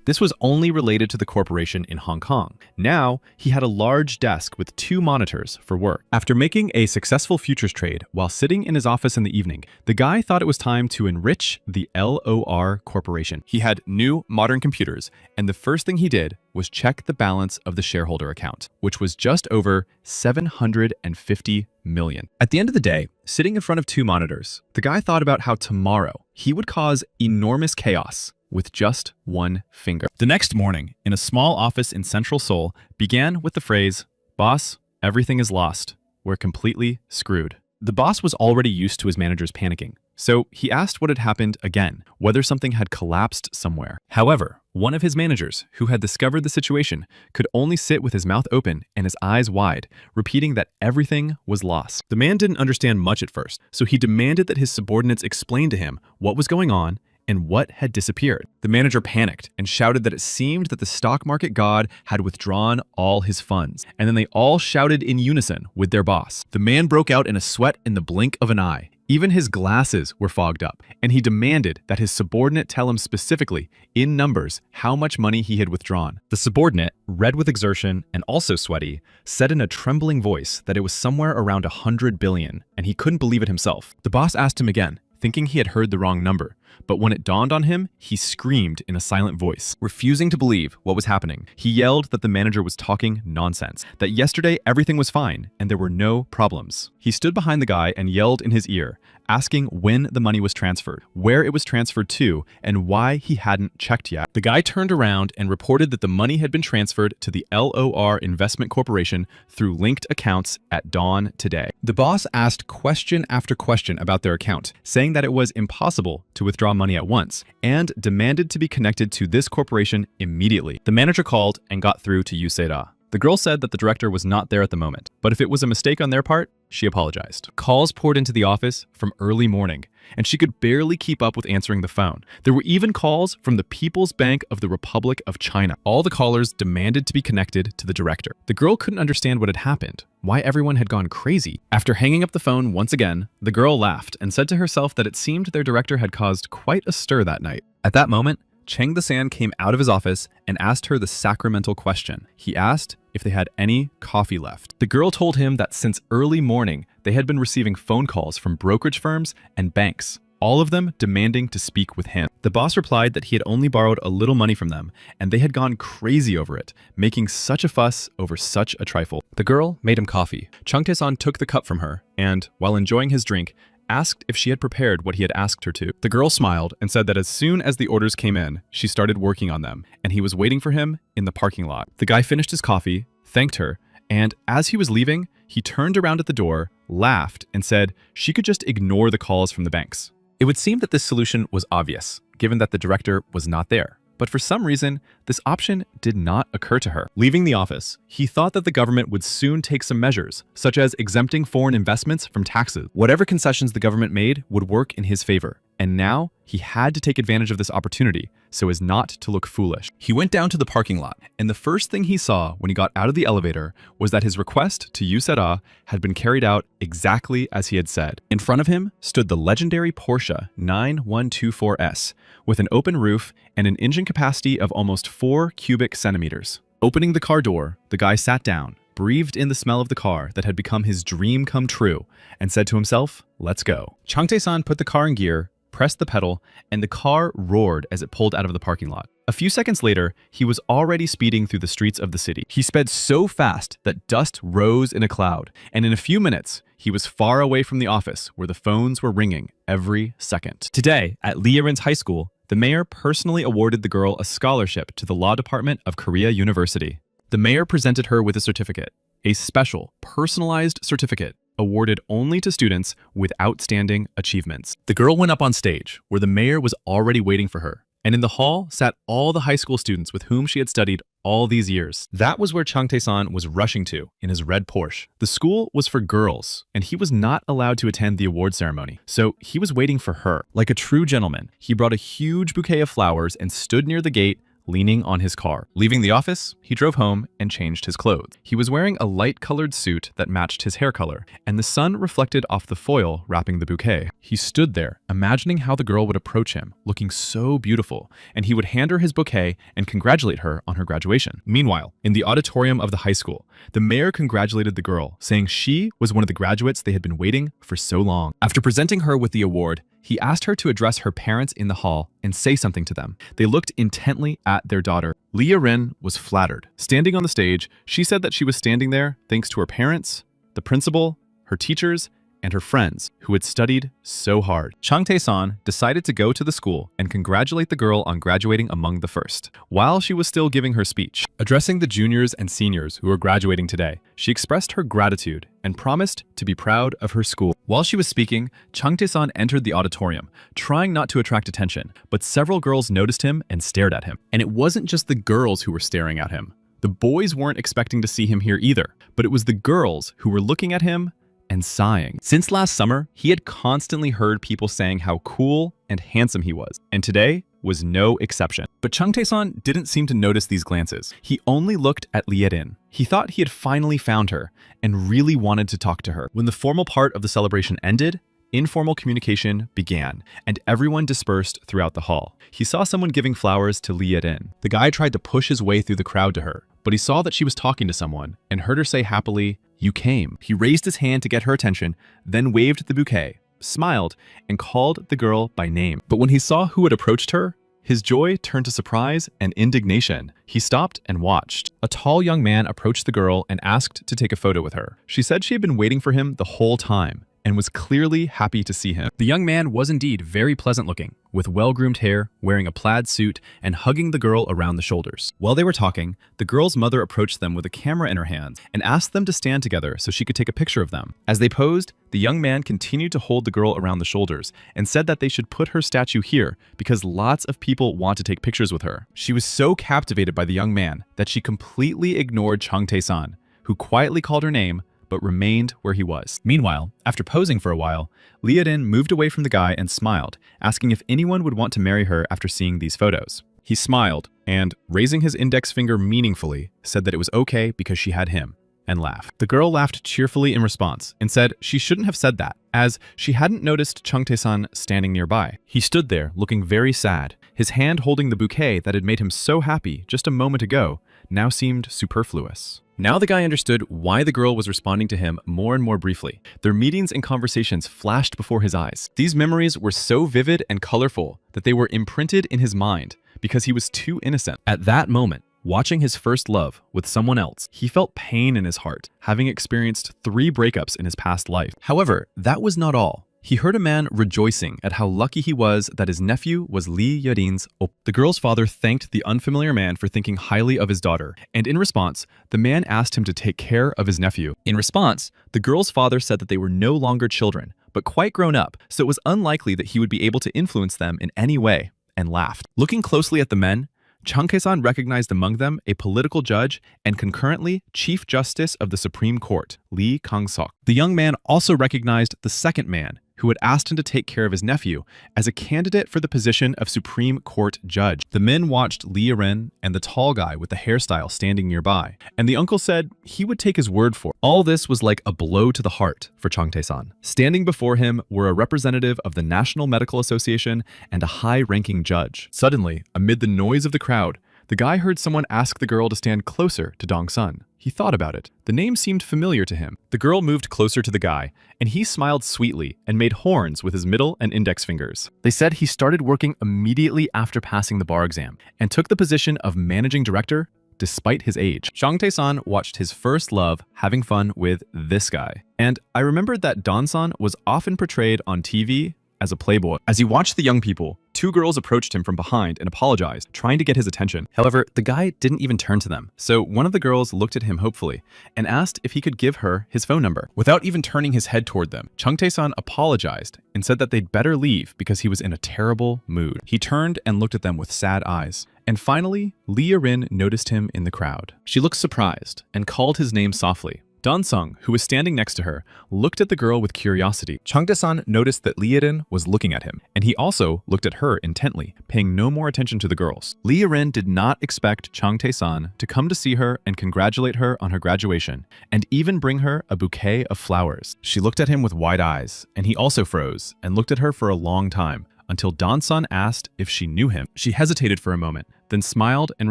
This was only related to the corporation in Hong Kong. Now, he had a large desk with 2 monitors for work. After making a successful futures trade while sitting in his office in the evening, the guy thought it was time to enrich the LOR corporation. He had new modern computers, and the first thing he did was check the balance of the shareholder account, which was just over $750 million. At the end of the day, sitting in front of 2 monitors, the guy thought about how tomorrow he would cause enormous chaos with just 1 finger. The next morning, in a small office in Central Seoul, began with the phrase, "Boss, everything is lost. We're completely screwed." The boss was already used to his managers panicking, so he asked what had happened again, whether something had collapsed somewhere. However, one of his managers, who had discovered the situation, could only sit with his mouth open and his eyes wide, repeating that everything was lost. The man didn't understand much at first, so he demanded that his subordinates explain to him what was going on and what had disappeared. The manager panicked and shouted that it seemed that the stock market god had withdrawn all his funds, and then they all shouted in unison with their boss. The man broke out in a sweat in the blink of an eye. Even his glasses were fogged up, and he demanded that his subordinate tell him specifically, in numbers, how much money he had withdrawn. The subordinate, red with exertion and also sweaty, said in a trembling voice that it was somewhere around 100 billion, and he couldn't believe it himself. The boss asked him again, thinking he had heard the wrong number, but when it dawned on him, he screamed in a silent voice. Refusing to believe what was happening, he yelled that the manager was talking nonsense, that yesterday everything was fine and there were no problems. He stood behind the guy and yelled in his ear, asking when the money was transferred, where it was transferred to, and why he hadn't checked yet. The guy turned around and reported that the money had been transferred to the LOR Investment Corporation through linked accounts at dawn today. The boss asked question after question about their account, saying that it was impossible to withdraw money at once, and demanded to be connected to this corporation immediately. The manager called and got through to Yusei-da. The girl said that the director was not there at the moment, but if it was a mistake on their part, she apologized. Calls poured into the office from early morning, and she could barely keep up with answering the phone. There were even calls from the People's Bank of the Republic of China. All the callers demanded to be connected to the director. The girl couldn't understand what had happened, why everyone had gone crazy. After hanging up the phone once again, the girl laughed and said to herself that it seemed their director had caused quite a stir that night. At that moment, Cheng the San came out of his office and asked her the sacramental question. He asked if they had any coffee left. The girl told him that since early morning, they had been receiving phone calls from brokerage firms and banks, all of them demanding to speak with him. The boss replied that he had only borrowed a little money from them, and they had gone crazy over it, making such a fuss over such a trifle. The girl made him coffee. Chung Tae-san took the cup from her, and, while enjoying his drink, asked if she had prepared what he had asked her to. The girl smiled and said that as soon as the orders came in, she started working on them, and he was waiting for him in the parking lot. The guy finished his coffee, thanked her, and as he was leaving, he turned around at the door, laughed, and said she could just ignore the calls from the banks. It would seem that this solution was obvious, given that the director was not there. But for some reason, this option did not occur to her. Leaving the office, he thought that the government would soon take some measures, such as exempting foreign investments from taxes. Whatever concessions the government made would work in his favor. And now, he had to take advantage of this opportunity so as not to look foolish. He went down to the parking lot, and the first thing he saw when he got out of the elevator was that his request to Yusei-da had been carried out exactly as he had said. In front of him stood the legendary Porsche 9124S with an open roof and an engine capacity of almost 4 cubic centimeters. Opening the car door, the guy sat down, breathed in the smell of the car that had become his dream come true, and said to himself, "Let's go." Chung Tae-san put the car in gear, pressed the pedal, and the car roared as it pulled out of the parking lot. A few seconds later, he was already speeding through the streets of the city. He sped so fast that dust rose in a cloud, and in a few minutes, he was far away from the office where the phones were ringing every second. Today, at Lee Erin's high school, the mayor personally awarded the girl a scholarship to the law department of Korea University. The mayor presented her with a certificate, a special, personalized certificate awarded only to students with outstanding achievements. The girl went up on stage, where the mayor was already waiting for her, and in the hall sat all the high school students with whom she had studied all these years. That was where Chung Tae-san was rushing to in his red Porsche. The school was for girls, and he was not allowed to attend the award ceremony, so he was waiting for her. Like a true gentleman, he brought a huge bouquet of flowers and stood near the gate, leaning on his car. Leaving the office, he drove home and changed his clothes. He was wearing a light-colored suit that matched his hair color, and the sun reflected off the foil wrapping the bouquet. He stood there, imagining how the girl would approach him, looking so beautiful, and he would hand her his bouquet and congratulate her on her graduation. Meanwhile, in the auditorium of the high school, the mayor congratulated the girl, saying she was one of the graduates they had been waiting for so long. After presenting her with the award, he asked her to address her parents in the hall and say something to them. They looked intently at their daughter. Lee Erin was flattered. Standing on the stage, she said that she was standing there thanks to her parents, the principal, her teachers, and her friends who had studied so hard. Chung Tae-san decided to go to the school and congratulate the girl on graduating among the first. While she was still giving her speech, addressing the juniors and seniors who were graduating today, she expressed her gratitude and promised to be proud of her school. While she was speaking, Chung Tae-san entered the auditorium, trying not to attract attention, but several girls noticed him and stared at him. And it wasn't just the girls who were staring at him. The boys weren't expecting to see him here either, but it was the girls who were looking at him and sighing. Since last summer, he had constantly heard people saying how cool and handsome he was, and today was no exception. But Chung Tae-san didn't seem to notice these glances. He only looked at Lee Erin. He thought he had finally found her and really wanted to talk to her. When the formal part of the celebration ended, Informal communication began, and everyone dispersed throughout the hall. He saw someone giving flowers to Lee Yedin. The guy tried to push his way through the crowd to her, but he saw that she was talking to someone and heard her say happily, "You came." He raised his hand to get her attention, then waved the bouquet, smiled, and called the girl by name. But when he saw who had approached her, his joy turned to surprise and indignation. He stopped and watched. A tall young man approached the girl and asked to take a photo with her. She said she had been waiting for him the whole time and was clearly happy to see him. The young man was indeed very pleasant looking, with well-groomed hair, wearing a plaid suit, and hugging the girl around the shoulders. While they were talking, the girl's mother approached them with a camera in her hands and asked them to stand together so she could take a picture of them. As they posed, the young man continued to hold the girl around the shoulders and said that they should put her statue here because lots of people want to take pictures with her. She was so captivated by the young man that she completely ignored Chung Tae-san, who quietly called her name but remained where he was. Meanwhile, after posing for a while, Lee Yedin moved away from the guy and smiled, asking if anyone would want to marry her after seeing these photos. He smiled and, raising his index finger meaningfully, said that it was okay because she had him, and laughed. The girl laughed cheerfully in response and said she shouldn't have said that, as she hadn't noticed Chung Tae-san standing nearby. He stood there looking very sad. His hand holding the bouquet that had made him so happy just a moment ago now seemed superfluous. Now the guy understood why the girl was responding to him more and more briefly. Their meetings and conversations flashed before his eyes. These memories were so vivid and colorful that they were imprinted in his mind because he was too innocent. At that moment, watching his first love with someone else, he felt pain in his heart, having experienced 3 breakups in his past life. However, that was not all. He heard a man rejoicing at how lucky he was that his nephew was Lee Yedin's op. The girl's father thanked the unfamiliar man for thinking highly of his daughter, and in response, the man asked him to take care of his nephew. In response, the girl's father said that they were no longer children, but quite grown up, so it was unlikely that he would be able to influence them in any way, and laughed. Looking closely at the men, Chung Tae-san recognized among them a political judge and concurrently Chief Justice of the Supreme Court, Lee Kang-sok. The young man also recognized the second man, who had asked him to take care of his nephew as a candidate for the position of Supreme Court judge. The men watched Lee Yedin and the tall guy with the hairstyle standing nearby, and the uncle said he would take his word for it. All this was like a blow to the heart for Chung Tae-san. Standing before him were a representative of the National Medical Association and a high-ranking judge. Suddenly, amid the noise of the crowd, the guy heard someone ask the girl to stand closer to Dong-sun. He thought about it. The name seemed familiar to him. The girl moved closer to the guy, and he smiled sweetly and made horns with his middle and index fingers. They said he started working immediately after passing the bar exam and took the position of managing director despite his age. Chung Tae-san watched his first love having fun with this guy. And I remembered that Don-san was often portrayed on TV as a playboy. As he watched the young people, 2 girls approached him from behind and apologized, trying to get his attention. However, the guy didn't even turn to them. So one of the girls looked at him hopefully and asked if he could give her his phone number. Without even turning his head toward them, Chung Tae-san apologized and said that they'd better leave because he was in a terrible mood. He turned and looked at them with sad eyes. And finally, Lee Yedin noticed him in the crowd. She looked surprised and called his name softly. Don-sung, who was standing next to her, looked at the girl with curiosity. Chung Tae-san noticed that Lee Yedin was looking at him, and he also looked at her intently, paying no more attention to the girls. Lee Yedin did not expect Chung Tae-san to come to see her and congratulate her on her graduation, and even bring her a bouquet of flowers. She looked at him with wide eyes, and he also froze and looked at her for a long time, until Don-san asked if she knew him. She hesitated for a moment, then smiled and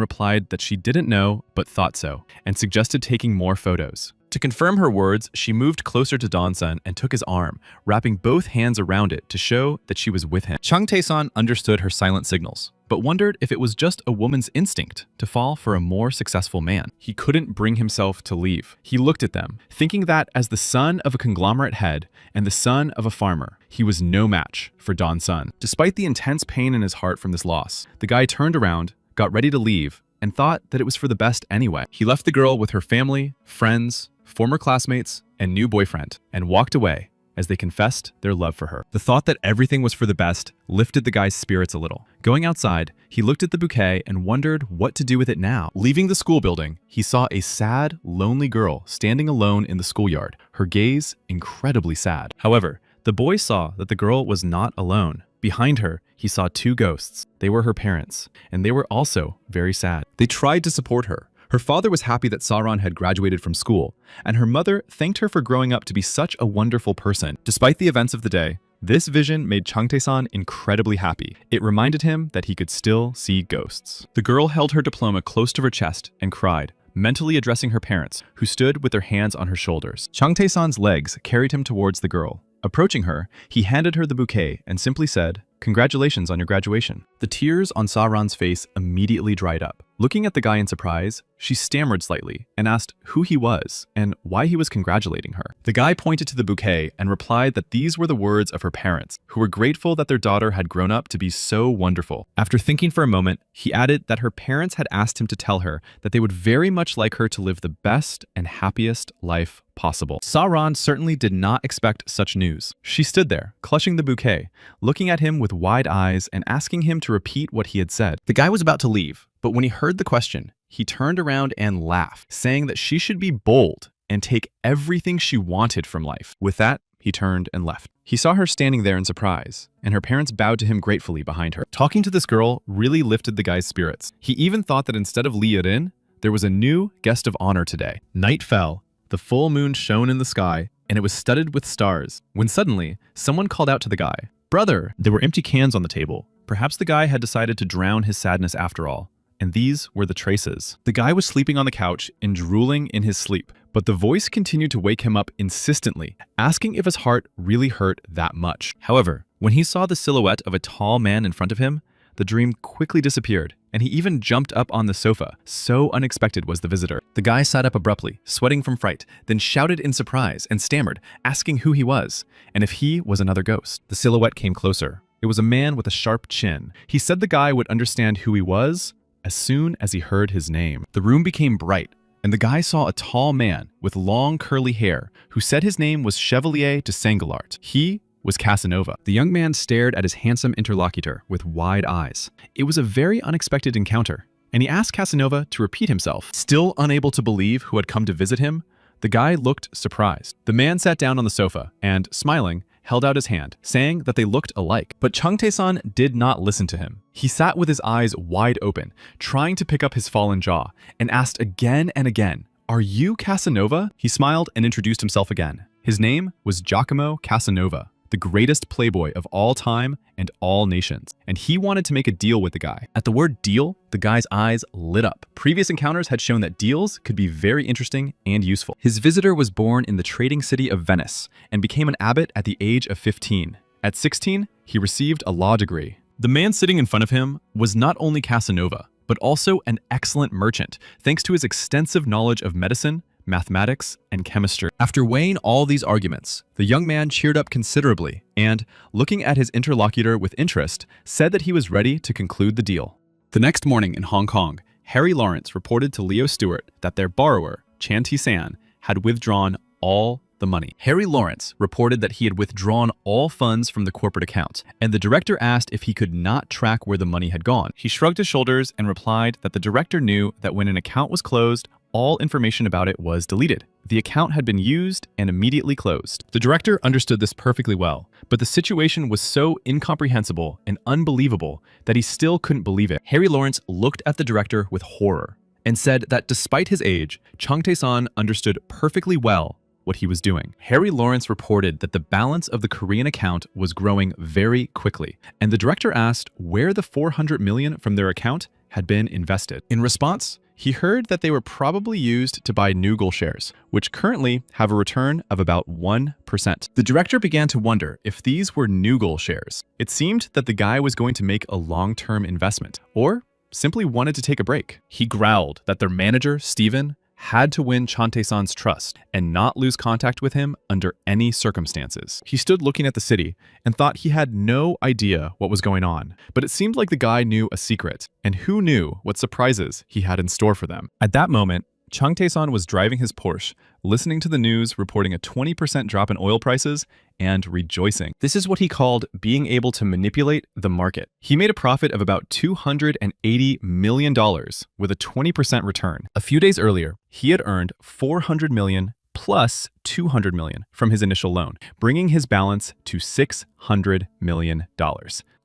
replied that she didn't know but thought so, and suggested taking more photos. To confirm her words, she moved closer to Don-san and took his arm, wrapping both hands around it to show that she was with him. Chung Tae-san understood her silent signals, but wondered if it was just a woman's instinct to fall for a more successful man. He couldn't bring himself to leave. He looked at them, thinking that as the son of a conglomerate head and the son of a farmer, he was no match for Don-san. Despite the intense pain in his heart from this loss, the guy turned around, got ready to leave, and thought that it was for the best anyway. He left the girl with her family, friends, former classmates, and new boyfriend, and walked away as they confessed their love for her. The thought that everything was for the best lifted the guy's spirits a little. Going outside, he looked at the bouquet and wondered what to do with it now. Leaving the school building, he saw a sad, lonely girl standing alone in the schoolyard, her gaze incredibly sad. However, the boy saw that the girl was not alone. Behind her, he saw 2 ghosts. They were her parents, and they were also very sad. They tried to support her. Her father was happy that Saran had graduated from school, and her mother thanked her for growing up to be such a wonderful person. Despite the events of the day, This vision made Changtae-san incredibly happy. It reminded him that he could still see ghosts. The girl held her diploma close to her chest and cried, mentally addressing her parents, who stood with their hands on her shoulders. Changtae-san's legs carried him towards the girl. Approaching her, he handed her the bouquet and simply said, "Congratulations on your graduation." The tears on Sa-ran's face immediately dried up. Looking at the guy in surprise, she stammered slightly and asked who he was and why he was congratulating her. The guy pointed to the bouquet and replied that these were the words of her parents, who were grateful that their daughter had grown up to be so wonderful. After thinking for a moment, he added that her parents had asked him to tell her that they would very much like her to live the best and happiest life possible. Sa-ran certainly did not expect such news. She stood there, clutching the bouquet, looking at him with wide eyes and asking him to repeat what he had said. The guy was about to leave, but when he heard the question, he turned around and laughed, saying that she should be bold and take everything she wanted from life. With that, he turned and left. He saw her standing there in surprise, and her parents bowed to him gratefully behind her. Talking to this girl really lifted the guy's spirits. He even thought that instead of Lee Yerin, there was a new guest of honor today. Night fell, the full moon shone in the sky, and it was studded with stars, when suddenly, someone called out to the guy, "Brother!" There were empty cans on the table. Perhaps the guy had decided to drown his sadness after all. And these were the traces. The guy was sleeping on the couch and drooling in his sleep, but the voice continued to wake him up insistently, asking if his heart really hurt that much. However, when he saw the silhouette of a tall man in front of him, the dream quickly disappeared, and he even jumped up on the sofa. So unexpected was the visitor. The guy sat up abruptly, sweating from fright, then shouted in surprise and stammered, asking who he was, and if he was another ghost. The silhouette came closer. It was a man with a sharp chin. He said the guy would understand who he was as soon as he heard his name. The room became bright, and the guy saw a tall man with long curly hair who said his name was Chevalier de Sanglart. He was Casanova. The young man stared at his handsome interlocutor with wide eyes. It was a very unexpected encounter, and he asked Casanova to repeat himself. Still unable to believe who had come to visit him, the guy looked surprised. The man sat down on the sofa and, smiling, held out his hand, saying that they looked alike. But Changtae-san did not listen to him. He sat with his eyes wide open, trying to pick up his fallen jaw, and asked again and again, "Are you Casanova?" He smiled and introduced himself again. His name was Giacomo Casanova, the greatest playboy of all time and all nations, and he wanted to make a deal with the guy. At the word deal, the guy's eyes lit up. Previous encounters had shown that deals could be very interesting and useful. His visitor was born in the trading city of Venice and became an abbot at the age of 15. At 16, he received a law degree. The man sitting in front of him was not only Casanova, but also an excellent merchant, thanks to his extensive knowledge of medicine, mathematics, and chemistry. After weighing all these arguments, the young man cheered up considerably and, looking at his interlocutor with interest, said that he was ready to conclude the deal. The next morning in Hong Kong, Harry Lawrence reported to Leo Stewart that their borrower, Chan Ti-san, had withdrawn all the money. Harry Lawrence reported that he had withdrawn all funds from the corporate account, and the director asked if he could not track where the money had gone. He shrugged his shoulders and replied that the director knew that when an account was closed, all information about it was deleted. The account had been used and immediately closed. The director understood this perfectly well, but the situation was so incomprehensible and unbelievable that he still couldn't believe it. Harry Lawrence looked at the director with horror and said that despite his age, Changtae-san understood perfectly well what he was doing. Harry Lawrence reported that the balance of the Korean account was growing very quickly, and the director asked where the 400 million from their account had been invested. In response, he heard that they were probably used to buy Noogle shares, which currently have a return of about 1%. The director began to wonder if these were Noogle shares. It seemed that the guy was going to make a long-term investment, or simply wanted to take a break. He growled that their manager, Steven, had to win Changtae-san's trust and not lose contact with him under any circumstances. He stood looking at the city and thought he had no idea what was going on, but it seemed like the guy knew a secret, and who knew what surprises he had in store for them. At that moment, Changtae-san was driving his Porsche, listening to the news reporting a 20% drop in oil prices and rejoicing. This is what he called being able to manipulate the market. He made a profit of about $280 million with a 20% return. A few days earlier, he had earned 400 million plus 200 million from his initial loan, bringing his balance to $600 million.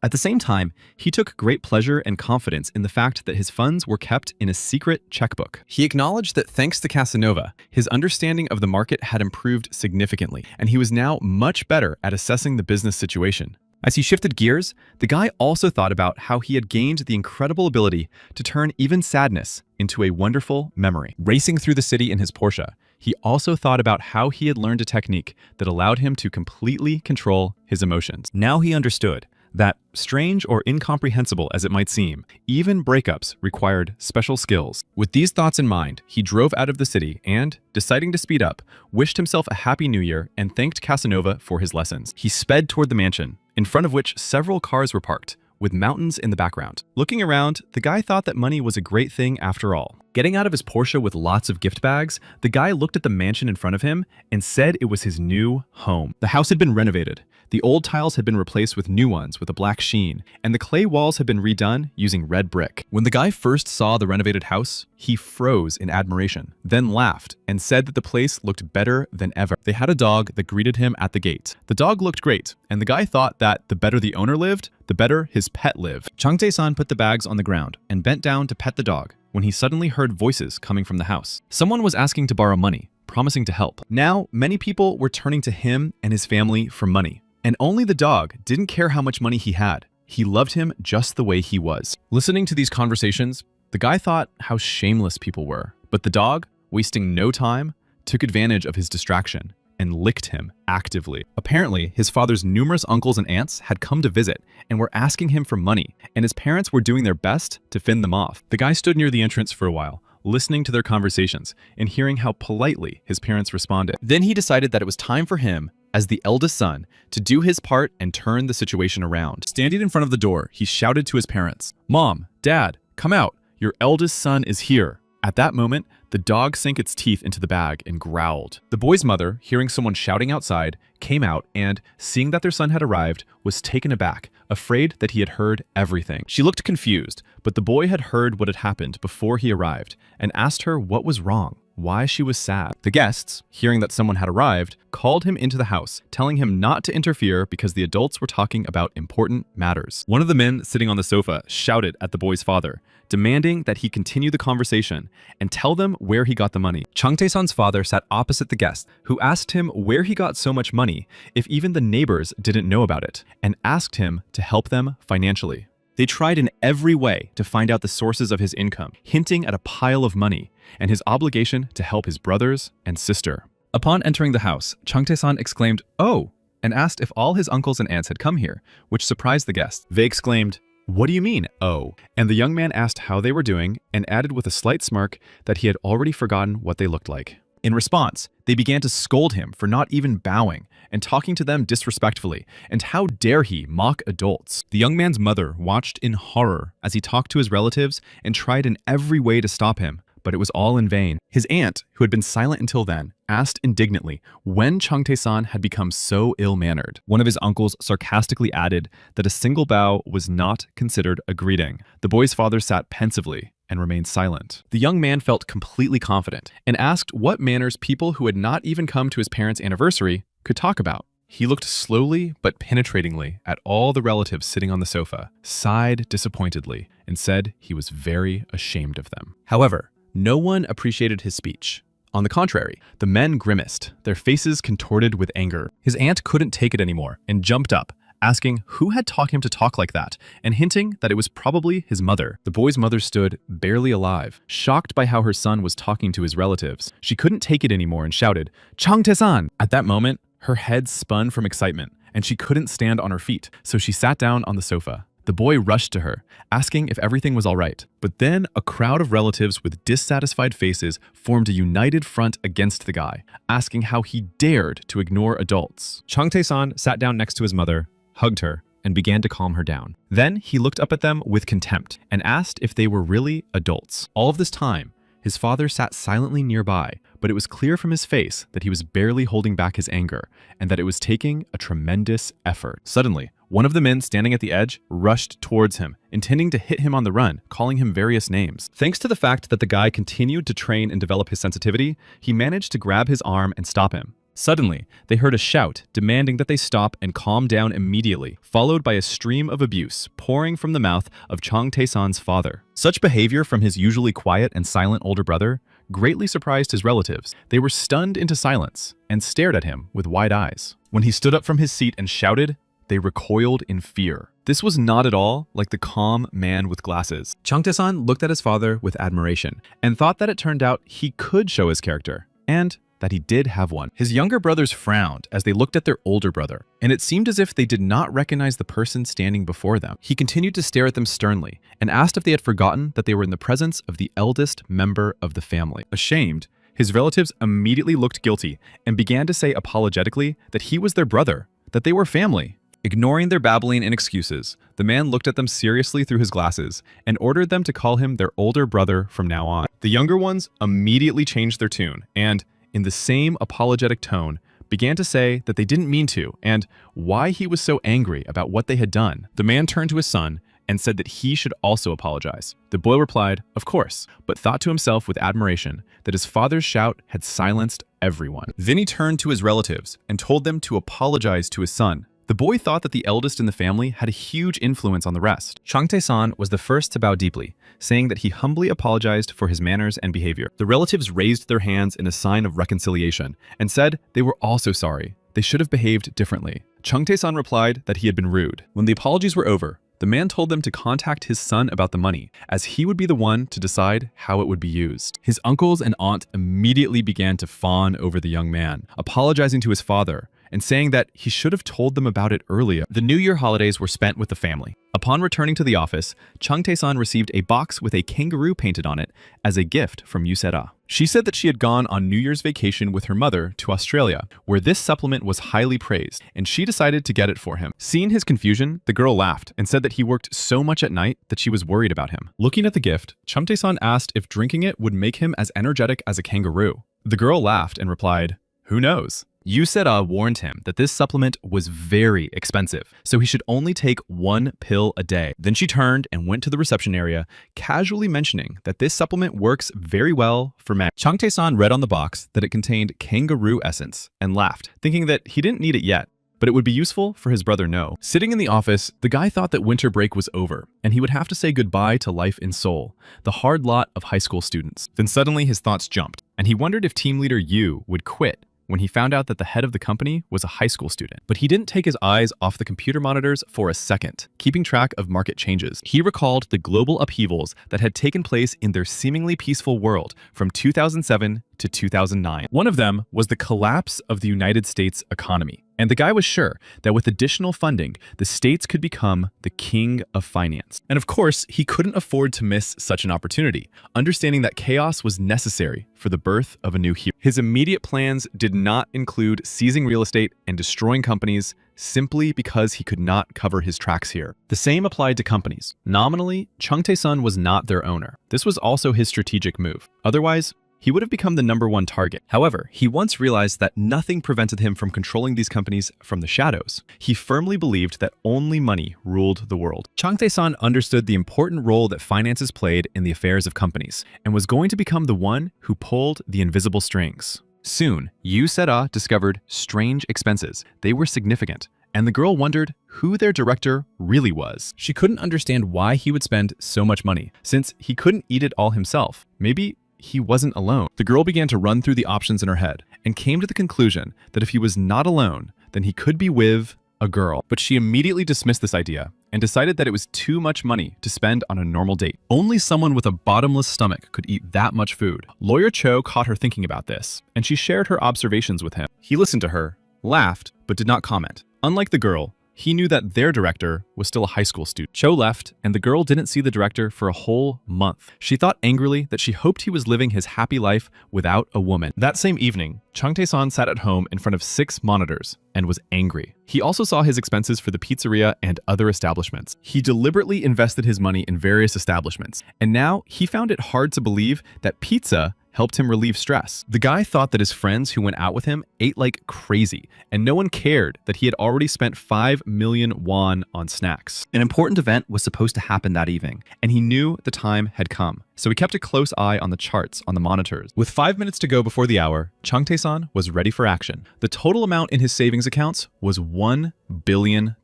At the same time, he took great pleasure and confidence in the fact that his funds were kept in a secret checkbook. He acknowledged that thanks to Casanova, his understanding of the market had improved significantly, and he was now much better at assessing the business situation. As he shifted gears, the guy also thought about how he had gained the incredible ability to turn even sadness into a wonderful memory. Racing through the city in his Porsche, he also thought about how he had learned a technique that allowed him to completely control his emotions. Now he understood that, strange or incomprehensible as it might seem, even breakups required special skills. With these thoughts in mind, he drove out of the city and, deciding to speed up, wished himself a happy new year and thanked Casanova for his lessons. He sped toward the mansion, in front of which several cars were parked, with mountains in the background. Looking around, the guy thought that money was a great thing after all. Getting out of his Porsche with lots of gift bags, the guy looked at the mansion in front of him and said it was his new home. The house had been renovated. The old tiles had been replaced with new ones with a black sheen, and the clay walls had been redone using red brick. When the guy first saw the renovated house, he froze in admiration, then laughed and said that the place looked better than ever. They had a dog that greeted him at the gate. The dog looked great, and the guy thought that the better the owner lived, the better his pet lived. Changtae-san put the bags on the ground and bent down to pet the dog when he suddenly heard voices coming from the house. Someone was asking to borrow money, promising to help. Now, many people were turning to him and his family for money. And only the dog didn't care how much money he had. He loved him just the way he was. Listening to these conversations, the guy thought how shameless people were. But the dog, wasting no time, took advantage of his distraction and licked him actively. Apparently, his father's numerous uncles and aunts had come to visit and were asking him for money, and his parents were doing their best to fend them off. The guy stood near the entrance for a while, listening to their conversations and hearing how politely his parents responded. Then he decided that it was time for him, as the eldest son, to do his part and turn the situation around. Standing in front of the door, he shouted to his parents, "Mom, Dad, come out. Your eldest son is here." At that moment, the dog sank its teeth into the bag and growled. The boy's mother, hearing someone shouting outside, came out and, seeing that their son had arrived, was taken aback, afraid that he had heard everything. She looked confused, but the boy had heard what had happened before he arrived and asked her what was wrong, why she was sad. The guests, hearing that someone had arrived, called him into the house, telling him not to interfere because the adults were talking about important matters. One of the men sitting on the sofa shouted at the boy's father, demanding that he continue the conversation and tell them where he got the money. Changtae-san's father sat opposite the guest, who asked him where he got so much money if even the neighbors didn't know about it, and asked him to help them financially. They tried in every way to find out the sources of his income, hinting at a pile of money and his obligation to help his brothers and sister. Upon entering the house, Changtae-san exclaimed, "Oh," and asked if all his uncles and aunts had come here, which surprised the guest. They exclaimed, "What do you mean, oh?" And the young man asked how they were doing and added with a slight smirk that he had already forgotten what they looked like. In response, they began to scold him for not even bowing and talking to them disrespectfully, and how dare he mock adults. The young man's mother watched in horror as he talked to his relatives and tried in every way to stop him, but it was all in vain. His aunt, who had been silent until then, asked indignantly when Changtae-san had become so ill-mannered. One of his uncles sarcastically added that a single bow was not considered a greeting. The boy's father sat pensively and remained silent. The young man felt completely confident and asked what manners people who had not even come to his parents' anniversary could talk about. He looked slowly but penetratingly at all the relatives sitting on the sofa, sighed disappointedly, and said he was very ashamed of them. However, no one appreciated his speech. On the contrary, the men grimaced, their faces contorted with anger. His aunt couldn't take it anymore and jumped up, asking who had taught him to talk like that, and hinting that it was probably his mother. The boy's mother stood, barely alive, shocked by how her son was talking to his relatives. She couldn't take it anymore and shouted, "Changtae-san!" At that moment, her head spun from excitement, and she couldn't stand on her feet, so she sat down on the sofa. The boy rushed to her, asking if everything was all right. But then a crowd of relatives with dissatisfied faces formed a united front against the guy, asking how he dared to ignore adults. Changtae-san sat down next to his mother, hugged her, and began to calm her down. Then he looked up at them with contempt and asked if they were really adults. All of this time, his father sat silently nearby, but it was clear from his face that he was barely holding back his anger and that it was taking a tremendous effort. Suddenly, one of the men standing at the edge rushed towards him, intending to hit him on the run, calling him various names. Thanks to the fact that the guy continued to train and develop his sensitivity, he managed to grab his arm and stop him. Suddenly, they heard a shout demanding that they stop and calm down immediately, followed by a stream of abuse pouring from the mouth of Chang Tae-san's father. Such behavior from his usually quiet and silent older brother greatly surprised his relatives. They were stunned into silence and stared at him with wide eyes. When he stood up from his seat and shouted, they recoiled in fear. This was not at all like the calm man with glasses. Chang Tae-san looked at his father with admiration and thought that it turned out he could show his character, and that he did have one. His younger brothers frowned as they looked at their older brother, and it seemed as if they did not recognize the person standing before them. He continued to stare at them sternly and asked if they had forgotten that they were in the presence of the eldest member of the family. Ashamed, his relatives immediately looked guilty and began to say apologetically that he was their brother, that they were family. Ignoring their babbling and excuses, the man looked at them seriously through his glasses and ordered them to call him their older brother from now on. The younger ones immediately changed their tune and, in the same apologetic tone, began to say that they didn't mean to and why he was so angry about what they had done. The man turned to his son and said that he should also apologize. The boy replied, of course, but thought to himself with admiration that his father's shout had silenced everyone. Then he turned to his relatives and told them to apologize to his son. The boy thought that the eldest in the family had a huge influence on the rest. Chang Tae-san was the first to bow deeply, saying that he humbly apologized for his manners and behavior. The relatives raised their hands in a sign of reconciliation and said they were also sorry. They should have behaved differently. Chang Tae-san replied that he had been rude. When the apologies were over, the man told them to contact his son about the money, as he would be the one to decide how it would be used. His uncles and aunt immediately began to fawn over the young man, apologizing to his father and saying that he should have told them about it earlier. The New Year holidays were spent with the family. Upon returning to the office, Chang Tae-san received a box with a kangaroo painted on it as a gift from Yusera. She said that she had gone on New Year's vacation with her mother to Australia, where this supplement was highly praised, and she decided to get it for him. Seeing his confusion, the girl laughed and said that he worked so much at night that she was worried about him. Looking at the gift, Chang Tae-san asked if drinking it would make him as energetic as a kangaroo. The girl laughed and replied, "Who knows?" Yusera warned him that this supplement was very expensive, so he should only take 1 pill a day. Then she turned and went to the reception area, casually mentioning that this supplement works very well for men. Chang Tae-san read on the box that it contained kangaroo essence and laughed, thinking that he didn't need it yet, but it would be useful for his brother No. Sitting in the office, the guy thought that winter break was over, and he would have to say goodbye to life in Seoul, the hard lot of high school students. Then suddenly his thoughts jumped, and he wondered if team leader Yu would quit when he found out that the head of the company was a high school student. But he didn't take his eyes off the computer monitors for a second, keeping track of market changes. He recalled the global upheavals that had taken place in their seemingly peaceful world from 2007 to 2009. One of them was the collapse of the United States economy. And the guy was sure that with additional funding, the states could become the king of finance. And of course, he couldn't afford to miss such an opportunity, understanding that chaos was necessary for the birth of a new hero. His immediate plans did not include seizing real estate and destroying companies simply because he could not cover his tracks here. The same applied to companies. Nominally, Chang Tae-san was not their owner. This was also his strategic move. Otherwise, he would have become the #1 target. However, he once realized that nothing prevented him from controlling these companies from the shadows. He firmly believed that only money ruled the world. Chang Tae-san understood the important role that finances played in the affairs of companies, and was going to become the one who pulled the invisible strings. Soon, Yusera discovered strange expenses. They were significant, and the girl wondered who their director really was. She couldn't understand why he would spend so much money, since he couldn't eat it all himself. Maybe he wasn't alone. The girl began to run through the options in her head and came to the conclusion that if he was not alone, then he could be with a girl. But she immediately dismissed this idea and decided that it was too much money to spend on a normal date. Only someone with a bottomless stomach could eat that much food. Lawyer Cho caught her thinking about this, and she shared her observations with him. He listened to her, laughed, but did not comment. Unlike the girl, he knew that their director was still a high school student. Cho left, and the girl didn't see the director for a whole month. She thought angrily that she hoped he was living his happy life without a woman. That same evening, Chang Tae-san sat at home in front of 6 monitors and was angry. He also saw his expenses for the pizzeria and other establishments. He deliberately invested his money in various establishments, and now he found it hard to believe that pizza helped him relieve stress. The guy thought that his friends who went out with him ate like crazy, and no one cared that he had already spent 5 million won on snacks. An important event was supposed to happen that evening, and he knew the time had come. So he kept a close eye on the charts on the monitors. With 5 minutes to go before the hour, Chung Tae-san was ready for action. The total amount in his savings accounts was $1 billion,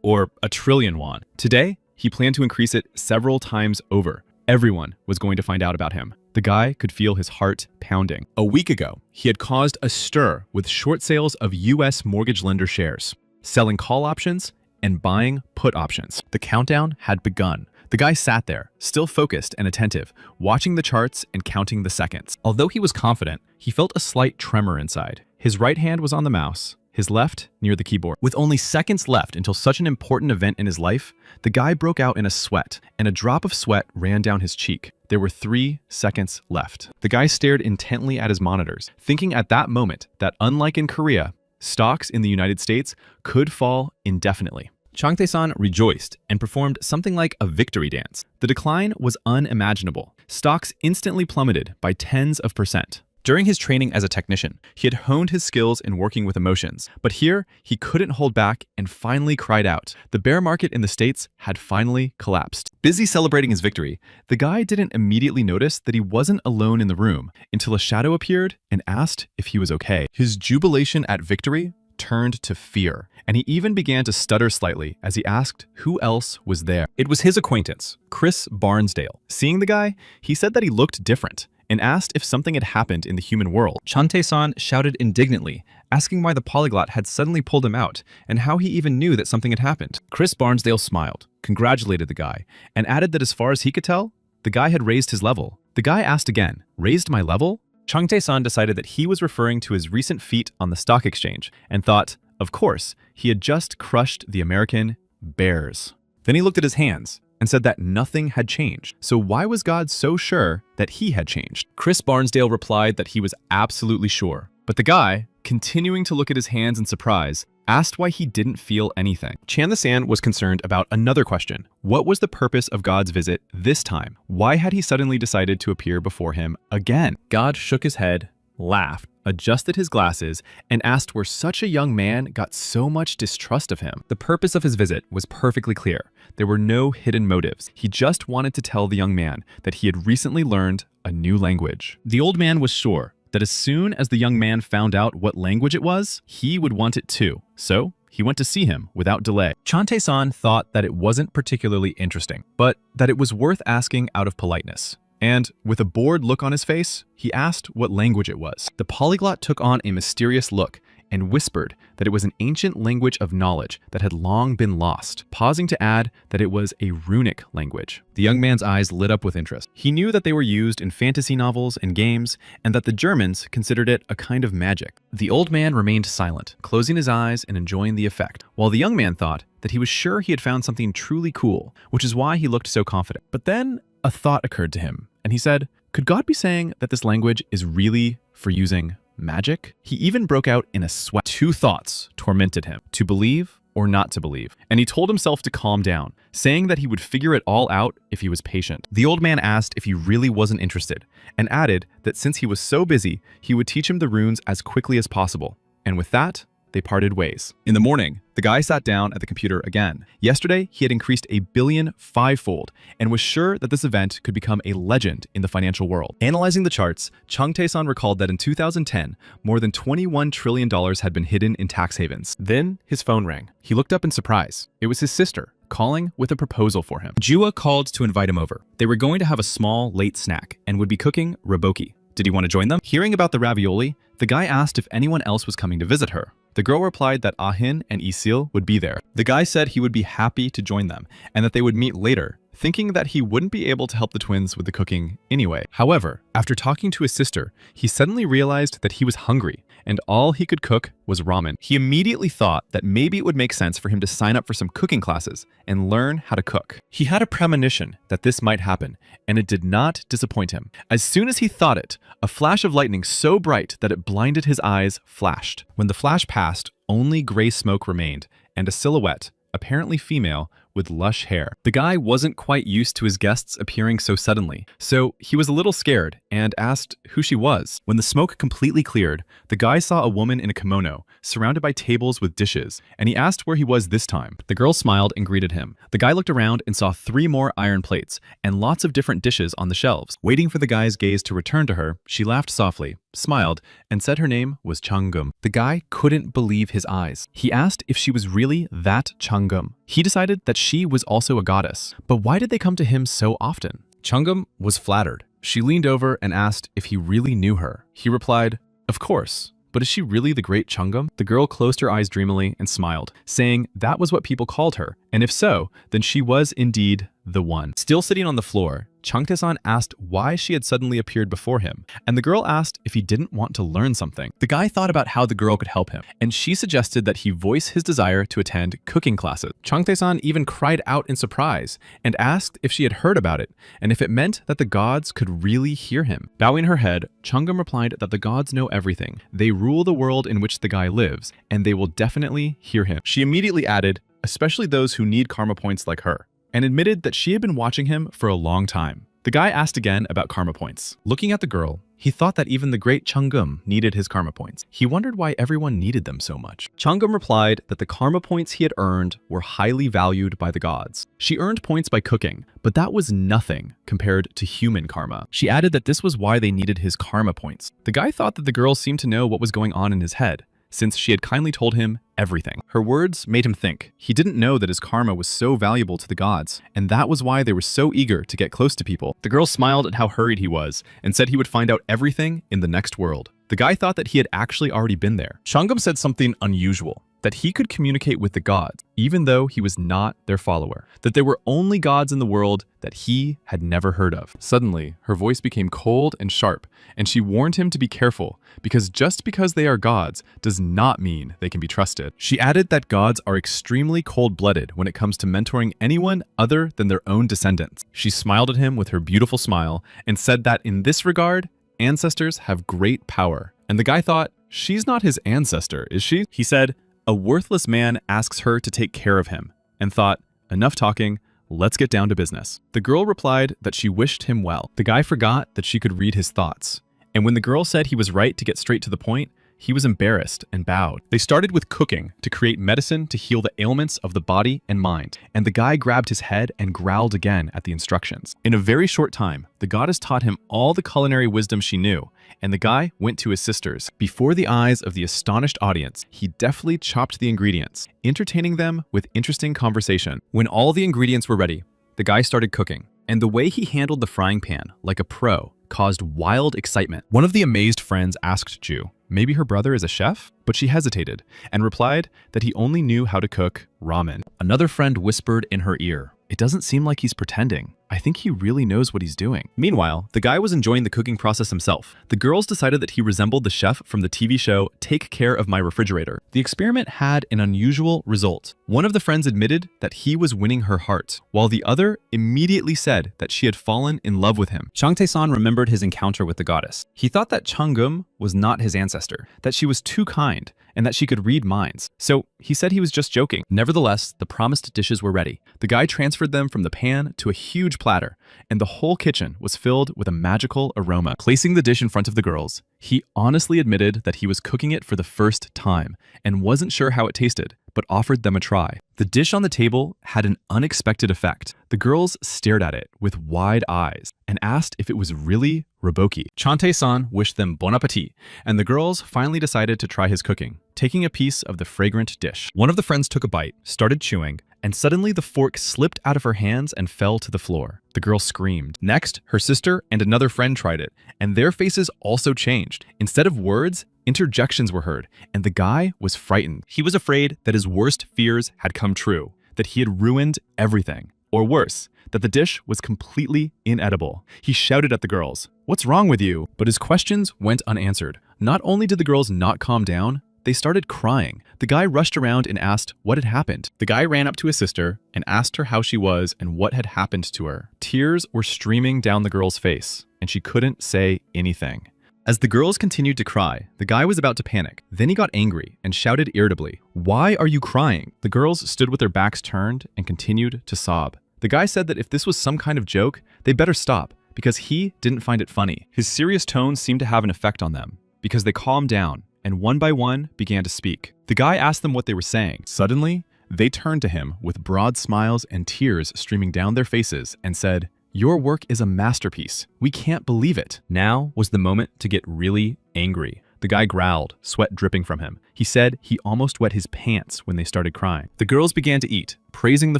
or a trillion won. Today, he planned to increase it several times over. Everyone was going to find out about him. The guy could feel his heart pounding. A week ago, he had caused a stir with short sales of US mortgage lender shares, selling call options and buying put options. The countdown had begun. The guy sat there, still focused and attentive, watching the charts and counting the seconds. Although he was confident, he felt a slight tremor inside. His right hand was on the mouse, his left near the keyboard. With only seconds left until such an important event in his life, the guy broke out in a sweat, and a drop of sweat ran down his cheek. There were 3 seconds left. The guy stared intently at his monitors, thinking at that moment that, unlike in Korea, stocks in the United States could fall indefinitely. Chung Tae-san rejoiced and performed something like a victory dance. The decline was unimaginable. Stocks instantly plummeted by tens of %. During his training as a technician, he had honed his skills in working with emotions, but here he couldn't hold back and finally cried out. The bear market in the States had finally collapsed. Busy celebrating his victory, the guy didn't immediately notice that he wasn't alone in the room until a shadow appeared and asked if he was okay. His jubilation at victory turned to fear, and he even began to stutter slightly as he asked who else was there. It was his acquaintance, Chris Barnsdale. Seeing the guy, he said that he looked different and asked if something had happened in the human world. Chung Tae-san shouted indignantly, asking why the polyglot had suddenly pulled him out and how he even knew that something had happened. Chris Barnsdale smiled, congratulated the guy, and added that as far as he could tell, the guy had raised his level. The guy asked again, "Raised my level?" Chung Tae-san decided that he was referring to his recent feat on the stock exchange and thought, of course, he had just crushed the American bears. Then he looked at his hands and said that nothing had changed. So why was God so sure that he had changed? Chris Barnsdale replied that he was absolutely sure. But the guy, continuing to look at his hands in surprise, asked why he didn't feel anything. Chan the San was concerned about another question. What was the purpose of God's visit this time? Why had he suddenly decided to appear before him again? God shook his head, laughed, adjusted his glasses, and asked where such a young man got so much distrust of him. The purpose of his visit was perfectly clear. There were no hidden motives. He just wanted to tell the young man that he had recently learned a new language. The old man was sure that as soon as the young man found out what language it was, he would want it too. So he went to see him without delay. Chung Tae-san thought that it wasn't particularly interesting, but that it was worth asking out of politeness. And with a bored look on his face, he asked what language it was. The polyglot took on a mysterious look and whispered that it was an ancient language of knowledge that had long been lost, pausing to add that it was a runic language. The young man's eyes lit up with interest. He knew that they were used in fantasy novels and games, and that the Germans considered it a kind of magic. The old man remained silent, closing his eyes and enjoying the effect, while the young man thought that he was sure he had found something truly cool, which is why he looked so confident. But then a thought occurred to him, and he said, could God be saying that this language is really for using magic? He even broke out in a sweat. 2 thoughts tormented him, to believe or not to believe, and he told himself to calm down, saying that he would figure it all out if he was patient. The old man asked if he really wasn't interested, and added that since he was so busy, he would teach him the runes as quickly as possible. And with that, they parted ways. In the morning, the guy sat down at the computer again. Yesterday, he had increased $1 billion 5-fold and was sure that this event could become a legend in the financial world. Analyzing the charts, Chung Tae-san recalled that in 2010, more than $21 trillion had been hidden in tax havens. Then his phone rang. He looked up in surprise. It was his sister, calling with a proposal for him. Jua called to invite him over. They were going to have a small, late snack and would be cooking raboki. Did he want to join them? Hearing about the ravioli, the guy asked if anyone else was coming to visit her. The girl replied that Ah-hin and Isil would be there. The guy said he would be happy to join them and that they would meet later, thinking that he wouldn't be able to help the twins with the cooking anyway. However, after talking to his sister, he suddenly realized that he was hungry and all he could cook was ramen. He immediately thought that maybe it would make sense for him to sign up for some cooking classes and learn how to cook. He had a premonition that this might happen, and it did not disappoint him. As soon as he thought it, a flash of lightning so bright that it blinded his eyes flashed. When the flash passed, only gray smoke remained, and a silhouette, apparently female, with lush hair. The guy wasn't quite used to his guests appearing so suddenly, so he was a little scared and asked who she was. When the smoke completely cleared, the guy saw a woman in a kimono, surrounded by tables with dishes, and he asked where he was this time. The girl smiled and greeted him. The guy looked around and saw 3 more iron plates and lots of different dishes on the shelves. Waiting for the guy's gaze to return to her, she laughed softly, smiled, and said her name was Changum. The guy couldn't believe his eyes. He asked if she was really that Changum. He decided that she was also a goddess. But why did they come to him so often? Changum was flattered. She leaned over and asked if he really knew her. He replied, "Of course. But is she really the great Changum?" The girl closed her eyes dreamily and smiled, saying that was what people called her, and if so, then she was indeed the one. Still sitting on the floor, Changtae-san asked why she had suddenly appeared before him, and the girl asked if he didn't want to learn something. The guy thought about how the girl could help him, and she suggested that he voice his desire to attend cooking classes. Changtae-san even cried out in surprise and asked if she had heard about it, and if it meant that the gods could really hear him. Bowing her head, Changum replied that the gods know everything. They rule the world in which the guy lives, and they will definitely hear him. She immediately added, especially those who need karma points like her, and admitted that she had been watching him for a long time. The guy asked again about karma points. Looking at the girl, he thought that even the great Changum needed his karma points. He wondered why everyone needed them so much. Changum replied that the karma points he had earned were highly valued by the gods. She earned points by cooking, but that was nothing compared to human karma. She added that this was why they needed his karma points. The guy thought that the girl seemed to know what was going on in his head, since she had kindly told him everything. Her words made him think. He didn't know that his karma was so valuable to the gods, and that was why they were so eager to get close to people. The girl smiled at how hurried he was, and said he would find out everything in the next world. The guy thought that he had actually already been there. Changum said something unusual, that he could communicate with the gods, even though he was not their follower, that there were only gods in the world that he had never heard of. Suddenly, her voice became cold and sharp, and she warned him to be careful, because just because they are gods does not mean they can be trusted. She added that gods are extremely cold-blooded when it comes to mentoring anyone other than their own descendants. She smiled at him with her beautiful smile, and said that in this regard, ancestors have great power. And the guy thought, she's not his ancestor, is she? He said, a worthless man asks her to take care of him, and thought, enough talking, let's get down to business. The girl replied that she wished him well. The guy forgot that she could read his thoughts, and when the girl said he was right to get straight to the point, he was embarrassed and bowed. They started with cooking to create medicine to heal the ailments of the body and mind, and the guy grabbed his head and growled again at the instructions. In a very short time, the goddess taught him all the culinary wisdom she knew, and the guy went to his sisters. Before the eyes of the astonished audience, he deftly chopped the ingredients, entertaining them with interesting conversation. When all the ingredients were ready, the guy started cooking, and the way he handled the frying pan, like a pro, caused wild excitement. One of the amazed friends asked Ju, maybe her brother is a chef? But she hesitated and replied that he only knew how to cook ramen. Another friend whispered in her ear, it doesn't seem like he's pretending. I think he really knows what he's doing. Meanwhile, the guy was enjoying the cooking process himself. The girls decided that he resembled the chef from the TV show Take Care of My Refrigerator. The experiment had an unusual result. One of the friends admitted that he was winning her heart, while the other immediately said that she had fallen in love with him. Changtae-san remembered his encounter with the goddess. He thought that Changum was not his ancestor, that she was too kind, and that she could read minds. So he said he was just joking. Nevertheless, the promised dishes were ready. The guy transferred them from the pan to a huge platter, and the whole kitchen was filled with a magical aroma. Placing the dish in front of the girls, he honestly admitted that he was cooking it for the first time and wasn't sure how it tasted, but offered them a try. The dish on the table had an unexpected effect. The girls stared at it with wide eyes and asked if it was really Reboki. Changtae-san wished them bon appetit, and the girls finally decided to try his cooking, taking a piece of the fragrant dish. One of the friends took a bite, started chewing, and suddenly the fork slipped out of her hands and fell to the floor. The girl screamed. Next, her sister and another friend tried it, and their faces also changed. Instead of words, interjections were heard, and the guy was frightened. He was afraid that his worst fears had come true, that he had ruined everything. Or worse, that the dish was completely inedible. He shouted at the girls, "What's wrong with you?" But his questions went unanswered. Not only did the girls not calm down, they started crying. The guy rushed around and asked what had happened. The guy ran up to his sister and asked her how she was and what had happened to her. Tears were streaming down the girl's face, and she couldn't say anything. As the girls continued to cry, the guy was about to panic. Then he got angry and shouted irritably, "Why are you crying?" The girls stood with their backs turned and continued to sob. The guy said that if this was some kind of joke, they better stop, because he didn't find it funny. His serious tone seemed to have an effect on them, because they calmed down and one by one began to speak. The guy asked them what they were saying. Suddenly, they turned to him with broad smiles and tears streaming down their faces and said, "Your work is a masterpiece. We can't believe it." Now was the moment to get really angry. The guy growled, sweat dripping from him. He said he almost wet his pants when they started crying. The girls began to eat, praising the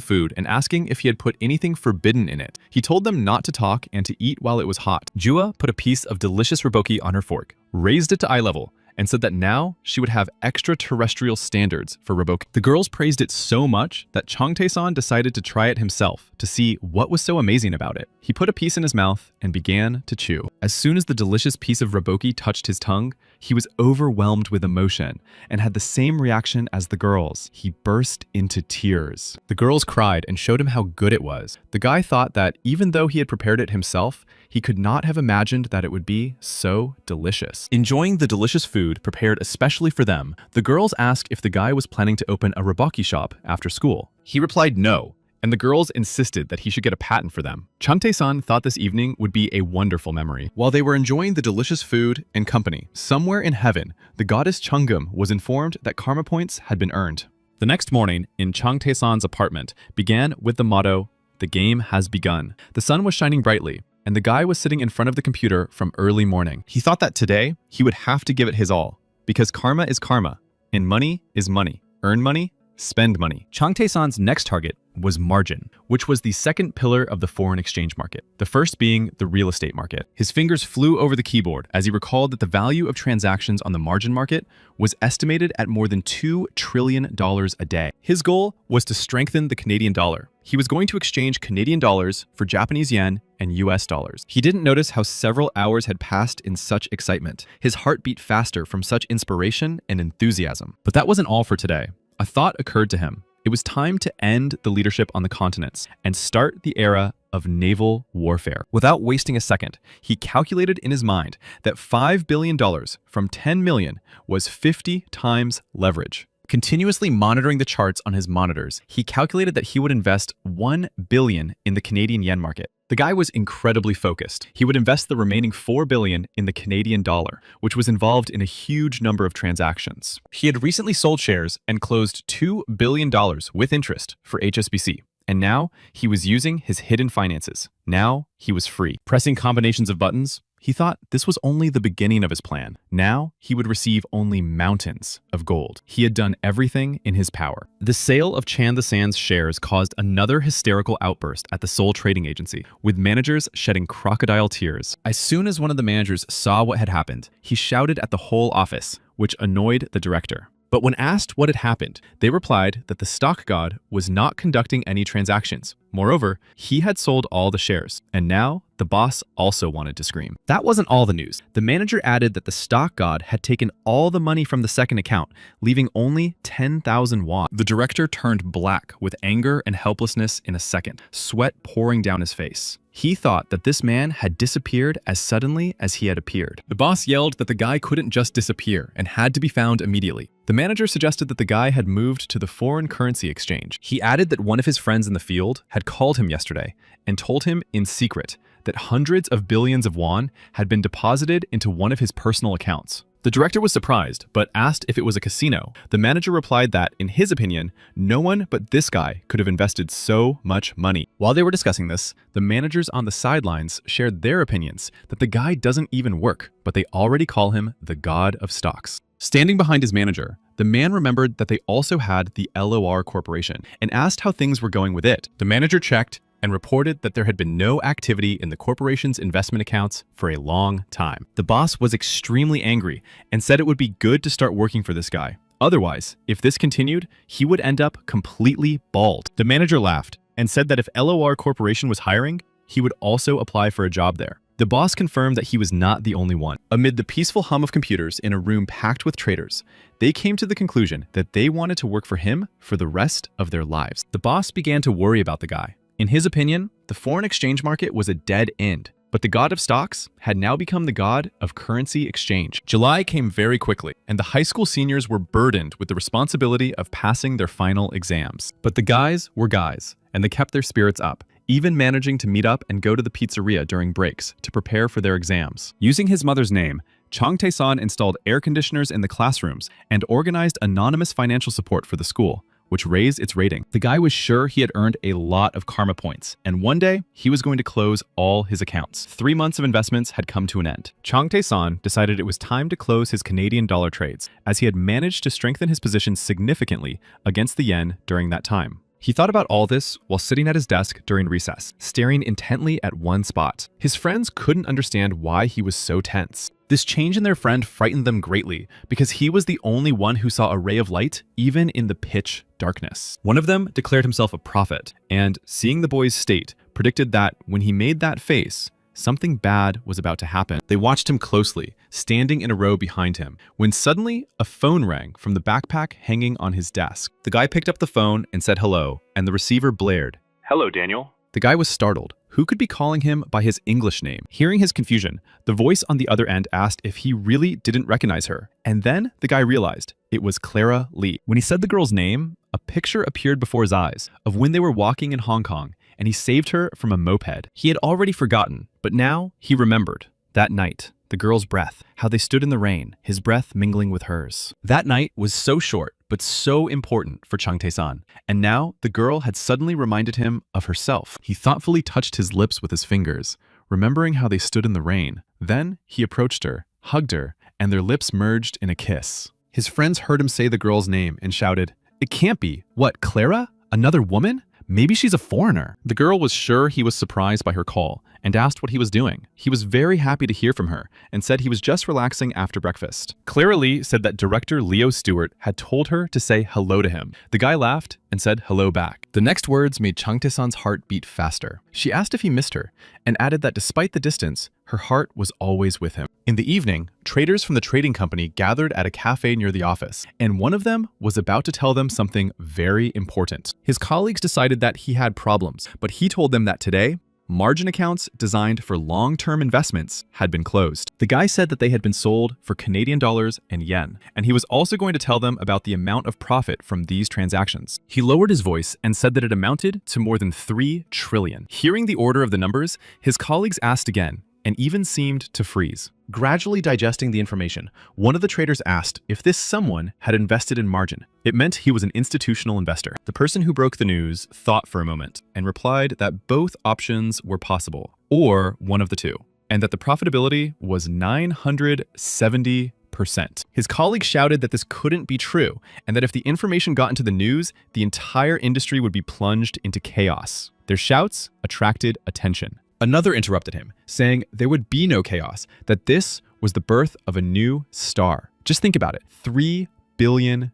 food and asking if he had put anything forbidden in it. He told them not to talk and to eat while it was hot. Jua put a piece of delicious reboki on her fork, raised it to eye level, and said that now she would have extraterrestrial standards for reboki. The girls praised it so much that Changtae-san decided to try it himself to see what was so amazing about it. He put a piece in his mouth and began to chew. As soon as the delicious piece of reboki touched his tongue, he was overwhelmed with emotion and had the same reaction as the girls. He burst into tears. The girls cried and showed him how good it was. The guy thought that even though he had prepared it himself, he could not have imagined that it would be so delicious. Enjoying the delicious food prepared especially for them, the girls asked if the guy was planning to open a reboki shop after school. He replied no, and the girls insisted that he should get a patent for them. Changtae-san thought this evening would be a wonderful memory. While they were enjoying the delicious food and company, somewhere in heaven, the goddess Changum was informed that karma points had been earned. The next morning, in Changtae-san's apartment, began with the motto, "The game has begun." The sun was shining brightly, and the guy was sitting in front of the computer from early morning. He thought that today, he would have to give it his all, because karma is karma, and money is money. Earn money, spend money. Changtae-san's next target was margin, which was the second pillar of the foreign exchange market, the first being the real estate market. His fingers flew over the keyboard as he recalled that the value of transactions on the margin market was estimated at more than $2 trillion a day. His goal was to strengthen the Canadian dollar. He was going to exchange Canadian dollars for Japanese yen and US dollars. He didn't notice how several hours had passed in such excitement. His heart beat faster from such inspiration and enthusiasm. But that wasn't all for today. A thought occurred to him. It was time to end the leadership on the continents and start the era of naval warfare. Without wasting a second, he calculated in his mind that $5 billion from 10 million was 50 times leverage. Continuously monitoring the charts on his monitors, he calculated that he would invest $1 billion in the Canadian yen market. The guy was incredibly focused. He would invest the remaining $4 billion in the Canadian dollar, which was involved in a huge number of transactions. He had recently sold shares and closed $2 billion with interest for HSBC. And now he was using his hidden finances. Now he was free. Pressing combinations of buttons, he thought this was only the beginning of his plan. Now he would receive only mountains of gold. He had done everything in his power. The sale of Chan the Sand's shares caused another hysterical outburst at the Seoul Trading Agency, with managers shedding crocodile tears. As soon as one of the managers saw what had happened, he shouted at the whole office, which annoyed the director. But when asked what had happened, they replied that the stock god was not conducting any transactions. Moreover, he had sold all the shares, and now the boss also wanted to scream. That wasn't all the news. The manager added that the stock god had taken all the money from the second account, leaving only 10,000 won. The director turned black with anger and helplessness in a second, sweat pouring down his face. He thought that this man had disappeared as suddenly as he had appeared. The boss yelled that the guy couldn't just disappear and had to be found immediately. The manager suggested that the guy had moved to the foreign currency exchange. He added that one of his friends in the field had called him yesterday and told him in secret that hundreds of billions of won had been deposited into one of his personal accounts. The director was surprised, but asked if it was a casino. The manager replied that, in his opinion, no one but this guy could have invested so much money. While they were discussing this, the managers on the sidelines shared their opinions that the guy doesn't even work, but they already call him the god of stocks. Standing behind his manager, the man remembered that they also had the LOR Corporation and asked how things were going with it. The manager checked and reported that there had been no activity in the corporation's investment accounts for a long time. The boss was extremely angry and said it would be good to start working for this guy. Otherwise, if this continued, he would end up completely bald. The manager laughed and said that if LOR Corporation was hiring, he would also apply for a job there. The boss confirmed that he was not the only one. Amid the peaceful hum of computers in a room packed with traders, they came to the conclusion that they wanted to work for him for the rest of their lives. The boss began to worry about the guy. In his opinion, the foreign exchange market was a dead end. But the god of stocks had now become the god of currency exchange. July came very quickly, and the high school seniors were burdened with the responsibility of passing their final exams. But the guys were guys, and they kept their spirits up, even managing to meet up and go to the pizzeria during breaks to prepare for their exams. Using his mother's name, Chang Tae-san installed air conditioners in the classrooms and organized anonymous financial support for the school, which raised its rating. The guy was sure he had earned a lot of karma points, and one day he was going to close all his accounts. 3 months of investments had come to an end. Chang Tae-san decided it was time to close his Canadian dollar trades, as he had managed to strengthen his position significantly against the yen during that time. He thought about all this while sitting at his desk during recess, staring intently at one spot. His friends couldn't understand why he was so tense. This change in their friend frightened them greatly because he was the only one who saw a ray of light even in the pitch darkness. One of them declared himself a prophet, and seeing the boy's state, predicted that when he made that face, something bad was about to happen. They watched him closely, standing in a row behind him, when suddenly a phone rang from the backpack hanging on his desk. The guy picked up the phone and said hello, and the receiver blared. Hello, Daniel. The guy was startled. Who could be calling him by his English name? Hearing his confusion, the voice on the other end asked if he really didn't recognize her. And then the guy realized it was Clara Lee. When he said the girl's name, a picture appeared before his eyes of when they were walking in Hong Kong, and he saved her from a moped. He had already forgotten, but now he remembered. That night, the girl's breath, how they stood in the rain, his breath mingling with hers. That night was so short, but so important for Chang Tae-san. And now the girl had suddenly reminded him of herself. He thoughtfully touched his lips with his fingers, remembering how they stood in the rain. Then he approached her, hugged her, and their lips merged in a kiss. His friends heard him say the girl's name and shouted, "It can't be. What, Clara? Another woman? Maybe she's a foreigner." The girl was sure he was surprised by her call and asked what he was doing. He was very happy to hear from her and said he was just relaxing after breakfast. Clara Lee said that director Leo Stewart had told her to say hello to him. The guy laughed and said hello back. The next words made Chang Tae-san's heart beat faster. She asked if he missed her and added that despite the distance, her heart was always with him. In the evening, traders from the trading company gathered at a cafe near the office, and one of them was about to tell them something very important. His colleagues decided that he had problems, but he told them that today, margin accounts designed for long-term investments had been closed. The guy said that they had been sold for Canadian dollars and yen, and he was also going to tell them about the amount of profit from these transactions. He lowered his voice and said that it amounted to more than 3 trillion. Hearing the order of the numbers, his colleagues asked again, and even seemed to freeze. Gradually digesting the information, one of the traders asked if this someone had invested in margin. It meant he was an institutional investor. The person who broke the news thought for a moment and replied that both options were possible, or one of the two, and that the profitability was 970%. His colleague shouted that this couldn't be true, and that if the information got into the news, the entire industry would be plunged into chaos. Their shouts attracted attention. Another interrupted him, saying there would be no chaos, that this was the birth of a new star. Just think about it, $3 billion.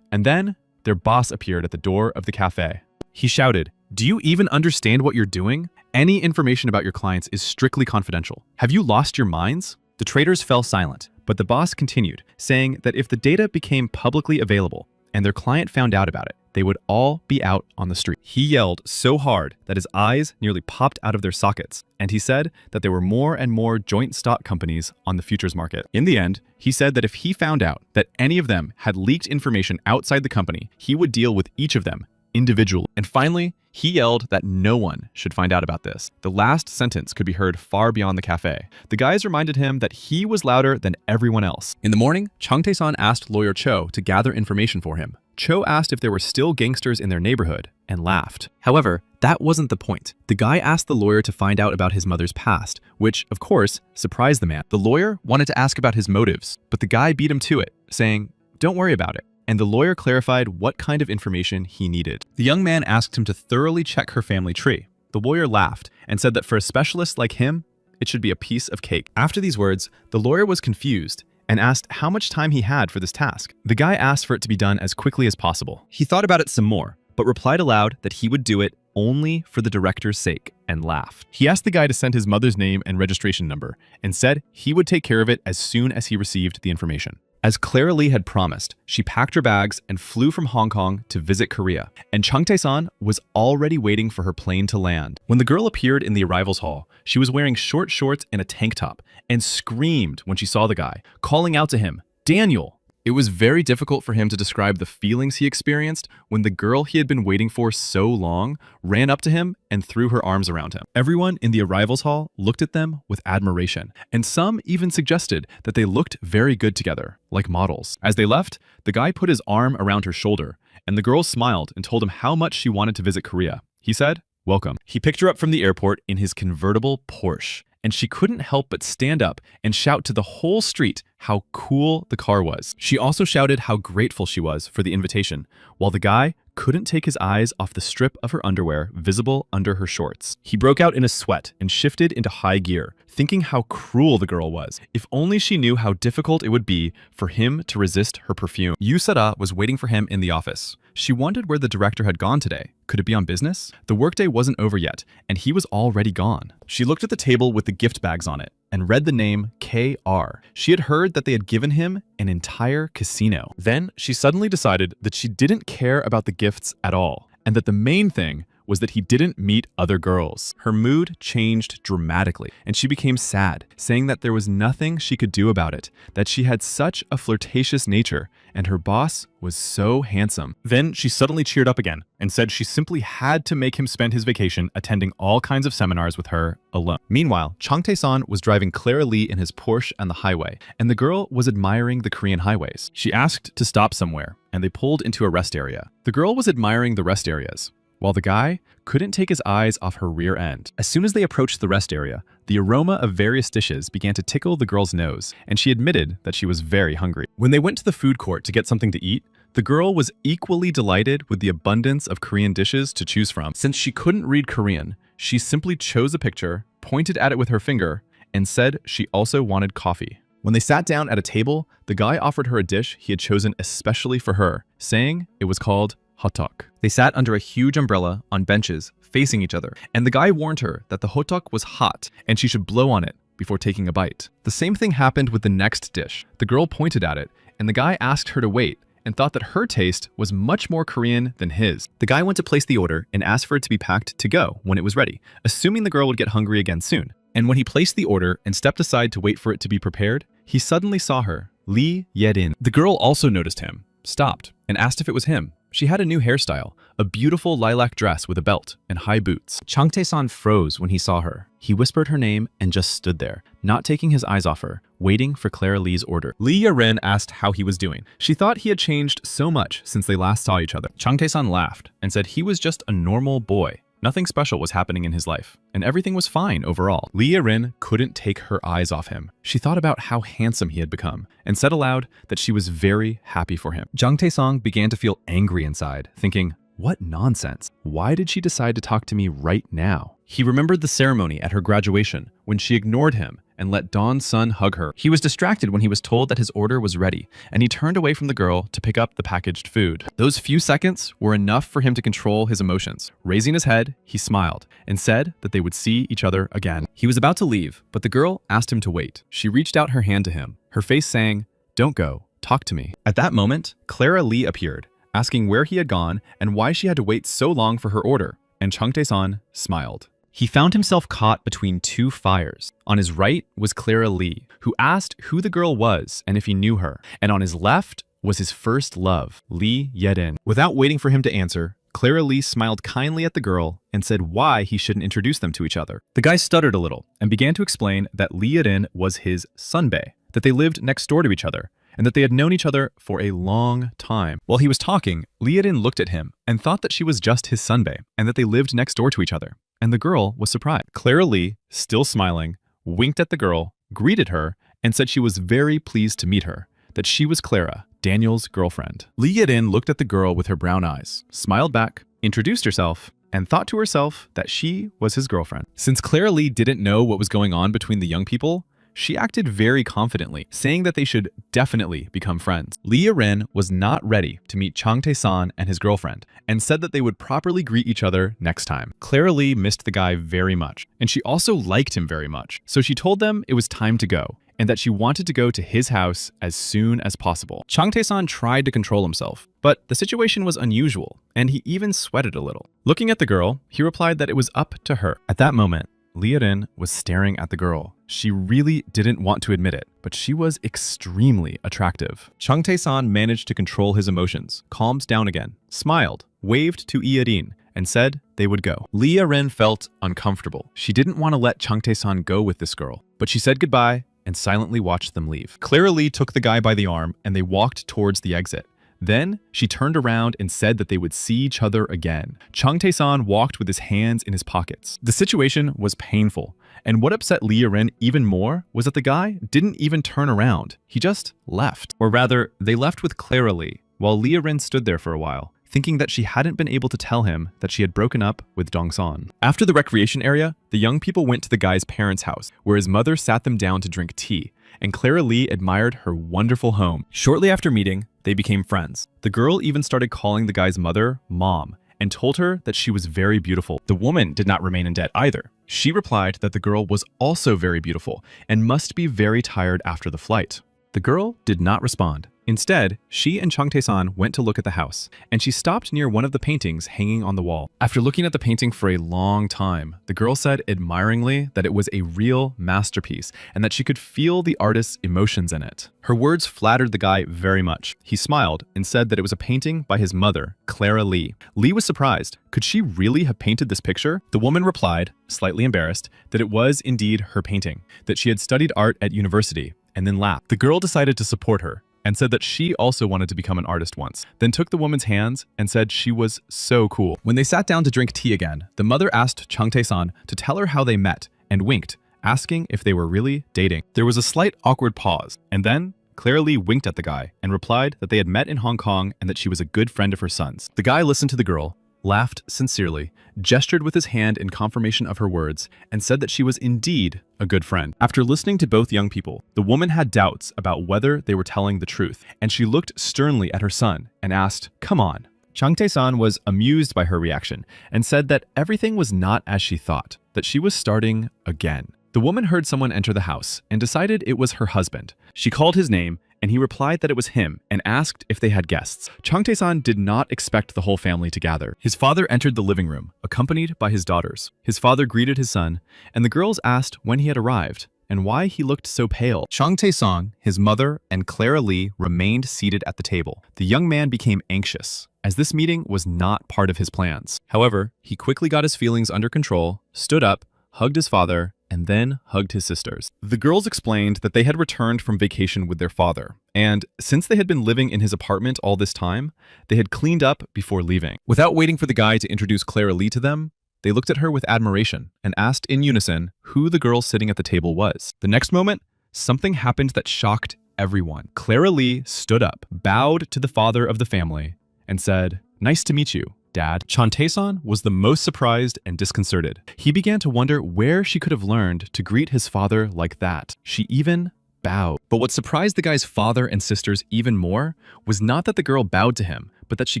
And then their boss appeared at the door of the cafe. He shouted, "Do you even understand what you're doing? Any information about your clients is strictly confidential. Have you lost your minds?" The traders fell silent, but the boss continued, saying that if the data became publicly available and their client found out about it, they would all be out on the street. He yelled so hard that his eyes nearly popped out of their sockets, and he said that there were more and more joint stock companies on the futures market. In the end, he said that if he found out that any of them had leaked information outside the company, he would deal with each of them individually. And finally, he yelled that no one should find out about this. The last sentence could be heard far beyond the cafe. The guys reminded him that he was louder than everyone else. In the morning, Chang Tae-san asked lawyer Cho to gather information for him. Cho asked if there were still gangsters in their neighborhood and laughed. However, that wasn't the point. The guy asked the lawyer to find out about his mother's past, which, of course, surprised the man. The lawyer wanted to ask about his motives, but the guy beat him to it, saying, "Don't worry about it." And the lawyer clarified what kind of information he needed. The young man asked him to thoroughly check her family tree. The lawyer laughed and said that for a specialist like him, it should be a piece of cake. After these words, the lawyer was confused and asked how much time he had for this task. The guy asked for it to be done as quickly as possible. He thought about it some more, but replied aloud that he would do it only for the director's sake, and laughed. He asked the guy to send his mother's name and registration number, and said he would take care of it as soon as he received the information. As Clara Lee had promised, she packed her bags and flew from Hong Kong to visit Korea, and Chung Tae-san was already waiting for her plane to land. When the girl appeared in the arrivals hall, she was wearing short shorts and a tank top, and screamed when she saw the guy, calling out to him, "Daniel!" It was very difficult for him to describe the feelings he experienced when the girl he had been waiting for so long ran up to him and threw her arms around him. Everyone in the arrivals hall looked at them with admiration, and some even suggested that they looked very good together, like models. As they left, the guy put his arm around her shoulder, and the girl smiled and told him how much she wanted to visit Korea. He said, "Welcome." He picked her up from the airport in his convertible Porsche, and she couldn't help but stand up and shout to the whole street how cool the car was. She also shouted how grateful she was for the invitation, while the guy couldn't take his eyes off the strip of her underwear visible under her shorts. He broke out in a sweat and shifted into high gear, thinking how cruel the girl was. If only she knew how difficult it would be for him to resist her perfume. Yu Sara was waiting for him in the office. She wondered where the director had gone today. Could it be on business? The workday wasn't over yet, and he was already gone. She looked at the table with the gift bags on it and read the name KR. She had heard that they had given him an entire casino. Then she suddenly decided that she didn't care about the gifts at all, and that the main thing was that he didn't meet other girls. Her mood changed dramatically, and she became sad, saying that there was nothing she could do about it, that she had such a flirtatious nature, and her boss was so handsome. Then she suddenly cheered up again and said she simply had to make him spend his vacation attending all kinds of seminars with her alone. Meanwhile, Chung Tae-san was driving Clara Lee in his Porsche on the highway, and the girl was admiring the Korean highways. She asked to stop somewhere, and they pulled into a rest area. The girl was admiring the rest areas, while the guy couldn't take his eyes off her rear end. As soon as they approached the rest area, the aroma of various dishes began to tickle the girl's nose, and she admitted that she was very hungry. When they went to the food court to get something to eat, the girl was equally delighted with the abundance of Korean dishes to choose from. Since she couldn't read Korean, she simply chose a picture, pointed at it with her finger, and said she also wanted coffee. When they sat down at a table, the guy offered her a dish he had chosen especially for her, saying it was called hotteok. They sat under a huge umbrella on benches facing each other, and the guy warned her that the hotteok was hot and she should blow on it before taking a bite. The same thing happened with the next dish. The girl pointed at it, and the guy asked her to wait and thought that her taste was much more Korean than his. The guy went to place the order and asked for it to be packed to go when it was ready, assuming the girl would get hungry again soon. And when he placed the order and stepped aside to wait for it to be prepared, he suddenly saw her, Lee Ye-in. The girl also noticed him, stopped, and asked if it was him. She had a new hairstyle, a beautiful lilac dress with a belt, and high boots. Chung Tae-san froze when he saw her. He whispered her name and just stood there, not taking his eyes off her, waiting for Clara Lee's order. Lee Ye-in asked how he was doing. She thought he had changed so much since they last saw each other. Chung Tae-san laughed and said he was just a normal boy. Nothing special was happening in his life, and everything was fine overall. Lee Ye-in couldn't take her eyes off him. She thought about how handsome he had become, and said aloud that she was very happy for him. Chung Tae-song began to feel angry inside, thinking, what nonsense. Why did she decide to talk to me right now? He remembered the ceremony at her graduation, when she ignored him and let Dawn's son hug her. He was distracted when he was told that his order was ready, and he turned away from the girl to pick up the packaged food. Those few seconds were enough for him to control his emotions. Raising his head, he smiled and said that they would see each other again. He was about to leave, but the girl asked him to wait. She reached out her hand to him, her face saying, "Don't go, talk to me." At that moment, Clara Lee appeared, asking where he had gone and why she had to wait so long for her order, and Chung Tae-san smiled. He found himself caught between two fires. On his right was Clara Lee, who asked who the girl was and if he knew her, and on his left was his first love, Lee Ye-in. Without waiting for him to answer, Clara Lee smiled kindly at the girl and said why he shouldn't introduce them to each other. The guy stuttered a little and began to explain that Lee Ye-in was his sunbae, that they lived next door to each other, and that they had known each other for a long time. While he was talking, Lee Ye-in looked at him and thought that she was just his sunbae, and that they lived next door to each other. And the girl was surprised. Clara Lee, still smiling, winked at the girl, greeted her, and said she was very pleased to meet her, that she was Clara, Daniel's girlfriend. Lee Ye-in looked at the girl with her brown eyes, smiled back, introduced herself, and thought to herself that she was his girlfriend. Since Clara Lee didn't know what was going on between the young people, she acted very confidently, saying that they should definitely become friends. Lee Ye-in was not ready to meet Chung Tae-san and his girlfriend, and said that they would properly greet each other next time. Clara Lee missed the guy very much, and she also liked him very much, so she told them it was time to go, and that she wanted to go to his house as soon as possible. Chang Tae-san tried to control himself, but the situation was unusual, and he even sweated a little. Looking at the girl, he replied that it was up to her. At that moment, Lee Rin was staring at the girl. She really didn't want to admit it, but she was extremely attractive. Chang Tae-san managed to control his emotions, calmed down again, smiled, waved to Lee Rin, and said they would go. Lee Rin felt uncomfortable. She didn't want to let Chang Tae-san go with this girl, but she said goodbye and silently watched them leave. Clara Lee took the guy by the arm and they walked towards the exit. Then she turned around and said that they would see each other again. Chang Tae-san walked with his hands in his pockets. The situation was painful, and what upset Lee Rin even more was that the guy didn't even turn around. He just left. Or rather, they left with Clara Lee, while Lee Rin stood there for a while, thinking that she hadn't been able to tell him that she had broken up with Dong-san. After the recreation area, the young people went to the guy's parents' house, where his mother sat them down to drink tea, and Clara Lee admired her wonderful home. Shortly after meeting, they became friends. The girl even started calling the guy's mother Mom, and told her that she was very beautiful. The woman did not remain in debt either. She replied that the girl was also very beautiful, and must be very tired after the flight. The girl did not respond. Instead, she and Chang Tae-san went to look at the house, and she stopped near one of the paintings hanging on the wall. After looking at the painting for a long time, the girl said admiringly that it was a real masterpiece and that she could feel the artist's emotions in it. Her words flattered the guy very much. He smiled and said that it was a painting by his mother, Clara Lee. Lee was surprised. Could she really have painted this picture? The woman replied, slightly embarrassed, that it was indeed her painting, that she had studied art at university, and then laughed. The girl decided to support her and said that she also wanted to become an artist once, then took the woman's hands and said she was so cool. When they sat down to drink tea again, the mother asked Chang Tae-san to tell her how they met and winked, asking if they were really dating. There was a slight awkward pause, and then Clara Lee winked at the guy and replied that they had met in Hong Kong and that she was a good friend of her son's. The guy listened to the girl, laughed sincerely, gestured with his hand in confirmation of her words, and said that she was indeed a good friend. After listening to both young people, the woman had doubts about whether they were telling the truth, and she looked sternly at her son and asked, "Come on." Chang Tae-san was amused by her reaction and said that everything was not as she thought, that she was starting again. The woman heard someone enter the house and decided it was her husband. She called his name, and he replied that it was him and asked if they had guests. Chang Tae-san did not expect the whole family to gather. His father entered the living room, accompanied by his daughters. His father greeted his son, and the girls asked when he had arrived and why he looked so pale. Chang Tae-san, his mother, and Clara Lee remained seated at the table. The young man became anxious, as this meeting was not part of his plans. However, he quickly got his feelings under control, stood up, hugged his father, and then hugged his sisters. The girls explained that they had returned from vacation with their father, and since they had been living in his apartment all this time, they had cleaned up before leaving. Without waiting for the guy to introduce Clara Lee to them, they looked at her with admiration and asked in unison who the girl sitting at the table was. The next moment, something happened that shocked everyone. Clara Lee stood up, bowed to the father of the family, and said, "Nice to meet you, Dad." Chang Tae-san was the most surprised and disconcerted. He began to wonder where she could have learned to greet his father like that. She even bowed. But what surprised the guy's father and sisters even more was not that the girl bowed to him, but that she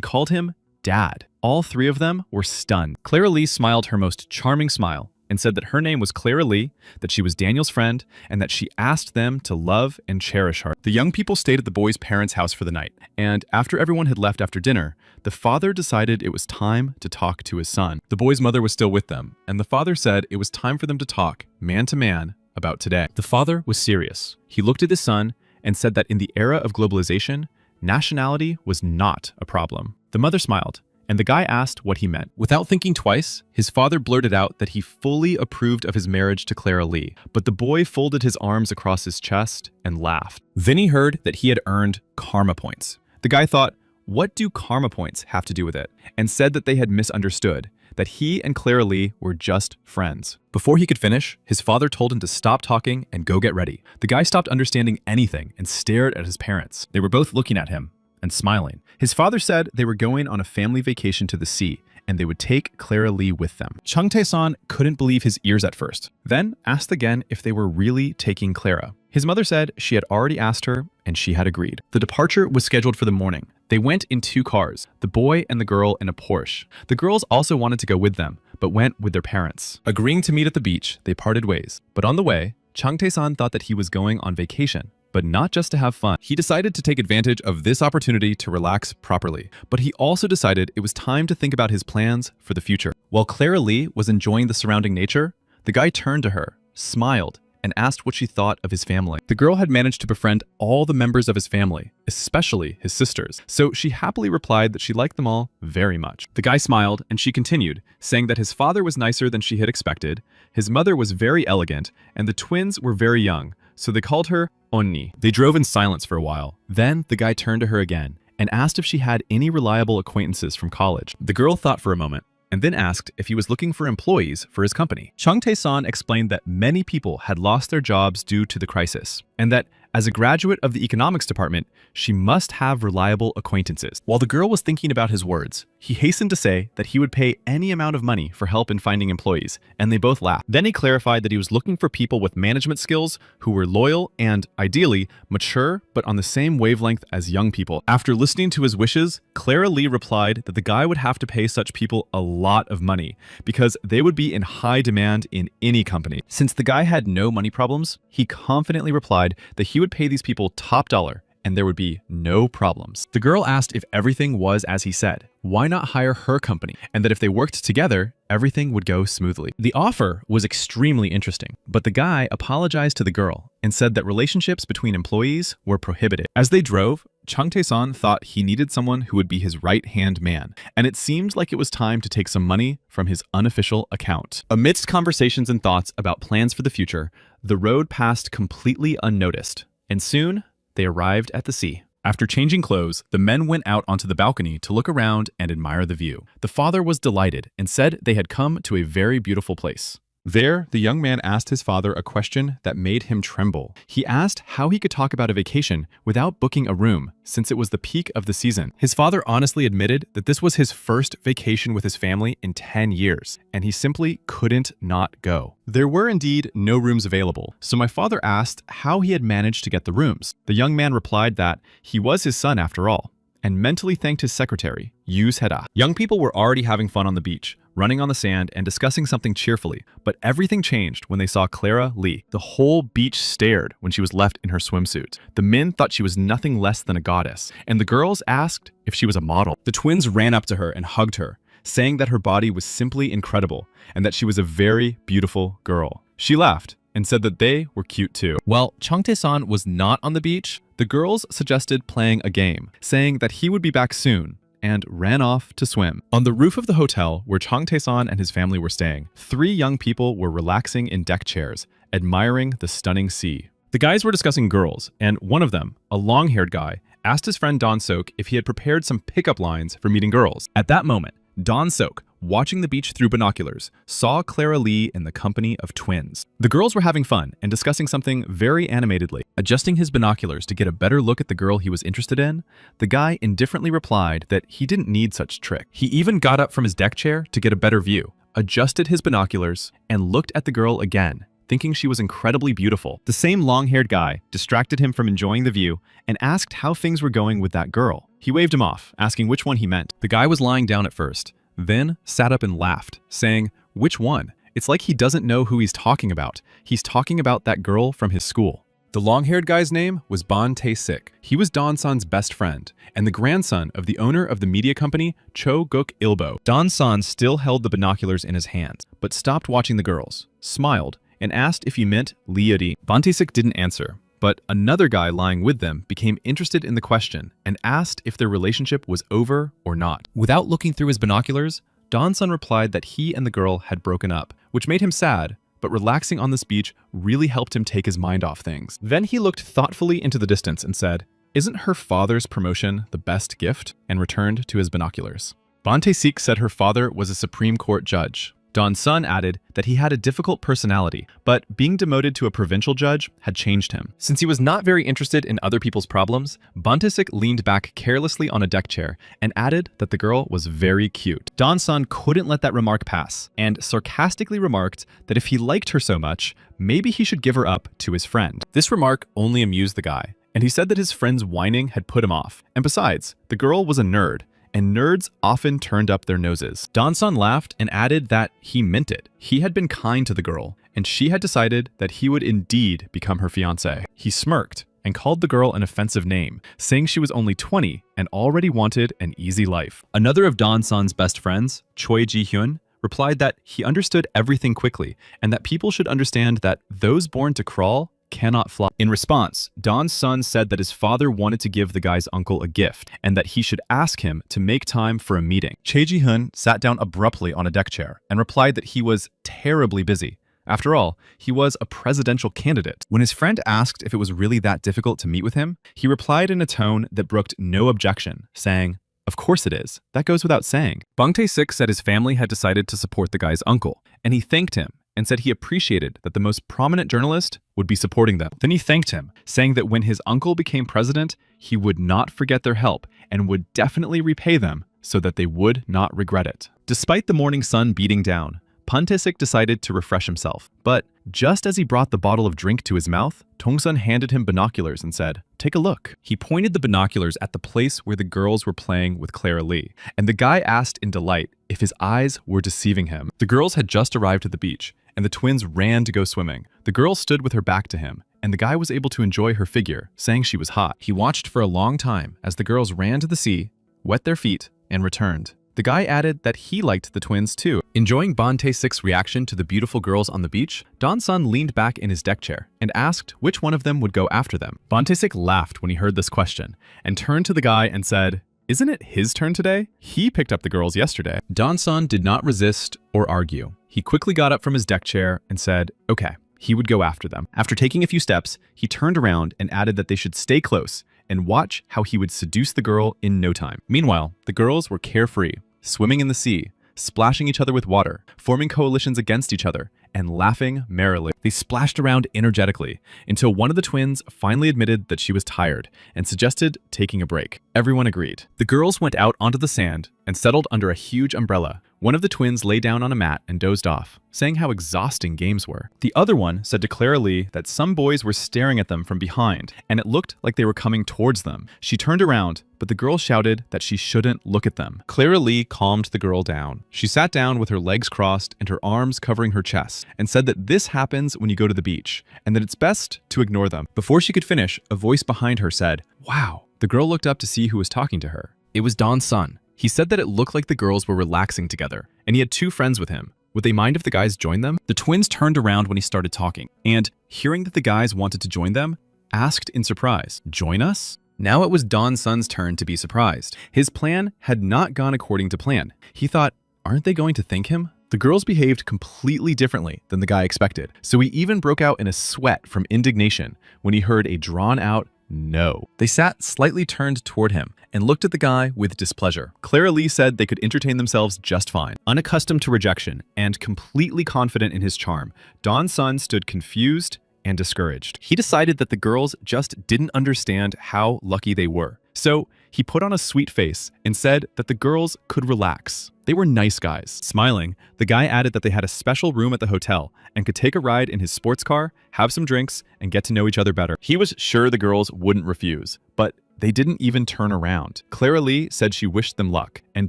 called him Dad. All three of them were stunned. Clara Lee smiled her most charming smile and said that her name was Clara Lee, that she was Daniel's friend, and that she asked them to love and cherish her. The young people stayed at the boy's parents' house for the night, and after everyone had left after dinner, the father decided it was time to talk to his son. The boy's mother was still with them, and the father said it was time for them to talk, man to man, about today. The father was serious. He looked at his son and said that in the era of globalization, nationality was not a problem. The mother smiled, and the guy asked what he meant. Without thinking twice, his father blurted out that he fully approved of his marriage to Clara Lee, but the boy folded his arms across his chest and laughed. Then he heard that he had earned karma points. The guy thought, what do karma points have to do with it? And said that they had misunderstood, that he and Clara Lee were just friends. Before he could finish, his father told him to stop talking and go get ready. The guy stopped understanding anything and stared at his parents. They were both looking at him and smiling. His father said they were going on a family vacation to the sea, and they would take Clara Lee with them. Chang Tae-san couldn't believe his ears at first, then asked again if they were really taking Clara. His mother said she had already asked her, and she had agreed. The departure was scheduled for the morning. They went in 2 cars, the boy and the girl in a Porsche. The girls also wanted to go with them, but went with their parents. Agreeing to meet at the beach, they parted ways. But on the way, Chang Tae-san thought that he was going on vacation, but not just to have fun. He decided to take advantage of this opportunity to relax properly, but he also decided it was time to think about his plans for the future. While Clara Lee was enjoying the surrounding nature, the guy turned to her, smiled, and asked what she thought of his family. The girl had managed to befriend all the members of his family, especially his sisters, so she happily replied that she liked them all very much. The guy smiled, and she continued, saying that his father was nicer than she had expected, his mother was very elegant, and the twins were very young, so they called her Onni. They drove in silence for a while. Then the guy turned to her again and asked if she had any reliable acquaintances from college. The girl thought for a moment, and then asked if he was looking for employees for his company. Chang Tae-san explained that many people had lost their jobs due to the crisis, and that as a graduate of the economics department, she must have reliable acquaintances. While the girl was thinking about his words, he hastened to say that he would pay any amount of money for help in finding employees, and they both laughed. Then he clarified that he was looking for people with management skills who were loyal and, ideally, mature but on the same wavelength as young people. After listening to his wishes, Clara Lee replied that the guy would have to pay such people a lot of money because they would be in high demand in any company. Since the guy had no money problems, he confidently replied that he would pay these people top dollar and there would be no problems. The girl asked if everything was as he said, why not hire her company, and that if they worked together, everything would go smoothly. The offer was extremely interesting, but the guy apologized to the girl and said that relationships between employees were prohibited. As they drove, Chang Tae-san thought he needed someone who would be his right-hand man, and it seemed like it was time to take some money from his unofficial account. Amidst conversations and thoughts about plans for the future, the road passed completely unnoticed, and soon they arrived at the sea. After changing clothes, the men went out onto the balcony to look around and admire the view. The father was delighted and said they had come to a very beautiful place. There, the young man asked his father a question that made him tremble. He asked how he could talk about a vacation without booking a room, since it was the peak of the season. His father honestly admitted that this was his first vacation with his family in 10 years, and he simply couldn't not go. There were indeed no rooms available, so my father asked how he had managed to get the rooms. The young man replied that he was his son after all, and mentally thanked his secretary, Yu Sera. Young people were already having fun on the beach, running on the sand and discussing something cheerfully, but everything changed when they saw Clara Lee. The whole beach stared when she was left in her swimsuit. The men thought she was nothing less than a goddess, and the girls asked if she was a model. The twins ran up to her and hugged her, saying that her body was simply incredible and that she was a very beautiful girl. She laughed and said that they were cute too. While Chang Tae-san was not on the beach, the girls suggested playing a game, saying that he would be back soon, and ran off to swim. On the roof of the hotel where Chang Tae-san and his family were staying, 3 young people were relaxing in deck chairs, admiring the stunning sea. The guys were discussing girls, and one of them, a long-haired guy, asked his friend Don Sok if he had prepared some pickup lines for meeting girls. At that moment, Don Sok, watching the beach through binoculars, saw Clara Lee in the company of twins. The girls were having fun and discussing something very animatedly. Adjusting his binoculars to get a better look at the girl he was interested in, the guy indifferently replied that he didn't need such trick. He even got up from his deck chair to get a better view, adjusted his binoculars, and looked at the girl again, thinking she was incredibly beautiful. The same long-haired guy distracted him from enjoying the view and asked how things were going with that girl. He waved him off, asking which one he meant. The guy was lying down at first, then sat up and laughed, saying, "Which one? It's like he doesn't know who he's talking about. He's talking about that girl from his school." The long-haired guy's name was Bon Tae-sik. He was Don-san's best friend, and the grandson of the owner of the media company, Cho Guk Ilbo. Don-san still held the binoculars in his hands, but stopped watching the girls, smiled, and asked if he meant Lee Yuri. Bon Tae-sik didn't answer, but another guy lying with them became interested in the question and asked if their relationship was over or not. Without looking through his binoculars, Don-san replied that he and the girl had broken up, which made him sad, but relaxing on this beach really helped him take his mind off things. Then he looked thoughtfully into the distance and said, "Isn't her father's promotion the best gift?" and returned to his binoculars. Bon Tae-sik said her father was a Supreme Court judge. Don's son added that he had a difficult personality, but being demoted to a provincial judge had changed him. Since he was not very interested in other people's problems, Bon Tae-sik leaned back carelessly on a deck chair and added that the girl was very cute. Don's son couldn't let that remark pass and sarcastically remarked that if he liked her so much, maybe he should give her up to his friend. This remark only amused the guy, and he said that his friend's whining had put him off. And besides, the girl was a nerd, and nerds often turned up their noses. Donsun laughed and added that he meant it. He had been kind to the girl, and she had decided that he would indeed become her fiancé. He smirked and called the girl an offensive name, saying she was only 20 and already wanted an easy life. Another of Donsun's best friends, Choi Ji-hyun, replied that he understood everything quickly and that people should understand that those born to crawl cannot fly. In response, Don's son said that his father wanted to give the guy's uncle a gift and that he should ask him to make time for a meeting. Choi Ji-hyun sat down abruptly on a deck chair and replied that he was terribly busy. After all, he was a presidential candidate. When his friend asked if it was really that difficult to meet with him, he replied in a tone that brooked no objection, saying, "Of course it is. That goes without saying." Bang Tae-sik said his family had decided to support the guy's uncle, and he thanked him and said he appreciated that the most prominent journalist would be supporting them. Then he thanked him, saying that when his uncle became president, he would not forget their help and would definitely repay them so that they would not regret it. Despite the morning sun beating down, Bang Tae-sik decided to refresh himself, but just as he brought the bottle of drink to his mouth, Dongsun handed him binoculars and said, "Take a look." He pointed the binoculars at the place where the girls were playing with Clara Lee, and the guy asked in delight if his eyes were deceiving him. The girls had just arrived at the beach, and the twins ran to go swimming. The girl stood with her back to him, and the guy was able to enjoy her figure, saying she was hot. He watched for a long time as the girls ran to the sea, wet their feet, and returned. The guy added that he liked the twins too. Enjoying Bang Tae-sik's reaction to the beautiful girls on the beach, Don-sun leaned back in his deck chair and asked which one of them would go after them. Bang Tae-sik laughed when he heard this question and turned to the guy and said, "Isn't it his turn today? He picked up the girls yesterday." Don-sun did not resist or argue. He quickly got up from his deck chair and said, okay, he would go after them. After taking a few steps, he turned around and added that they should stay close and watch how he would seduce the girl in no time. Meanwhile, the girls were carefree, swimming in the sea, splashing each other with water, forming coalitions against each other, and laughing merrily. They splashed around energetically until one of the twins finally admitted that she was tired and suggested taking a break. Everyone agreed. The girls went out onto the sand and settled under a huge umbrella. One of the twins lay down on a mat and dozed off, saying how exhausting games were. The other one said to Clara Lee that some boys were staring at them from behind, and it looked like they were coming towards them. She turned around, but the girl shouted that she shouldn't look at them. Clara Lee calmed the girl down. She sat down with her legs crossed and her arms covering her chest, and said that this happens when you go to the beach, and that it's best to ignore them. Before she could finish, a voice behind her said, "Wow." The girl looked up to see who was talking to her. It was Don's son. He said that it looked like the girls were relaxing together, and he had two friends with him. Would they mind if the guys joined them? The twins turned around when he started talking, and, hearing that the guys wanted to join them, asked in surprise, "Join us?" Now it was Don's son's turn to be surprised. His plan had not gone according to plan. He thought, aren't they going to thank him? The girls behaved completely differently than the guy expected, so he even broke out in a sweat from indignation when he heard a drawn-out no. They sat slightly turned toward him and looked at the guy with displeasure. Clara Lee said they could entertain themselves just fine. Unaccustomed to rejection and completely confident in his charm, Don's son stood confused and discouraged. He decided that the girls just didn't understand how lucky they were. So he put on a sweet face and said that the girls could relax. They were nice guys. Smiling, the guy added that they had a special room at the hotel and could take a ride in his sports car, have some drinks, and get to know each other better. He was sure the girls wouldn't refuse, but they didn't even turn around. Clara Lee said she wished them luck, and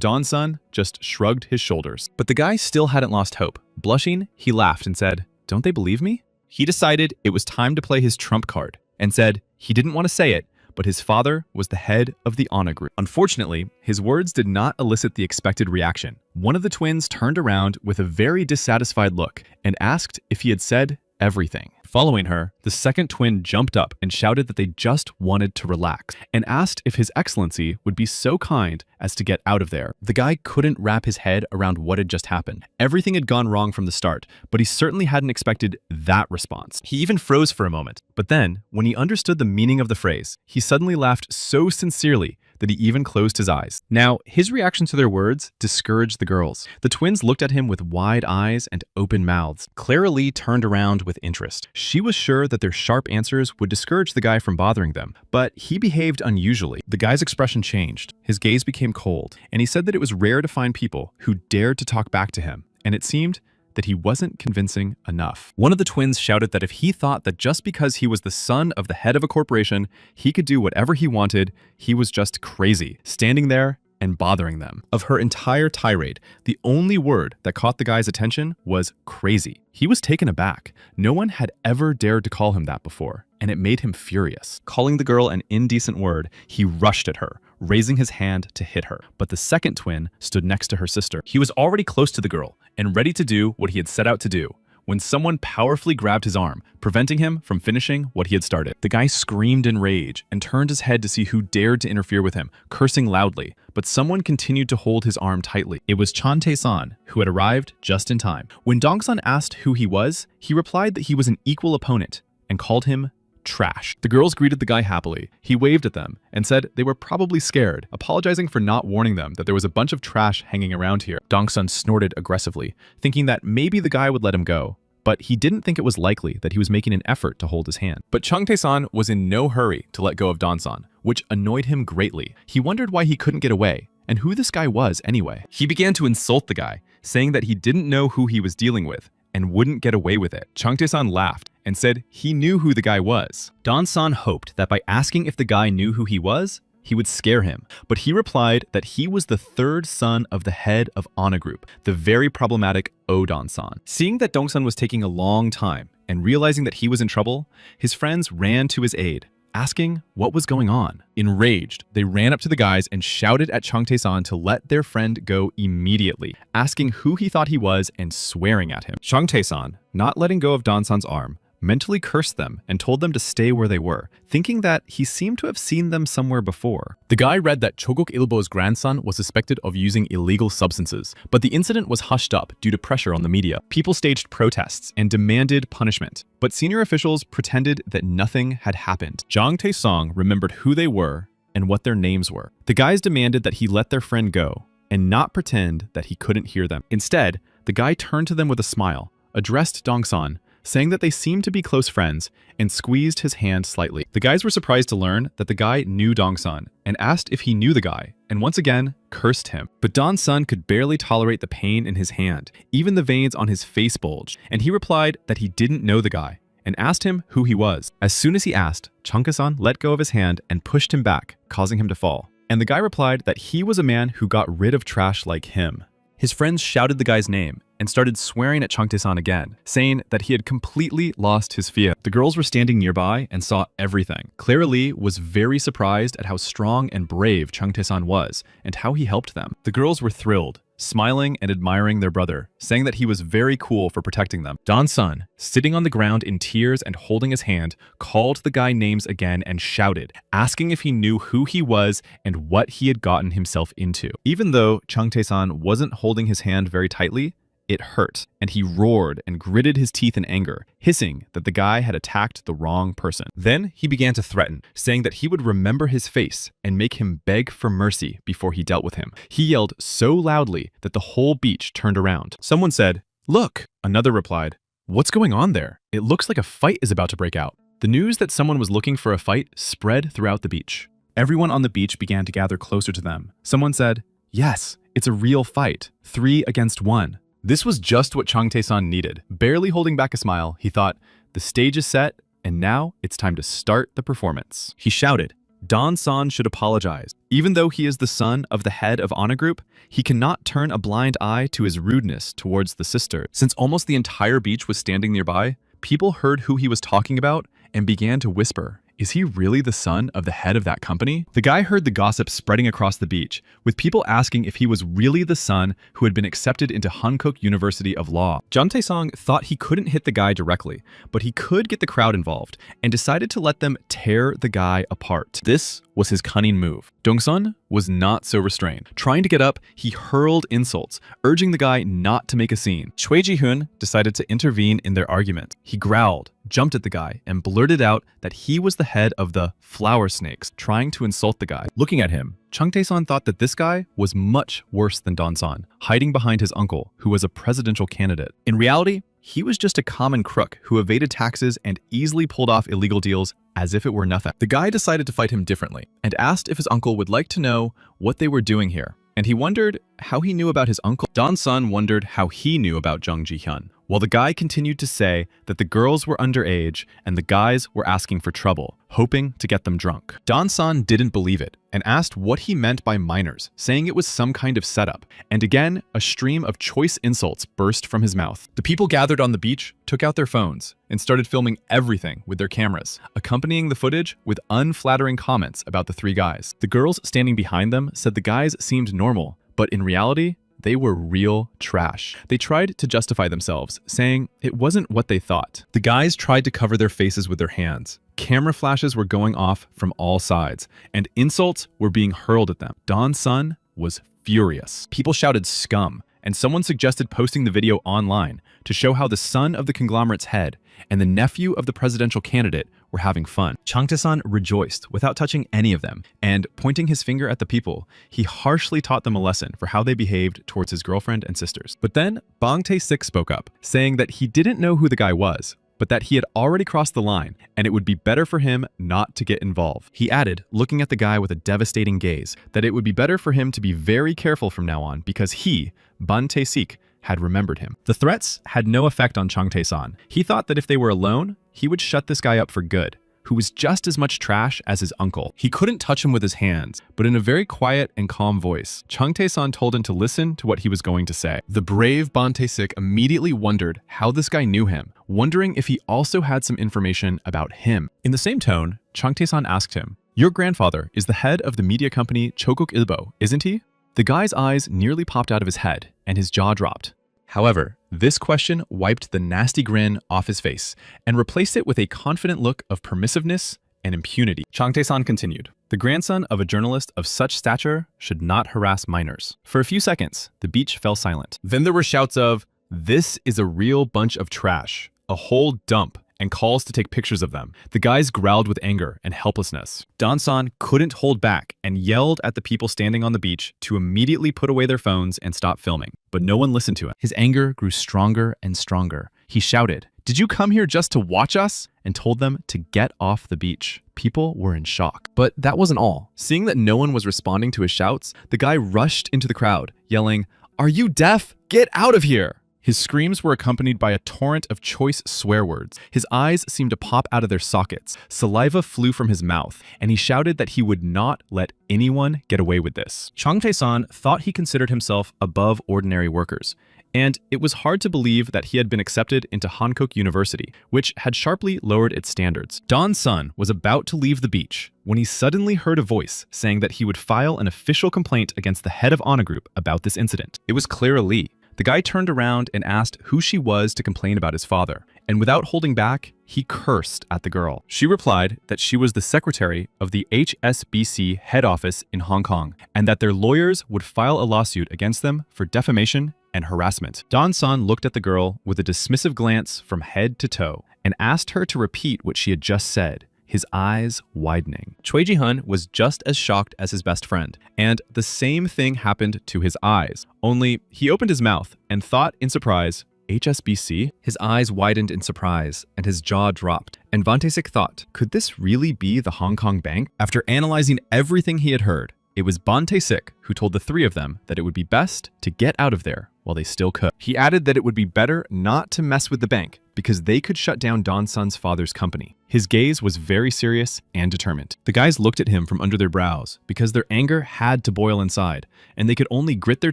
Don's son just shrugged his shoulders. But the guy still hadn't lost hope. Blushing, he laughed and said, "Don't they believe me?" He decided it was time to play his trump card and said he didn't want to say it, but his father was the head of the Anna group. Unfortunately, his words did not elicit the expected reaction. One of the twins turned around with a very dissatisfied look and asked if he had said everything. Following her, the second twin jumped up and shouted that they just wanted to relax and asked if His Excellency would be so kind as to get out of there. The guy couldn't wrap his head around what had just happened. Everything had gone wrong from the start, but he certainly hadn't expected that response. He even froze for a moment, but then, when he understood the meaning of the phrase, he suddenly laughed so sincerely that he even closed his eyes. Now, his reaction to their words discouraged the girls. The twins looked at him with wide eyes and open mouths. Clara Lee turned around with interest. She was sure that their sharp answers would discourage the guy from bothering them, but he behaved unusually. The guy's expression changed. His gaze became cold, and he said that it was rare to find people who dared to talk back to him, and it seemed that he wasn't convincing enough. One of the twins shouted that if he thought that just because he was the son of the head of a corporation, he could do whatever he wanted, he was just crazy. Standing there and bothering them. Of her entire tirade, the only word that caught the guy's attention was crazy. He was taken aback. No one had ever dared to call him that before, and it made him furious. Calling the girl an indecent word, he rushed at her, raising his hand to hit her. But the second twin stood next to her sister. He was already close to the girl and ready to do what he had set out to do, when someone powerfully grabbed his arm, preventing him from finishing what he had started. The guy screamed in rage and turned his head to see who dared to interfere with him, cursing loudly, but someone continued to hold his arm tightly. It was Chan Tae-san, who had arrived just in time. When Dong-san asked who he was, he replied that he was an equal opponent and called him trash. The girls greeted the guy happily. He waved at them and said they were probably scared, apologizing for not warning them that there was a bunch of trash hanging around here. Dong-sun snorted aggressively, thinking that maybe the guy would let him go, but he didn't think it was likely that he was making an effort to hold his hand. But Chung Tae-san was in no hurry to let go of Don-san, which annoyed him greatly. He wondered why he couldn't get away, and who this guy was anyway. He began to insult the guy, saying that he didn't know who he was dealing with and wouldn't get away with it. Chung Tae-san laughed and said he knew who the guy was. Don-san hoped that by asking if the guy knew who he was, he would scare him, but he replied that he was the third son of the head of Ana Group, the very problematic Oh Don-san. Seeing that Dong-san was taking a long time and realizing that he was in trouble, his friends ran to his aid, asking what was going on. Enraged, they ran up to the guys and shouted at Chung Tae-san to let their friend go immediately, asking who he thought he was and swearing at him. Chung Tae-san, not letting go of Don-san's arm, mentally cursed them and told them to stay where they were, thinking that he seemed to have seen them somewhere before. The guy read that Chogok Ilbo's grandson was suspected of using illegal substances, but the incident was hushed up due to pressure on the media. People staged protests and demanded punishment, but senior officials pretended that nothing had happened. Jang Tae-song remembered who they were and what their names were. The guys demanded that he let their friend go and not pretend that he couldn't hear them. Instead, the guy turned to them with a smile, addressed Dong-san, saying that they seemed to be close friends, and squeezed his hand slightly. The guys were surprised to learn that the guy knew Dong-san and asked if he knew the guy, and once again, cursed him. But Don-san could barely tolerate the pain in his hand. Even the veins on his face bulged, and he replied that he didn't know the guy, and asked him who he was. As soon as he asked, Chunka-san let go of his hand and pushed him back, causing him to fall. And the guy replied that he was a man who got rid of trash like him. His friends shouted the guy's name and started swearing at Chung Tae-san again, saying that he had completely lost his fear. The girls were standing nearby and saw everything. Clara Lee was very surprised at how strong and brave Chung Tae-san was and how he helped them. The girls were thrilled, smiling and admiring their brother, saying that he was very cool for protecting them. Don-sun, sitting on the ground in tears and holding his hand, called the guy names again and shouted, asking if he knew who he was and what he had gotten himself into. Even though Chung Tae-san wasn't holding his hand very tightly, it hurt, and he roared and gritted his teeth in anger, hissing that the guy had attacked the wrong person. Then he began to threaten, saying that he would remember his face and make him beg for mercy before he dealt with him. He yelled so loudly that the whole beach turned around. Someone said, "Look!" Another replied, "What's going on there? It looks like a fight is about to break out." The news that someone was looking for a fight spread throughout the beach. Everyone on the beach began to gather closer to them. Someone said, "Yes, it's a real fight, 3 against 1. This was just what Chung Tae-san needed. Barely holding back a smile, he thought, the stage is set, and now it's time to start the performance. He shouted, Don-san should apologize. Even though he is the son of the head of Ana Group, he cannot turn a blind eye to his rudeness towards the sister. Since almost the entire beach was standing nearby, people heard who he was talking about and began to whisper, "Is he really the son of the head of that company?" The guy heard the gossip spreading across the beach, with people asking if he was really the son who had been accepted into Hankook University of Law. Jung Tae-song thought he couldn't hit the guy directly, but he could get the crowd involved, and decided to let them tear the guy apart. This was his cunning move. Dong-sun was not so restrained. Trying to get up, he hurled insults, urging the guy not to make a scene. Choi Ji-hoon decided to intervene in their argument. He growled, jumped at the guy, and blurted out that he was the head of the flower snakes, trying to insult the guy. Looking at him, Chung Tae-san thought that this guy was much worse than Don-san, hiding behind his uncle, who was a presidential candidate. In reality, he was just a common crook who evaded taxes and easily pulled off illegal deals as if it were nothing. The guy decided to fight him differently and asked if his uncle would like to know what they were doing here. And he wondered how he knew about his uncle. Don-sun wondered how he knew about Jung Ji-hyun, while the guy continued to say that the girls were underage and the guys were asking for trouble, hoping to get them drunk. Don-sun didn't believe it and asked what he meant by minors, saying it was some kind of setup. And again, a stream of choice insults burst from his mouth. The people gathered on the beach took out their phones and started filming everything with their cameras, accompanying the footage with unflattering comments about the three guys. The girls standing behind them said the guys seemed normal, but in reality, they were real trash. They tried to justify themselves, saying it wasn't what they thought. The guys tried to cover their faces with their hands. Camera flashes were going off from all sides, and insults were being hurled at them. Don-sun was furious. People shouted scum, and someone suggested posting the video online to show how the son of the conglomerate's head and the nephew of the presidential candidate were having fun. Chang Tae-san rejoiced without touching any of them, and pointing his finger at the people, he harshly taught them a lesson for how they behaved towards his girlfriend and sisters. But then Bang Tae-sik spoke up, saying that he didn't know who the guy was, but that he had already crossed the line, and it would be better for him not to get involved. He added, looking at the guy with a devastating gaze, that it would be better for him to be very careful from now on because he, Bang Tae-sik, had remembered him. The threats had no effect on Chang Tae-san. He thought that if they were alone, he would shut this guy up for good, who was just as much trash as his uncle. He couldn't touch him with his hands, but in a very quiet and calm voice, Chang Tae-san told him to listen to what he was going to say. The brave Bang Tae-sik immediately wondered how this guy knew him, wondering if he also had some information about him. In the same tone, Chang Tae-san asked him, "Your grandfather is the head of the media company Choguk Ilbo, isn't he?" The guy's eyes nearly popped out of his head, and his jaw dropped. However, this question wiped the nasty grin off his face and replaced it with a confident look of permissiveness and impunity. Chang Tae-san continued, "The grandson of a journalist of such stature should not harass minors." For a few seconds, the beach fell silent. Then there were shouts of, "This is a real bunch of trash," a whole dump, and calls to take pictures of them. The guys growled with anger and helplessness. Don-san couldn't hold back and yelled at the people standing on the beach to immediately put away their phones and stop filming, but no one listened to him. His anger grew stronger and stronger. He shouted, "Did you come here just to watch us?" and told them to get off the beach. People were in shock. But that wasn't all. Seeing that no one was responding to his shouts, the guy rushed into the crowd, yelling, "Are you deaf? Get out of here!" His screams were accompanied by a torrent of choice swear words. His eyes seemed to pop out of their sockets. Saliva flew from his mouth, and he shouted that he would not let anyone get away with this. Chang Tae-san thought he considered himself above ordinary workers, and it was hard to believe that he had been accepted into Hankook University, which had sharply lowered its standards. Don-sun was about to leave the beach when he suddenly heard a voice saying that he would file an official complaint against the head of Honor Group about this incident. It was Clara Lee. The guy turned around and asked who she was to complain about his father, and without holding back, he cursed at the girl. She replied that she was the secretary of the HSBC head office in Hong Kong, and that their lawyers would file a lawsuit against them for defamation and harassment. Don-san looked at the girl with a dismissive glance from head to toe and asked her to repeat what she had just said, his eyes widening. Choi Ji-hun was just as shocked as his best friend, and the same thing happened to his eyes, only he opened his mouth and thought in surprise, HSBC? His eyes widened in surprise, and his jaw dropped, and Bang Tae-sik thought, could this really be the Hong Kong bank? After analyzing everything he had heard, it was Bang Tae-sik who told the three of them that it would be best to get out of there while they still could. He added that it would be better not to mess with the bank because they could shut down Don-sun's father's company. His gaze was very serious and determined. The guys looked at him from under their brows because their anger had to boil inside, and they could only grit their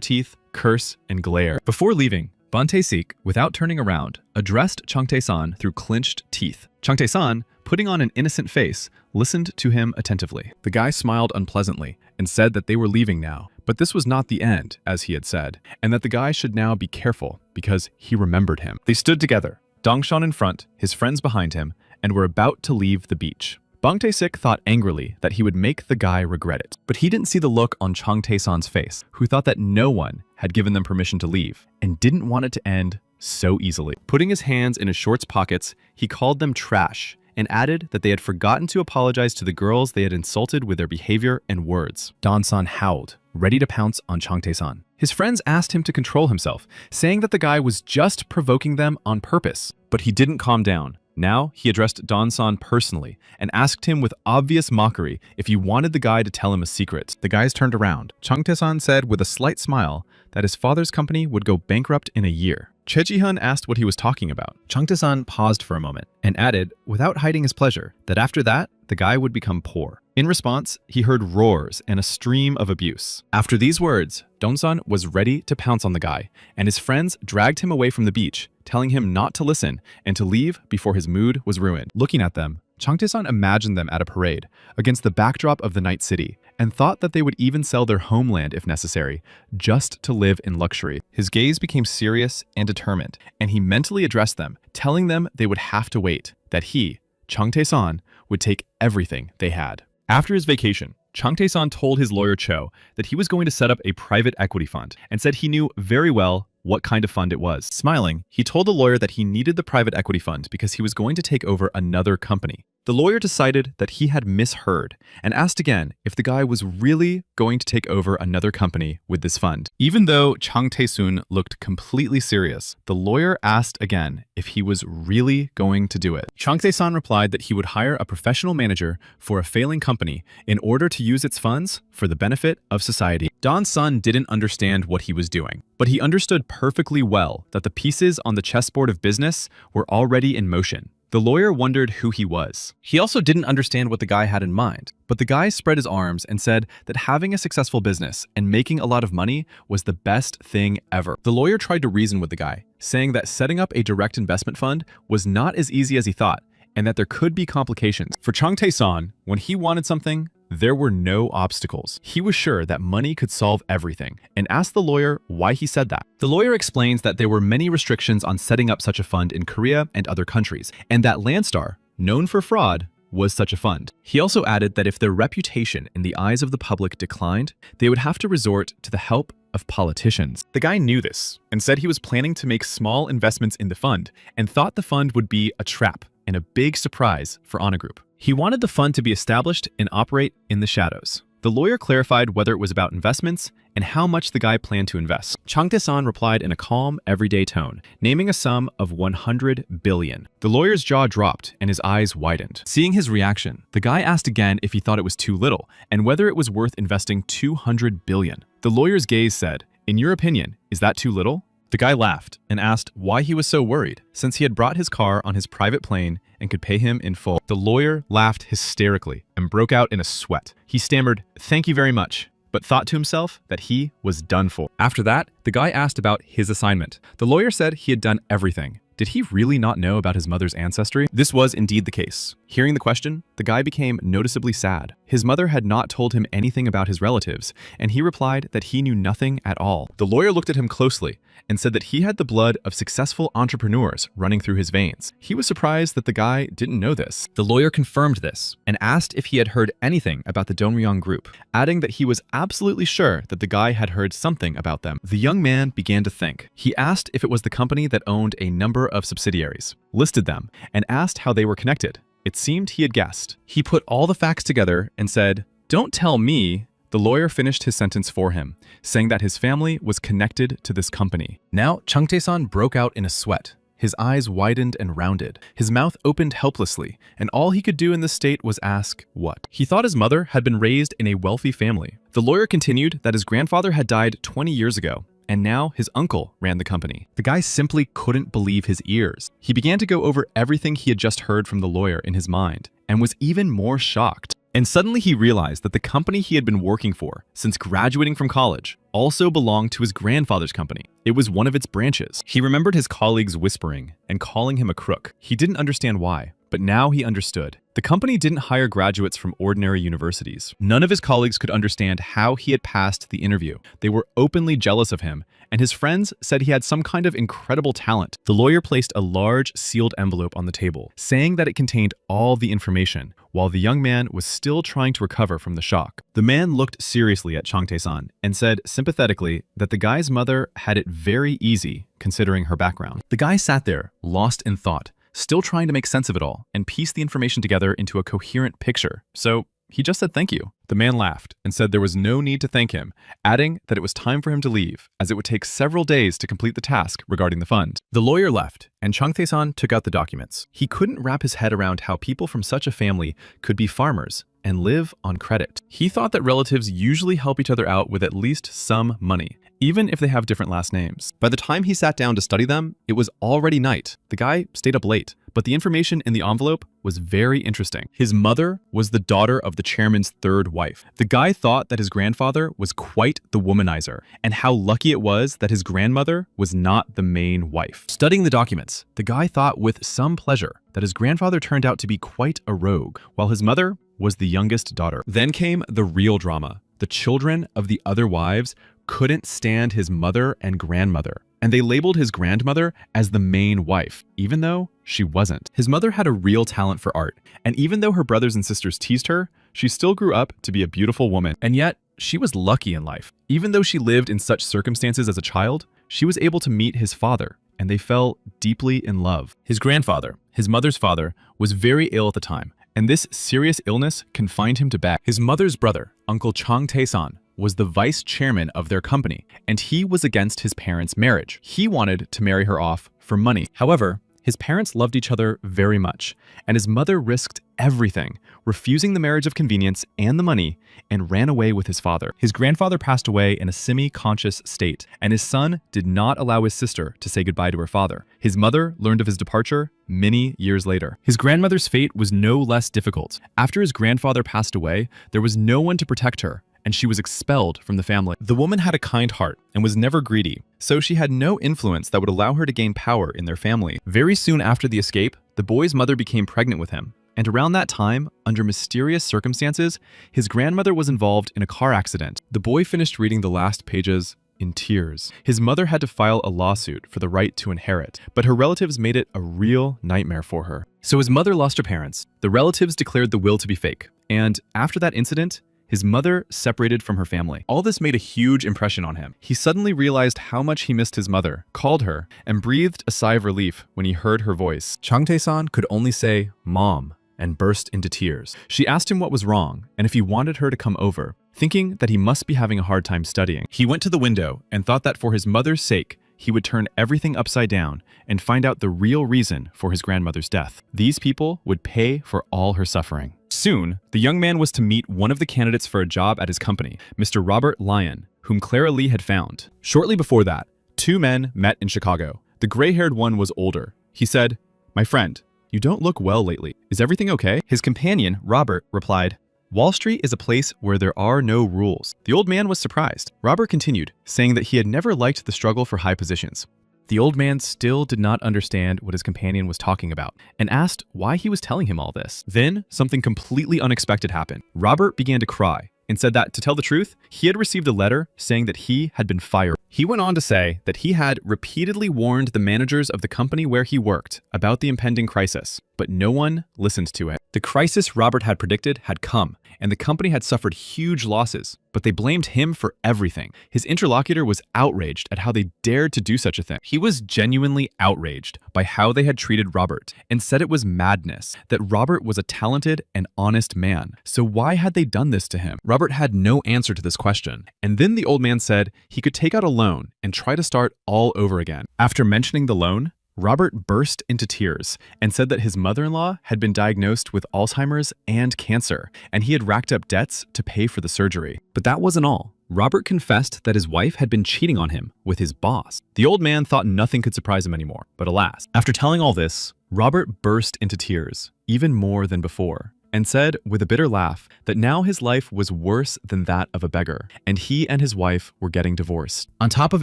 teeth, curse, and glare. Before leaving, Bang Tae-sik, without turning around, addressed Chang Tae-san through clenched teeth. Chang Tae-san, putting on an innocent face, listened to him attentively. The guy smiled unpleasantly and said that they were leaving now, but this was not the end, as he had said, and that the guy should now be careful because he remembered him. They stood together, Dongshan in front, his friends behind him, and were about to leave the beach. Bang Tae-sik thought angrily that he would make the guy regret it, but he didn't see the look on Chang Tae-san's face, who thought that no one had given them permission to leave, and didn't want it to end so easily. Putting his hands in his shorts pockets, he called them trash, and added that they had forgotten to apologize to the girls they had insulted with their behavior and words. Don-san howled, ready to pounce on Chang Tae-san. His friends asked him to control himself, saying that the guy was just provoking them on purpose. But he didn't calm down, Now, he addressed Don-san personally and asked him with obvious mockery if he wanted the guy to tell him a secret. The guys turned around. Changtae-san said with a slight smile that his father's company would go bankrupt in a year. Chejihun asked what he was talking about. Changtae-san paused for a moment and added, without hiding his pleasure, that after that, the guy would become poor. In response, he heard roars and a stream of abuse. After these words, Don-san was ready to pounce on the guy, and his friends dragged him away from the beach, telling him not to listen and to leave before his mood was ruined. Looking at them, Changtae-san imagined them at a parade against the backdrop of the night city and thought that they would even sell their homeland if necessary, just to live in luxury. His gaze became serious and determined, and he mentally addressed them, telling them they would have to wait, that he, Changtae-san, would take everything they had. After his vacation, Changtae-san told his lawyer Cho that he was going to set up a private equity fund and said he knew very well what kind of fund it was. Smiling, he told the lawyer that he needed the private equity fund because he was going to take over another company. The lawyer decided that he had misheard and asked again if the guy was really going to take over another company with this fund. Even though Chang Tae-soon looked completely serious, the lawyer asked again if he was really going to do it. Chang Tae-san replied that he would hire a professional manager for a failing company in order to use its funds for the benefit of society. Don-sun didn't understand what he was doing, but he understood perfectly well that the pieces on the chessboard of business were already in motion. The lawyer wondered who he was. He also didn't understand what the guy had in mind, but the guy spread his arms and said that having a successful business and making a lot of money was the best thing ever. The lawyer tried to reason with the guy, saying that setting up a direct investment fund was not as easy as he thought, and that there could be complications. For Chang Tae-san, when he wanted something, there were no obstacles. He was sure that money could solve everything and asked the lawyer why he said that. The lawyer explains that there were many restrictions on setting up such a fund in Korea and other countries, and that Landstar, known for fraud, was such a fund. He also added that if their reputation in the eyes of the public declined, they would have to resort to the help of politicians. The guy knew this and said he was planning to make small investments in the fund and thought the fund would be a trap and a big surprise for Ana Group. He wanted the fund to be established and operate in the shadows. The lawyer clarified whether it was about investments and how much the guy planned to invest. Chang Tae-san replied in a calm, everyday tone, naming a sum of 100 billion. The lawyer's jaw dropped and his eyes widened. Seeing his reaction, the guy asked again if he thought it was too little and whether it was worth investing 200 billion. The lawyer's gaze said, "In your opinion, is that too little?" The guy laughed and asked why he was so worried, since he had brought his car on his private plane and could pay him in full. The lawyer laughed hysterically and broke out in a sweat. He stammered, "Thank you very much," but thought to himself that he was done for. After that, the guy asked about his assignment. The lawyer said he had done everything. Did he really not know about his mother's ancestry? This was indeed the case. Hearing the question, the guy became noticeably sad. His mother had not told him anything about his relatives, and he replied that he knew nothing at all. The lawyer looked at him closely and said that he had the blood of successful entrepreneurs running through his veins. He was surprised that the guy didn't know this. The lawyer confirmed this and asked if he had heard anything about the Donryong group, adding that he was absolutely sure that the guy had heard something about them. The young man began to think. He asked if it was the company that owned a number of subsidiaries, listed them, and asked how they were connected. It seemed he had guessed. He put all the facts together and said, "Don't tell me." The lawyer finished his sentence for him, saying that his family was connected to this company. Now, Chang Tae-san broke out in a sweat. His eyes widened and rounded. His mouth opened helplessly, and all he could do in this state was ask, what? He thought his mother had been raised in a wealthy family. The lawyer continued that his grandfather had died 20 years ago, and now his uncle ran the company. The guy simply couldn't believe his ears. He began to go over everything he had just heard from the lawyer in his mind, and was even more shocked. And suddenly he realized that the company he had been working for since graduating from college also belonged to his grandfather's company. It was one of its branches. He remembered his colleagues whispering and calling him a crook. He didn't understand why, but now he understood. The company didn't hire graduates from ordinary universities. None of his colleagues could understand how he had passed the interview. They were openly jealous of him, and his friends said he had some kind of incredible talent. The lawyer placed a large sealed envelope on the table, saying that it contained all the information, while the young man was still trying to recover from the shock. The man looked seriously at Chang Tae-san and said sympathetically that the guy's mother had it very easy considering her background. The guy sat there, lost in thought, still trying to make sense of it all and piece the information together into a coherent picture. So He just said thank you. The man laughed and said there was no need to thank him, adding that it was time for him to leave, as it would take several days to complete the task regarding the fund. The lawyer left, and Chung Tae-san took out the documents. He couldn't wrap his head around how people from such a family could be farmers and live on credit. He thought that relatives usually help each other out with at least some money, even if they have different last names. By the time he sat down to study them, it was already night. The guy stayed up late, but the information in the envelope was very interesting. His mother was the daughter of the chairman's third wife. The guy thought that his grandfather was quite the womanizer, and how lucky it was that his grandmother was not the main wife. Studying the documents, the guy thought with some pleasure that his grandfather turned out to be quite a rogue, while his mother was the youngest daughter. Then came the real drama. The children of the other wives couldn't stand his mother and grandmother, and they labeled his grandmother as the main wife, even though she wasn't. His mother had a real talent for art, and even though her brothers and sisters teased her, she still grew up to be a beautiful woman. And yet, she was lucky in life. Even though she lived in such circumstances as a child, she was able to meet his father, and they fell deeply in love. His grandfather, his mother's father, was very ill at the time, and this serious illness confined him to bed. His mother's brother, Uncle Chung Tae-san, was the vice chairman of their company, and he was against his parents' marriage. He wanted to marry her off for money. However, his parents loved each other very much, and his mother risked everything, refusing the marriage of convenience and the money, and ran away with his father. His grandfather passed away in a semi-conscious state, and his son did not allow his sister to say goodbye to her father. His mother learned of his departure many years later. His grandmother's fate was no less difficult. After his grandfather passed away, there was no one to protect her, and she was expelled from the family. The woman had a kind heart and was never greedy, so she had no influence that would allow her to gain power in their family. Very soon after the escape, the boy's mother became pregnant with him, and around that time, under mysterious circumstances, his grandmother was involved in a car accident. The boy finished reading the last pages in tears. His mother had to file a lawsuit for the right to inherit, but her relatives made it a real nightmare for her. So his mother lost her parents, the relatives declared the will to be fake, and after that incident, his mother separated from her family. All this made a huge impression on him. He suddenly realized how much he missed his mother, called her, and breathed a sigh of relief when he heard her voice. Chung Tae-san could only say, "Mom," and burst into tears. She asked him what was wrong and if he wanted her to come over, thinking that he must be having a hard time studying. He went to the window and thought that for his mother's sake, he would turn everything upside down and find out the real reason for his grandmother's death. These people would pay for all her suffering. Soon, the young man was to meet one of the candidates for a job at his company, Mr. Robert Lyon, whom Clara Lee had found. Shortly before that, two men met in Chicago. The gray-haired one was older. He said, "My friend, you don't look well lately. Is everything okay?" His companion, Robert, replied, "Wall Street is a place where there are no rules." The old man was surprised. Robert continued, saying that he had never liked the struggle for high positions. The old man still did not understand what his companion was talking about and asked why he was telling him all this. Then something completely unexpected happened. Robert began to cry and said that, to tell the truth, he had received a letter saying that he had been fired. He went on to say that he had repeatedly warned the managers of the company where he worked about the impending crisis, but no one listened to it. The crisis Robert had predicted had come, and the company had suffered huge losses, but they blamed him for everything. His interlocutor was outraged at how they dared to do such a thing. He was genuinely outraged by how they had treated Robert and said it was madness, that Robert was a talented and honest man. So why had they done this to him? Robert had no answer to this question. And then the old man said he could take out a loan and try to start all over again. After mentioning the loan, Robert burst into tears and said that his mother-in-law had been diagnosed with Alzheimer's and cancer, and he had racked up debts to pay for the surgery. But that wasn't all. Robert confessed that his wife had been cheating on him with his boss. The old man thought nothing could surprise him anymore, but alas. After telling all this, Robert burst into tears, even more than before, and said with a bitter laugh that now his life was worse than that of a beggar, and he and his wife were getting divorced. On top of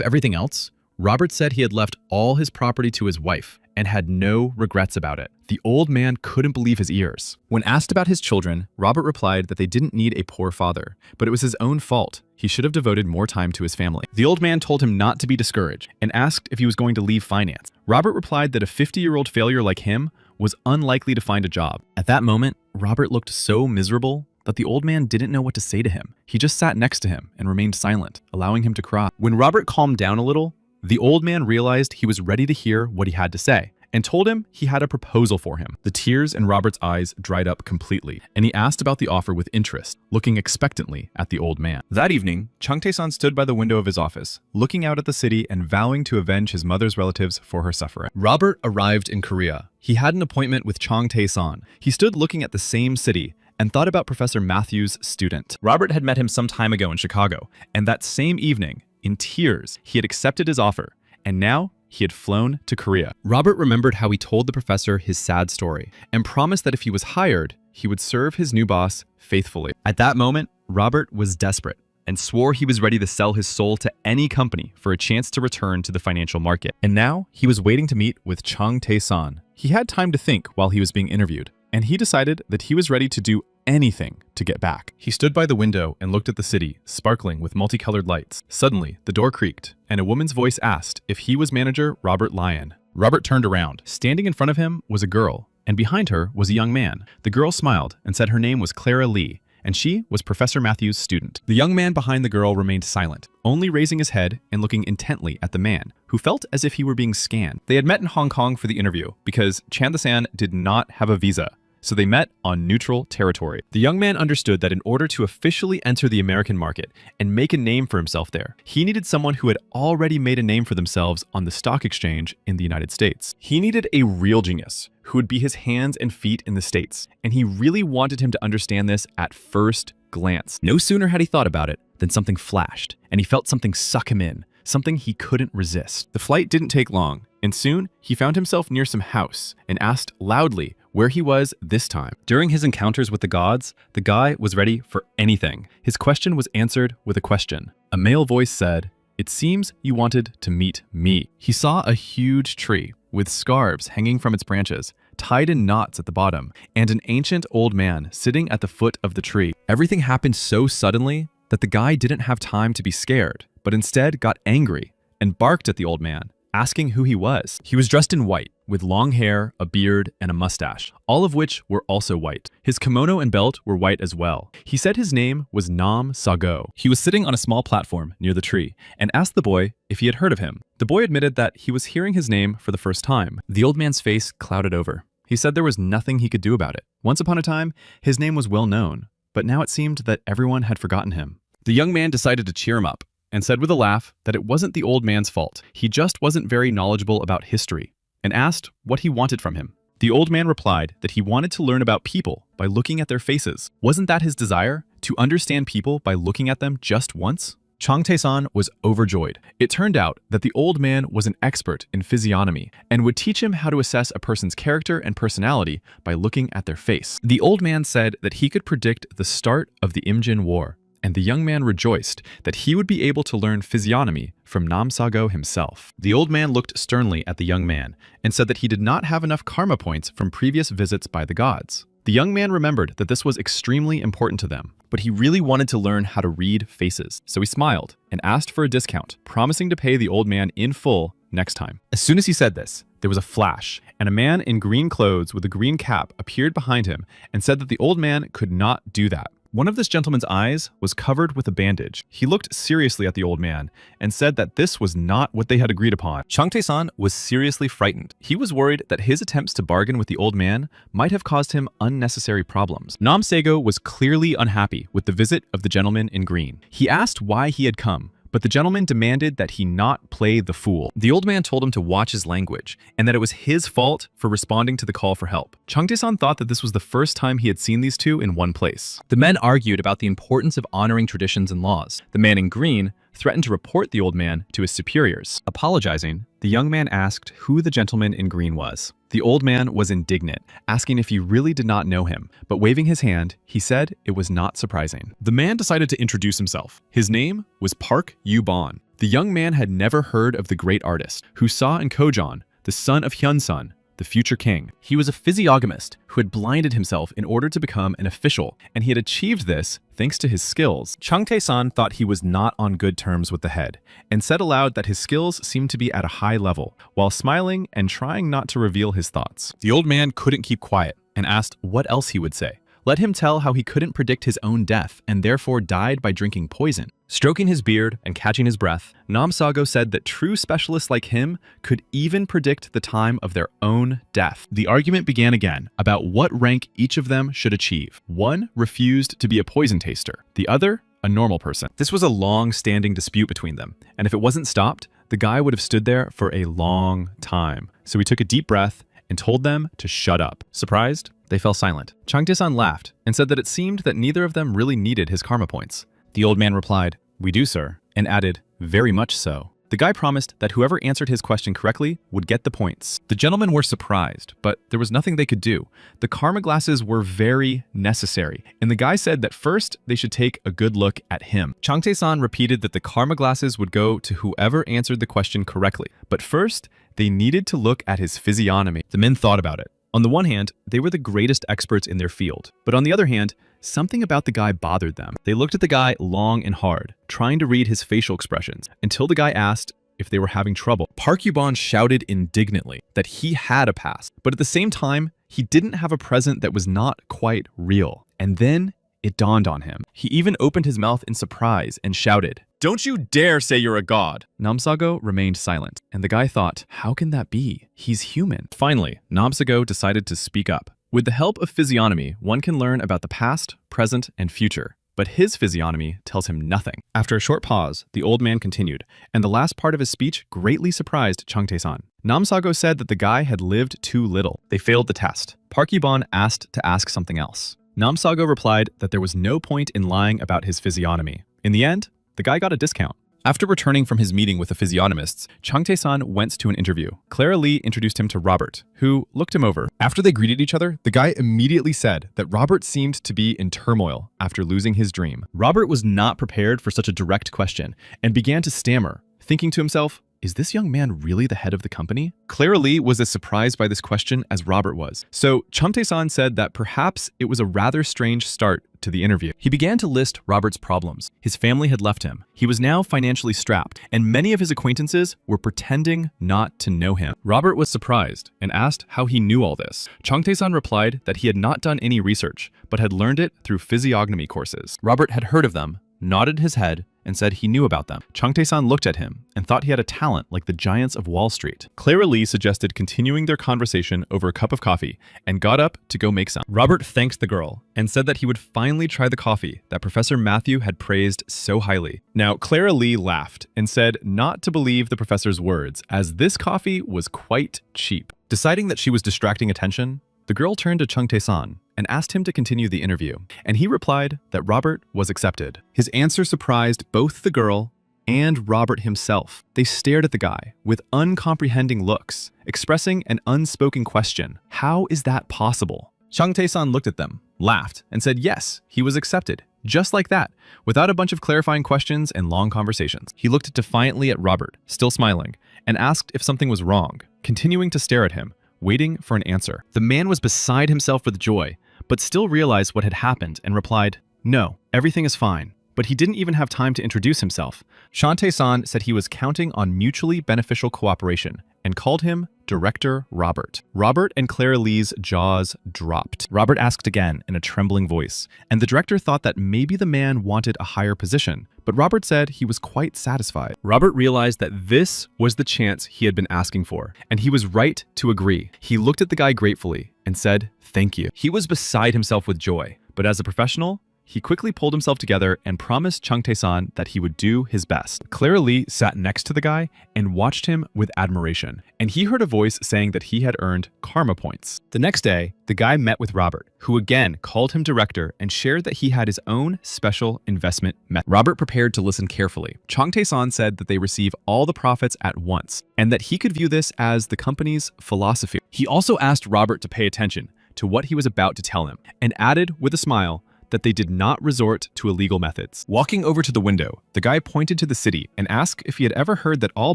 everything else, Robert said he had left all his property to his wife and had no regrets about it. The old man couldn't believe his ears. When asked about his children, Robert replied that they didn't need a poor father, but it was his own fault. He should have devoted more time to his family. The old man told him not to be discouraged and asked if he was going to leave finance. Robert replied that a 50-year-old failure like him was unlikely to find a job. At that moment, Robert looked so miserable that the old man didn't know what to say to him. He just sat next to him and remained silent, allowing him to cry. When Robert calmed down a little, the old man realized he was ready to hear what he had to say and told him he had a proposal for him. The tears in Robert's eyes dried up completely, and he asked about the offer with interest, looking expectantly at the old man. That evening, Chung Tae-san stood by the window of his office, looking out at the city and vowing to avenge his mother's relatives for her suffering. Robert arrived in Korea. He had an appointment with Chung Tae-san. He stood looking at the same city and thought about Professor Matthew's student. Robert had met him some time ago in Chicago, and that same evening, in tears, he had accepted his offer, and now he had flown to Korea. Robert remembered how he told the professor his sad story and promised that if he was hired, he would serve his new boss faithfully. At that moment, Robert was desperate and swore he was ready to sell his soul to any company for a chance to return to the financial market. And now he was waiting to meet with Chung Tae-san. He had time to think while he was being interviewed, and he decided that he was ready to do anything to get back. He stood by the window and looked at the city, sparkling with multicolored lights. Suddenly, the door creaked, and a woman's voice asked if he was manager Robert Lyon. Robert turned around. Standing in front of him was a girl, and behind her was a young man. The girl smiled and said her name was Clara Lee, and she was Professor Matthew's student. The young man behind the girl remained silent, only raising his head and looking intently at the man, who felt as if he were being scanned. They had met in Hong Kong for the interview because Chan-the-san did not have a visa, so they met on neutral territory. The young man understood that in order to officially enter the American market and make a name for himself there, he needed someone who had already made a name for themselves on the stock exchange in the United States. He needed a real genius who would be his hands and feet in the States, and he really wanted him to understand this at first glance. No sooner had he thought about it than something flashed, and he felt something suck him in, something he couldn't resist. The flight didn't take long, and soon he found himself near some house and asked loudly where he was this time. During his encounters with the gods, the guy was ready for anything. His question was answered with a question. A male voice said, "It seems you wanted to meet me." He saw a huge tree with scarves hanging from its branches, tied in knots at the bottom, and an ancient old man sitting at the foot of the tree. Everything happened so suddenly that the guy didn't have time to be scared, but instead got angry and barked at the old man, asking who he was. He was dressed in white, with long hair, a beard, and a mustache, all of which were also white. His kimono and belt were white as well. He said his name was Nam Sago. He was sitting on a small platform near the tree and asked the boy if he had heard of him. The boy admitted that he was hearing his name for the first time. The old man's face clouded over. He said there was nothing he could do about it. Once upon a time, his name was well known, but now it seemed that everyone had forgotten him. The young man decided to cheer him up and said with a laugh that it wasn't the old man's fault. He just wasn't very knowledgeable about history, and asked what he wanted from him. The old man replied that he wanted to learn about people by looking at their faces. Wasn't that his desire? To understand people by looking at them just once? Chung Tae-san was overjoyed. It turned out that the old man was an expert in physiognomy and would teach him how to assess a person's character and personality by looking at their face. The old man said that he could predict the start of the Imjin War, and the young man rejoiced that he would be able to learn physiognomy from Nam Sago himself. The old man looked sternly at the young man and said that he did not have enough karma points from previous visits by the gods. The young man remembered that this was extremely important to them, but he really wanted to learn how to read faces, so he smiled and asked for a discount, promising to pay the old man in full next time. As soon as he said this, there was a flash, and a man in green clothes with a green cap appeared behind him and said that the old man could not do that. One of this gentleman's eyes was covered with a bandage. He looked seriously at the old man and said that this was not what they had agreed upon. Chung Tae-san was seriously frightened. He was worried that his attempts to bargain with the old man might have caused him unnecessary problems. Nam Sago was clearly unhappy with the visit of the gentleman in green. He asked why he had come, but the gentleman demanded that he not play the fool. The old man told him to watch his language, and that it was his fault for responding to the call for help. Chung Tae-san thought that this was the first time he had seen these two in one place. The men argued about the importance of honoring traditions and laws. The man in green threatened to report the old man to his superiors. Apologizing, the young man asked who the gentleman in green was. The old man was indignant, asking if he really did not know him, but waving his hand, he said it was not surprising. The man decided to introduce himself. His name was Park Yu-bon. The young man had never heard of the great artist who saw in Kojon, the son of Hyun-sun, the future king. He was a physiognomist who had blinded himself in order to become an official, and he had achieved this thanks to his skills. Chung Tae-san thought he was not on good terms with the head, and said aloud that his skills seemed to be at a high level, while smiling and trying not to reveal his thoughts. The old man couldn't keep quiet, and asked what else he would say. let him tell how he couldn't predict his own death and therefore died by drinking poison. Stroking his beard and catching his breath, Namsago said that true specialists like him could even predict the time of their own death. The argument began again about what rank each of them should achieve. One refused to be a poison taster, the other a normal person. This was a long-standing dispute between them, and if it wasn't stopped, the guy would have stood there for a long time. So he took a deep breath and told them to shut up. Surprised, they fell silent. Changtae-san laughed and said that it seemed that neither of them really needed his karma points. The old man replied, "We do, sir," and added, "Very much so." The guy promised that whoever answered his question correctly would get the points. The gentlemen were surprised, but there was nothing they could do. The karma glasses were very necessary, and the guy said that first they should take a good look at him. Changtae-san repeated that the karma glasses would go to whoever answered the question correctly, but first they needed to look at his physiognomy. The men thought about it. On the one hand, they were the greatest experts in their field, but on the other hand, something about the guy bothered them. They looked at the guy long and hard, trying to read his facial expressions, until the guy asked if they were having trouble. Park Yubon shouted indignantly that he had a past, but at the same time, he didn't have a present that was not quite real. And then it dawned on him. He even opened his mouth in surprise and shouted, "Don't you dare say you're a god!" Namsago remained silent, and the guy thought, how can that be? He's human. Finally, Namsago decided to speak up. With the help of physiognomy, one can learn about the past, present, and future, but his physiognomy tells him nothing. After a short pause, the old man continued, and the last part of his speech greatly surprised Changtae-san. Namsago said that the guy had lived too little. They failed the test. Park Yubon asked to ask something else. Namsago replied that there was no point in lying about his physiognomy. In the end, the guy got a discount. After returning from his meeting with the physiognomists, Changtae-san went to an interview. Clara Lee introduced him to Robert, who looked him over. After they greeted each other, the guy immediately said that Robert seemed to be in turmoil after losing his dream. Robert was not prepared for such a direct question and began to stammer, thinking to himself, is this young man really the head of the company? Clara Lee was as surprised by this question as Robert was. So Changtae-san said that perhaps it was a rather strange start to the interview. He began to list Robert's problems. His family had left him. He was now financially strapped, and many of his acquaintances were pretending not to know him. Robert was surprised and asked how he knew all this. Changtae-san replied that he had not done any research, but had learned it through physiognomy courses. Robert had heard of them, nodded his head, and said he knew about them. Changtae-san looked at him and thought he had a talent like the giants of Wall Street. Clara Lee suggested continuing their conversation over a cup of coffee and got up to go make some. Robert thanked the girl and said that he would finally try the coffee that Professor Matthew had praised so highly. Now, Clara Lee laughed and said not to believe the professor's words, as this coffee was quite cheap. Deciding that she was distracting attention, the girl turned to Changtae-san and asked him to continue the interview, and he replied that Robert was accepted. His answer surprised both the girl and Robert himself. They stared at the guy with uncomprehending looks, expressing an unspoken question. How is that possible? Changtae-san looked at them, laughed, and said yes, he was accepted. Just like that, without a bunch of clarifying questions and long conversations. He looked defiantly at Robert, still smiling, and asked if something was wrong, continuing to stare at him, waiting for an answer. The man was beside himself with joy, but still realized what had happened and replied, "No, everything is fine." But he didn't even have time to introduce himself. Changtae-san said he was counting on mutually beneficial cooperation and called him Director Robert. Robert and Clara Lee's jaws dropped. Robert asked again in a trembling voice, and the director thought that maybe the man wanted a higher position, but Robert said he was quite satisfied. Robert realized that this was the chance he had been asking for, and he was right to agree. He looked at the guy gratefully and said, "Thank you." He was beside himself with joy, but as a professional, he quickly pulled himself together and promised Changtae-san that he would do his best. Clara Lee sat next to the guy and watched him with admiration, and he heard a voice saying that he had earned karma points. The next day, the guy met with Robert, who again called him director and shared that he had his own special investment method. Robert prepared to listen carefully. Changtae-san said that they receive all the profits at once, and that he could view this as the company's philosophy. He also asked Robert to pay attention to what he was about to tell him, and added with a smile that they did not resort to illegal methods. Walking over to the window, the guy pointed to the city and asked if he had ever heard that all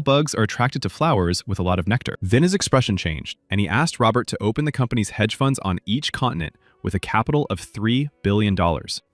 bugs are attracted to flowers with a lot of nectar. Then his expression changed, and he asked Robert to open the company's hedge funds on each continent with a capital of $3 billion.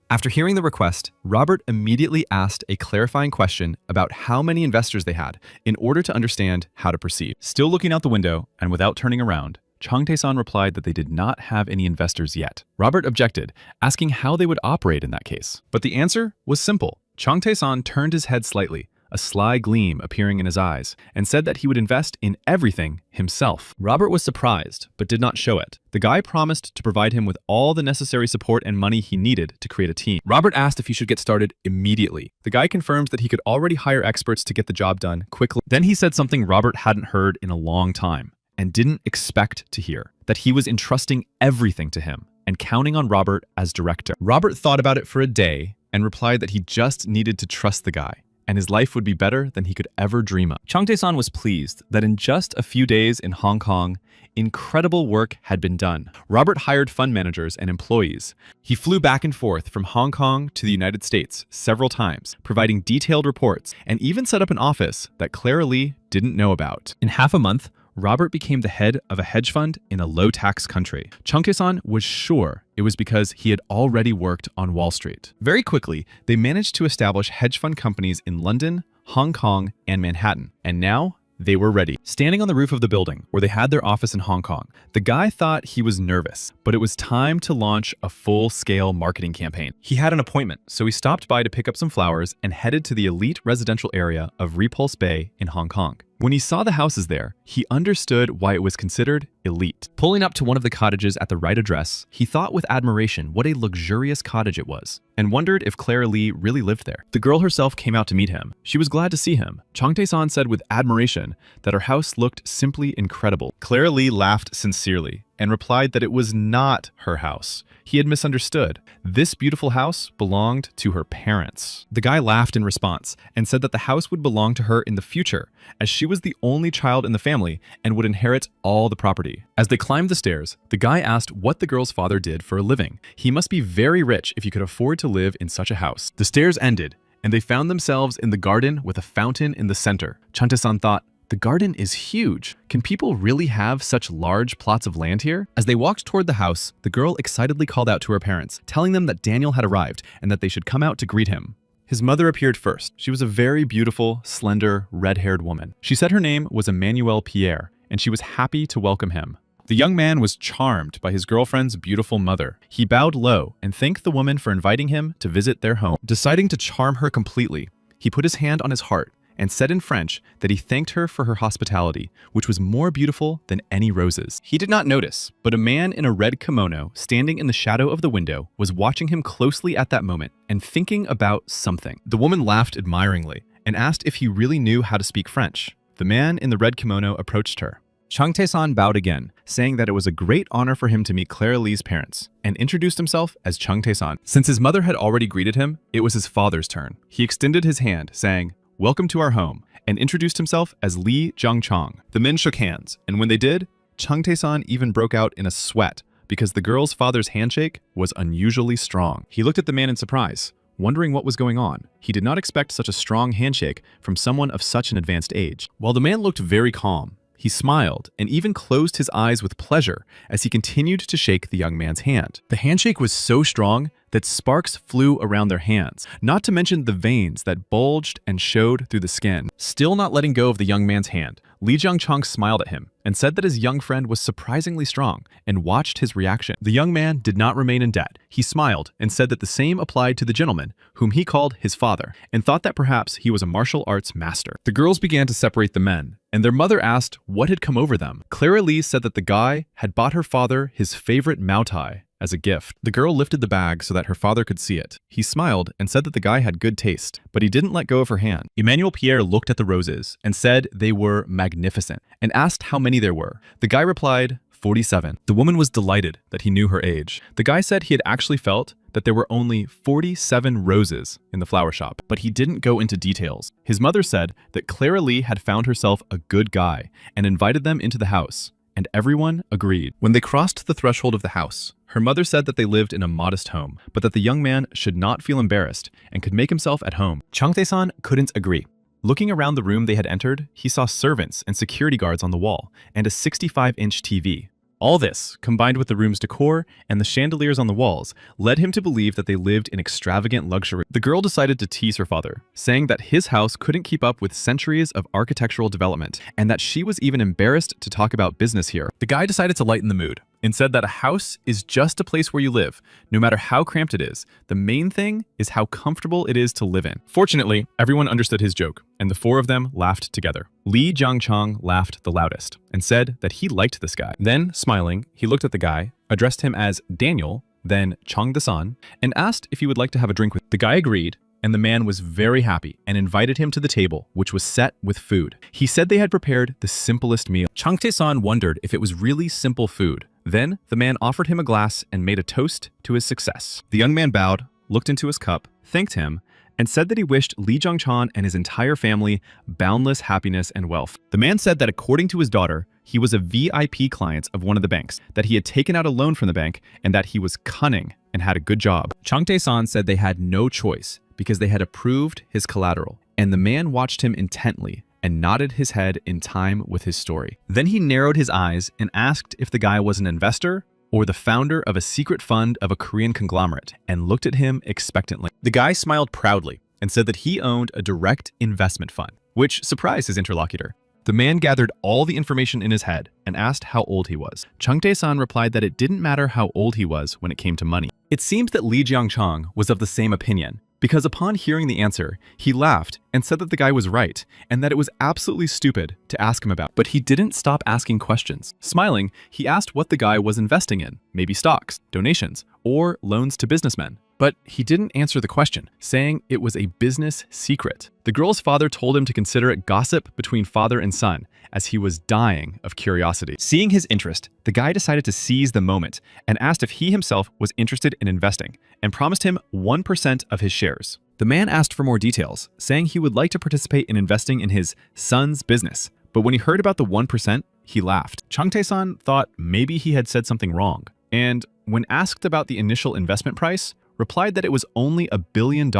After hearing the request, Robert immediately asked a clarifying question about how many investors they had in order to understand how to proceed. Still looking out the window and without turning around, Chang Tae-san replied that they did not have any investors yet. Robert objected, asking how they would operate in that case. But the answer was simple. Chang Tae-san turned his head slightly, a sly gleam appearing in his eyes, and said that he would invest in everything himself. Robert was surprised, but did not show it. The guy promised to provide him with all the necessary support and money he needed to create a team. Robert asked if he should get started immediately. The guy confirmed that he could already hire experts to get the job done quickly. Then he said something Robert hadn't heard in a long time, and didn't expect to hear, that he was entrusting everything to him and counting on Robert as director. Robert thought about it for a day and replied that he just needed to trust the guy, and his life would be better than he could ever dream of. Chang Tae-san was pleased that in just a few days in Hong Kong, incredible work had been done. Robert hired fund managers and employees. He flew back and forth from Hong Kong to the United States several times, providing detailed reports, and even set up an office that Clara Lee didn't know about. In half a month, Robert became the head of a hedge fund in a low-tax country. Chang Tae-san was sure it was because he had already worked on Wall Street. Very quickly, they managed to establish hedge fund companies in London, Hong Kong, and Manhattan. And now, they were ready. Standing on the roof of the building, where they had their office in Hong Kong, the guy thought he was nervous, but it was time to launch a full-scale marketing campaign. He had an appointment, so he stopped by to pick up some flowers and headed to the elite residential area of Repulse Bay in Hong Kong. When he saw the houses there, he understood why it was considered elite. Pulling up to one of the cottages at the right address, he thought with admiration what a luxurious cottage it was, and wondered if Clara Lee really lived there. The girl herself came out to meet him. She was glad to see him. Chang Tae-san said with admiration that her house looked simply incredible. Clara Lee laughed sincerely and replied that it was not her house. He had misunderstood. This beautiful house belonged to her parents. The guy laughed in response and said that the house would belong to her in the future, as she was the only child in the family and would inherit all the property. As they climbed the stairs, the guy asked what the girl's father did for a living. He must be very rich if he could afford to live in such a house. The stairs ended, and they found themselves in the garden with a fountain in the center. Chang Tae-san thought, the garden is huge. Can people really have such large plots of land here? As they walked toward the house, the girl excitedly called out to her parents, telling them that Daniel had arrived and that they should come out to greet him. His mother appeared first. She was a very beautiful, slender, red-haired woman. She said her name was Emmanuel Pierre, and she was happy to welcome him. The young man was charmed by his girlfriend's beautiful mother. He bowed low and thanked the woman for inviting him to visit their home. Deciding to charm her completely, he put his hand on his heart and said in French that he thanked her for her hospitality, which was more beautiful than any roses. He did not notice, but a man in a red kimono standing in the shadow of the window was watching him closely at that moment and thinking about something. The woman laughed admiringly and asked if he really knew how to speak French. The man in the red kimono approached her. Chang Tae-san bowed again, saying that it was a great honor for him to meet Clara Lee's parents, and introduced himself as Chang Tae-san. Since his mother had already greeted him, it was his father's turn. He extended his hand, saying, "Welcome to our home," and introduced himself as Lee Jung-chong. The men shook hands, and when they did, Chang Tae-san even broke out in a sweat because the girl's father's handshake was unusually strong. He looked at the man in surprise, wondering what was going on. He did not expect such a strong handshake from someone of such an advanced age. While the man looked very calm, he smiled and even closed his eyes with pleasure as he continued to shake the young man's hand. The handshake was so strong that sparks flew around their hands, not to mention the veins that bulged and showed through the skin. Still not letting go of the young man's hand, Lee Jung-chong smiled at him and said that his young friend was surprisingly strong and watched his reaction. The young man did not remain in debt. He smiled and said that the same applied to the gentleman, whom he called his father, and thought that perhaps he was a martial arts master. The girls began to separate the men, and their mother asked what had come over them. Clara Lee said that the guy had bought her father his favorite Mao Tai as a gift. The girl lifted the bag so that her father could see it. He smiled and said that the guy had good taste, but he didn't let go of her hand. Emmanuel Pierre looked at the roses and said they were magnificent and asked how many there were. The guy replied, 47. The woman was delighted that he knew her age. The guy said he had actually felt that there were only 47 roses in the flower shop, but he didn't go into details. His mother said that Clara Lee had found herself a good guy and invited them into the house, and everyone agreed. When they crossed the threshold of the house, her mother said that they lived in a modest home, but that the young man should not feel embarrassed and could make himself at home. Chang Tae-san couldn't agree. Looking around the room they had entered, he saw servants and security guards on the wall and a 65-inch TV. All this, combined with the room's decor and the chandeliers on the walls, led him to believe that they lived in extravagant luxury. The girl decided to tease her father, saying that his house couldn't keep up with centuries of architectural development, and that she was even embarrassed to talk about business here. The guy decided to lighten the mood and said that a house is just a place where you live, no matter how cramped it is. The main thing is how comfortable it is to live in. Fortunately, everyone understood his joke, and the four of them laughed together. Lee Jiangchong laughed the loudest and said that he liked this guy. Then, smiling, he looked at the guy, addressed him as Daniel, then Chong the-san, and asked if he would like to have a drink with him. The guy agreed, and the man was very happy and invited him to the table, which was set with food. He said they had prepared the simplest meal. Chong Tae-san wondered if it was really simple food. Then, the man offered him a glass and made a toast to his success. The young man bowed, looked into his cup, thanked him, and said that he wished Lee Jong-chan and his entire family boundless happiness and wealth. The man said that according to his daughter, he was a VIP client of one of the banks, that he had taken out a loan from the bank, and that he was cunning and had a good job. Chong Tae-san said they had no choice because they had approved his collateral, and the man watched him intently and nodded his head in time with his story. Then he narrowed his eyes and asked if the guy was an investor or the founder of a secret fund of a Korean conglomerate, and looked at him expectantly. The guy smiled proudly and said that he owned a direct investment fund, which surprised his interlocutor. The man gathered all the information in his head and asked how old he was. Chung Tae-san replied that it didn't matter how old he was when it came to money. It seems that Lee Jiangchong was of the same opinion, because upon hearing the answer, he laughed and said that the guy was right and that it was absolutely stupid to ask him about. But he didn't stop asking questions. Smiling, he asked what the guy was investing in, maybe stocks, donations, or loans to businessmen. But he didn't answer the question, saying it was a business secret. The girl's father told him to consider it gossip between father and son, as he was dying of curiosity. Seeing his interest, the guy decided to seize the moment and asked if he himself was interested in investing, and promised him 1% of his shares. The man asked for more details, saying he would like to participate in investing in his son's business. But when he heard about the 1%, he laughed. Chung Tae-san thought maybe he had said something wrong, and when asked about the initial investment price, replied that it was only $1 billion.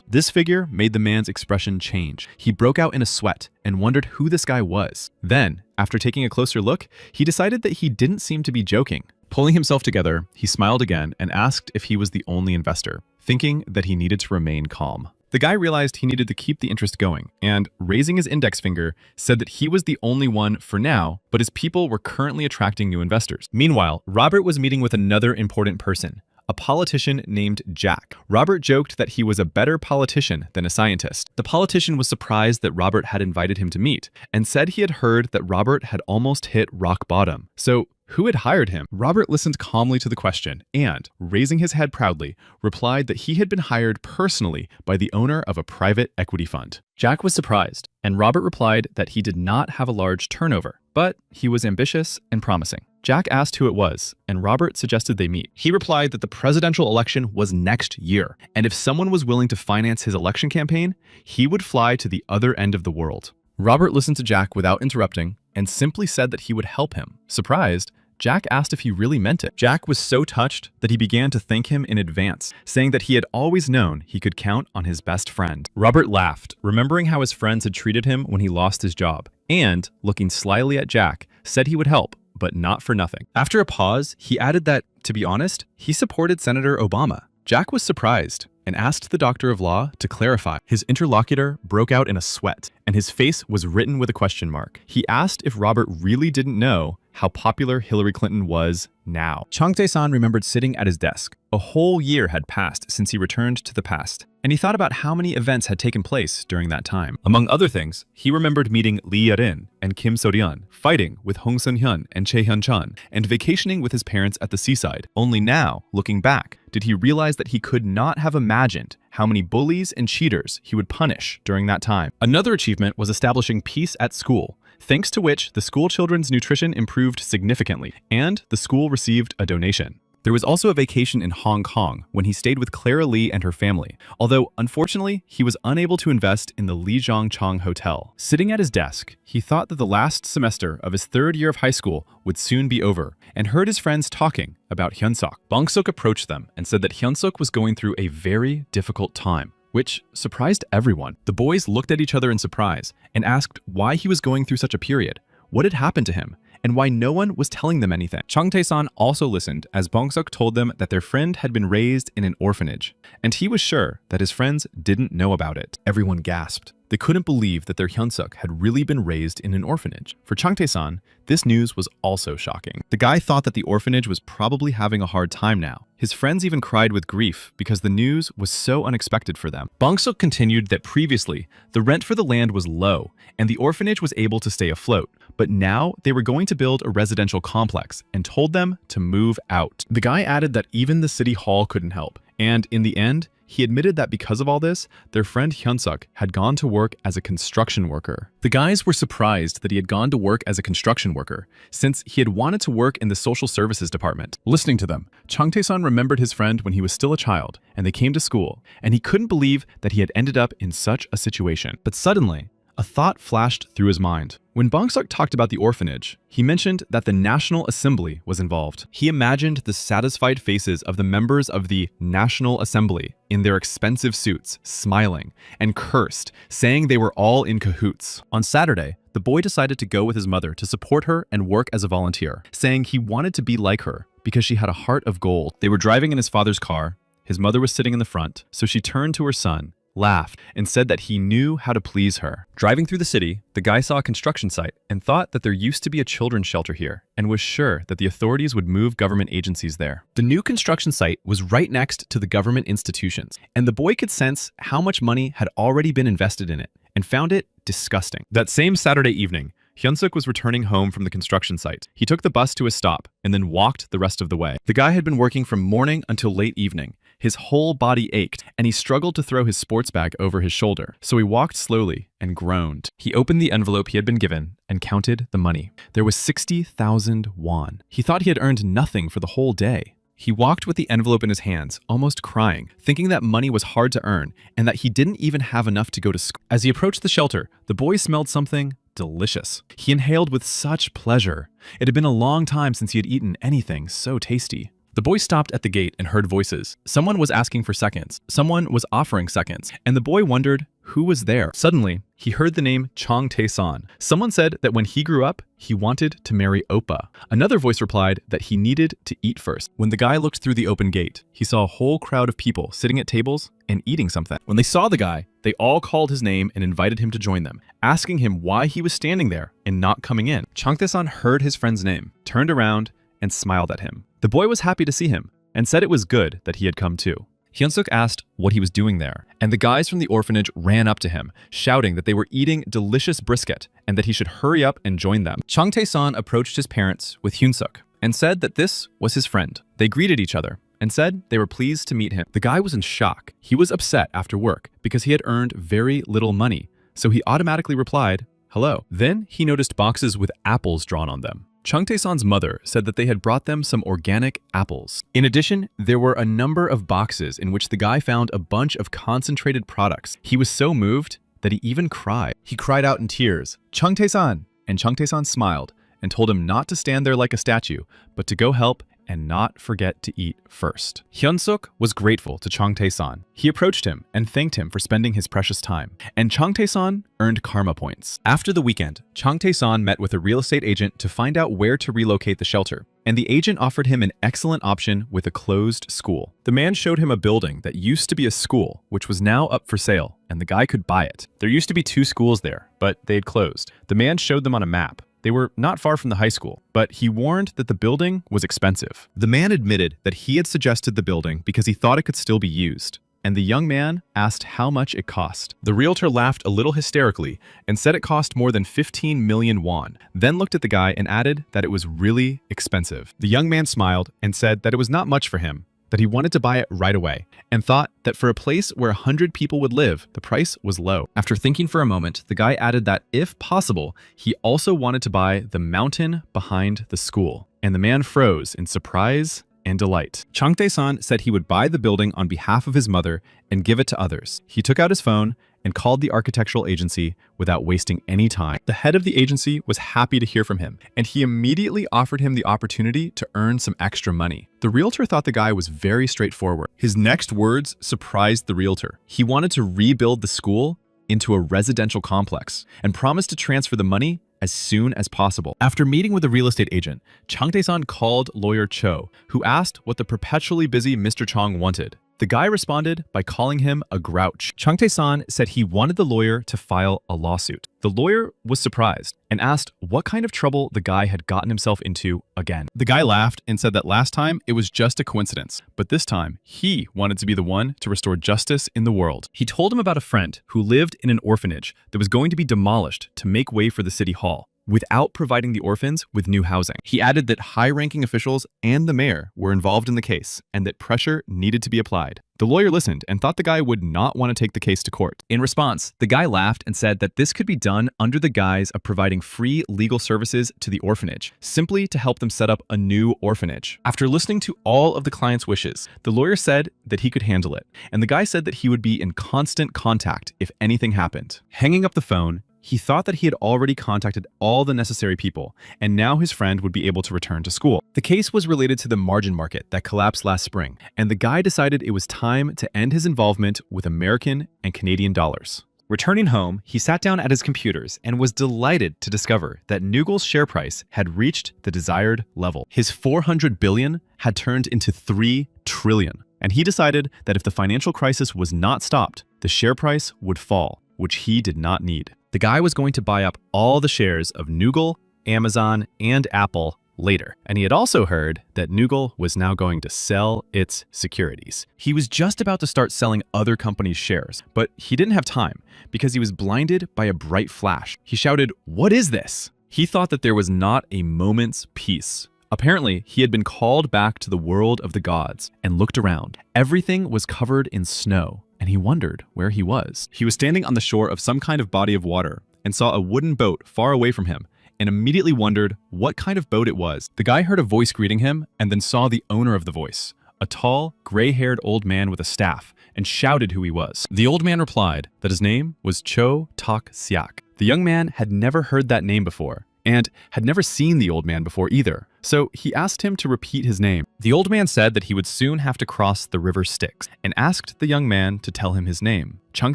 This figure made the man's expression change. He broke out in a sweat and wondered who this guy was. Then, after taking a closer look, he decided that he didn't seem to be joking. Pulling himself together, he smiled again and asked if he was the only investor, thinking that he needed to remain calm. The guy realized he needed to keep the interest going, and raising his index finger, said that he was the only one for now, but his people were currently attracting new investors. Meanwhile, Robert was meeting with another important person, a politician named Jack. Robert joked that he was a better politician than a scientist. The politician was surprised that Robert had invited him to meet, and said he had heard that Robert had almost hit rock bottom. So, who had hired him? Robert listened calmly to the question and, raising his head proudly, replied that he had been hired personally by the owner of a private equity fund. Jack was surprised, and Robert replied that he did not have a large turnover, but he was ambitious and promising. Jack asked who it was, and Robert suggested they meet. He replied that the presidential election was next year, and if someone was willing to finance his election campaign, he would fly to the other end of the world. Robert listened to Jack without interrupting and simply said that he would help him. Surprised, Jack asked if he really meant it. Jack was so touched that he began to thank him in advance, saying that he had always known he could count on his best friend. Robert laughed, remembering how his friends had treated him when he lost his job, and, looking slyly at Jack, said he would help, but not for nothing. After a pause, he added that, to be honest, he supported Senator Obama. Jack was surprised and asked the doctor of law to clarify. His interlocutor broke out in a sweat, and his face was written with a question mark. He asked if Robert really didn't know how popular Hillary Clinton was now. Chung Tae-san remembered sitting at his desk. A whole year had passed since he returned to the past, and he thought about how many events had taken place during that time. Among other things, he remembered meeting Lee Yerin and Kim So-ryun, fighting with Hong Sun-hyun and Chae Hyun-chan, and vacationing with his parents at the seaside. Only now, looking back, did he realize that he could not have imagined how many bullies and cheaters he would punish during that time. Another achievement was establishing peace at school, thanks to which the school children's nutrition improved significantly, and the school received a donation. There was also a vacation in Hong Kong when he stayed with Clara Lee and her family, although unfortunately he was unable to invest in the Lijiang Chong Hotel. Sitting at his desk, he thought that the last semester of his third year of high school would soon be over, and heard his friends talking about Hyunsuk. Bong-suk approached them and said that Hyunsuk was going through a very difficult time, which surprised everyone. The boys looked at each other in surprise and asked why he was going through such a period, what had happened to him, and why no one was telling them anything. Chung Tae-san also listened as Bong-suk told them that their friend had been raised in an orphanage, and he was sure that his friends didn't know about it. Everyone gasped. They couldn't believe that their Hyunsuk had really been raised in an orphanage. For Chung Tae-san, this news was also shocking. The guy thought that the orphanage was probably having a hard time now. His friends even cried with grief because the news was so unexpected for them. Bong-suk continued that previously, the rent for the land was low and the orphanage was able to stay afloat, but now they were going to build a residential complex and told them to move out. The guy added that even the city hall couldn't help, and in the end, he admitted that because of all this, their friend Hyunsuk had gone to work as a construction worker. The guys were surprised that he had gone to work as a construction worker, since he had wanted to work in the social services department. Listening to them, Chung Tae-san remembered his friend when he was still a child, and they came to school, and he couldn't believe that he had ended up in such a situation. But suddenly, a thought flashed through his mind. When Bong-suk talked about the orphanage, he mentioned that the National Assembly was involved. He imagined the satisfied faces of the members of the National Assembly in their expensive suits, smiling, and cursed, saying they were all in cahoots. On Saturday, the boy decided to go with his mother to support her and work as a volunteer, saying he wanted to be like her because she had a heart of gold. They were driving in his father's car. His mother was sitting in the front, so she turned to her son, laughed, and said that he knew how to please her. Driving through the city, the guy saw a construction site and thought that there used to be a children's shelter here and was sure that the authorities would move government agencies there. The new construction site was right next to the government institutions, and the boy could sense how much money had already been invested in it and found it disgusting. That same Saturday evening, Hyunsuk was returning home from the construction site. He took the bus to a stop and then walked the rest of the way. The guy had been working from morning until late evening. His whole body ached, and he struggled to throw his sports bag over his shoulder, so he walked slowly and groaned. He opened the envelope he had been given and counted the money. There was 60,000 won. He thought he had earned nothing for the whole day. He walked with the envelope in his hands, almost crying, thinking that money was hard to earn and that he didn't even have enough to go to school. As he approached the shelter, the boy smelled something delicious. He inhaled with such pleasure. It had been a long time since he had eaten anything so tasty. The boy stopped at the gate and heard voices. Someone was asking for seconds. Someone was offering seconds. And the boy wondered who was there. Suddenly, he heard the name Chung Tae-san. Someone said that when he grew up, he wanted to marry Oppa. Another voice replied that he needed to eat first. When the guy looked through the open gate, he saw a whole crowd of people sitting at tables and eating something. When they saw the guy, they all called his name and invited him to join them, asking him why he was standing there and not coming in. Chung Tae-san heard his friend's name, turned around, and smiled at him. The boy was happy to see him and said it was good that he had come too. Hyunsuk asked what he was doing there, and the guys from the orphanage ran up to him, shouting that they were eating delicious brisket and that he should hurry up and join them. Chung Tae-san approached his parents with Hyunsuk and said that this was his friend. They greeted each other and said they were pleased to meet him. The guy was in shock. He was upset after work because he had earned very little money, so he automatically replied, "Hello." Then he noticed boxes with apples drawn on them. Chung Tae-san's mother said that they had brought them some organic apples. In addition, there were a number of boxes in which the guy found a bunch of concentrated products. He was so moved that he even cried. He cried out in tears, "Chung Tae-san!" And Chung Tae-san smiled and told him not to stand there like a statue, but to go help and not forget to eat first. Hyunsuk was grateful to Chung Tae-san. He approached him and thanked him for spending his precious time, and Chung Tae-san earned karma points. After the weekend, Chung Tae-san met with a real estate agent to find out where to relocate the shelter, and the agent offered him an excellent option with a closed school. The man showed him a building that used to be a school, which was now up for sale, and the guy could buy it. There used to be 2 schools there, but they had closed. The man showed them on a map. They were not far from the high school, but he warned that the building was expensive. The man admitted that he had suggested the building because he thought it could still be used, and the young man asked how much it cost. The realtor laughed a little hysterically and said it cost more than 15 million won, then looked at the guy and added that it was really expensive. The young man smiled and said that it was not much for him, that he wanted to buy it right away, and thought that for a place where 100 people would live, the price was low. After thinking for a moment, the guy added that, if possible, he also wanted to buy the mountain behind the school. And the man froze in surprise and delight. Chung Tae-san said he would buy the building on behalf of his mother and give it to others. He took out his phone and called the architectural agency without wasting any time. The head of the agency was happy to hear from him, and he immediately offered him the opportunity to earn some extra money. The realtor thought the guy was very straightforward. His next words surprised the realtor. He wanted to rebuild the school into a residential complex and promised to transfer the money as soon as possible. After meeting with a real estate agent, Chang Tae-san called lawyer Cho, who asked what the perpetually busy Mr. Chong wanted. The guy responded by calling him a grouch. Chang Tae-san said he wanted the lawyer to file a lawsuit. The lawyer was surprised and asked what kind of trouble the guy had gotten himself into again. The guy laughed and said that last time it was just a coincidence, but this time he wanted to be the one to restore justice in the world. He told him about a friend who lived in an orphanage that was going to be demolished to make way for the city hall, without providing the orphans with new housing. He added that high-ranking officials and the mayor were involved in the case and that pressure needed to be applied. The lawyer listened and thought the guy would not want to take the case to court. In response, the guy laughed and said that this could be done under the guise of providing free legal services to the orphanage, simply to help them set up a new orphanage. After listening to all of the client's wishes, the lawyer said that he could handle it, and the guy said that he would be in constant contact if anything happened. Hanging up the phone, he thought that he had already contacted all the necessary people, and now his friend would be able to return to school. The case was related to the margin market that collapsed last spring, and the guy decided it was time to end his involvement with American and Canadian dollars. Returning home, he sat down at his computers and was delighted to discover that Noogle's share price had reached the desired level. His 400 billion had turned into 3 trillion, and he decided that if the financial crisis was not stopped, the share price would fall, which he did not need. The guy was going to buy up all the shares of Noogle, Amazon, and Apple later. And he had also heard that Noogle was now going to sell its securities. He was just about to start selling other companies' shares, but he didn't have time because he was blinded by a bright flash. He shouted, "What is this?" He thought that there was not a moment's peace. Apparently, he had been called back to the world of the gods and looked around. Everything was covered in snow, and he wondered where he was. He was standing on the shore of some kind of body of water and saw a wooden boat far away from him and immediately wondered what kind of boat it was. The guy heard a voice greeting him and then saw the owner of the voice, a tall, gray-haired old man with a staff, and shouted who he was. The old man replied that his name was Cho Tak Siak. The young man had never heard that name before and had never seen the old man before either, so he asked him to repeat his name. The old man said that he would soon have to cross the river Styx and asked the young man to tell him his name. Chang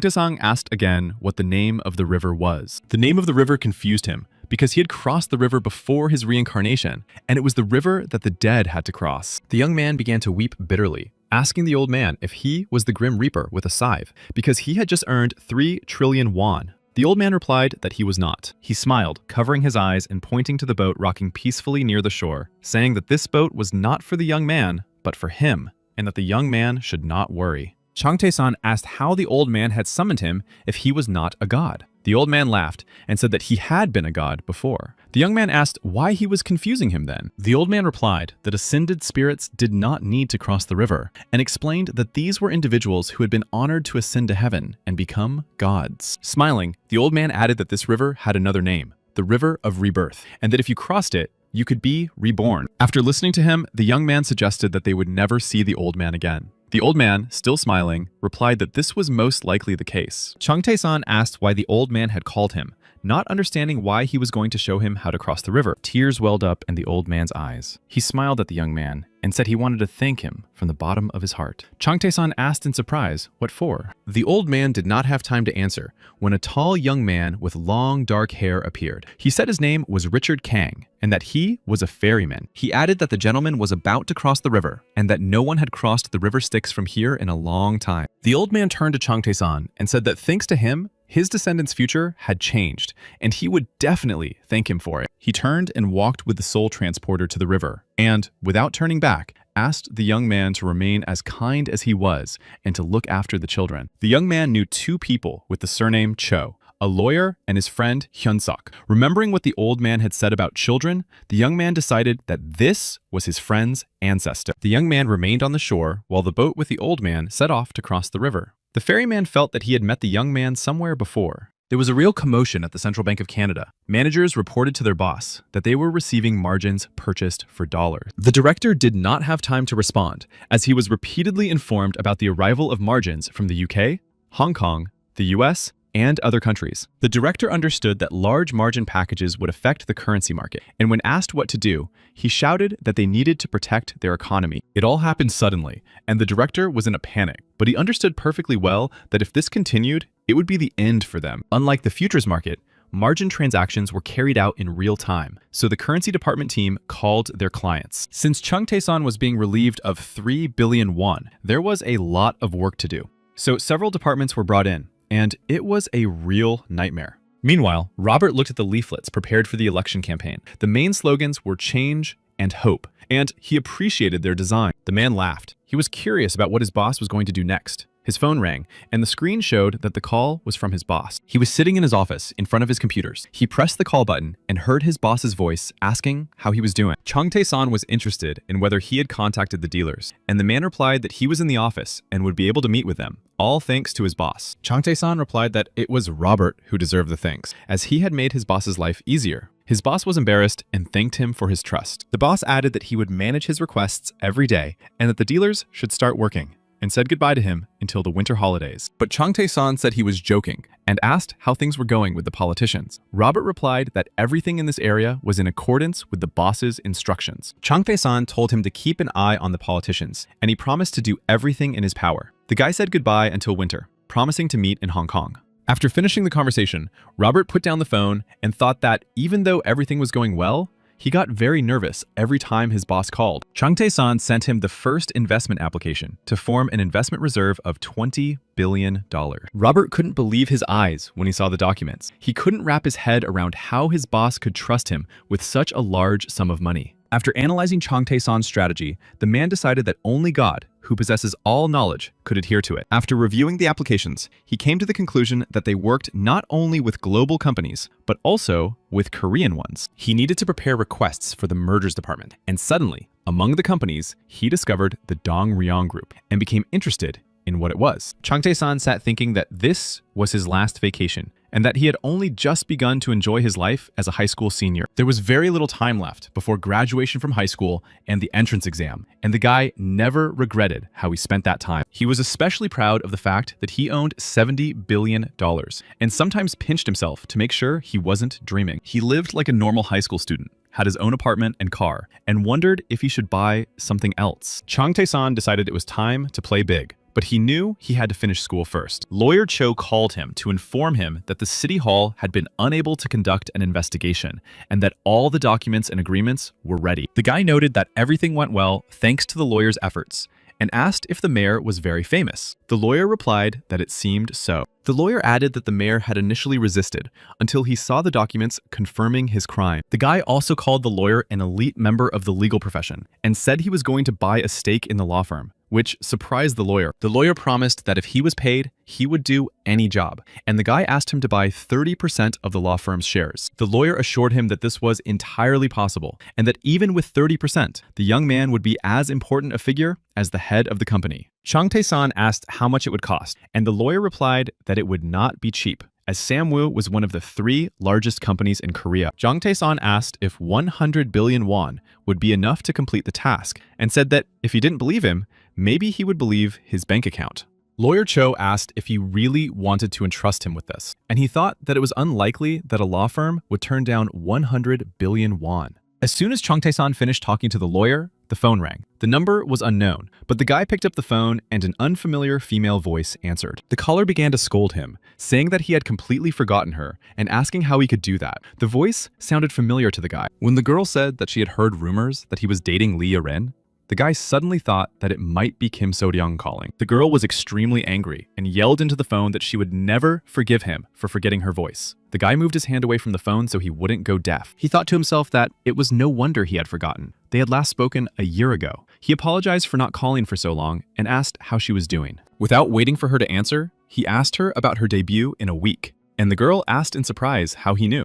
Tae-sang asked again what the name of the river was. The name of the river confused him because he had crossed the river before his reincarnation, and it was the river that the dead had to cross. The young man began to weep bitterly, asking the old man if he was the Grim Reaper with a scythe, because he had just earned 3 trillion won. The old man replied that he was not. He smiled, covering his eyes and pointing to the boat rocking peacefully near the shore, saying that this boat was not for the young man, but for him, and that the young man should not worry. Chang Tae-san asked how the old man had summoned him if he was not a god. The old man laughed and said that he had been a god before. The young man asked why he was confusing him then. The old man replied that ascended spirits did not need to cross the river, and explained that these were individuals who had been honored to ascend to heaven and become gods. Smiling, the old man added that this river had another name, the River of Rebirth, and that if you crossed it, you could be reborn. After listening to him, the young man suggested that they would never see the old man again. The old man, still smiling, replied that this was most likely the case. Chang Tae-san asked why the old man had called him, not understanding why he was going to show him how to cross the river. Tears welled up in the old man's eyes. He smiled at the young man and said he wanted to thank him from the bottom of his heart. Chang Tae-san asked in surprise, what for? The old man did not have time to answer when a tall young man with long dark hair appeared. He said his name was Richard Kang and that he was a ferryman. He added that the gentleman was about to cross the river and that no one had crossed the river Styx from here in a long time. The old man turned to Chang Tae-san and said that thanks to him, his descendants' future had changed, and he would definitely thank him for it. He turned and walked with the soul transporter to the river, and, without turning back, asked the young man to remain as kind as he was and to look after the children. The young man knew 2 people with the surname Cho, a lawyer and his friend Hyun-suk. Remembering what the old man had said about children, the young man decided that this was his friend's ancestor. The young man remained on the shore while the boat with the old man set off to cross the river. The ferryman felt that he had met the young man somewhere before. There was a real commotion at the Central Bank of Canada. Managers reported to their boss that they were receiving margins purchased for dollars. The director did not have time to respond, as he was repeatedly informed about the arrival of margins from the UK, Hong Kong, the US, and other countries. The director understood that large margin packages would affect the currency market, and when asked what to do, he shouted that they needed to protect their economy. It all happened suddenly, and the director was in a panic, but he understood perfectly well that if this continued, it would be the end for them. Unlike the futures market, margin transactions were carried out in real time, so the currency department team called their clients. Since Chung Tae-san was being relieved of 3 billion won, there was a lot of work to do. So several departments were brought in, and it was a real nightmare. Meanwhile, Robert looked at the leaflets prepared for the election campaign. The main slogans were change and hope, and he appreciated their design. The man laughed. He was curious about what his boss was going to do next. His phone rang, and the screen showed that the call was from his boss. He was sitting in his office in front of his computers. He pressed the call button and heard his boss's voice asking how he was doing. Chung Tae-san was interested in whether he had contacted the dealers, and the man replied that he was in the office and would be able to meet with them, all thanks to his boss. Chung Tae-san replied that it was Robert who deserved the thanks, as he had made his boss's life easier. His boss was embarrassed and thanked him for his trust. The boss added that he would manage his requests every day and that the dealers should start working, and said goodbye to him until the winter holidays. But Chung Tae-san said he was joking and asked how things were going with the politicians. Robert replied that everything in this area was in accordance with the boss's instructions. Chung Tae-san told him to keep an eye on the politicians, and he promised to do everything in his power. The guy said goodbye until winter, promising to meet in Hong Kong. After finishing the conversation, Robert put down the phone and thought that even though everything was going well, he got very nervous every time his boss called. Chung Tae-san sent him the first investment application to form an investment reserve of $20 billion. Robert couldn't believe his eyes when he saw the documents. He couldn't wrap his head around how his boss could trust him with such a large sum of money. After analyzing Chung Tae-san's strategy, the man decided that only God, who possesses all knowledge, could adhere to it. After reviewing the applications, he came to the conclusion that they worked not only with global companies, but also with Korean ones. He needed to prepare requests for the mergers department, and suddenly, among the companies, he discovered the Dong Ryong Group and became interested in what it was. Chung Tae-san sat thinking that this was his last vacation, and that he had only just begun to enjoy his life as a high school senior. There was very little time left before graduation from high school and the entrance exam, and the guy never regretted how he spent that time. He was especially proud of the fact that he owned $70 billion, and sometimes pinched himself to make sure he wasn't dreaming. He lived like a normal high school student, had his own apartment and car, and wondered if he should buy something else. Chung Tae-san decided it was time to play big. But he knew he had to finish school first. Lawyer Cho called him to inform him that the city hall had been unable to conduct an investigation and that all the documents and agreements were ready. The guy noted that everything went well thanks to the lawyer's efforts and asked if the mayor was very famous. The lawyer replied that it seemed so. The lawyer added that the mayor had initially resisted until he saw the documents confirming his crime. The guy also called the lawyer an elite member of the legal profession and said he was going to buy a stake in the law firm, which surprised the lawyer. The lawyer promised that if he was paid, he would do any job, and the guy asked him to buy 30% of the law firm's shares. The lawyer assured him that this was entirely possible, and that even with 30%, the young man would be as important a figure as the head of the company. Chung Tae-san asked how much it would cost, and the lawyer replied that it would not be cheap, as Samwoo was one of the 3 largest companies in Korea. Chung Tae-san asked if 100 billion won would be enough to complete the task, and said that if he didn't believe him, maybe he would believe his bank account. Lawyer Cho asked if he really wanted to entrust him with this, and he thought that it was unlikely that a law firm would turn down 100 billion won. As soon as Chung Tae-san finished talking to the lawyer, the phone rang. The number was unknown, but the guy picked up the phone and an unfamiliar female voice answered. The caller began to scold him, saying that he had completely forgotten her and asking how he could do that. The voice sounded familiar to the guy. When the girl said that she had heard rumors that he was dating Lee Aren, the guy suddenly thought that it might be Kim So-ryung calling. The girl was extremely angry and yelled into the phone that she would never forgive him for forgetting her voice. The guy moved his hand away from the phone so he wouldn't go deaf. He thought to himself that it was no wonder he had forgotten. They had last spoken a year ago. He apologized for not calling for so long and asked how she was doing. Without waiting for her to answer, he asked her about her debut in a week. And the girl asked in surprise how he knew.